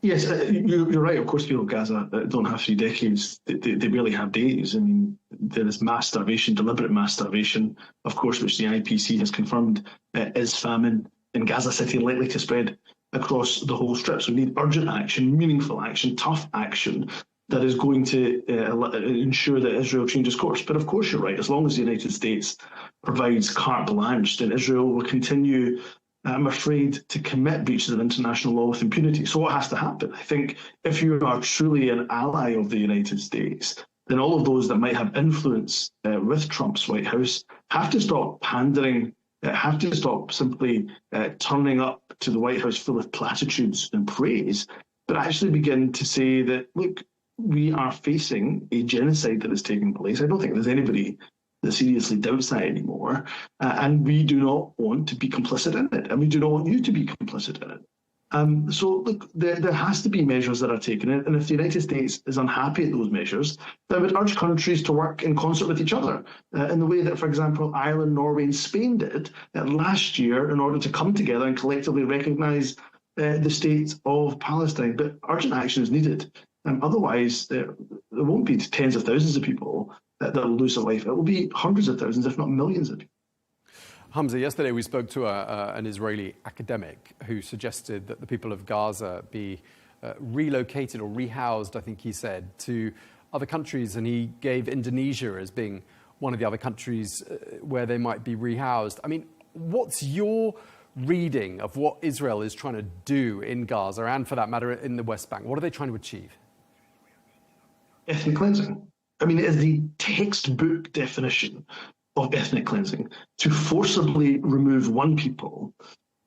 Yes, you're right. Of course, people of Gaza don't have 3 decades. They barely have days. I mean, there is mass starvation, deliberate mass starvation, of course, which the IPC has confirmed is famine in Gaza City, likely to spread across the whole strip. So we need urgent action, meaningful action, tough action that is going to ensure that Israel changes course. But of course, you're right. As long as the United States provides carte blanche, then Israel will continue, I'm afraid, to commit breaches of international law with impunity. So what has to happen? I think if you are truly an ally of the United States, then all of those that might have influence with Trump's White House have to stop pandering, have to stop simply turning up to the White House full of platitudes and praise, but actually begin to say that, look, we are facing a genocide that is taking place. I don't think there's anybody that seriously doubts that anymore. And we do not want to be complicit in it. And we do not want you to be complicit in it. So, look, there has to be measures that are taken. And if the United States is unhappy at those measures, then I would urge countries to work in concert with each other in the way that, for example, Ireland, Norway and Spain did last year in order to come together and collectively recognise the state of Palestine. But urgent action is needed. Otherwise, there won't be tens of thousands of people that will lose their life. It will be hundreds of thousands, if not millions of people. Hamza, yesterday we spoke to an Israeli academic who suggested that the people of Gaza be relocated or rehoused, I think he said, to other countries. And he gave Indonesia as being one of the other countries where they might be rehoused. I mean, what's your reading of what Israel is trying to do in Gaza and, for that matter, in the West Bank? What are they trying to achieve? Ethnic cleansing. I mean, it is the textbook definition of ethnic cleansing to forcibly remove one people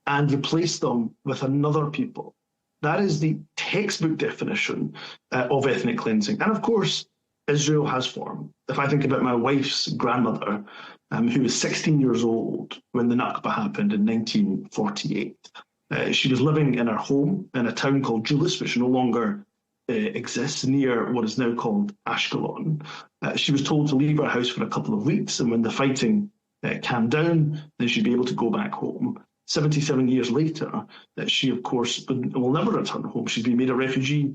and replace them with another people. That is the textbook definition of ethnic cleansing. And of course, Israel has form. If I think about my wife's grandmother, who was 16 years old when the Nakba happened in 1948, she was living in her home in a town called Julis, which no longer exists, near what is now called Ashkelon. She was told to leave her house for a couple of weeks, and when the fighting calmed down, then she'd be able to go back home. 77 years later, she, of course, will never return home. She's been made a refugee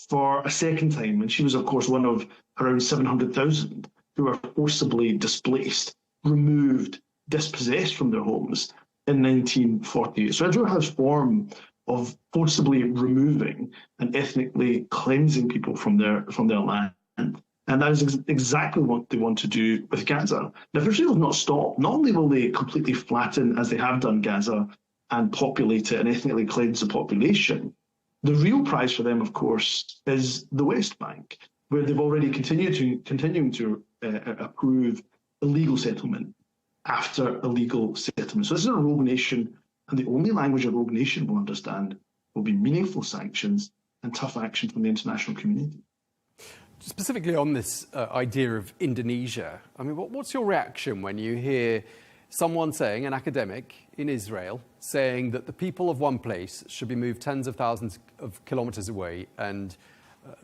for a second time, and she was, of course, one of around 700,000 who were forcibly displaced, removed, dispossessed from their homes in 1948. So Israel has form of forcibly removing and ethnically cleansing people from their land. And that is exactly what they want to do with Gaza. Now, if Israel does not stop, not only will they completely flatten, as they have done, Gaza and populate it and ethnically cleanse the population. The real prize for them, of course, is the West Bank, where they've already continuing to approve illegal settlement after illegal settlement. So this is a rogue nation, and the only language a rogue nation will understand will be meaningful sanctions and tough action from the international community. Specifically on this idea of Indonesia, I mean, what's your reaction when you hear someone saying, an academic in Israel, saying that the people of one place should be moved tens of thousands of kilometres away and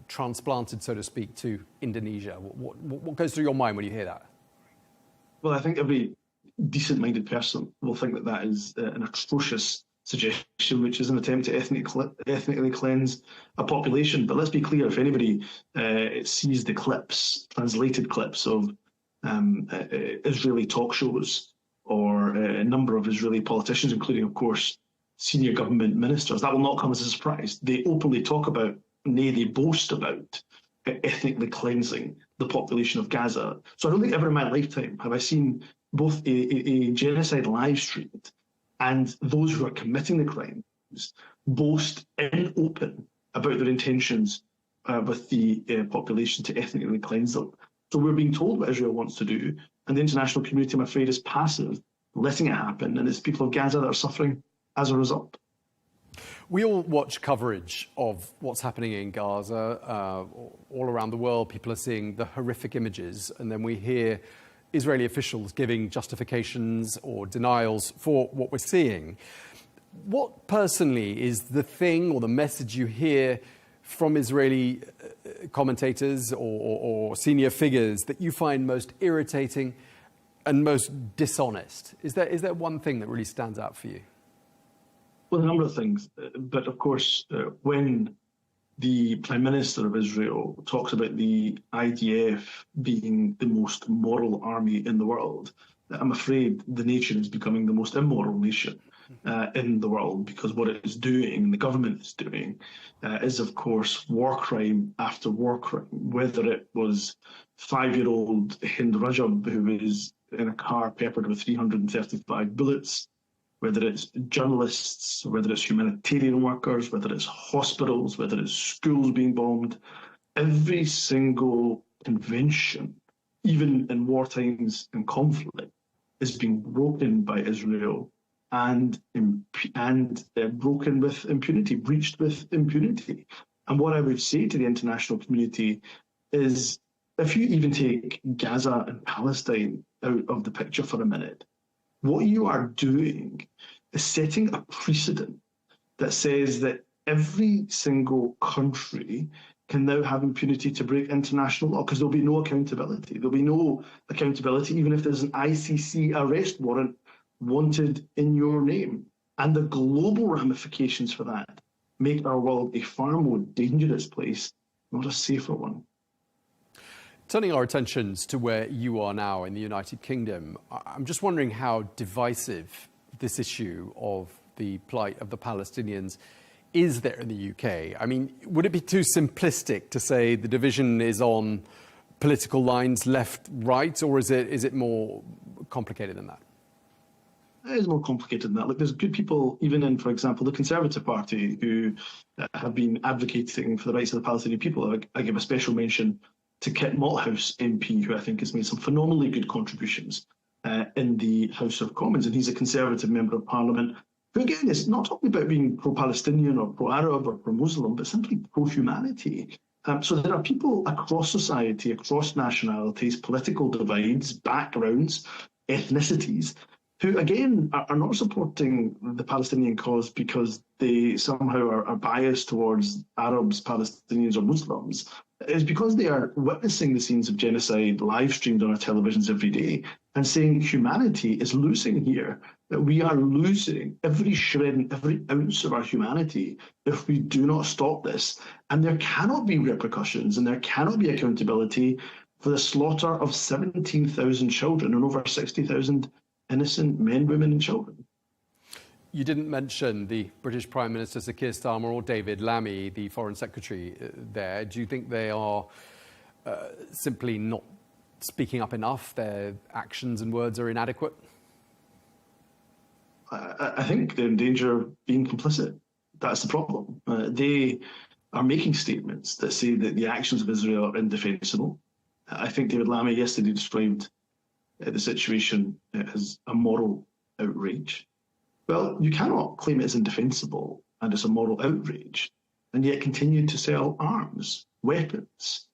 transplanted, so to speak, to Indonesia? What goes through your mind when you hear that? Well, I think every decent-minded person will think that that is an atrocious suggestion, which is an attempt to ethnically cleanse a population. But let's be clear, if anybody sees the clips, translated clips of Israeli talk shows or a number of Israeli politicians, including, of course, senior government ministers, that will not come as a surprise. They openly talk about, nay, they boast about ethnically cleansing the population of Gaza. So I don't think ever in my lifetime have I seen both a genocide live streamed and those who are committing the crimes boast in open about their intentions with the population to ethnically cleanse them. So we're being told what Israel wants to do, and the international community, I'm afraid, is passive, letting it happen, and it's people of Gaza that are suffering as a result. We all watch coverage of what's happening in Gaza all around the world. People are seeing the horrific images, and then we hear Israeli officials giving justifications or denials for what we're seeing. What personally is the thing or the message you hear from Israeli commentators or senior figures that you find most irritating and most dishonest? Is there one thing that really stands out for you? Well, a number of things. But of course, when the Prime Minister of Israel talks about the IDF being the most moral army in the world, I'm afraid the nation is becoming the most immoral nation in the world, because what it is doing, the government is doing, is, of course, war crime after war crime, whether it was 5-year-old Hind Rajab, who is in a car peppered with 335 bullets, whether it's journalists, whether it's humanitarian workers, whether it's hospitals, whether it's schools being bombed. Every single convention, even in war times and conflict, is being broken by Israel and broken with impunity, breached with impunity. And what I would say to the international community is, if you even take Gaza and Palestine out of the picture for a minute, what you are doing is setting a precedent that says that every single country can now have impunity to break international law, because there'll be no accountability. There'll be no accountability even if there's an ICC arrest warrant wanted in your name. And the global ramifications for that make our world a far more dangerous place, not a safer one. Turning our attentions to where you are now in the United Kingdom, I'm just wondering how divisive this issue of the plight of the Palestinians is there in the UK. I mean, would it be too simplistic to say the division is on political lines, left, right, or is it more complicated than that? It is more complicated than that. Look, there's good people, even in, for example, the Conservative Party, who have been advocating for the rights of the Palestinian people. I give a special mention to Kit Malthouse MP, who I think has made some phenomenally good contributions in the House of Commons. And he's a Conservative Member of Parliament, who again is not talking about being pro-Palestinian or pro-Arab or pro-Muslim, but simply pro-humanity. So there are people across society, across nationalities, political divides, backgrounds, ethnicities, who again are not supporting the Palestinian cause because they somehow are biased towards Arabs, Palestinians or Muslims. It's because they are witnessing the scenes of genocide live streamed on our televisions every day and saying humanity is losing here, that we are losing every shred and every ounce of our humanity if we do not stop this. And there cannot be repercussions and there cannot be accountability for the slaughter of 17,000 children and over 60,000 innocent men, women and children. You didn't mention the British Prime Minister Sir Keir Starmer or David Lammy, the Foreign Secretary there. Do you think they are simply not speaking up enough? Their actions and words are inadequate? I think they're in danger of being complicit. That's the problem. They are making statements that say that the actions of Israel are indefensible. I think David Lammy yesterday described the situation as a moral outrage. Well, you cannot claim it's indefensible and it's a moral outrage and yet continue to sell arms, weapons,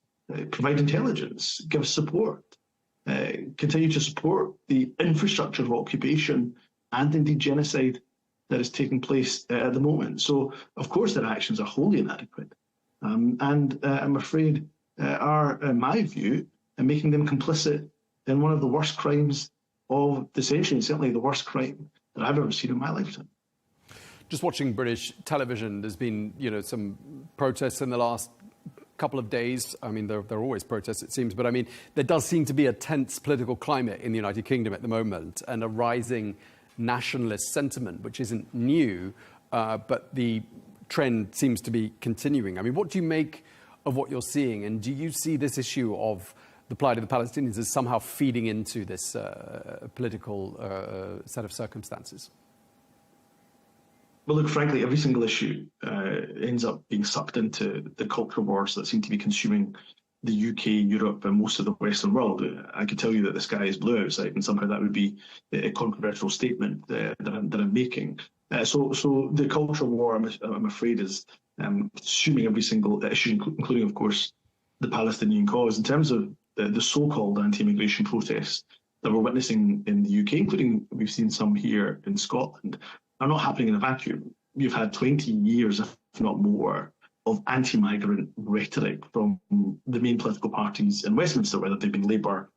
provide intelligence, give support, continue to support the infrastructure of occupation and indeed genocide that is taking place at the moment. So, of course, their actions are wholly inadequate and I'm afraid are, in my view, making them complicit in one of the worst crimes of the century, and certainly the worst crime that I've ever seen in my lifetime. Just watching British television, there's been, some protests in the last couple of days. I mean, there are always protests, it seems, but I mean, there does seem to be a tense political climate in the United Kingdom at the moment and a rising nationalist sentiment, which isn't new, but the trend seems to be continuing. I mean, what do you make of what you're seeing? And do you see this issue of the plight of the Palestinians as somehow feeding into this political set of circumstances? Well, look, frankly, every single issue ends up being sucked into the culture wars that seem to be consuming the UK, Europe, and most of the Western world. I could tell you that the sky is blue outside, and somehow that would be a controversial statement that I'm making. So the culture war, I'm afraid, is consuming every single issue, including, of course, the Palestinian cause. In terms of the so-called anti-immigration protests that we're witnessing in the UK, including we've seen some here in Scotland, are not happening in a vacuum. You've had 20 years, if not more, of anti-migrant rhetoric from the main political parties in Westminster, whether they've been Labour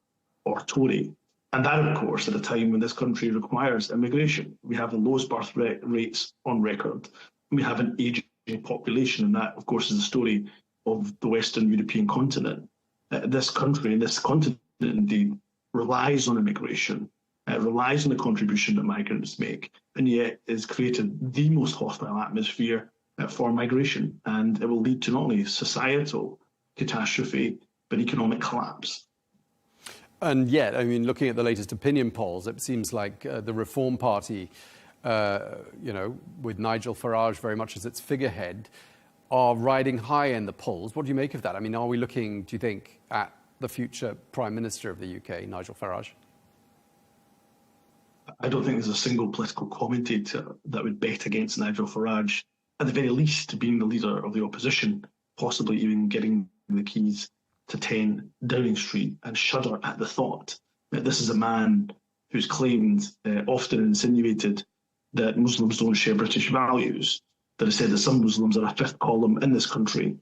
or Tory. And that, of course, at a time when this country requires immigration. We have the lowest birth rates on record. We have an ageing population, and that, of course, is the story of the Western European continent. This country and this continent, indeed, relies on immigration, relies on the contribution that migrants make, and yet has created the most hostile atmosphere for migration. And it will lead to not only societal catastrophe, but economic collapse. And yet, I mean, looking at the latest opinion polls, it seems like the Reform Party, with Nigel Farage very much as its figurehead, are riding high in the polls. What do you make of that? I mean, are we looking, do you think, at the future Prime Minister of the UK, Nigel Farage? I don't think there's a single political commentator that would bet against Nigel Farage, at the very least being the leader of the opposition, possibly even getting the keys to 10 Downing Street, and shudder at the thought that this is a man who's claimed, often insinuated, that Muslims don't share British values, that has said that some Muslims are a fifth column in this country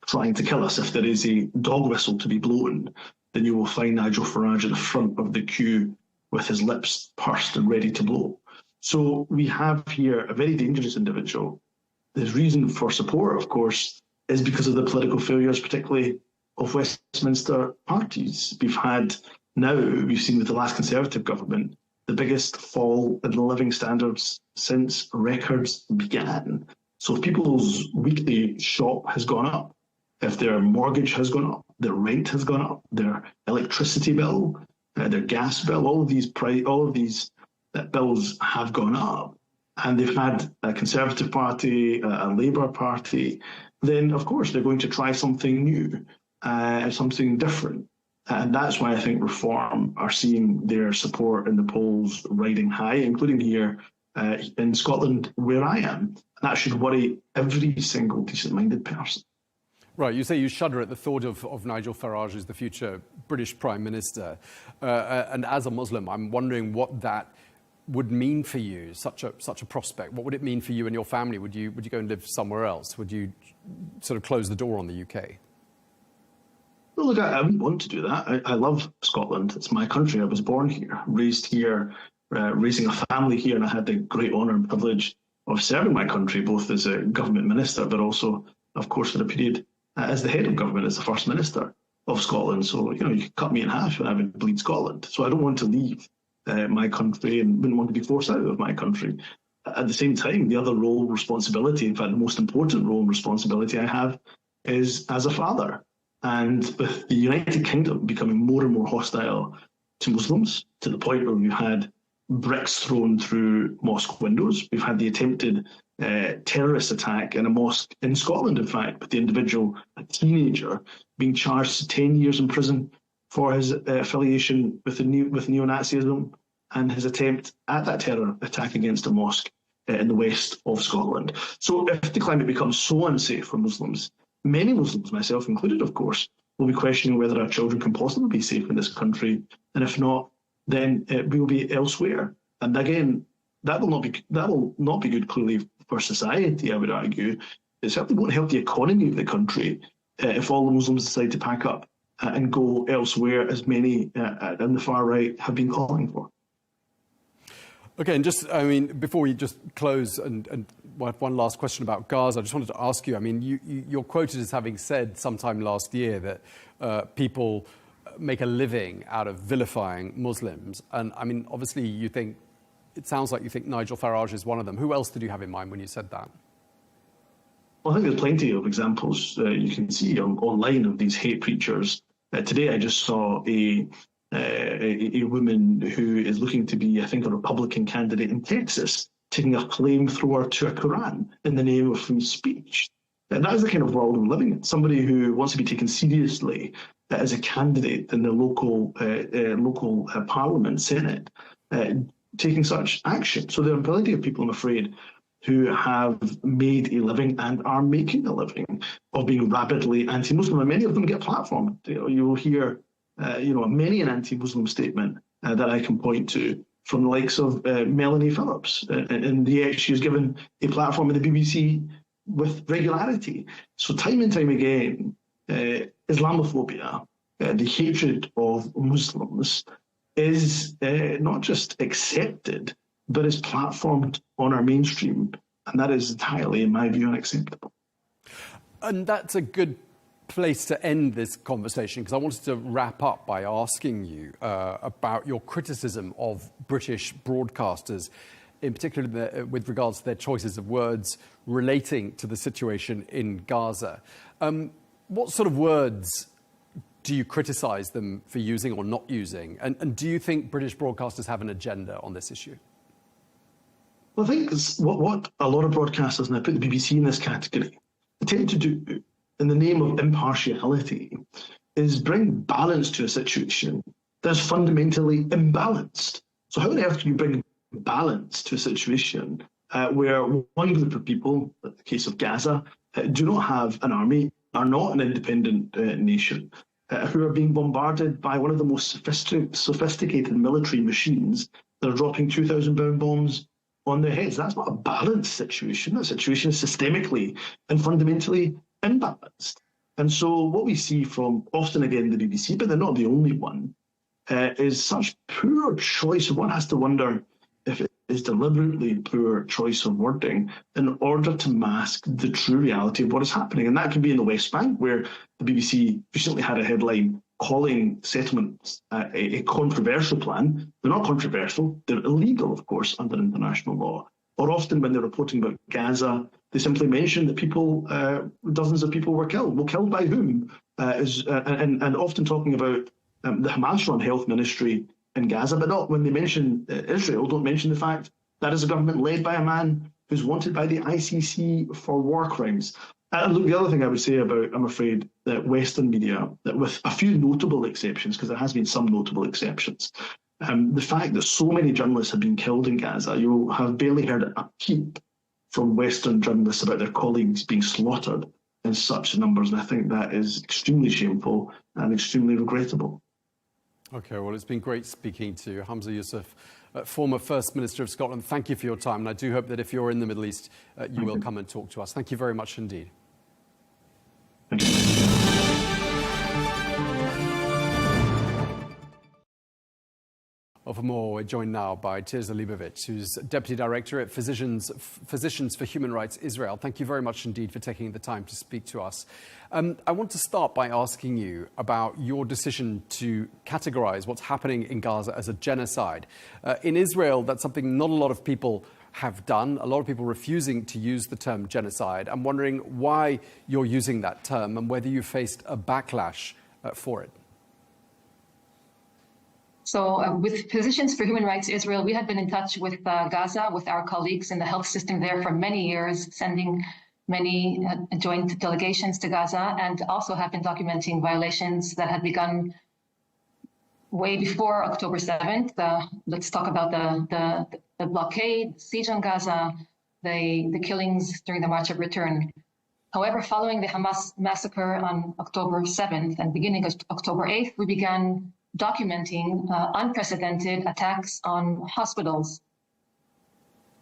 trying to kill us. If there is a dog whistle to be blown, then you will find Nigel Farage at the front of the queue with his lips pursed and ready to blow. So we have here a very dangerous individual. His reason for support, of course, is because of the political failures, particularly of Westminster parties. We've seen with the last Conservative government, the biggest fall in the living standards since records began. So if people's weekly shop has gone up, if their mortgage has gone up, their rent has gone up, their electricity bill, their gas bill, all of these bills have gone up, and they've had a Conservative Party, a Labour Party, then of course they're going to try something new, something different. And that's why I think Reform are seeing their support in the polls riding high, including here in Scotland, where I am. That should worry every single decent-minded person. Right, you say you shudder at the thought of Nigel Farage as the future British Prime Minister. And as a Muslim, I'm wondering what that would mean for you, such a prospect. What would it mean for you and your family? Would you go and live somewhere else? Would you sort of close the door on the UK? Well, look, I wouldn't want to do that. I love Scotland. It's my country. I was born here, raised here, raising a family here, and I had the great honour and privilege of serving my country, both as a government minister, but also, of course, for a period as the head of government, as the First Minister of Scotland. So, you could cut me in half and I would bleed Scotland. So I don't want to leave my country and wouldn't want to be forced out of my country. At the same time, the other role, responsibility, in fact, the most important role and responsibility I have is as a father. And with the United Kingdom becoming more and more hostile to Muslims, to the point where we've had bricks thrown through mosque windows. We've had the attempted terrorist attack in a mosque in Scotland, in fact, with the individual, a teenager, being charged to 10 years in prison for his affiliation with neo-Nazism and his attempt at that terror attack against a mosque in the west of Scotland. So if the climate becomes so unsafe for Muslims, many Muslims, myself included, of course, will be questioning whether our children can possibly be safe in this country. And if not, then we will be elsewhere. And again, that will not be good, clearly, for society, I would argue. It certainly won't help the economy of the country if all the Muslims decide to pack up and go elsewhere, as many in the far right have been calling for. Okay, and just, I mean, before we just close and one last question about Gaza, I just wanted to ask you, I mean, you're quoted as having said sometime last year that people make a living out of vilifying Muslims. And I mean, obviously it sounds like you think Nigel Farage is one of them. Who else did you have in mind when you said that? Well, I think there's plenty of examples you can see online of these hate preachers. Today I just saw a woman who is looking to be, I think, a Republican candidate in Texas, taking a flamethrower to a Quran in the name of free speech. And that is the kind of world we're living in. Somebody who wants to be taken seriously as a candidate in the local parliament, Senate, taking such action. So there are plenty of people, I'm afraid, who have made a living and are making a living of being rabidly anti-Muslim, and many of them get platformed. You will hear many an anti-Muslim statement that I can point to from the likes of Melanie Phillips, and yet she is given a platform in the BBC with regularity. So time and time again, Islamophobia, the hatred of Muslims, is not just accepted, but is platformed on our mainstream, and that is entirely, in my view, unacceptable. And that's a good place to end this conversation, because I wanted to wrap up by asking you about your criticism of British broadcasters, in particular with regards to their choices of words relating to the situation in Gaza. What sort of words do you criticise them for using or not using? And do you think British broadcasters have an agenda on this issue? Well, I think what a lot of broadcasters, and I put the BBC in this category, attempt to do in the name of impartiality is bring balance to a situation that's fundamentally imbalanced. So how on earth can you bring balance to a situation where one group of people, in the case of Gaza, do not have an army, are not an independent nation, who are being bombarded by one of the most sophisticated military machines that are dropping 2,000-pound bombs on their heads? That's not a balanced situation. That situation is systemically and fundamentally imbalanced. And so what we see from, often again, the BBC, but they're not the only one, is such poor choice. One has to wonder if it is deliberately poor choice of wording in order to mask the true reality of what is happening. And that can be in the West Bank, where the BBC recently had a headline calling settlements a controversial plan. They're not controversial, they're illegal, of course, under international law. Or often when they're reporting about Gaza, they simply mention that people, dozens of people were killed. Well, killed by whom? And often talking about the Hamas-run health ministry in Gaza, but not when they mention Israel, don't mention the fact that is a government led by a man who's wanted by the ICC for war crimes. And look, the other thing I would say about, I'm afraid, that Western media, that with a few notable exceptions, because there has been some notable exceptions, the fact that so many journalists have been killed in Gaza, you have barely heard a peep from Western journalists about their colleagues being slaughtered in such numbers. And I think that is extremely shameful and extremely regrettable. Okay, well, it's been great speaking to Humza Yousaf, former First Minister of Scotland. Thank you for your time, and I do hope that if you're in the Middle East, you will come and talk to us. Thank you very much indeed. Thank you. Well, for more, we're joined now by Tirza Leibovitz, who's Deputy Director at Physicians for Human Rights Israel. Thank you very much indeed for taking the time to speak to us. I want to start by asking you about your decision to categorize what's happening in Gaza as a genocide. In Israel, that's something not a lot of people have done, a lot of people refusing to use the term genocide. I'm wondering why you're using that term and whether you faced a backlash for it. So with Physicians for Human Rights Israel, we had been in touch with Gaza, with our colleagues in the health system there for many years, sending many joint delegations to Gaza, and also have been documenting violations that had begun way before October 7th. Let's talk about the blockade, the siege on Gaza, the killings during the March of Return. However, following the Hamas massacre on October 7th and beginning of October 8th, we began documenting unprecedented attacks on hospitals.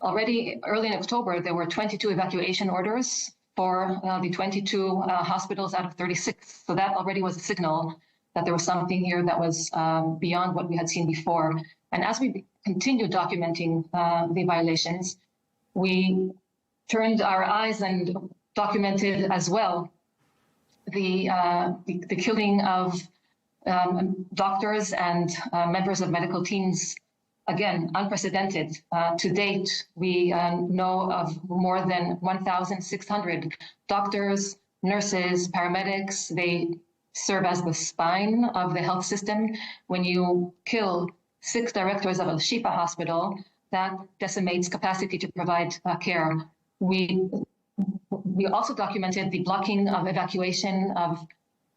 Already early in October, there were 22 evacuation orders for the 22 hospitals out of 36. So that already was a signal that there was something here that was beyond what we had seen before. And as we continued documenting the violations, we turned our eyes and documented as well the killing of doctors and members of medical teams. Again, unprecedented. To date, we know of more than 1,600 doctors, nurses, paramedics. They serve as the spine of the health system. When you kill 6 directors of Al-Shifa hospital, that decimates capacity to provide care. We also documented the blocking of evacuation of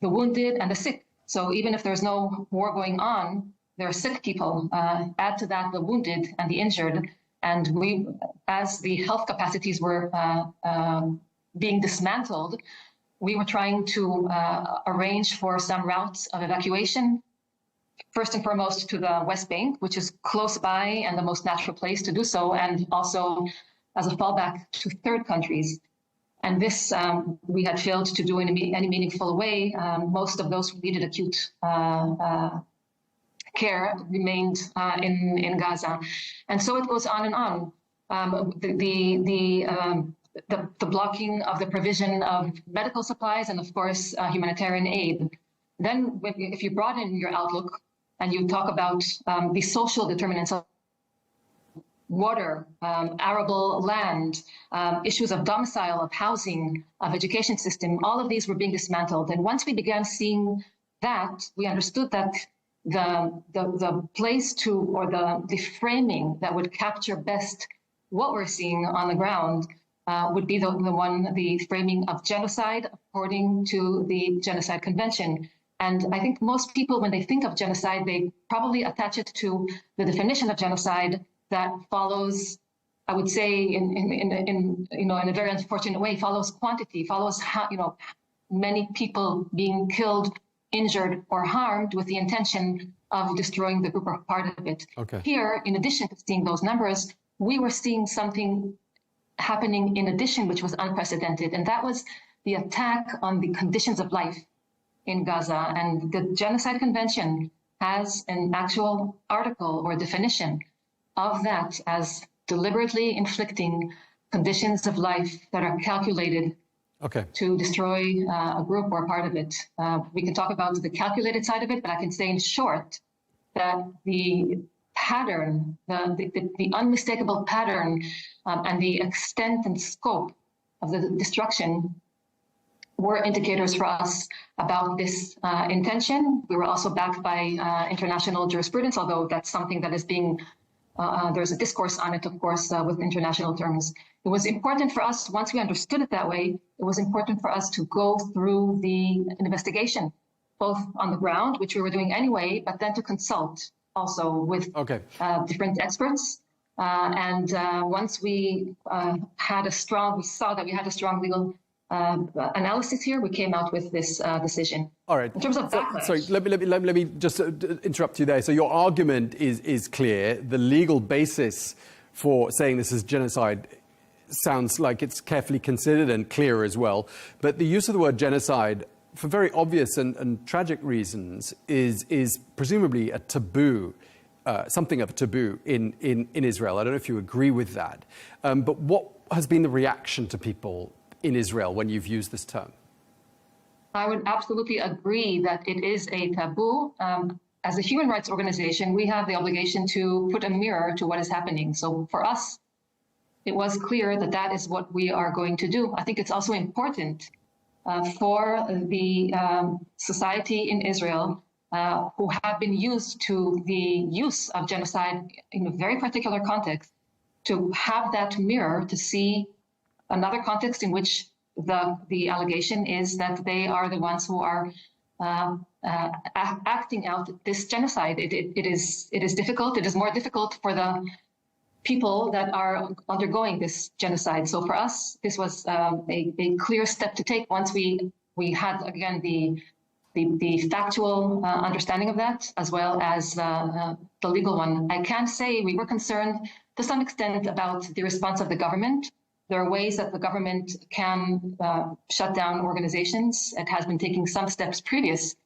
the wounded and the sick. So even if there's no war going on, there are sick people. Add to that the wounded and the injured. And we, as the health capacities were being dismantled, we were trying to arrange for some routes of evacuation, first and foremost to the West Bank, which is close by and the most natural place to do so, and also as a fallback to third countries. And this we had failed to do in any meaningful way. Most of those who needed acute care remained in Gaza. And so it goes on and on. The blocking of the provision of medical supplies and, of course, humanitarian aid. Then if you broaden your outlook and you talk about the social determinants of water, arable land, issues of domicile, of housing, of education system, all of these were being dismantled. And once we began seeing that, we understood that the place to, or the framing that would capture best what we're seeing on the ground would be the framing of genocide according to the Genocide Convention. And I think most people, when they think of genocide, they probably attach it to the definition of genocide that follows, I would say, in a very unfortunate way, follows quantity, follows many people being killed, injured, or harmed with the intention of destroying the group or part of it. Okay. Here, in addition to seeing those numbers, we were seeing something happening in addition, which was unprecedented, and that was the attack on the conditions of life in Gaza. And the Genocide Convention has an actual article or definition of that as deliberately inflicting conditions of life that are calculated to destroy a group or a part of it. We can talk about the calculated side of it, but I can say in short that the pattern, the unmistakable pattern and the extent and scope of the destruction were indicators for us about this intention. We were also backed by international jurisprudence, although that's something that is being there's a discourse on it, of course, with international terms. It was important for us, once we understood it that way, it was important for us to go through the investigation, both on the ground, which we were doing anyway, but then to consult also with different experts. And once we saw that we had a strong legal analysis here, we came out with this decision. All right. In terms of backlash. Sorry, let me just interrupt you there. So your argument is clear. The legal basis for saying this is genocide sounds like it's carefully considered and clear as well. But the use of the word genocide, for very obvious and tragic reasons, is presumably a taboo, something of a taboo in Israel. I don't know if you agree with that. But what has been the reaction to people in Israel when you've used this term? I would absolutely agree that it is a taboo. As a human rights organization, we have the obligation to put a mirror to what is happening. So for us, it was clear that that is what we are going to do. I think it's also important for the society in Israel who have been used to the use of genocide in a very particular context, to have that mirror to see another context in which the allegation is that they are the ones who are acting out this genocide. It is difficult. It is more difficult for the people that are undergoing this genocide. So for us, this was a clear step to take once we had, again, the factual understanding of that, as well as the legal one. I can say we were concerned to some extent about the response of the government. There are ways that the government can shut down organizations. It has been taking some steps previous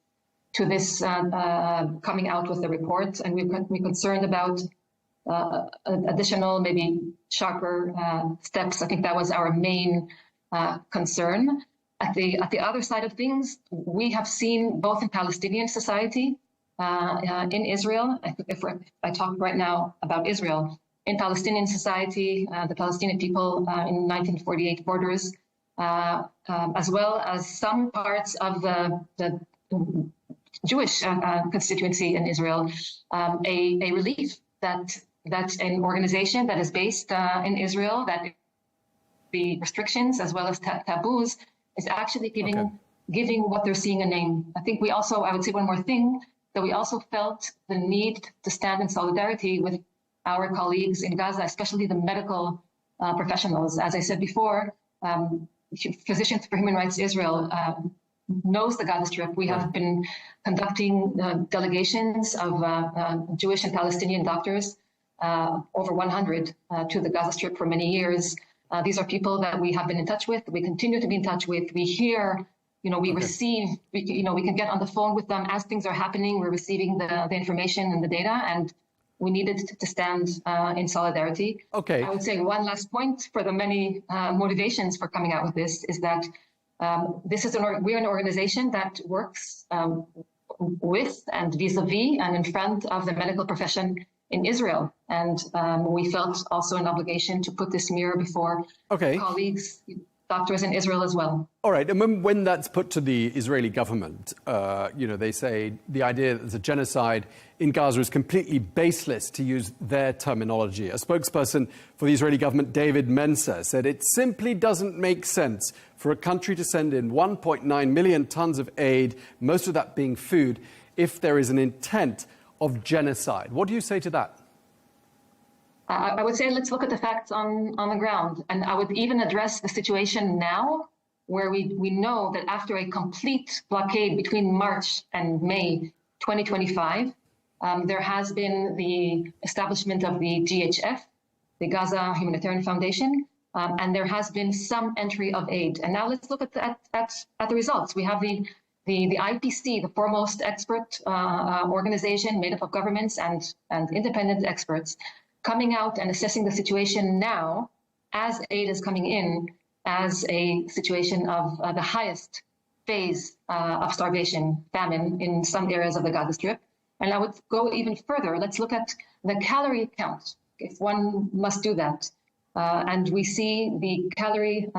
to this coming out with the report, and we're concerned about additional, maybe sharper steps. I think that was our main concern. At the other side of things, we have seen both in Palestinian society, in Israel, if I talk right now about Israel, in Palestinian society, the Palestinian people in 1948 borders, as well as some parts of the Jewish constituency in Israel, a relief that an organization that is based in Israel, that the restrictions as well as taboos is actually giving what they're seeing a name. I think we also, I would say one more thing, that we also felt the need to stand in solidarity with our colleagues in Gaza, especially the medical professionals. As I said before, Physicians for Human Rights Israel knows the Gaza Strip. We have been conducting delegations of Jewish and Palestinian doctors, over 100, to the Gaza Strip for many years. These are people that we have been in touch with, we continue to be in touch with. We hear, we receive, we can get on the phone with them as things are happening. We're receiving the information and the data, and we needed to stand in solidarity. I would say one last point for the many motivations for coming out with this is that we're an organization that works with and vis-a-vis and in front of the medical profession in Israel. And we felt also an obligation to put this mirror before colleagues, doctors in Israel as well. All right, and when that's put to the Israeli government, they say the idea that there's a genocide in Gaza is completely baseless, to use their terminology. A spokesperson for the Israeli government, David Mensa, said it simply doesn't make sense for a country to send in 1.9 million tons of aid, most of that being food, if there is an intent of genocide. What do you say to that? I would say let's look at the facts on the ground. And I would even address the situation now, where we know that after a complete blockade between March and May 2025, there has been the establishment of the GHF, the Gaza Humanitarian Foundation, and there has been some entry of aid. And now let's look at the results. We have the IPC, the foremost expert organization made up of governments and independent experts, coming out and assessing the situation now as aid is coming in, as a situation of the highest phase of starvation, famine in some areas of the Gaza Strip. And I would go even further. Let's look at the calorie count, if one must do that. And we see the calorie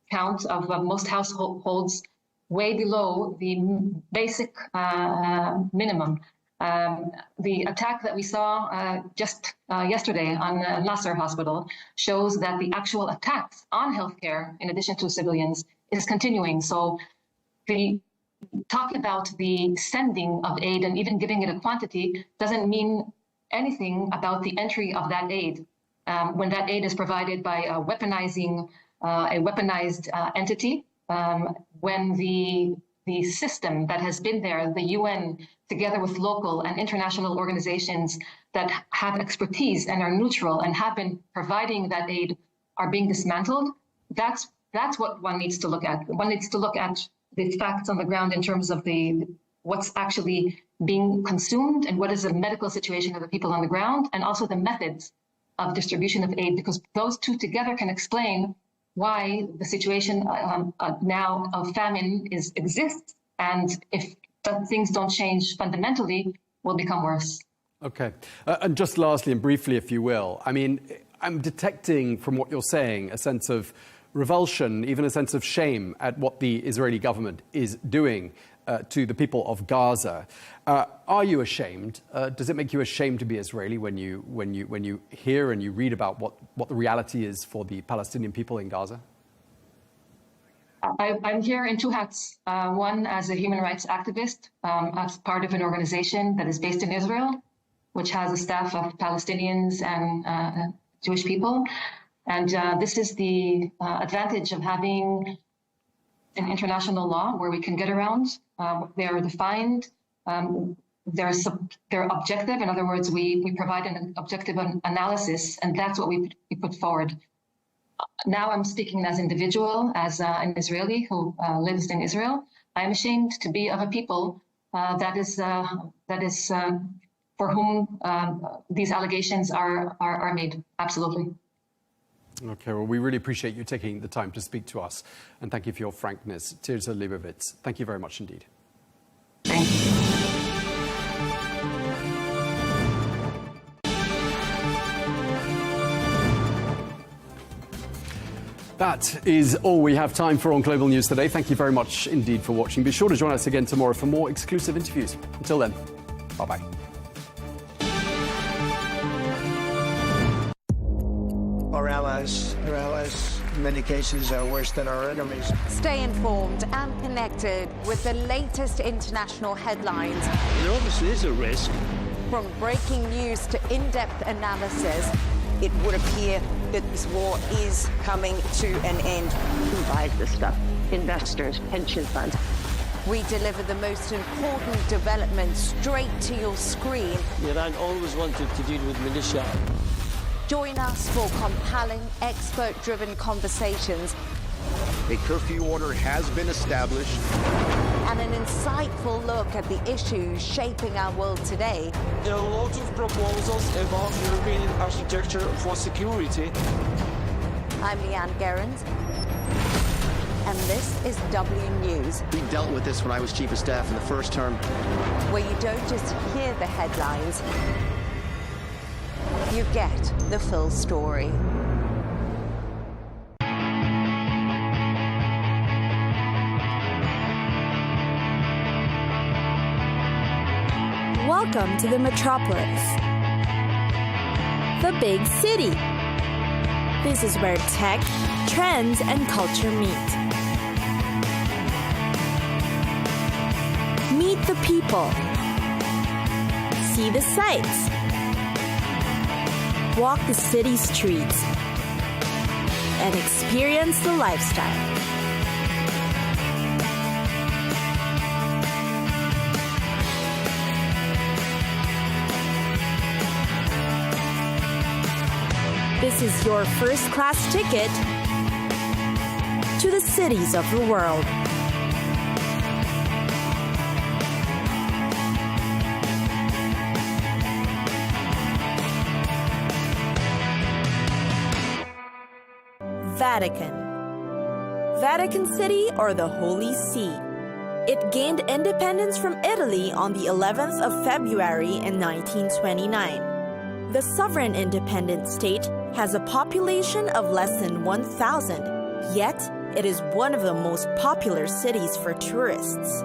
count of most households way below the basic minimum. The attack that we saw just yesterday on Nasser Hospital shows that the actual attacks on healthcare, in addition to civilians, is continuing. So talking about the sending of aid and even giving it a quantity doesn't mean anything about the entry of that aid. When that aid is provided by a weaponized entity, when the system that has been there, the UN, together with local and international organizations that have expertise and are neutral and have been providing that aid, are being dismantled, that's what one needs to look at. One needs to look at the facts on the ground in terms of what's actually being consumed and what is the medical situation of the people on the ground, and also the methods of distribution of aid, because those two together can explain why the situation now of famine exists, and if things don't change fundamentally, will become worse. Okay. And just lastly and briefly, if you will, I mean, I'm detecting from what you're saying a sense of revulsion, even a sense of shame at what the Israeli government is doing to the people of Gaza. Are you ashamed? Does it make you ashamed to be Israeli when you hear and you read about what the reality is for the Palestinian people in Gaza? I'm here in two hats. One as a human rights activist, as part of an organization that is based in Israel, which has a staff of Palestinians and Jewish people. And this is the advantage of having an international law where we can get around. They are defined. They're objective. In other words, we provide an objective analysis, and that's what we put forward. Now I'm speaking as an individual, as an Israeli who lives in Israel. I am ashamed to be of a people that is for whom these allegations are made. Absolutely. Okay, well, we really appreciate you taking the time to speak to us, and thank you for your frankness. Tirza Leibovitz, thank you very much indeed. Thank you. That is all we have time for on Global News today. Thank you very much indeed for watching. Be sure to join us again tomorrow for more exclusive interviews. Until then, bye-bye. Our allies, in many cases, are worse than our enemies. Stay informed and connected with the latest international headlines. There obviously is a risk. From breaking news to in-depth analysis, It would appear that this war is coming to an end. Who buys this stuff? Investors, pension funds. we deliver the most important developments straight to your screen. Iran always wanted to deal with militia. Join us for compelling, expert-driven conversations. A curfew order has been established. And an insightful look at the issues shaping our world today. There are lots of proposals about European architecture for security. I'm Leigh Ann Gerrans, and this is W News. We dealt with this when I was Chief of Staff in the first term. Where you don't just hear the headlines, you get the full story. Welcome to the metropolis, the big city. This is where tech, trends, and culture meet. Meet the people. See the sights. Walk the city streets. And experience the lifestyle. This is your first-class ticket to the cities of the world. Vatican City, or the Holy See. It gained independence from Italy on the 11th of February in 1929. The sovereign independent state has a population of less than 1,000, yet it is one of the most popular cities for tourists.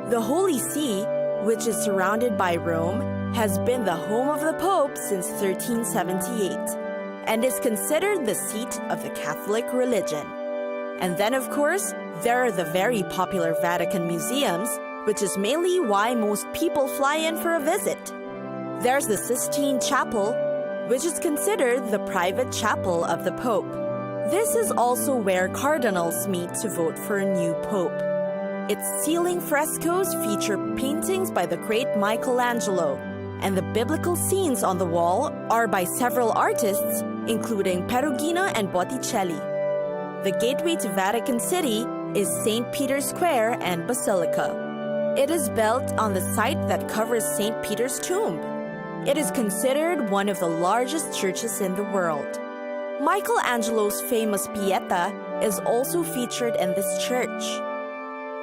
The Holy See, which is surrounded by Rome, has been the home of the Pope since 1378 and is considered the seat of the Catholic religion. And then, of course, there are the very popular Vatican museums, which is mainly why most people fly in for a visit. There's the Sistine Chapel, which is considered the private chapel of the Pope. This is also where cardinals meet to vote for a new Pope. Its ceiling frescoes feature paintings by the great Michelangelo, and the biblical scenes on the wall are by several artists, including Perugino and Botticelli. The gateway to Vatican City is St. Peter's Square and Basilica. It is built on the site that covers St. Peter's tomb. It is considered one of the largest churches in the world. Michelangelo's famous Pieta is also featured in this church.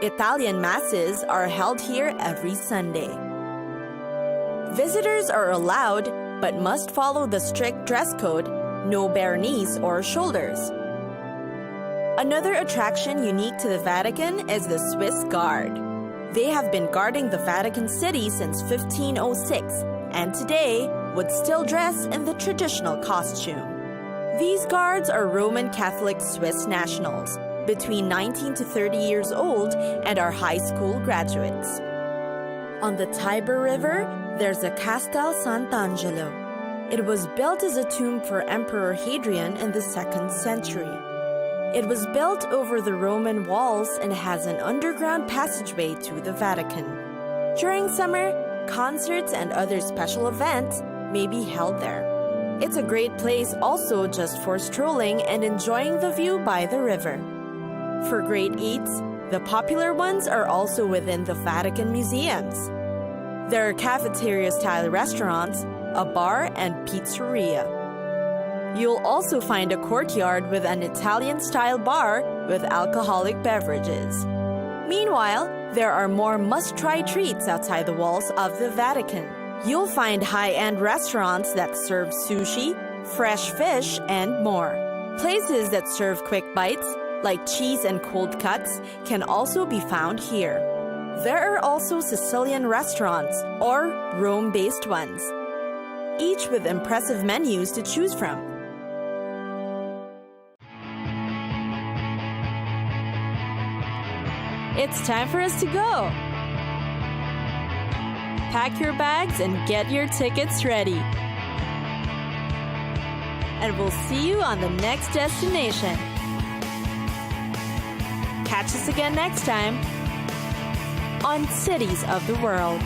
Italian masses are held here every Sunday. Visitors are allowed, but must follow the strict dress code, no bare knees or shoulders. Another attraction unique to the Vatican is the Swiss Guard. They have been guarding the Vatican City since 1506, and today would still dress in the traditional costume. These guards are Roman Catholic Swiss nationals, between 19 to 30 years old, and are high school graduates. On the Tiber River, there's a Castel Sant'Angelo. It was built as a tomb for Emperor Hadrian in the 2nd century. It was built over the Roman walls and has an underground passageway to the Vatican. During summer, concerts and other special events may be held there. It's a great place also just for strolling and enjoying the view by the river. For great eats, the popular ones are also within the Vatican museums. There are cafeteria-style restaurants, a bar, and pizzeria. You'll also find a courtyard with an Italian-style bar with alcoholic beverages. Meanwhile, there are more must-try treats outside the walls of the Vatican. You'll find high-end restaurants that serve sushi, fresh fish, and more. Places that serve quick bites, like cheese and cold cuts, can also be found here. There are also Sicilian restaurants, or Rome-based ones, each with impressive menus to choose from. It's time for us to go. Pack your bags and get your tickets ready. And we'll see you on the next destination. Catch us again next time on Cities of the World.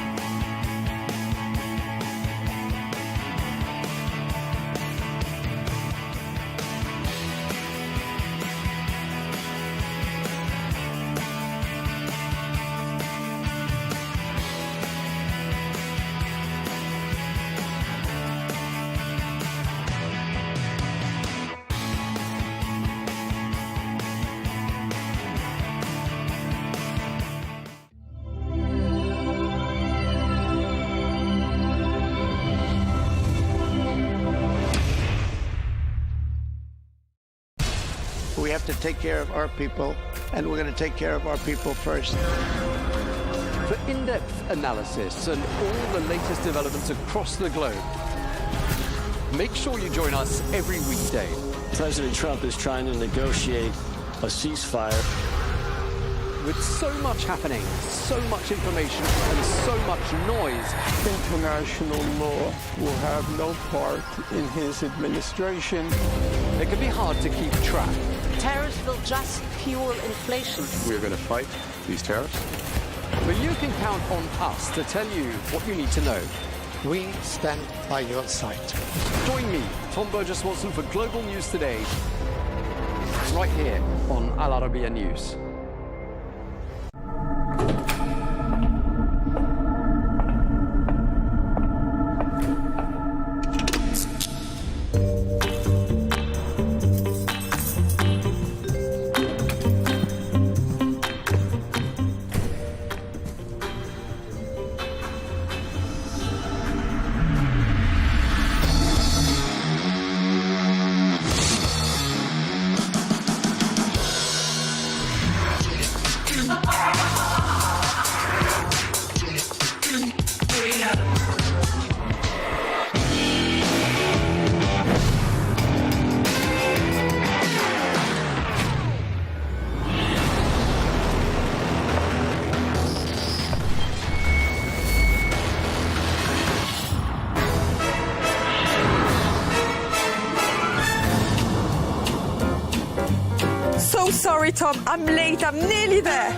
We have to take care of our people, and we're going to take care of our people first. For in-depth analysis and all the latest developments across the globe, make sure you join us every weekday. President Trump is trying to negotiate a ceasefire. With so much happening, so much information, and so much noise, International law will have no part in his administration. It can be hard to keep track. Tariffs will just fuel inflation. We're going to fight these tariffs. But you can count on us to tell you what you need to know. We stand by your side. Join me, Tom Burges Watson, for Global News Today, right here on Al Arabiya News. So sorry, Tom. I'm late. I'm nearly there.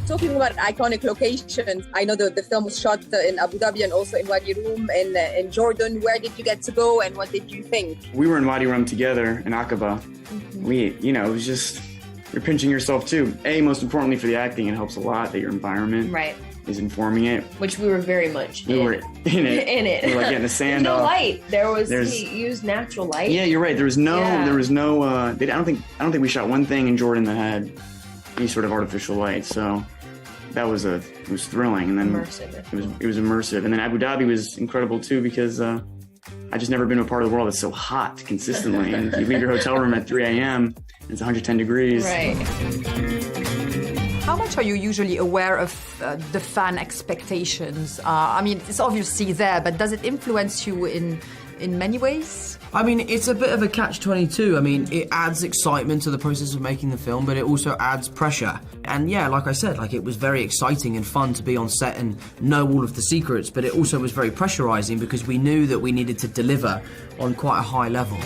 Talking about iconic locations, I know the film was shot in Abu Dhabi and also in Wadi Rum in Jordan. Where did you get to go and what did you think? We were in Wadi Rum together in Aqaba. It was just, you're pinching yourself too. Most importantly for the acting, it helps a lot that your environment is informing it. Which we were very much We were in it. in it. We were like getting the sand There's no off. light. He used natural light. Yeah, you're right. There was no, I don't think we shot one thing in Jordan that had any sort of artificial light. So that was it was thrilling, and then it was immersive, and then Abu Dhabi was incredible too because I just never been to a part of the world that's so hot consistently, and you leave your hotel room at 3 a.m. and it's 110 degrees. Right. How much are you usually aware of the fan expectations? I mean, it's obviously there, but does it influence you in many ways? I mean, it's a bit of a catch-22. I mean, it adds excitement to the process of making the film, but it also adds pressure. And yeah, like I said, like it was very exciting and fun to be on set and know all of the secrets, but it also was very pressurizing because we knew that we needed to deliver on quite a high level.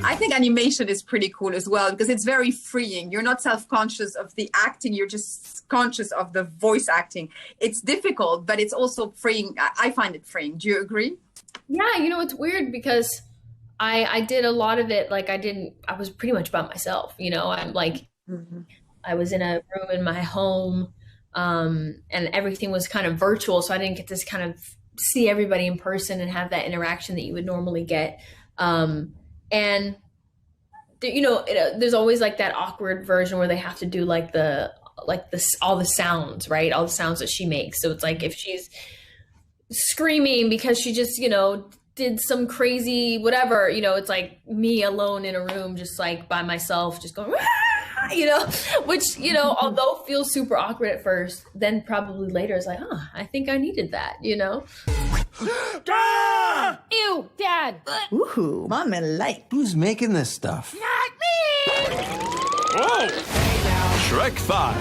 I think animation is pretty cool as well because it's very freeing. You're not self-conscious of the acting, you're just conscious of the voice acting. It's difficult, but it's also freeing. I find it freeing. Do you agree? Yeah, you know, it's weird because I did a lot of it, like I was pretty much by myself, you know. I'm like, I was in a room in my home and everything was kind of virtual, so I didn't get to kind of see everybody in person and have that interaction that you would normally get. And you know, there's always like that awkward version where they have to do like all the sounds, right? All the sounds that she makes. So it's like if she's screaming because she just, you know, did some crazy whatever, you know, it's like me alone in a room, just like by myself, just going, you know, which, you know, although feels super awkward at first, then probably later is like, oh, I think I needed that, you know? Ew, Dad. Ooh, Mama like. Who's making this stuff? Not me! Whoa! Shrek 5.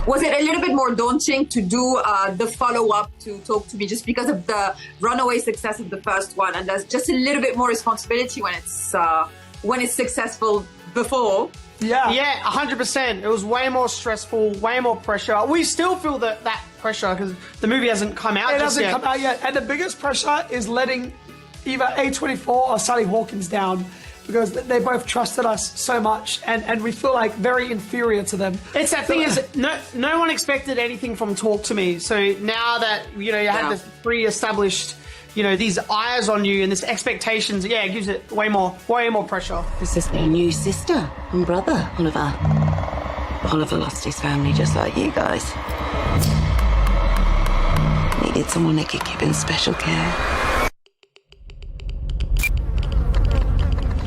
Was it a little bit more daunting to do the follow-up to Talk to Me just because of the runaway success of the first one, and there's just a little bit more responsibility when it's successful before? Yeah, 100%. It was way more stressful, way more pressure. We still feel that pressure because the movie hasn't come out just yet. It hasn't come out yet, and the biggest pressure is letting either A24 or Sally Hawkins down, because they both trusted us so much, and we feel like very inferior to them. It's that thing is, no one expected anything from Talk to Me. So now that, you know, you have this pre-established, you know, these eyes on you and this expectations, yeah, it gives it way more pressure. This is my new sister and brother, Oliver. Oliver lost his family just like you guys. Needed someone that could keep in special care.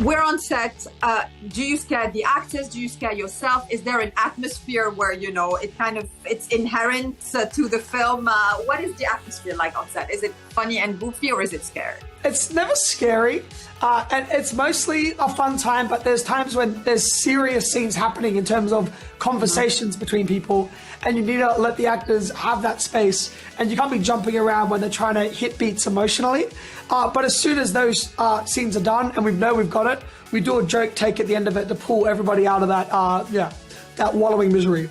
We're on set. Do you scare the actors? Do you scare yourself? Is there an atmosphere where, you know, it's inherent to the film? What is the atmosphere like on set? Is it funny and goofy, or is it scary? It's never scary, and it's mostly a fun time, but there's times when there's serious scenes happening in terms of conversations between people, and you need to let the actors have that space, and you can't be jumping around when they're trying to hit beats emotionally. But as soon as those scenes are done and we know we've got it, we do a joke take at the end of it to pull everybody out of that, that wallowing misery.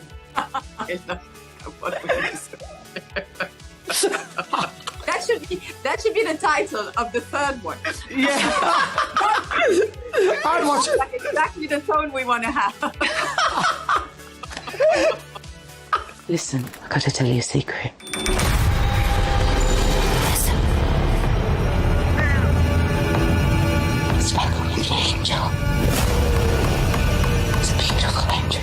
That should be the title of the third one. Yeah. I'd watch it. Like exactly the tone we want to have. Listen, I gotta tell you a secret. It's like a little angel. It's a beautiful angel.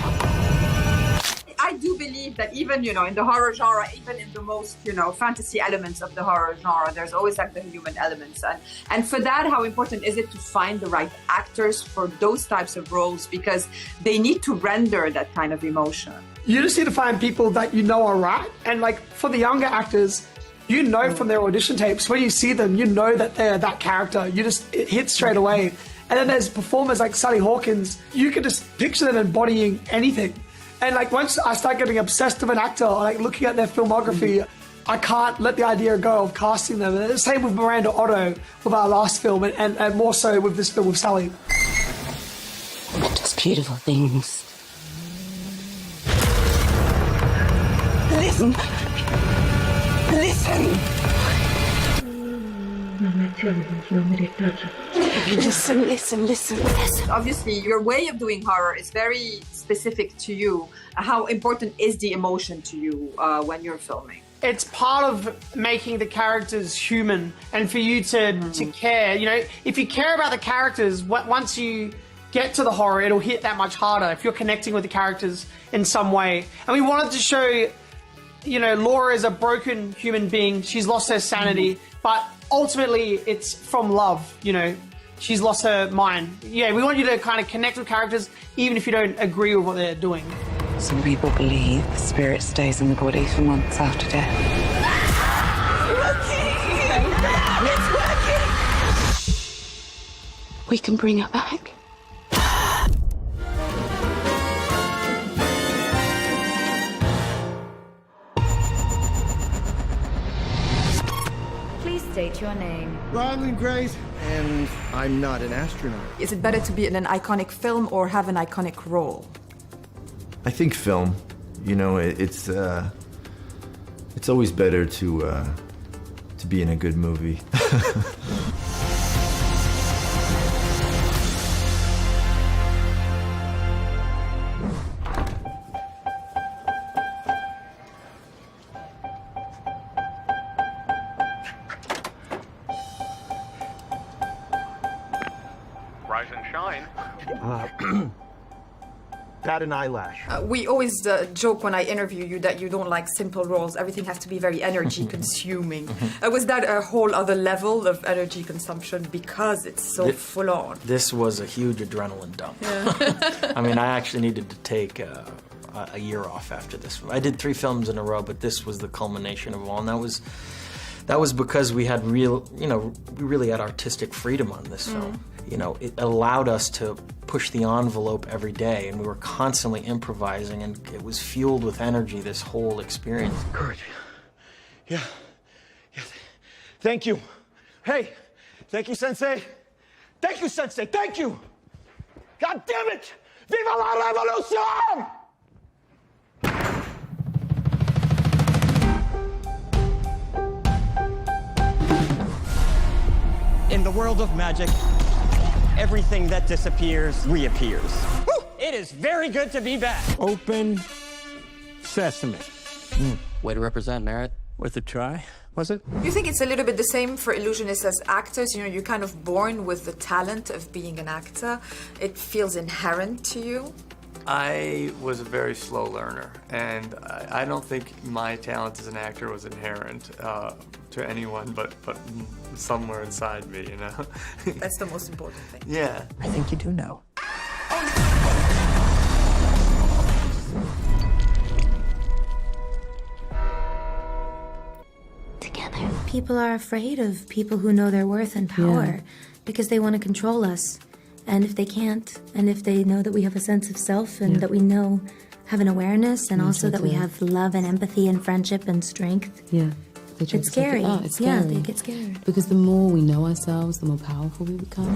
I do believe that even, you know, in the horror genre, even in the most, you know, fantasy elements of the horror genre, there's always like the human elements. And for that, how important is it to find the right actors for those types of roles? Because they need to render that kind of emotion. You just need to find people that you know are right. And like for the younger actors, you know from their audition tapes, when you see them, you know that they're that character. It hits straight away. And then there's performers like Sally Hawkins. You can just picture them embodying anything. And like once I start getting obsessed with an actor, like looking at their filmography, I can't let the idea go of casting them. And the same with Miranda Otto with our last film, and more so with this film with Sally. It does beautiful things. Listen. Listen. Listen. Obviously, your way of doing horror is very specific to you. How important is the emotion to you when you're filming? It's part of making the characters human, and for you to care. You know, if you care about the characters, once you get to the horror, it'll hit that much harder if you're connecting with the characters in some way. And we wanted to show, you know, Laura is a broken human being. She's lost her sanity, but ultimately it's from love, you know. She's lost her mind. Yeah, we want you to kind of connect with characters even if you don't agree with what they're doing. Some people believe the spirit stays in the body for months after death. It's working! We can bring her back. Please state your name. Ronald Grace, and I'm not an astronaut. Is it better to be in an iconic film or have an iconic role? I think film. You know, it's always better to be in a good movie. Rise and shine. Bat an eyelash. We always joke when I interview you that you don't like simple roles. Everything has to be very energy consuming. Was that a whole other level of energy consumption because it's so full on? This was a huge adrenaline dump. Yeah. I mean, I actually needed to take a year off after this. I did 3 films in a row, but this was the culmination of all, and that was because we had we really had artistic freedom on this film. You know, it allowed us to push the envelope every day, and we were constantly improvising, and it was fueled with energy, this whole experience. Courage. Yeah. Thank you. Hey, thank you, Sensei. Thank you, Sensei. Thank you. God damn it! Viva la revolution! In the world of magic, everything that disappears reappears. It is very good to be back. Open sesame. Way to represent, Merritt. Worth a try, was it? You think it's a little bit the same for illusionists as actors? You know, you're kind of born with the talent of being an actor. It feels inherent to you. I was a very slow learner, and I don't think my talent as an actor was inherent to anyone but somewhere inside me, you know? That's the most important thing. Yeah. I think you do know. Together. People are afraid of people who know their worth and power because they want to control us. And if they can't, and if they know that we have a sense of self and that we have an awareness and also that we have love and empathy and friendship and strength. Yeah. It's scary. It's scary. Yeah, they get scared. Because the more we know ourselves, the more powerful we become.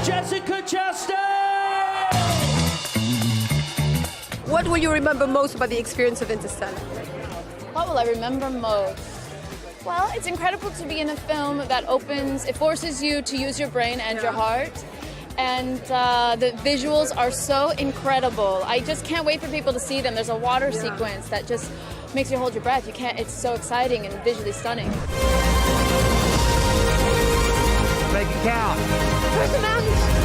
Jessica Chastain! What will you remember most about the experience of Interstellar? What will I remember most? Well, it's incredible to be in a film that it forces you to use your brain and your heart. And the visuals are so incredible. I just can't wait for people to see them. There's a water sequence that just makes you hold your breath. It's so exciting and visually stunning. Make it count. Where's the mountains?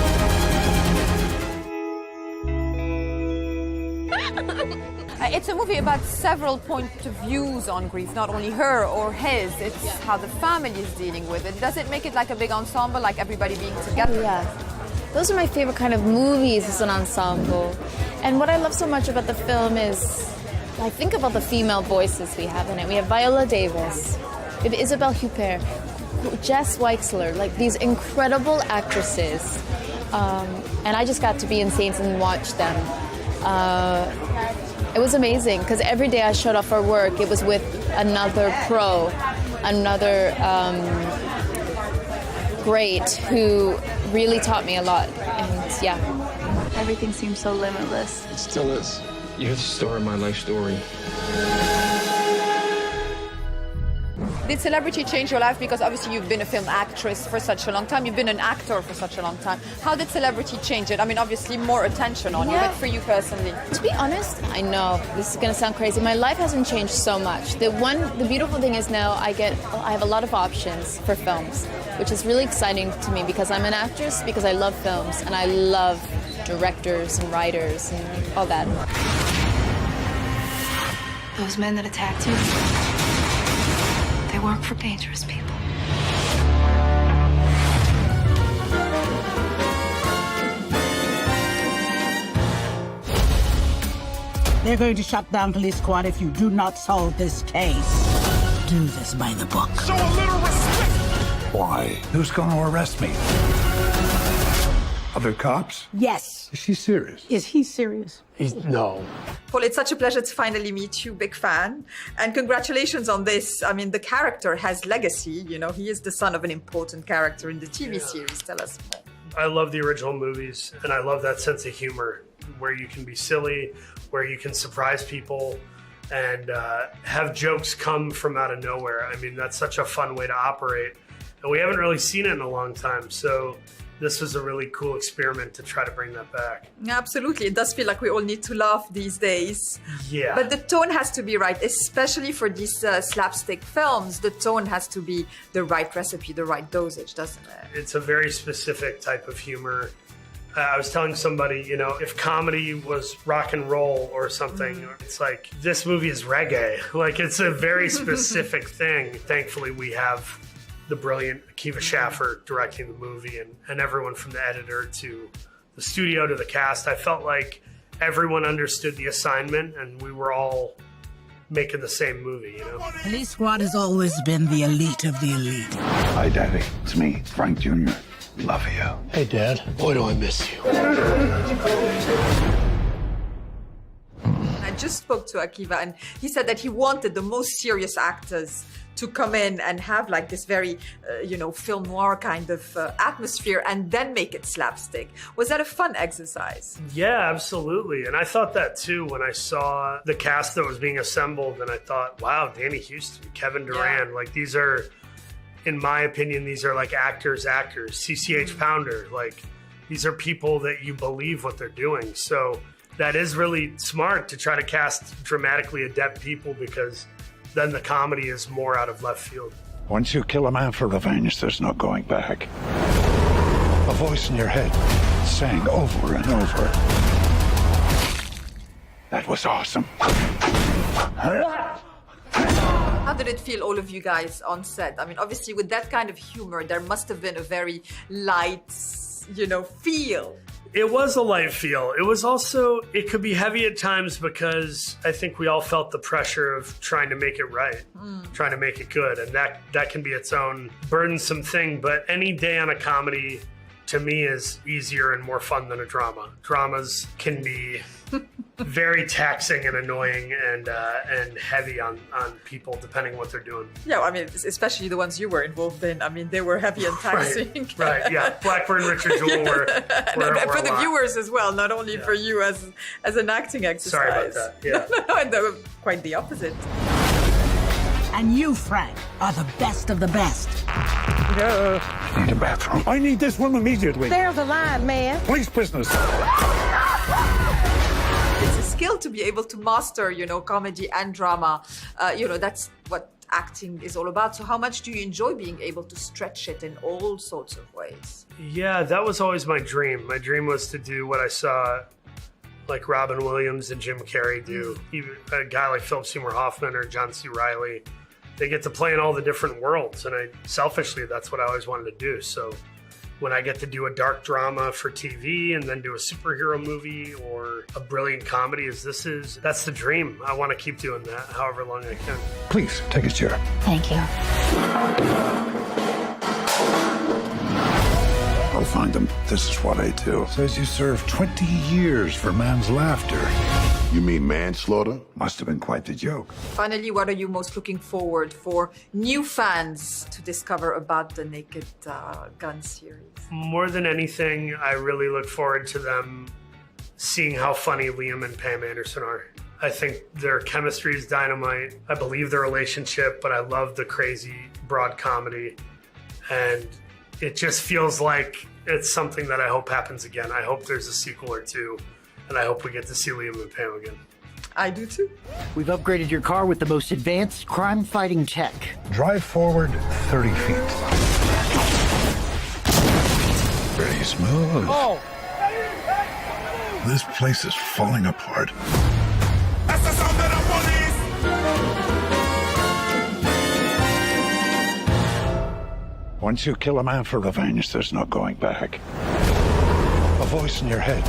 It's a movie about several points of views on grief, not only her or his. It's how the family is dealing with it. Does it make it like a big ensemble, like everybody being together? Oh, yeah. Those are my favorite kind of movies as an ensemble. And what I love so much about the film is, think about the female voices we have in it. We have Viola Davis, we have Isabelle Huppert, Jess Weixler, these incredible actresses. And I just got to be in Saints and watch them. It was amazing because every day I showed up for work, it was with another pro, another great who really taught me a lot. And yeah. Everything seems so limitless. It still is. You're the star of my life story. Did celebrity change your life? Because obviously you've been a film actress for such a long time. You've been an actor for such a long time. How did celebrity change it? I mean, obviously more attention on you, but for you personally? To be honest, I know this is going to sound crazy. My life hasn't changed so much. The beautiful thing is now I have a lot of options for films, which is really exciting to me because I'm an actress, because I love films and I love directors and writers and all that. Those men that attacked you, they work for dangerous people. They're going to shut down Police Squad if you do not solve this case. Do this by the book. Show a little respect! Why? Who's going to arrest me? Other cops? Yes. Is she serious? Is he serious? No. Paul, it's such a pleasure to finally meet you, big fan. And congratulations on this. I mean, the character has legacy. You know, he is the son of an important character in the TV series. Tell us more. I love the original movies, and I love that sense of humor where you can be silly, where you can surprise people, and have jokes come from out of nowhere. I mean, that's such a fun way to operate. And we haven't really seen it in a long time, so this was a really cool experiment to try to bring that back. Absolutely. It does feel like we all need to laugh these days. Yeah. But the tone has to be right, especially for these slapstick films. The tone has to be the right recipe, the right dosage, doesn't it? It's a very specific type of humor. I was telling somebody, you know, if comedy was rock and roll or something, it's like, this movie is reggae. Like, it's a very specific thing. Thankfully, we have the brilliant Akiva Schaffer directing the movie and everyone from the editor to the studio to the cast. I felt like everyone understood the assignment and we were all making the same movie, you know? Police Squad has always been the elite of the elite. Hi, Daddy. It's me, Frank Jr. Love you. Hey, Dad. Boy, do I miss you. I just spoke to Akiva and he said that he wanted the most serious actors to come in and have like this very, film noir kind of atmosphere and then make it slapstick. Was that a fun exercise? Yeah, absolutely. And I thought that too when I saw the cast that was being assembled and I thought, wow, Danny Houston, Kevin Durant, like these are, in my opinion, these are like actors. CCH Pounder, like these are people that you believe what they're doing. So that is really smart to try to cast dramatically adept people because then the comedy is more out of left field. Once you kill a man for revenge, there's no going back. A voice in your head saying over and over, that was awesome. How did it feel, all of you guys on set? I mean, obviously with that kind of humor, there must have been a very light, feel. It was a light feel. It was also, it could be heavy at times because I think we all felt the pressure of trying to make it right, trying to make it good. And that can be its own burdensome thing. But any day on a comedy, to me, is easier and more fun than a drama. Dramas can be very taxing and annoying and heavy on people depending what they're doing. Yeah, I mean, especially the ones you were involved in. I mean, they were heavy and taxing. Right, yeah. Blackburn, Richard Jewell were for the viewers as well, not only for you as an acting exercise. Sorry about that, yeah. No, they were quite the opposite. And you, Frank, are the best of the best. I need a bathroom. I need this one immediately. There's a line, man. Police business. It's a skill to be able to master, comedy and drama. That's what acting is all about. So how much do you enjoy being able to stretch it in all sorts of ways? Yeah, that was always my dream. My dream was to do what I saw like Robin Williams and Jim Carrey do. Even a guy like Philip Seymour Hoffman or John C. Reilly. They get to play in all the different worlds. And selfishly, that's what I always wanted to do. So when I get to do a dark drama for TV and then do a superhero movie or a brilliant comedy that's the dream. I want to keep doing that however long I can. Please, take a chair. Thank you. I'll find them. This is what I do. Says you served 20 years for man's laughter. You mean manslaughter? Must have been quite the joke. Finally, what are you most looking forward for new fans to discover about the Naked Gun series? More than anything, I really look forward to them seeing how funny Liam and Pam Anderson are. I think their chemistry is dynamite. I believe their relationship, but I love the crazy broad comedy. And it just feels like it's something that I hope happens again. I hope there's a sequel or two, and I hope we get to see Liam and Pam again. I do too. We've upgraded your car with the most advanced crime-fighting tech. Drive forward 30 feet. Pretty smooth. Oh! This place is falling apart. Once you kill a man for revenge, there's no going back. A voice in your head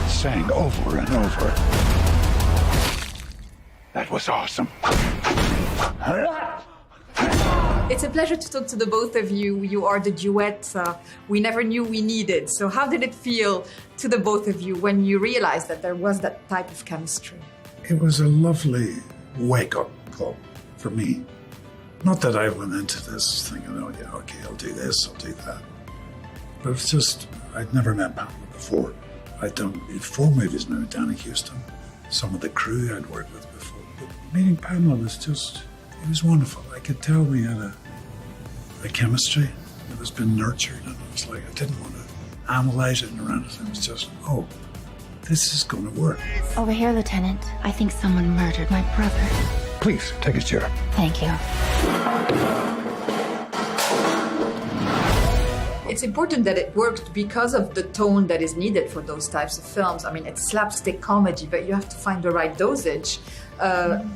saying over and over, "That was awesome." It's a pleasure to talk to the both of you. You are the duet we never knew we needed. So how did it feel to the both of you when you realized that there was that type of chemistry? It was a lovely wake-up call for me. Not that I went into this thinking, oh yeah, okay, I'll do this, I'll do that. But it's just, I'd never met Pamela before. I'd done 4 movies now with Danny Houston, some of the crew I'd worked with before. But meeting Pamela was just, it was wonderful. I could tell we had a chemistry that was been nurtured, and it was like, I didn't want to analyze it around it. It was just, oh, this is going to work. Over here, Lieutenant. I think someone murdered my brother. Please, take a chair. Thank you. It's important that it worked because of the tone that is needed for those types of films. I mean, it's slapstick comedy, but you have to find the right dosage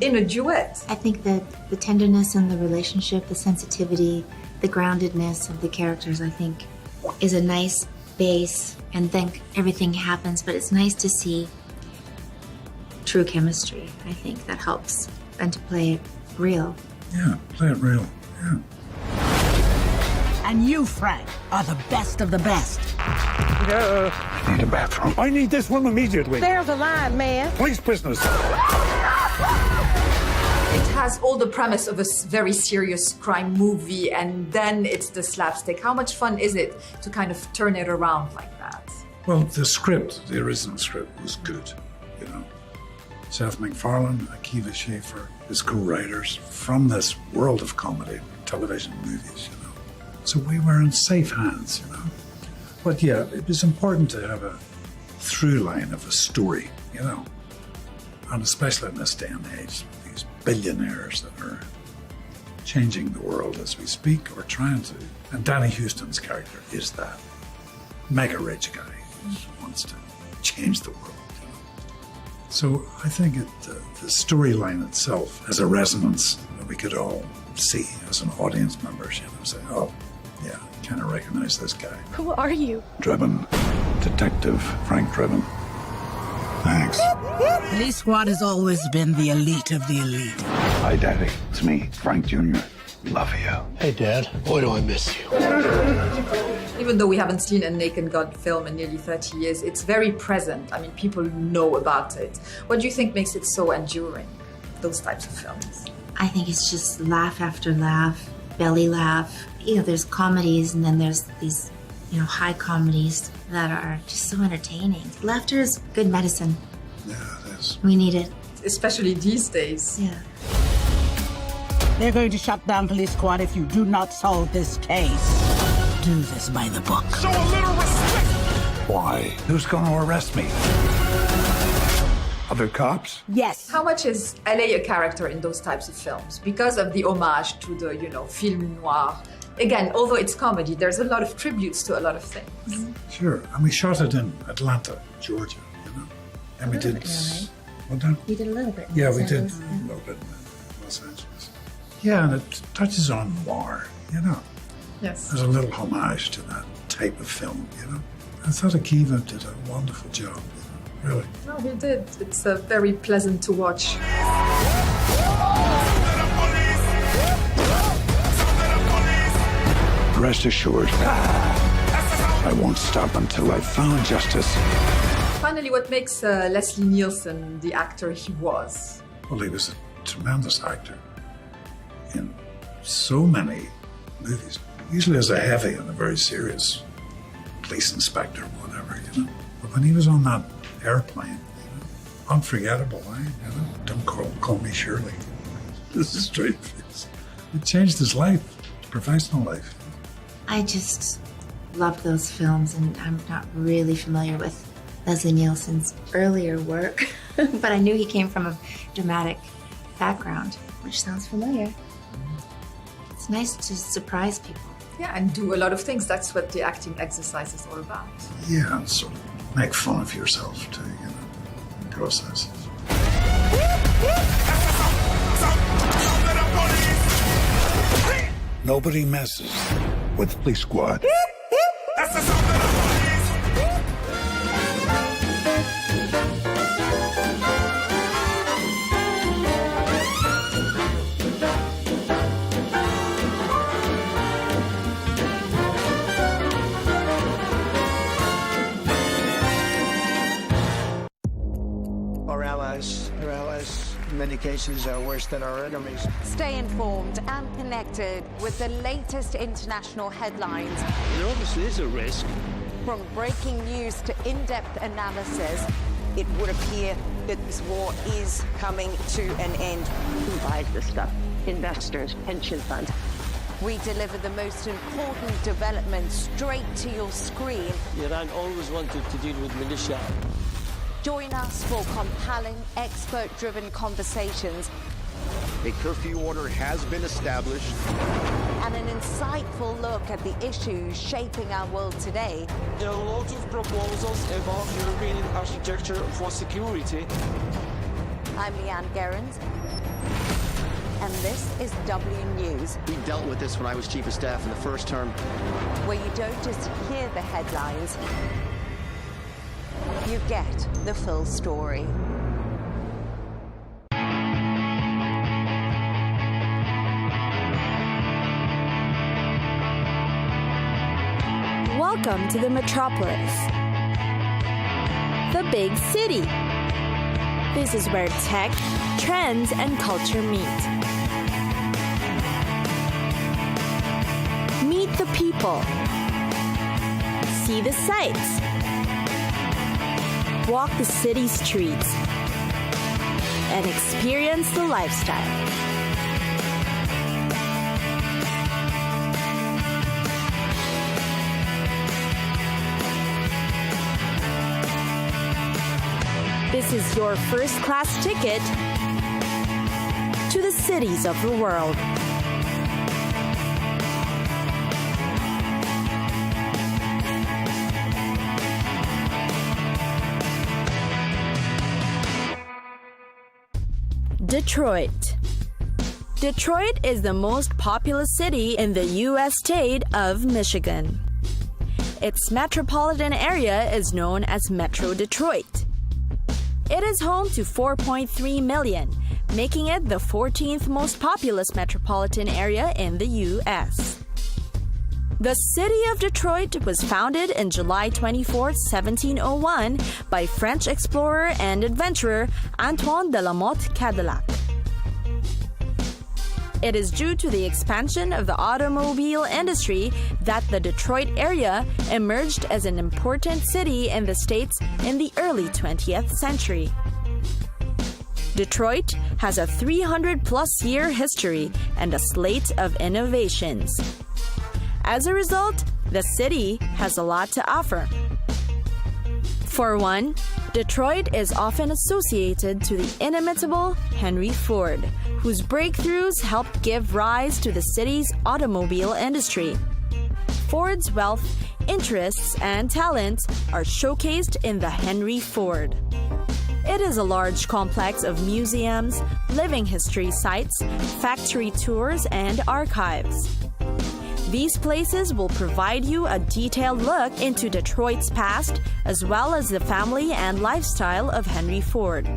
in a duet. I think that the tenderness in the relationship, the sensitivity, the groundedness of the characters, I think, is a nice base, and then everything happens, but it's nice to see true chemistry. I think that helps, and to play it real. Yeah, play it real, yeah. And you, Frank, are the best of the best. I need a bathroom. I need this room immediately. There's a line, man. Police business. It has all the premise of a very serious crime movie, and then it's the slapstick. How much fun is it to kind of turn it around like that? Well, the script, the original script, was good, you know. Seth MacFarlane, Akiva Schaffer, his co-writers, from this world of comedy, television, movies, you know. So we were in safe hands, you know. But yeah, it was important to have a through line of a story, you know. And especially in this day and age, these billionaires that are changing the world as we speak, or trying to. And Danny Houston's character is that mega rich guy who wants to change the world, you know. So I think the storyline itself has a resonance that we could all see as an audience members, you know, say, oh, yeah, I kind of recognize this guy. Who are you? Driven. Detective Frank Driven. Thanks. Police Squad has always been the elite of the elite. Hi, Daddy. It's me, Frank Jr. Love you. Hey, Dad. Boy, do I miss you. Even though we haven't seen a Naked Gun film in nearly 30 years, it's very present. I mean, people know about it. What do you think makes it so enduring, those types of films? I think it's just laugh after laugh, belly laugh. You know, there's comedies, and then there's these, you know, high comedies that are just so entertaining. Laughter is good medicine. Yeah, it is. We need it. Especially these days. Yeah. They're going to shut down Police Squad if you do not solve this case. Do this by the book. Show a little respect. Why? Who's going to arrest me? Other cops? Yes. How much is LA a character in those types of films? Because of the homage to the, you know, film noir. Again, although it's comedy, there's a lot of tributes to a lot of things. Mm-hmm. Sure. And we shot it in Atlanta, Georgia, you know. And we did. What done? We did a little bit. Yeah, we did a little bit in Los Angeles. Yeah, and it touches on noir, you know. Yes. There's a little homage to that type of film, you know. I thought Akiva did a wonderful job, you know, really. No, he did. It's very pleasant to watch. Rest assured, I won't stop until I've found justice. Finally, what makes Leslie Nielsen the actor he was? Well, he was a tremendous actor in so many movies, usually as a heavy and a very serious police inspector or whatever, you know. But when he was on that Airplane. You know? Unforgettable, eh? You know? Don't call me Shirley. This is straight face. It changed his life, his professional life. I just loved those films, and I'm not really familiar with Leslie Nielsen's earlier work, but I knew he came from a dramatic background, which sounds familiar. It's nice to surprise people. Yeah, and do a lot of things. That's what the acting exercise is all about. Yeah, and sort of make fun of yourself too, you know, in the process. Nobody messes with Police Squad. Our allies, in many cases, are worse than our enemies. Stay informed and connected with the latest international headlines. There obviously is a risk. From breaking news to in-depth analysis. It would appear that this war is coming to an end. Who buys this stuff? Investors, pension funds. We deliver the most important developments straight to your screen. Iran always wanted to deal with militia. Join us for compelling, expert-driven conversations. A curfew order has been established. And an insightful look at the issues shaping our world today. There are lots of proposals about European architecture for security. I'm Leigh Ann Gerrans, and this is W News. We dealt with this when I was chief of staff in the first term. Where you don't just hear the headlines, you get the full story. Welcome to the metropolis, the big city. This is where tech, trends, and culture meet. Meet the people. See the sights. Walk the city streets. And experience the lifestyle. This is your first-class ticket to the cities of the world. Detroit. Detroit is the most populous city in the U.S. state of Michigan. Its metropolitan area is known as Metro Detroit. It is home to 4.3 million, making it the 14th most populous metropolitan area in the U.S. The city of Detroit was founded in July 24, 1701 by French explorer and adventurer Antoine de la Motte Cadillac. It is due to the expansion of the automobile industry that the Detroit area emerged as an important city in the States in the early 20th century. Detroit has a 300-plus year history and a slate of innovations. As a result, the city has a lot to offer. For one, Detroit is often associated to the inimitable Henry Ford, whose breakthroughs helped give rise to the city's automobile industry. Ford's wealth, interests, and talents are showcased in the Henry Ford. It is a large complex of museums, living history sites, factory tours, and archives. These places will provide you a detailed look into Detroit's past, as well as the family and lifestyle of Henry Ford.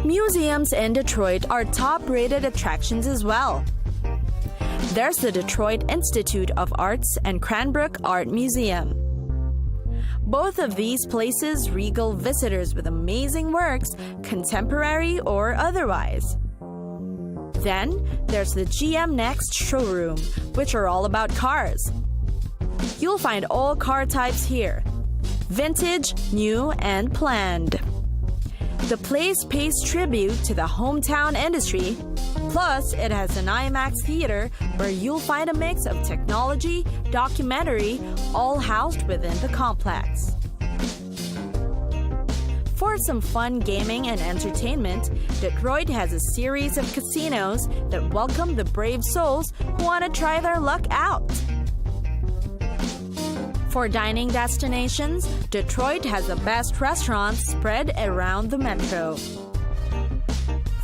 Museums in Detroit are top-rated attractions as well. There's the Detroit Institute of Arts and Cranbrook Art Museum. Both of these places regale visitors with amazing works, contemporary or otherwise. Then, there's the GM Next showroom, which are all about cars. You'll find all car types here. vintage, new, and planned. The place pays tribute to the hometown industry. Plus, it has an IMAX theater where you'll find a mix of technology, documentary, all housed within the complex. For some fun gaming and entertainment, Detroit has a series of casinos that welcome the brave souls who want to try their luck out. For dining destinations, Detroit has the best restaurants spread around the metro.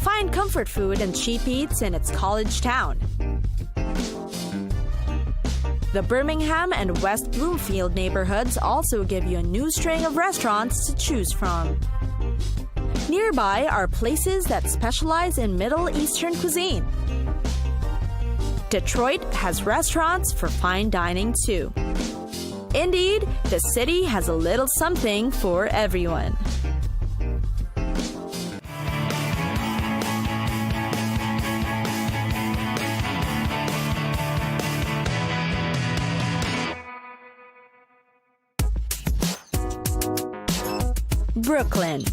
Find comfort food and cheap eats in its college town. The Birmingham and West Bloomfield neighborhoods also give you a new string of restaurants to choose from. Nearby are places that specialize in Middle Eastern cuisine. Detroit has restaurants for fine dining too. Indeed, the city has a little something for everyone. Brooklyn.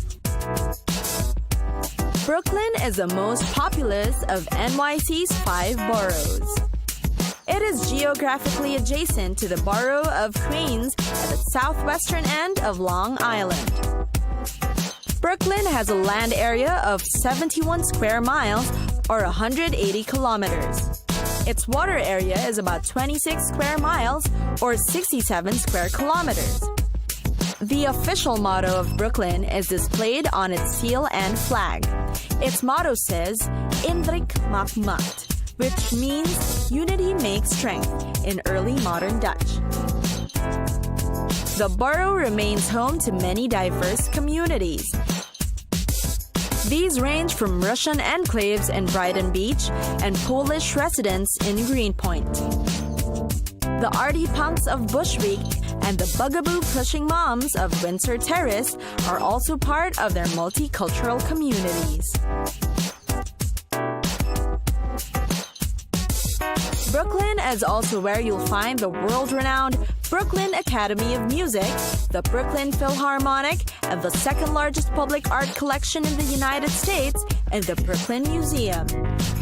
Brooklyn is the most populous of NYC's 5 boroughs. It is geographically adjacent to the borough of Queens at the southwestern end of Long Island. Brooklyn has a land area of 71 square miles or 180 kilometers. Its water area is about 26 square miles or 67 square kilometers. The official motto of Brooklyn is displayed on its seal and flag. Its motto says, Indrik maakt macht, which means unity makes strength in early modern Dutch. The borough remains home to many diverse communities. These range from Russian enclaves in Brighton Beach and Polish residents in Greenpoint. The arty punks of Bushwick and the bugaboo-pushing moms of Windsor Terrace are also part of their multicultural communities. Brooklyn is also where you'll find the world-renowned Brooklyn Academy of Music, the Brooklyn Philharmonic, and the second-largest public art collection in the United States, and the Brooklyn Museum.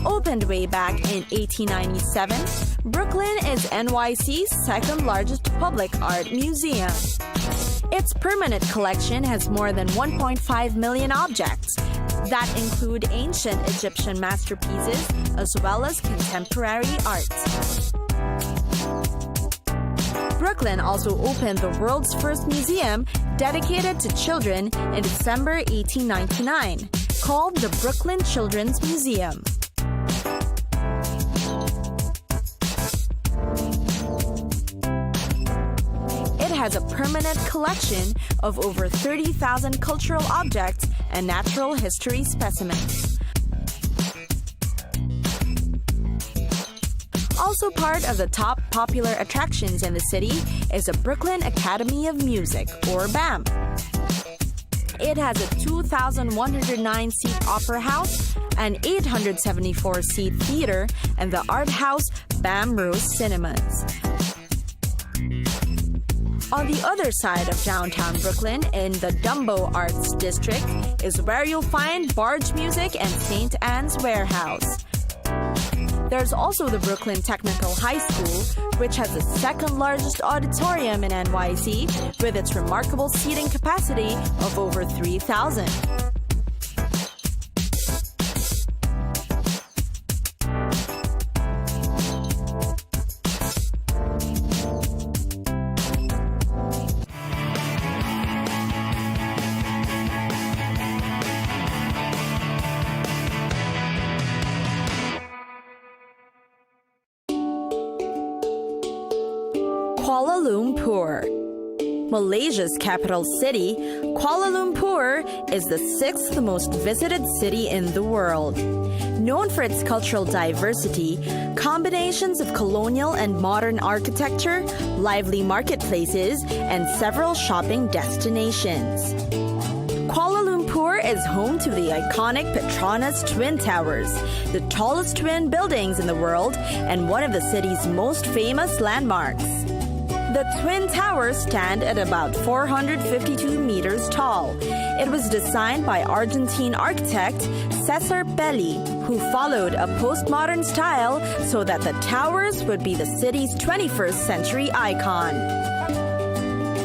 Opened way back in 1897, Brooklyn is NYC's second-largest public art museum. Its permanent collection has more than 1.5 million objects that include ancient Egyptian masterpieces as well as contemporary art. Brooklyn also opened the world's first museum dedicated to children in December 1899, called the Brooklyn Children's Museum. It has a permanent collection of over 30,000 cultural objects and natural history specimens. Also part of the top popular attractions in the city is the Brooklyn Academy of Music, or BAM. It has a 2,109-seat opera house, an 874-seat theater, and the art house BAM Rose Cinemas. On the other side of downtown Brooklyn, in the Dumbo Arts District, is where you'll find Barge Music and St. Anne's Warehouse. There's also the Brooklyn Technical High School, which has the second largest auditorium in NYC with its remarkable seating capacity of over 3,000. Kuala Lumpur. Malaysia's capital city, Kuala Lumpur is the 6th most visited city in the world. Known for its cultural diversity, combinations of colonial and modern architecture, lively marketplaces, and several shopping destinations. Kuala Lumpur is home to the iconic Petronas Twin Towers, the tallest twin buildings in the world and one of the city's most famous landmarks. The Twin Towers stand at about 452 meters tall. It was designed by Argentine architect Cesar Pelli, who followed a postmodern style so that the towers would be the city's 21st century icon.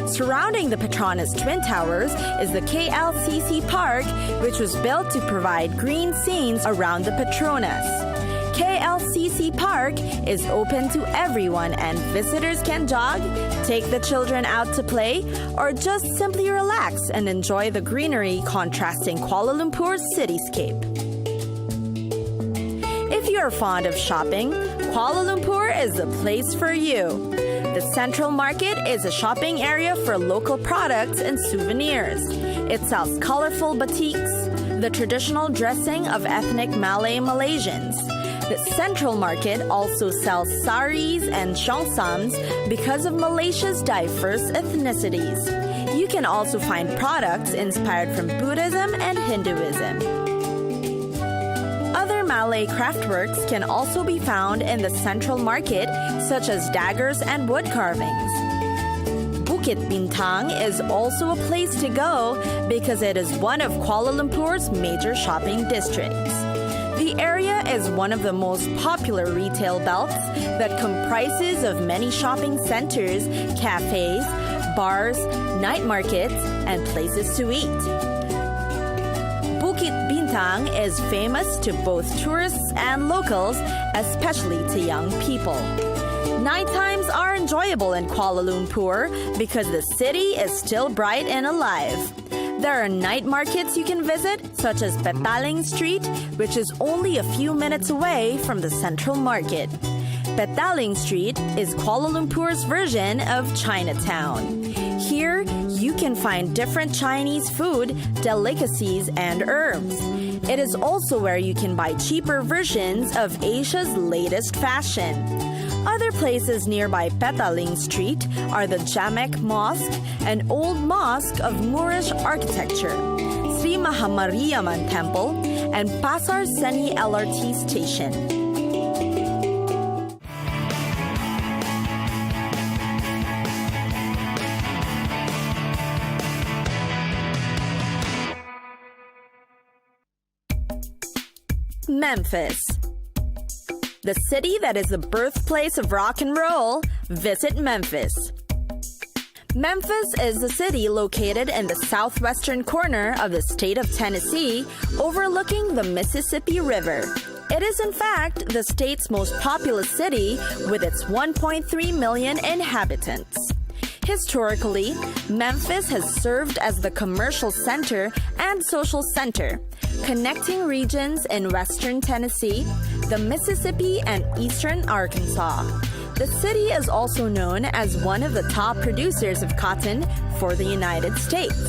Surrounding the Petronas Twin Towers is the KLCC Park, which was built to provide green scenes around the Petronas. KLCC Park is open to everyone and visitors can jog, take the children out to play, or just simply relax and enjoy the greenery contrasting Kuala Lumpur's cityscape. If you're fond of shopping, Kuala Lumpur is the place for you. The Central Market is a shopping area for local products and souvenirs. It sells colorful batiks, the traditional dressing of ethnic Malay Malaysians. The Central Market also sells saris and cheongsams because of Malaysia's diverse ethnicities. You can also find products inspired from Buddhism and Hinduism. Other Malay craftworks can also be found in the Central Market, such as daggers and wood carvings. Bukit Bintang is also a place to go because it is one of Kuala Lumpur's major shopping districts. The area is one of the most popular retail belts that comprises of many shopping centers, cafes, bars, night markets, and places to eat. Bukit Bintang is famous to both tourists and locals, especially to young people. Night times are enjoyable in Kuala Lumpur because the city is still bright and alive. There are night markets you can visit, such as Petaling Street, which is only a few minutes away from the Central Market. Petaling Street is Kuala Lumpur's version of Chinatown. Here, you can find different Chinese food, delicacies, and herbs. It is also where you can buy cheaper versions of Asia's latest fashion. Other places nearby Petaling Street are the Jamek Mosque, an old mosque of Moorish architecture, Sri Mahamariaman Temple, and Pasar Seni LRT Station. Memphis. The city that is the birthplace of rock and roll, visit Memphis. Memphis is a city located in the southwestern corner of the state of Tennessee, overlooking the Mississippi River. It is in fact the state's most populous city with its 1.3 million inhabitants. Historically, Memphis has served as the commercial center and social center, connecting regions in western Tennessee, the Mississippi, and eastern Arkansas. The city is also known as one of the top producers of cotton for the United States.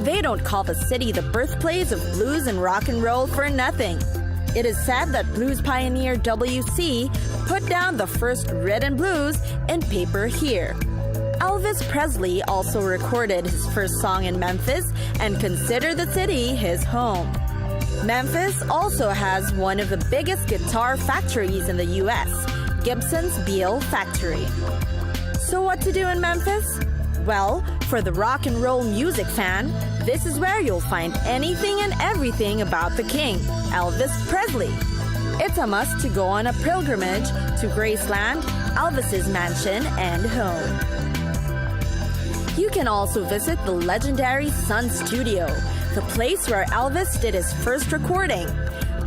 They don't call the city the birthplace of blues and rock and roll for nothing. It is said that blues pioneer W.C. put down the first rhythm and blues in paper here. Elvis Presley also recorded his first song in Memphis and considered the city his home. Memphis also has one of the biggest guitar factories in the U.S., Gibson's Beale Factory. So what to do in Memphis? Well, for the rock and roll music fan, this is where you'll find anything and everything about the king, Elvis Presley. It's a must to go on a pilgrimage to Graceland, Elvis's mansion and home. You can also visit the legendary Sun Studio, the place where Elvis did his first recording.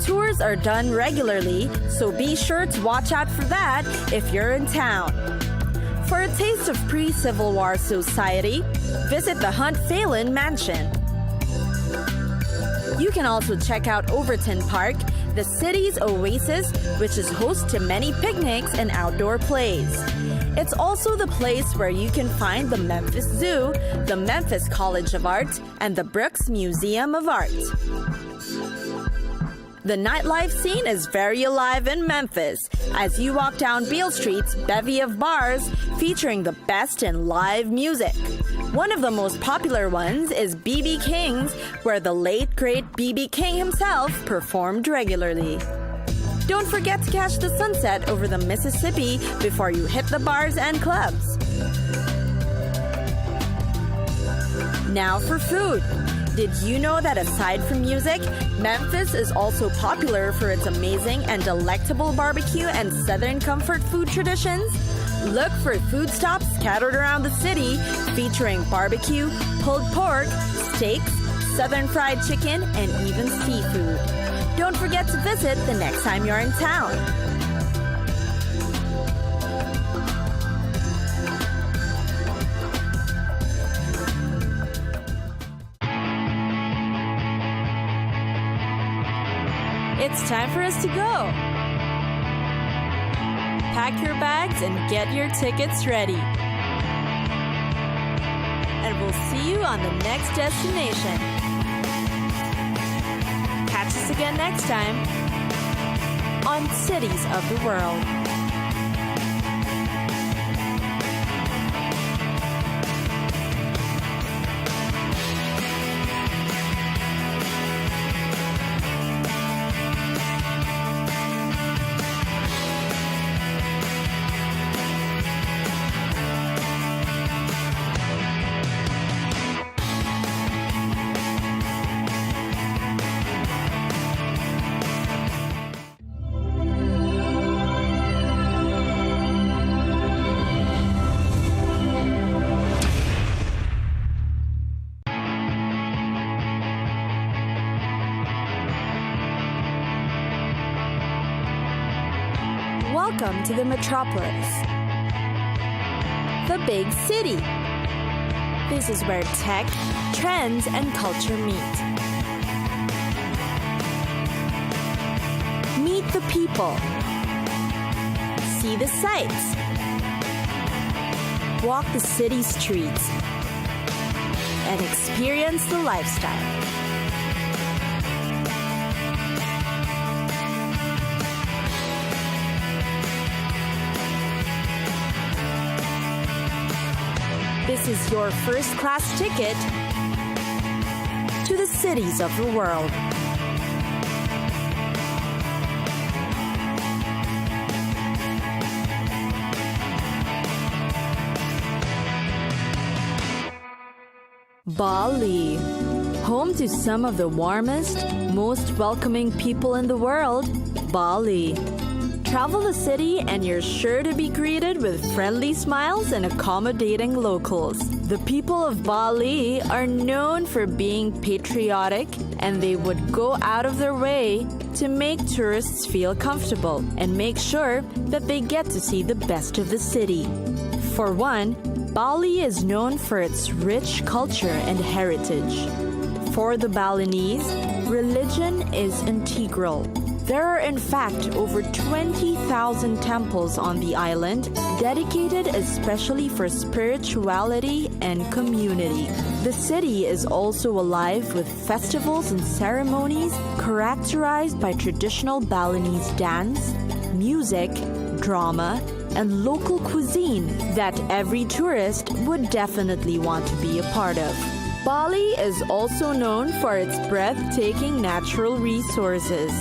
Tours are done regularly, so be sure to watch out for that if you're in town. For a taste of pre-Civil War society, visit the Hunt Phelan Mansion. You can also check out Overton Park, the city's oasis, which is host to many picnics and outdoor plays. It's also the place where you can find the Memphis Zoo, the Memphis College of Art, and the Brooks Museum of Art. The nightlife scene is very alive in Memphis as you walk down Beale Street's bevy of bars featuring the best in live music. One of the most popular ones is B.B. King's, where the late great B.B. King himself performed regularly. Don't forget to catch the sunset over the Mississippi before you hit the bars and clubs. Now for food. Did you know that aside from music, Memphis is also popular for its amazing and delectable barbecue and Southern comfort food traditions? Look for food stops scattered around the city featuring barbecue, pulled pork, steaks, Southern fried chicken, and even seafood. Don't forget to visit the next time you're in town. It's time for us to go. Pack your bags and get your tickets ready. And we'll see you on the next destination. Catch us again next time on Cities of the World. Welcome to the metropolis, the big city. This is where tech, trends, and culture meet. Meet the people. See the sights. Walk the city streets. And experience the lifestyle. This is your first-class ticket to the cities of the world. Bali, home to some of the warmest, most welcoming people in the world, Bali. Travel the city and you're sure to be greeted with friendly smiles and accommodating locals. The people of Bali are known for being patriotic, and they would go out of their way to make tourists feel comfortable and make sure that they get to see the best of the city. For one, Bali is known for its rich culture and heritage. For the Balinese, religion is integral. There are in fact over 20,000 temples on the island dedicated especially for spirituality and community. The city is also alive with festivals and ceremonies characterized by traditional Balinese dance, music, drama, and local cuisine that every tourist would definitely want to be a part of. Bali is also known for its breathtaking natural resources.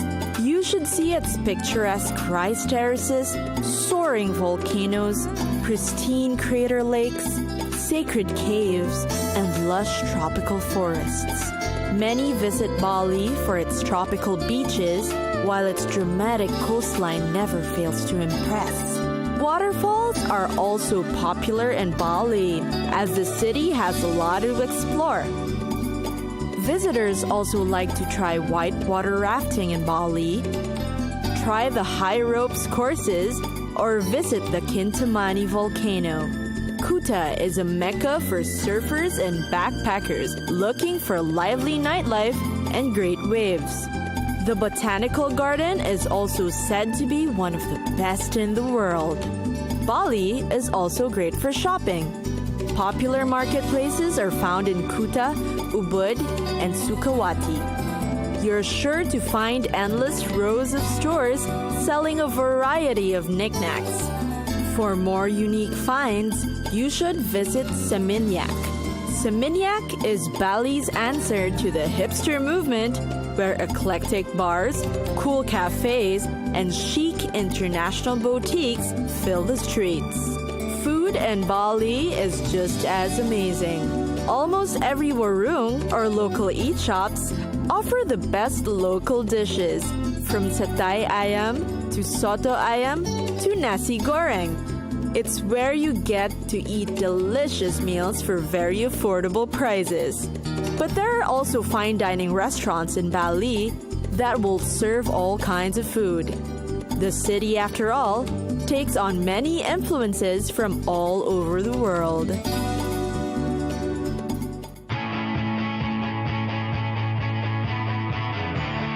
You should see its picturesque rice terraces, soaring volcanoes, pristine crater lakes, sacred caves, and lush tropical forests. Many visit Bali for its tropical beaches, while its dramatic coastline never fails to impress. Waterfalls are also popular in Bali, as the city has a lot to explore. Visitors also like to try whitewater rafting in Bali, try the high ropes courses, or visit the Kintamani volcano. Kuta is a mecca for surfers and backpackers looking for lively nightlife and great waves. The botanical garden is also said to be one of the best in the world. Bali is also great for shopping. Popular marketplaces are found in Kuta, Ubud, and Sukawati. You're sure to find endless rows of stores selling a variety of knickknacks. For more unique finds, you should visit Seminyak. Seminyak is Bali's answer to the hipster movement, where eclectic bars, cool cafes, and chic international boutiques fill the streets. Food in Bali is just as amazing. Almost every warung or local eat shops offer the best local dishes, from satay ayam to soto ayam to nasi goreng. It's where you get to eat delicious meals for very affordable prices. But there are also fine dining restaurants in Bali that will serve all kinds of food. The city, after all, takes on many influences from all over the world.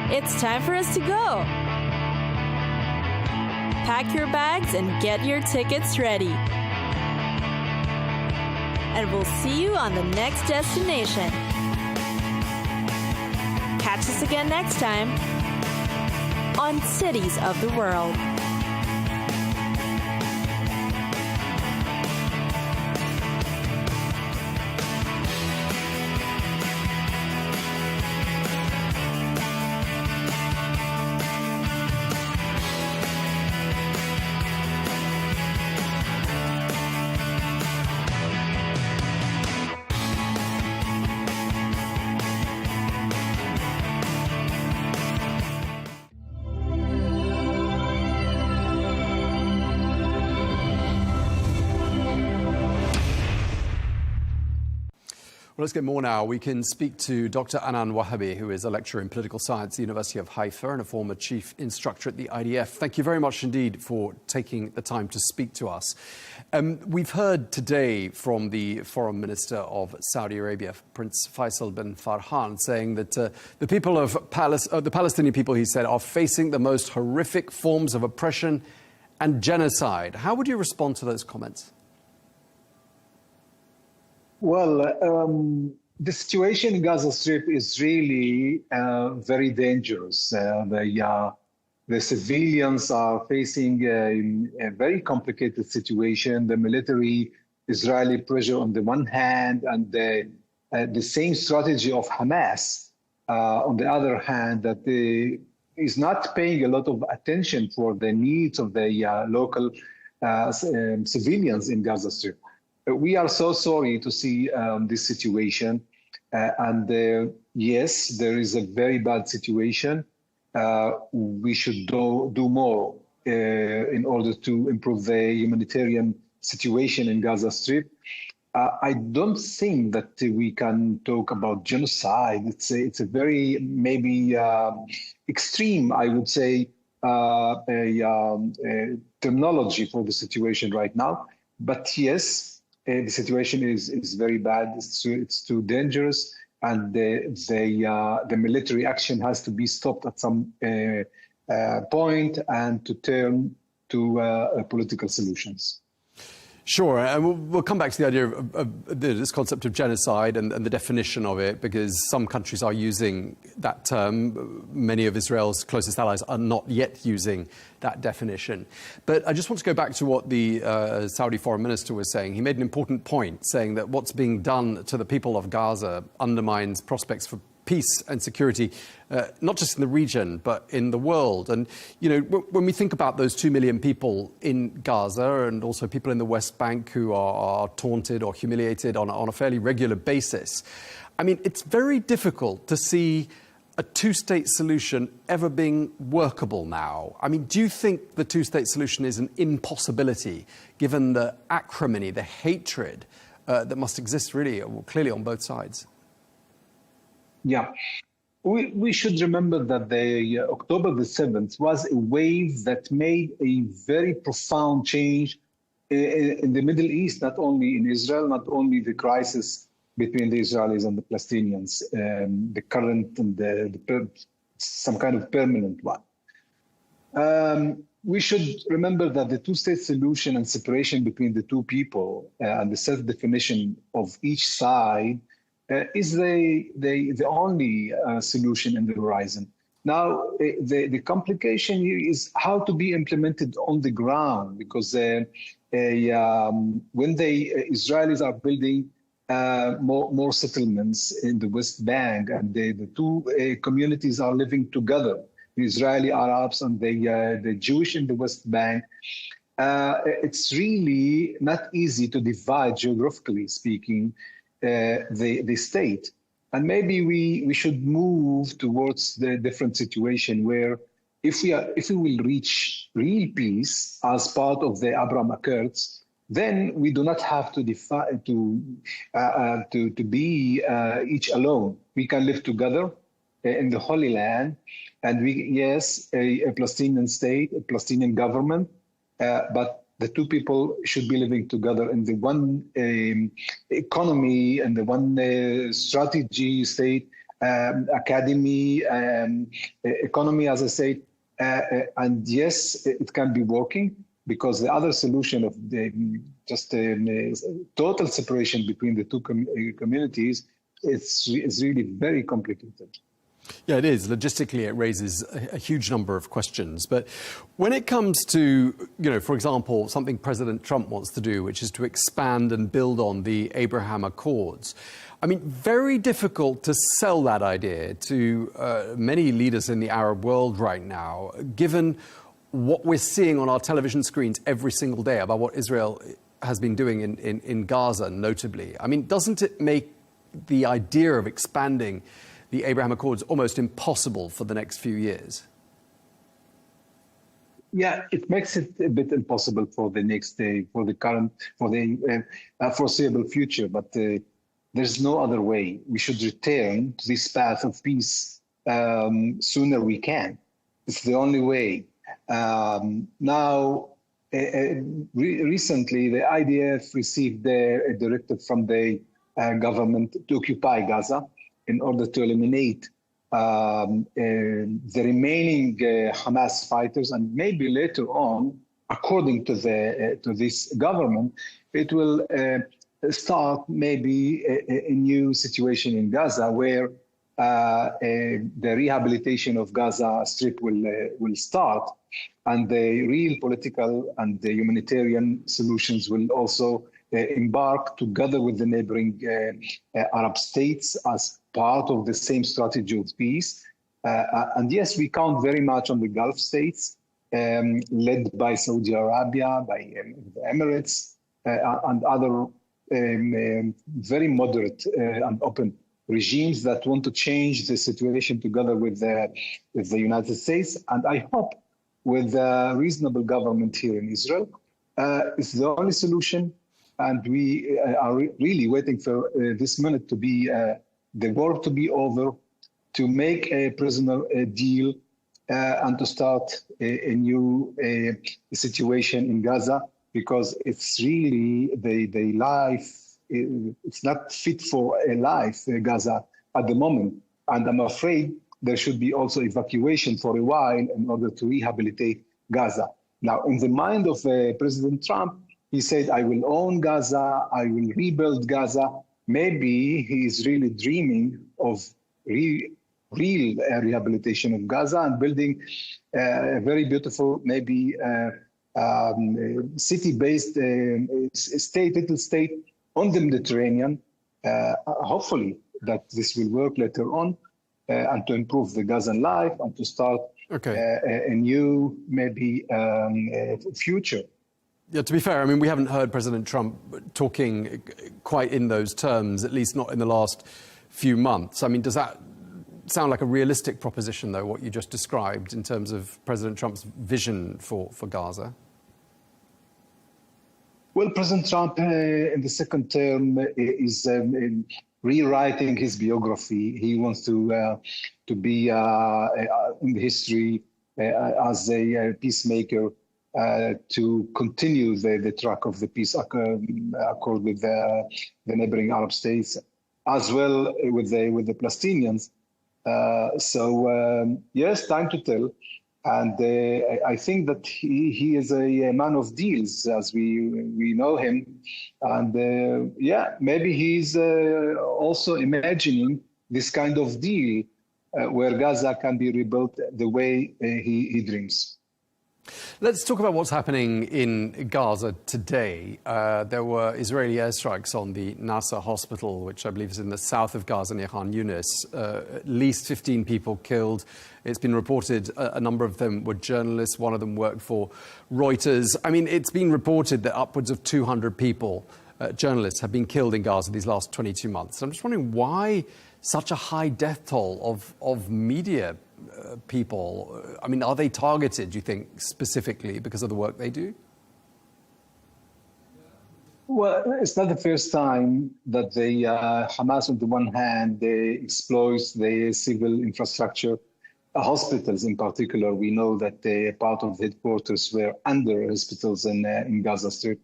It's time for us to go. Pack your bags and get your tickets ready. And we'll see you on the next destination. Catch us again next time on Cities of the World. Well, let's get more now. We can speak to Dr. Anan Wahabi, who is a lecturer in political science at the University of Haifa and a former chief instructor at the IDF. Thank you very much indeed for taking the time to speak to us. We've heard today from the Foreign Minister of Saudi Arabia, Prince Faisal bin Farhan, saying that the people of the Palestinian people, he said, are facing the most horrific forms of oppression and genocide. How would you respond to those comments? Well, the situation in Gaza Strip is really very dangerous. The civilians are facing a very complicated situation. The military, Israeli pressure on the one hand, and the same strategy of Hamas on the other hand, that is not paying a lot of attention for the needs of the local civilians in Gaza Strip. We are so sorry to see this situation. Yes, there is a very bad situation. We should do more in order to improve the humanitarian situation in Gaza Strip. I don't think that we can talk about genocide. It's a very maybe extreme, I would say, terminology for the situation right now. But yes, the situation is very bad. It's too dangerous, and the military action has to be stopped at some point, and to turn to political solutions. Sure, and we'll come back to the idea of this concept of genocide and the definition of it, because some countries are using that term. Many of Israel's closest allies are not yet using that definition. But I just want to go back to what the Saudi foreign minister was saying. He made an important point, saying that what's being done to the people of Gaza undermines prospects for peace and security, not just in the region, but in the world. And, you know, when we think about those 2 million people in Gaza and also people in the West Bank who are taunted or humiliated on a fairly regular basis, I mean, it's very difficult to see a two-state solution ever being workable now. I mean, do you think the two-state solution is an impossibility, given the acrimony, the hatred that must exist really, clearly on both sides? Yeah, we should remember that the October the 7th was a wave that made a very profound change in the Middle East, not only in Israel, not only the crisis between the Israelis and the Palestinians, the current and some kind of permanent one. We should remember that the two-state solution and separation between the two people and the self-definition of each side is the only solution in the horizon. Now, the complication here is how to be implemented on the ground, because when the Israelis are building more settlements in the West Bank, and the two communities are living together, Israeli Arabs and the Jewish in the West Bank. It's really not easy to divide, geographically speaking, the state. And maybe we should move towards the different situation where if we will reach real peace as part of the Abraham Accords, then we do not have to be each alone. We can live together in the Holy Land, and a Palestinian state, a Palestinian government, but the two people should be living together in the one economy and the one strategy, state, academy, economy, as I said. And yes, it can be working, because the other solution of total separation between the two communities is really very complicated. Yeah, it is. Logistically, it raises a huge number of questions. But when it comes to, for example, something President Trump wants to do, which is to expand and build on the Abraham Accords, I mean, very difficult to sell that idea to many leaders in the Arab world right now, given what we're seeing on our television screens every single day about what Israel has been doing in Gaza, notably. I mean, doesn't it make the idea of expanding the Abraham Accords almost impossible for the next few years? Yeah, it makes it a bit impossible for the foreseeable future. But there's no other way. We should return to this path of peace sooner we can. It's the only way. Recently, the IDF received a directive from the government to occupy Gaza in order to eliminate the remaining Hamas fighters, and maybe later on, according to this government, it will start maybe a new situation in Gaza where the rehabilitation of Gaza Strip will start, and the real political and the humanitarian solutions will also embark together with the neighboring Arab states as part of the same strategy of peace. And yes, we count very much on the Gulf states, led by Saudi Arabia, by the Emirates, and other very moderate and open regimes that want to change the situation together with the United States. And I hope with a reasonable government here in Israel, it's the only solution. And we are really waiting for this minute to be, the war to be over, to make a prisoner deal, and to start a new situation in Gaza, because it's really the life, it's not fit for a life, Gaza, at the moment. And I'm afraid there should be also evacuation for a while in order to rehabilitate Gaza. Now, in the mind of President Trump, he said, I will own Gaza, I will rebuild Gaza. Maybe he is really dreaming of real rehabilitation of Gaza and building a very beautiful, maybe city-based little state on the Mediterranean. Hopefully that this will work later on, and to improve the Gazan life and to start a new, maybe, future. Yeah, to be fair, I mean, we haven't heard President Trump talking quite in those terms, at least not in the last few months. I mean, does that sound like a realistic proposition, though, what you just described in terms of President Trump's vision for Gaza? Well, President Trump in the second term is rewriting his biography. He wants to be in the history as a peacemaker, to continue the track of the peace accord with the neighboring Arab states, as well with the Palestinians. Yes, time to tell. And I think that he is a man of deals, as we know him. And maybe he's also imagining this kind of deal where Gaza can be rebuilt the way he dreams. Let's talk about what's happening in Gaza today. There were Israeli airstrikes on the Nasser hospital, which I believe is in the south of Gaza near Khan Yunis. At least 15 people killed. It's been reported a number of them were journalists. One of them worked for Reuters. I mean, it's been reported that upwards of 200 people, journalists, have been killed in Gaza these last 22 months. I'm just wondering why such a high death toll of media people. I mean, are they targeted, do you think, specifically because of the work they do? Well, it's not the first time that the Hamas, on the one hand, they exploits the civil infrastructure, hospitals in particular. We know that part of the headquarters were under hospitals in Gaza Strip.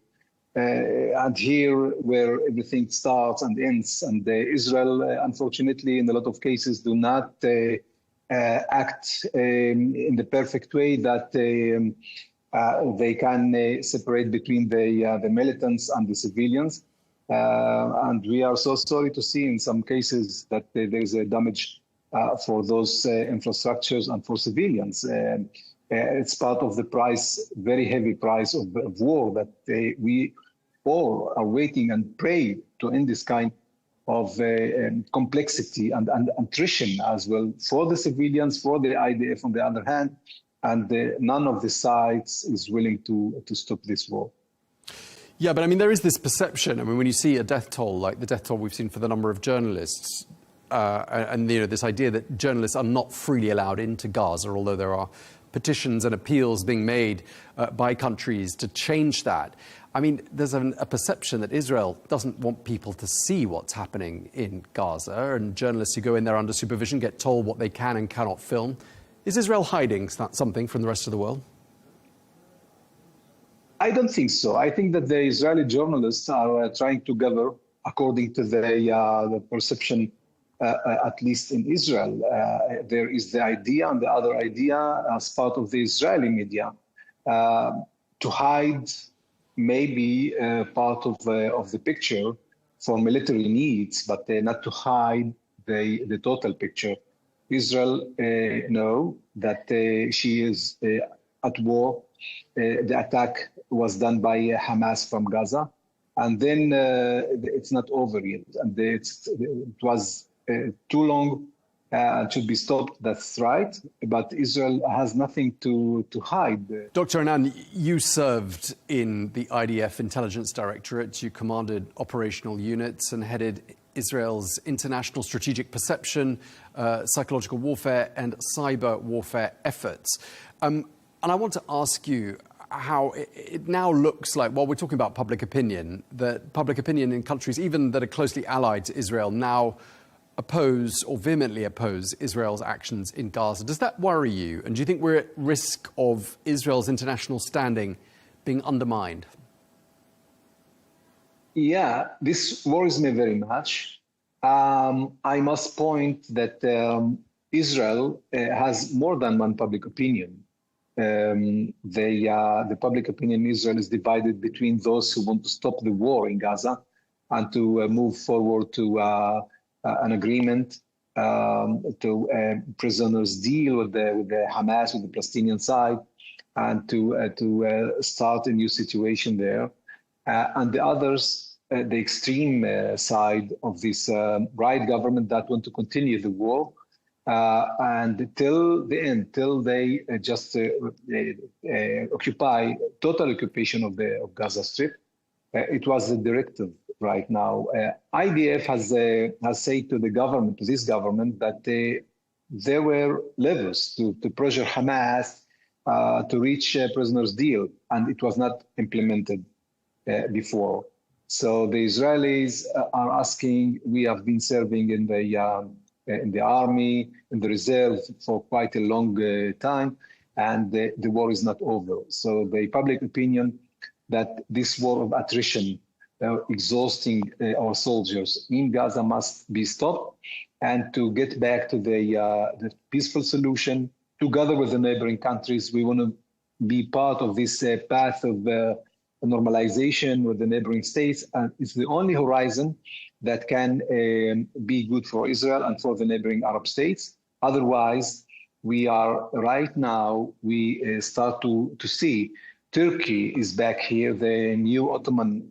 And here, where everything starts and ends, and Israel, unfortunately, in a lot of cases, do not act in the perfect way that they can separate between the militants and the civilians. And we are so sorry to see in some cases that there is a damage for those infrastructures and for civilians. It's part of the price, very heavy price of war that we all are waiting and pray to end this kind of complexity and attrition as well for the civilians, for the IDF on the other hand, and none of the sides is willing to stop this war. Yeah, but I mean, there is this perception. I mean, when you see a death toll, like the death toll we've seen for the number of journalists, and you know, this idea that journalists are not freely allowed into Gaza, although there are petitions and appeals being made by countries to change that. I mean, there's a perception that Israel doesn't want people to see what's happening in Gaza, and journalists who go in there under supervision get told what they can and cannot film. Is Israel hiding something from the rest of the world? I don't think so. I think that the Israeli journalists are trying to gather according to the perception, at least in Israel. There is the idea and the other idea as part of the Israeli media to hide maybe part of the picture for military needs, but not to hide the total picture. Israel know that she is at war. The attack was done by Hamas from Gaza, and then it's not over yet. And it was too long and should be stopped. That's right. But Israel has nothing to hide. Dr. Anand, you served in the IDF Intelligence Directorate. You commanded operational units and headed Israel's international strategic perception, psychological warfare and cyber warfare efforts. And I want to ask you how it now looks like, while we're talking about public opinion, that public opinion in countries even that are closely allied to Israel now oppose or vehemently oppose Israel's actions in Gaza. Does that worry you? And do you think we're at risk of Israel's international standing being undermined? Yeah, this worries me very much. I must point that Israel has more than one public opinion. The public opinion in Israel is divided between those who want to stop the war in Gaza and to move forward to an agreement, to prisoners deal with the Hamas, with the Palestinian side, and to start a new situation there. And the others, the extreme side of this right government that want to continue the war and till the end, till they just occupy total occupation of Gaza Strip. It was the directive right now. IDF has said to the government, to this government, that there were levels to pressure Hamas to reach a prisoners deal, and it was not implemented before. So the Israelis are asking. We have been serving in the army, in the reserve for quite a long time, and the war is not over. So the public opinion that this war of attrition, exhausting our soldiers in Gaza, must be stopped, and to get back to the peaceful solution together with the neighboring countries. We want to be part of this path of normalization with the neighboring states, and it's the only horizon that can be good for Israel and for the neighboring Arab states. Otherwise, we are right now, we start to see Turkey is back here, the new Ottoman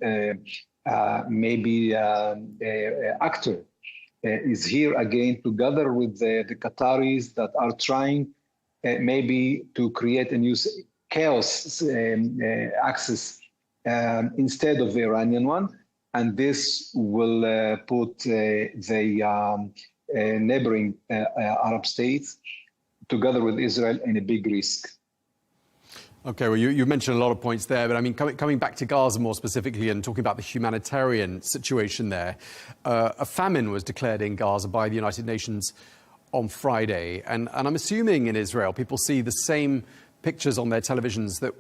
actor is here again, together with the Qataris that are trying maybe to create a new chaos axis instead of the Iranian one. And this will put the neighboring Arab states together with Israel in a big risk. Okay, well, you mentioned a lot of points there, but I mean, coming back to Gaza more specifically and talking about the humanitarian situation there, a famine was declared in Gaza by the United Nations on Friday. And I'm assuming in Israel, people see the same pictures on their televisions that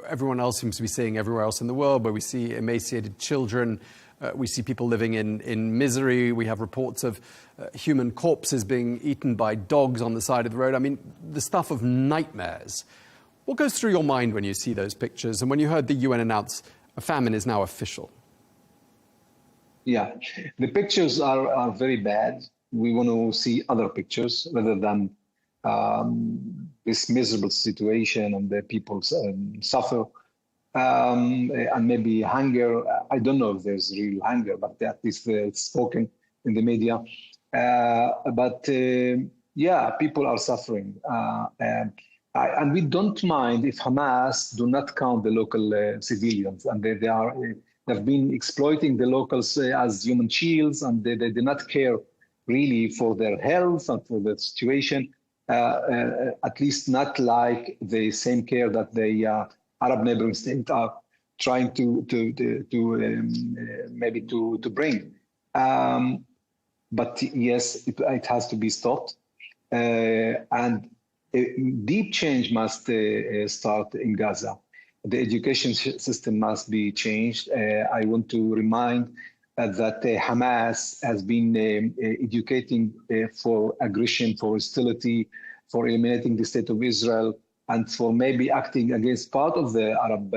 everyone else seems to be seeing everywhere else in the world, where we see emaciated children, we see people living in misery, we have reports of human corpses being eaten by dogs on the side of the road. I mean, the stuff of nightmares. What goes through your mind when you see those pictures and when you heard the UN announce a famine is now official? Yeah, the pictures are very bad. We want to see other pictures rather than this miserable situation and the people suffer and maybe hunger. I don't know if there's real hunger, but at least it's spoken in the media. Yeah, people are suffering. And we don't mind if Hamas do not count the local civilians, and they've been exploiting the locals as human shields, and they do not care really for their health and for the situation, at least not like the same care that the Arab neighboring states are trying to bring. But yes, it has to be stopped, and a deep change must start in Gaza. The education system must be changed. I want to remind that Hamas has been educating for aggression, for hostility, for eliminating the state of Israel, and for maybe acting against part of the Arab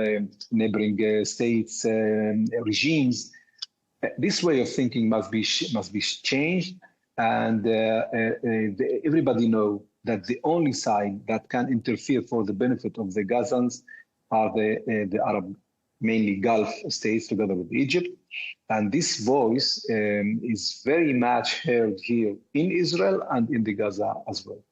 neighboring states regimes. This way of thinking must be changed, and everybody know that the only side that can interfere for the benefit of the Gazans are the Arab, mainly Gulf states, together with Egypt. And this voice is very much heard here in Israel and in the Gaza as well.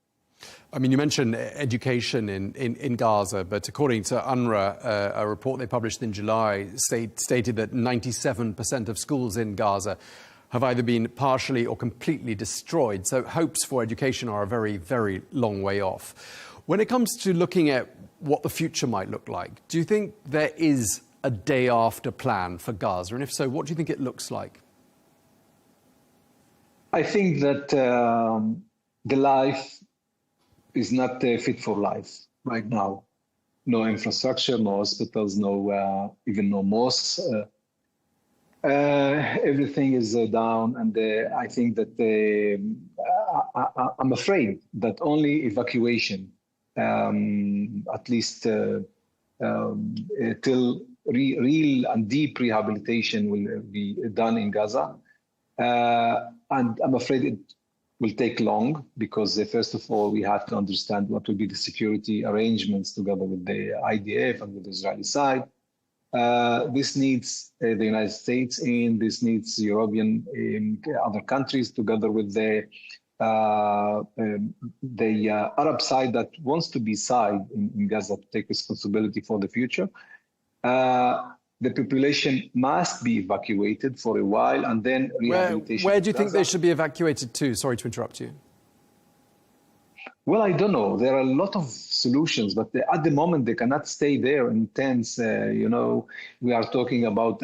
I mean, you mentioned education in Gaza, but according to UNRWA, a report they published in July stated that 97% of schools in Gaza have either been partially or completely destroyed. So hopes for education are a very, very long way off. When it comes to looking at what the future might look like, do you think there is a day after plan for Gaza? And if so, what do you think it looks like? I think that the life is not fit for life right now. No infrastructure, no hospitals, even no mosques. Everything is down, and I think that I'm afraid that only evacuation, at least till real and deep rehabilitation will be done in Gaza. And I'm afraid it will take long because first of all, we have to understand what will be the security arrangements together with the IDF and with the Israeli side. This needs the United States in, this needs European other countries together with the Arab side that wants to be side in Gaza to take responsibility for the future. The population must be evacuated for a while and then rehabilitation. Where do you think they should be evacuated to? Sorry to interrupt you. Well, I don't know. There are a lot of solutions, but at the moment they cannot stay there in tents. We are talking about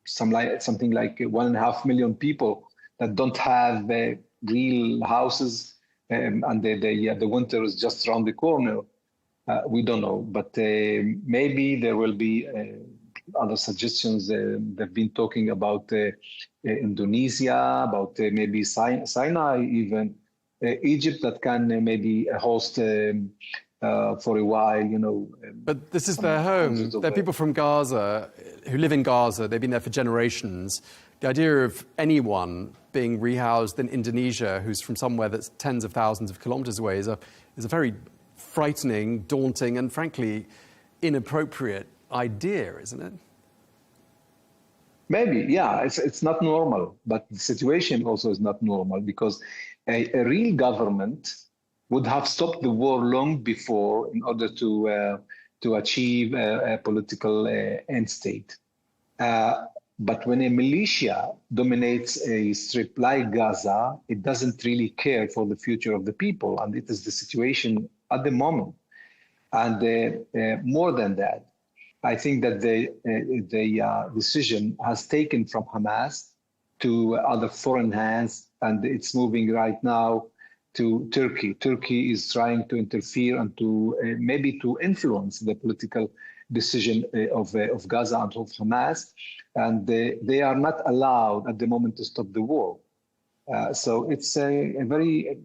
something like 1.5 million people that don't have real houses, and the winter is just around the corner. We don't know, but maybe there will be other suggestions. They've been talking about Indonesia, about maybe Sinai even. Egypt that can maybe host for a while, But this is their home. They're people from Gaza who live in Gaza. They've been there for generations. The idea of anyone being rehoused in Indonesia who's from somewhere that's tens of thousands of kilometers away is is a very frightening, daunting, and frankly inappropriate idea, isn't it? Maybe, yeah, it's not normal, but the situation also is not normal because a real government would have stopped the war long before in order to achieve a political end state. But when a militia dominates a strip like Gaza, it doesn't really care for the future of the people, and it is the situation at the moment. And more than that, I think that the decision has taken from Hamas to other foreign hands, and it's moving right now to Turkey. Turkey is trying to interfere and to maybe to influence the political decision of Gaza and of Hamas, and they are not allowed at the moment to stop the war. So it's a very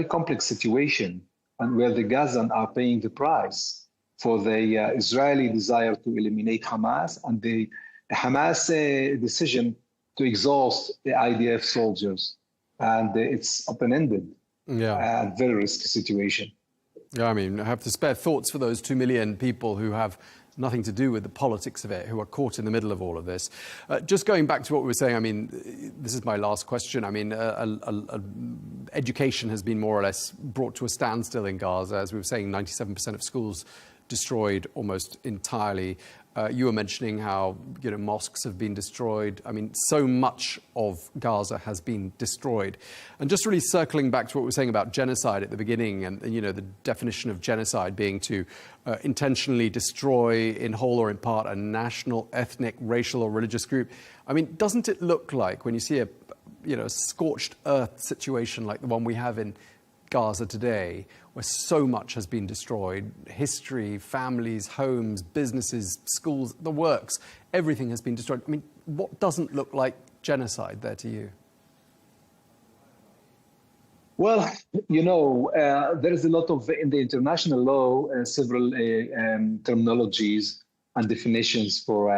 complex situation, and where the Gazans are paying the price for the Israeli desire to eliminate Hamas and the Hamas decision to exhaust the IDF soldiers. And it's open-ended. Yeah. Very risky situation. Yeah, I mean, I have to spare thoughts for those 2 million people who have nothing to do with the politics of it, who are caught in the middle of all of this. Just going back to what we were saying, I mean, this is my last question. I mean, education has been more or less brought to a standstill in Gaza. As we were saying, 97% of schools destroyed almost entirely. You were mentioning how, mosques have been destroyed. I mean, so much of Gaza has been destroyed. And just really circling back to what we were saying about genocide at the beginning and the definition of genocide being to intentionally destroy in whole or in part a national, ethnic, racial or religious group. I mean, doesn't it look like when you see a scorched earth situation like the one we have in Gaza today, where so much has been destroyed, history, families, homes, businesses, schools, the works, everything has been destroyed. I mean, what doesn't look like genocide there to you? Well, there is a lot of, in the international law, several terminologies and definitions for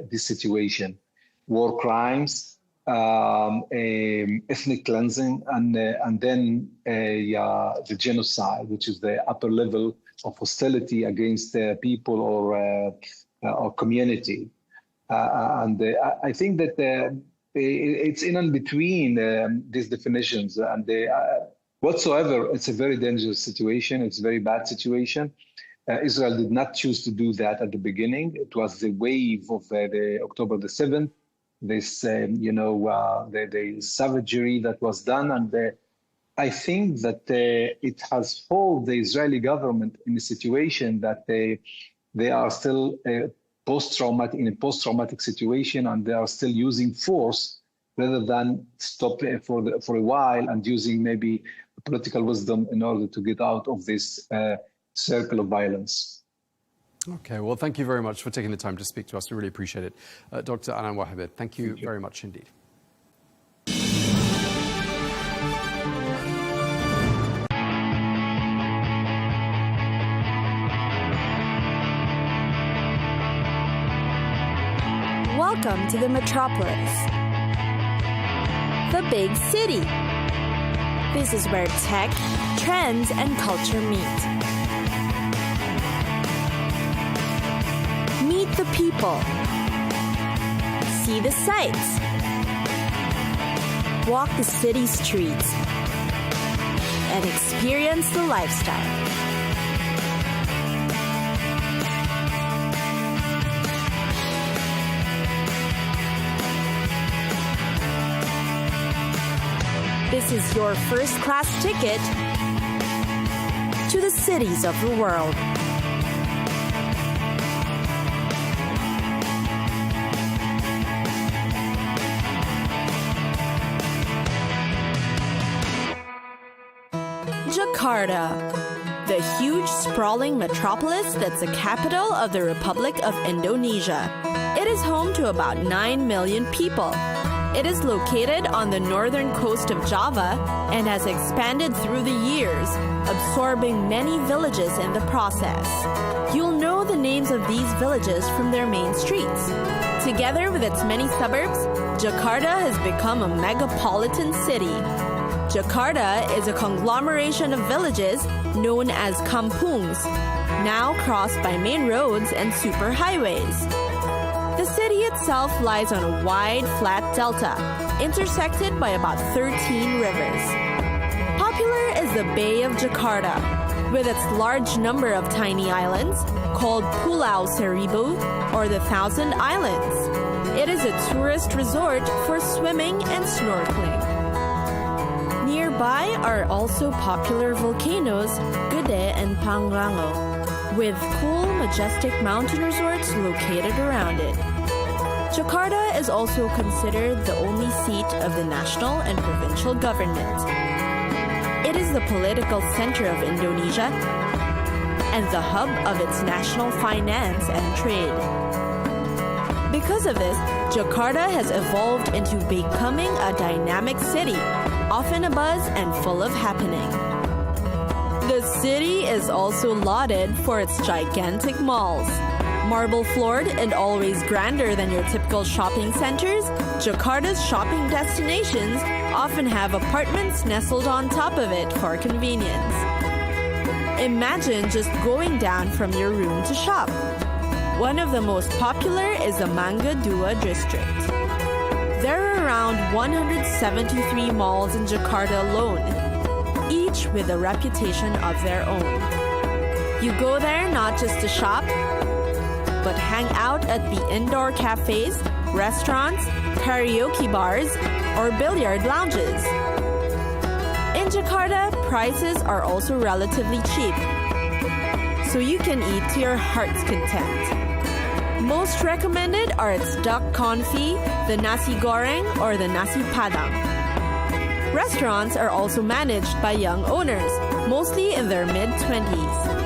this situation. War crimes, ethnic cleansing, and then the genocide, which is the upper level of hostility against people or community. I think that it's in and between these definitions, and whatsoever, it's a very dangerous situation. It's a very bad situation. Israel did not choose to do that at the beginning. It was the wave of the October the 7th. This, the savagery that was done. And I think that it has held the Israeli government in a situation that they are still in a post-traumatic situation, and they are still using force rather than stop for a while and using maybe political wisdom in order to get out of this circle of violence. Okay, well, thank you very much for taking the time to speak to us. We really appreciate it. Dr. Anan Wahabed, thank you very much indeed. Welcome to the metropolis, the big city. This is where tech, trends, and culture meet. Meet the people. See the sights. Walk the city streets. And experience the lifestyle. This is your first-class ticket to the cities of the world. Jakarta, the huge, sprawling metropolis that's the capital of the Republic of Indonesia. It is home to about 9 million people. It is located on the northern coast of Java and has expanded through the years, absorbing many villages in the process. You'll know the names of these villages from their main streets. Together with its many suburbs, Jakarta has become a megapolitan city. Jakarta is a conglomeration of villages known as kampungs, now crossed by main roads and superhighways. The city itself lies on a wide, flat delta, intersected by about 13 rivers. Popular is the Bay of Jakarta, with its large number of tiny islands, called Pulau Seribu, or the Thousand Islands. It is a tourist resort for swimming and snorkeling. Nearby are also popular volcanoes, Gede and Pangrango, with cool, majestic mountain resorts located around it. Jakarta is also considered the only seat of the national and provincial government. It is the political center of Indonesia and the hub of its national finance and trade. Because of this, Jakarta has evolved into becoming a dynamic city, often abuzz and full of happening. The city is also lauded for its gigantic malls. Marble-floored and always grander than your typical shopping centers, Jakarta's shopping destinations often have apartments nestled on top of it for convenience. Imagine just going down from your room to shop. One of the most popular is the Mangga Dua district. There are around 173 malls in Jakarta alone, each with a reputation of their own. You go there not just to shop, but hang out at the indoor cafes, restaurants, karaoke bars, or billiard lounges. In Jakarta, prices are also relatively cheap, so you can eat to your heart's content. Most recommended are its duck confit, the nasi goreng, or the nasi padang. Restaurants are also managed by young owners, mostly in their mid-20s.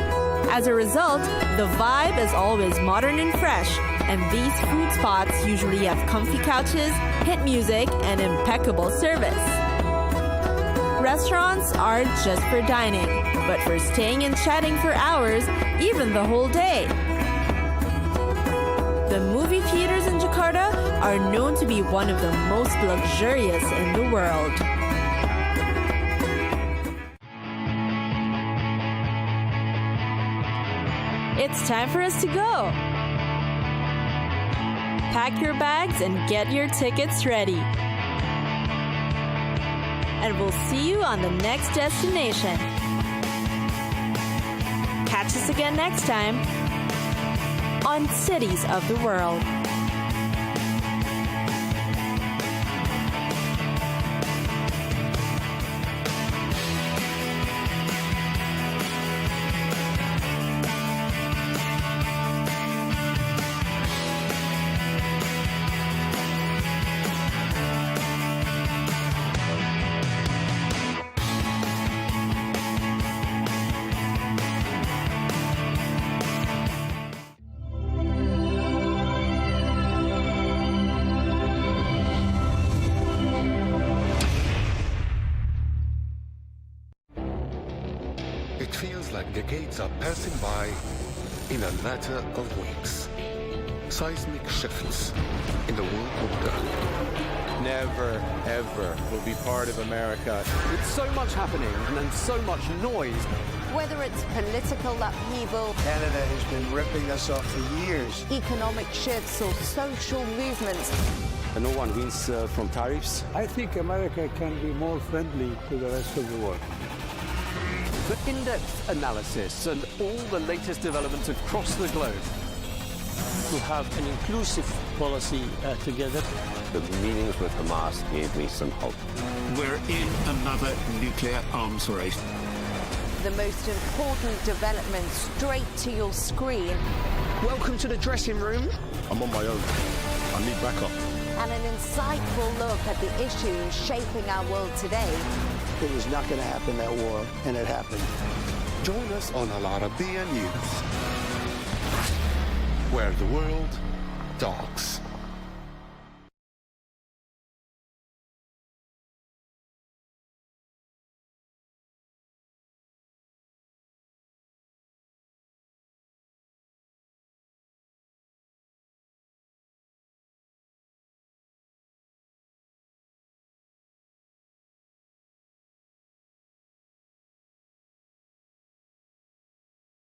As a result, the vibe is always modern and fresh, and these food spots usually have comfy couches, hit music, and impeccable service. Restaurants aren't just for dining, but for staying and chatting for hours, even the whole day. The movie theaters in Jakarta are known to be one of the most luxurious in the world. It's time for us to go. Pack your bags and get your tickets ready. And we'll see you on the next destination. Catch us again next time on Cities of the World. It feels like decades are passing by in a matter of weeks. Seismic shifts in the world order. Never, ever will be part of America. With so much happening and so much noise. Whether it's political upheaval, Canada has been ripping us off for years. economic shifts, or social movements, And no one wins from tariffs. I think America can be more friendly to the rest of the world. The in-depth analysis and all the latest developments across the globe. To have an inclusive policy together. The meetings with Hamas gave me some hope. We're in another nuclear arms race. the most important development straight to your screen. Welcome to the dressing room. I'm on my own. I need backup. And an insightful look at the issues shaping our world today. It was not going to happen, that war, and it happened. Join us on Arabiya News, where the world talks.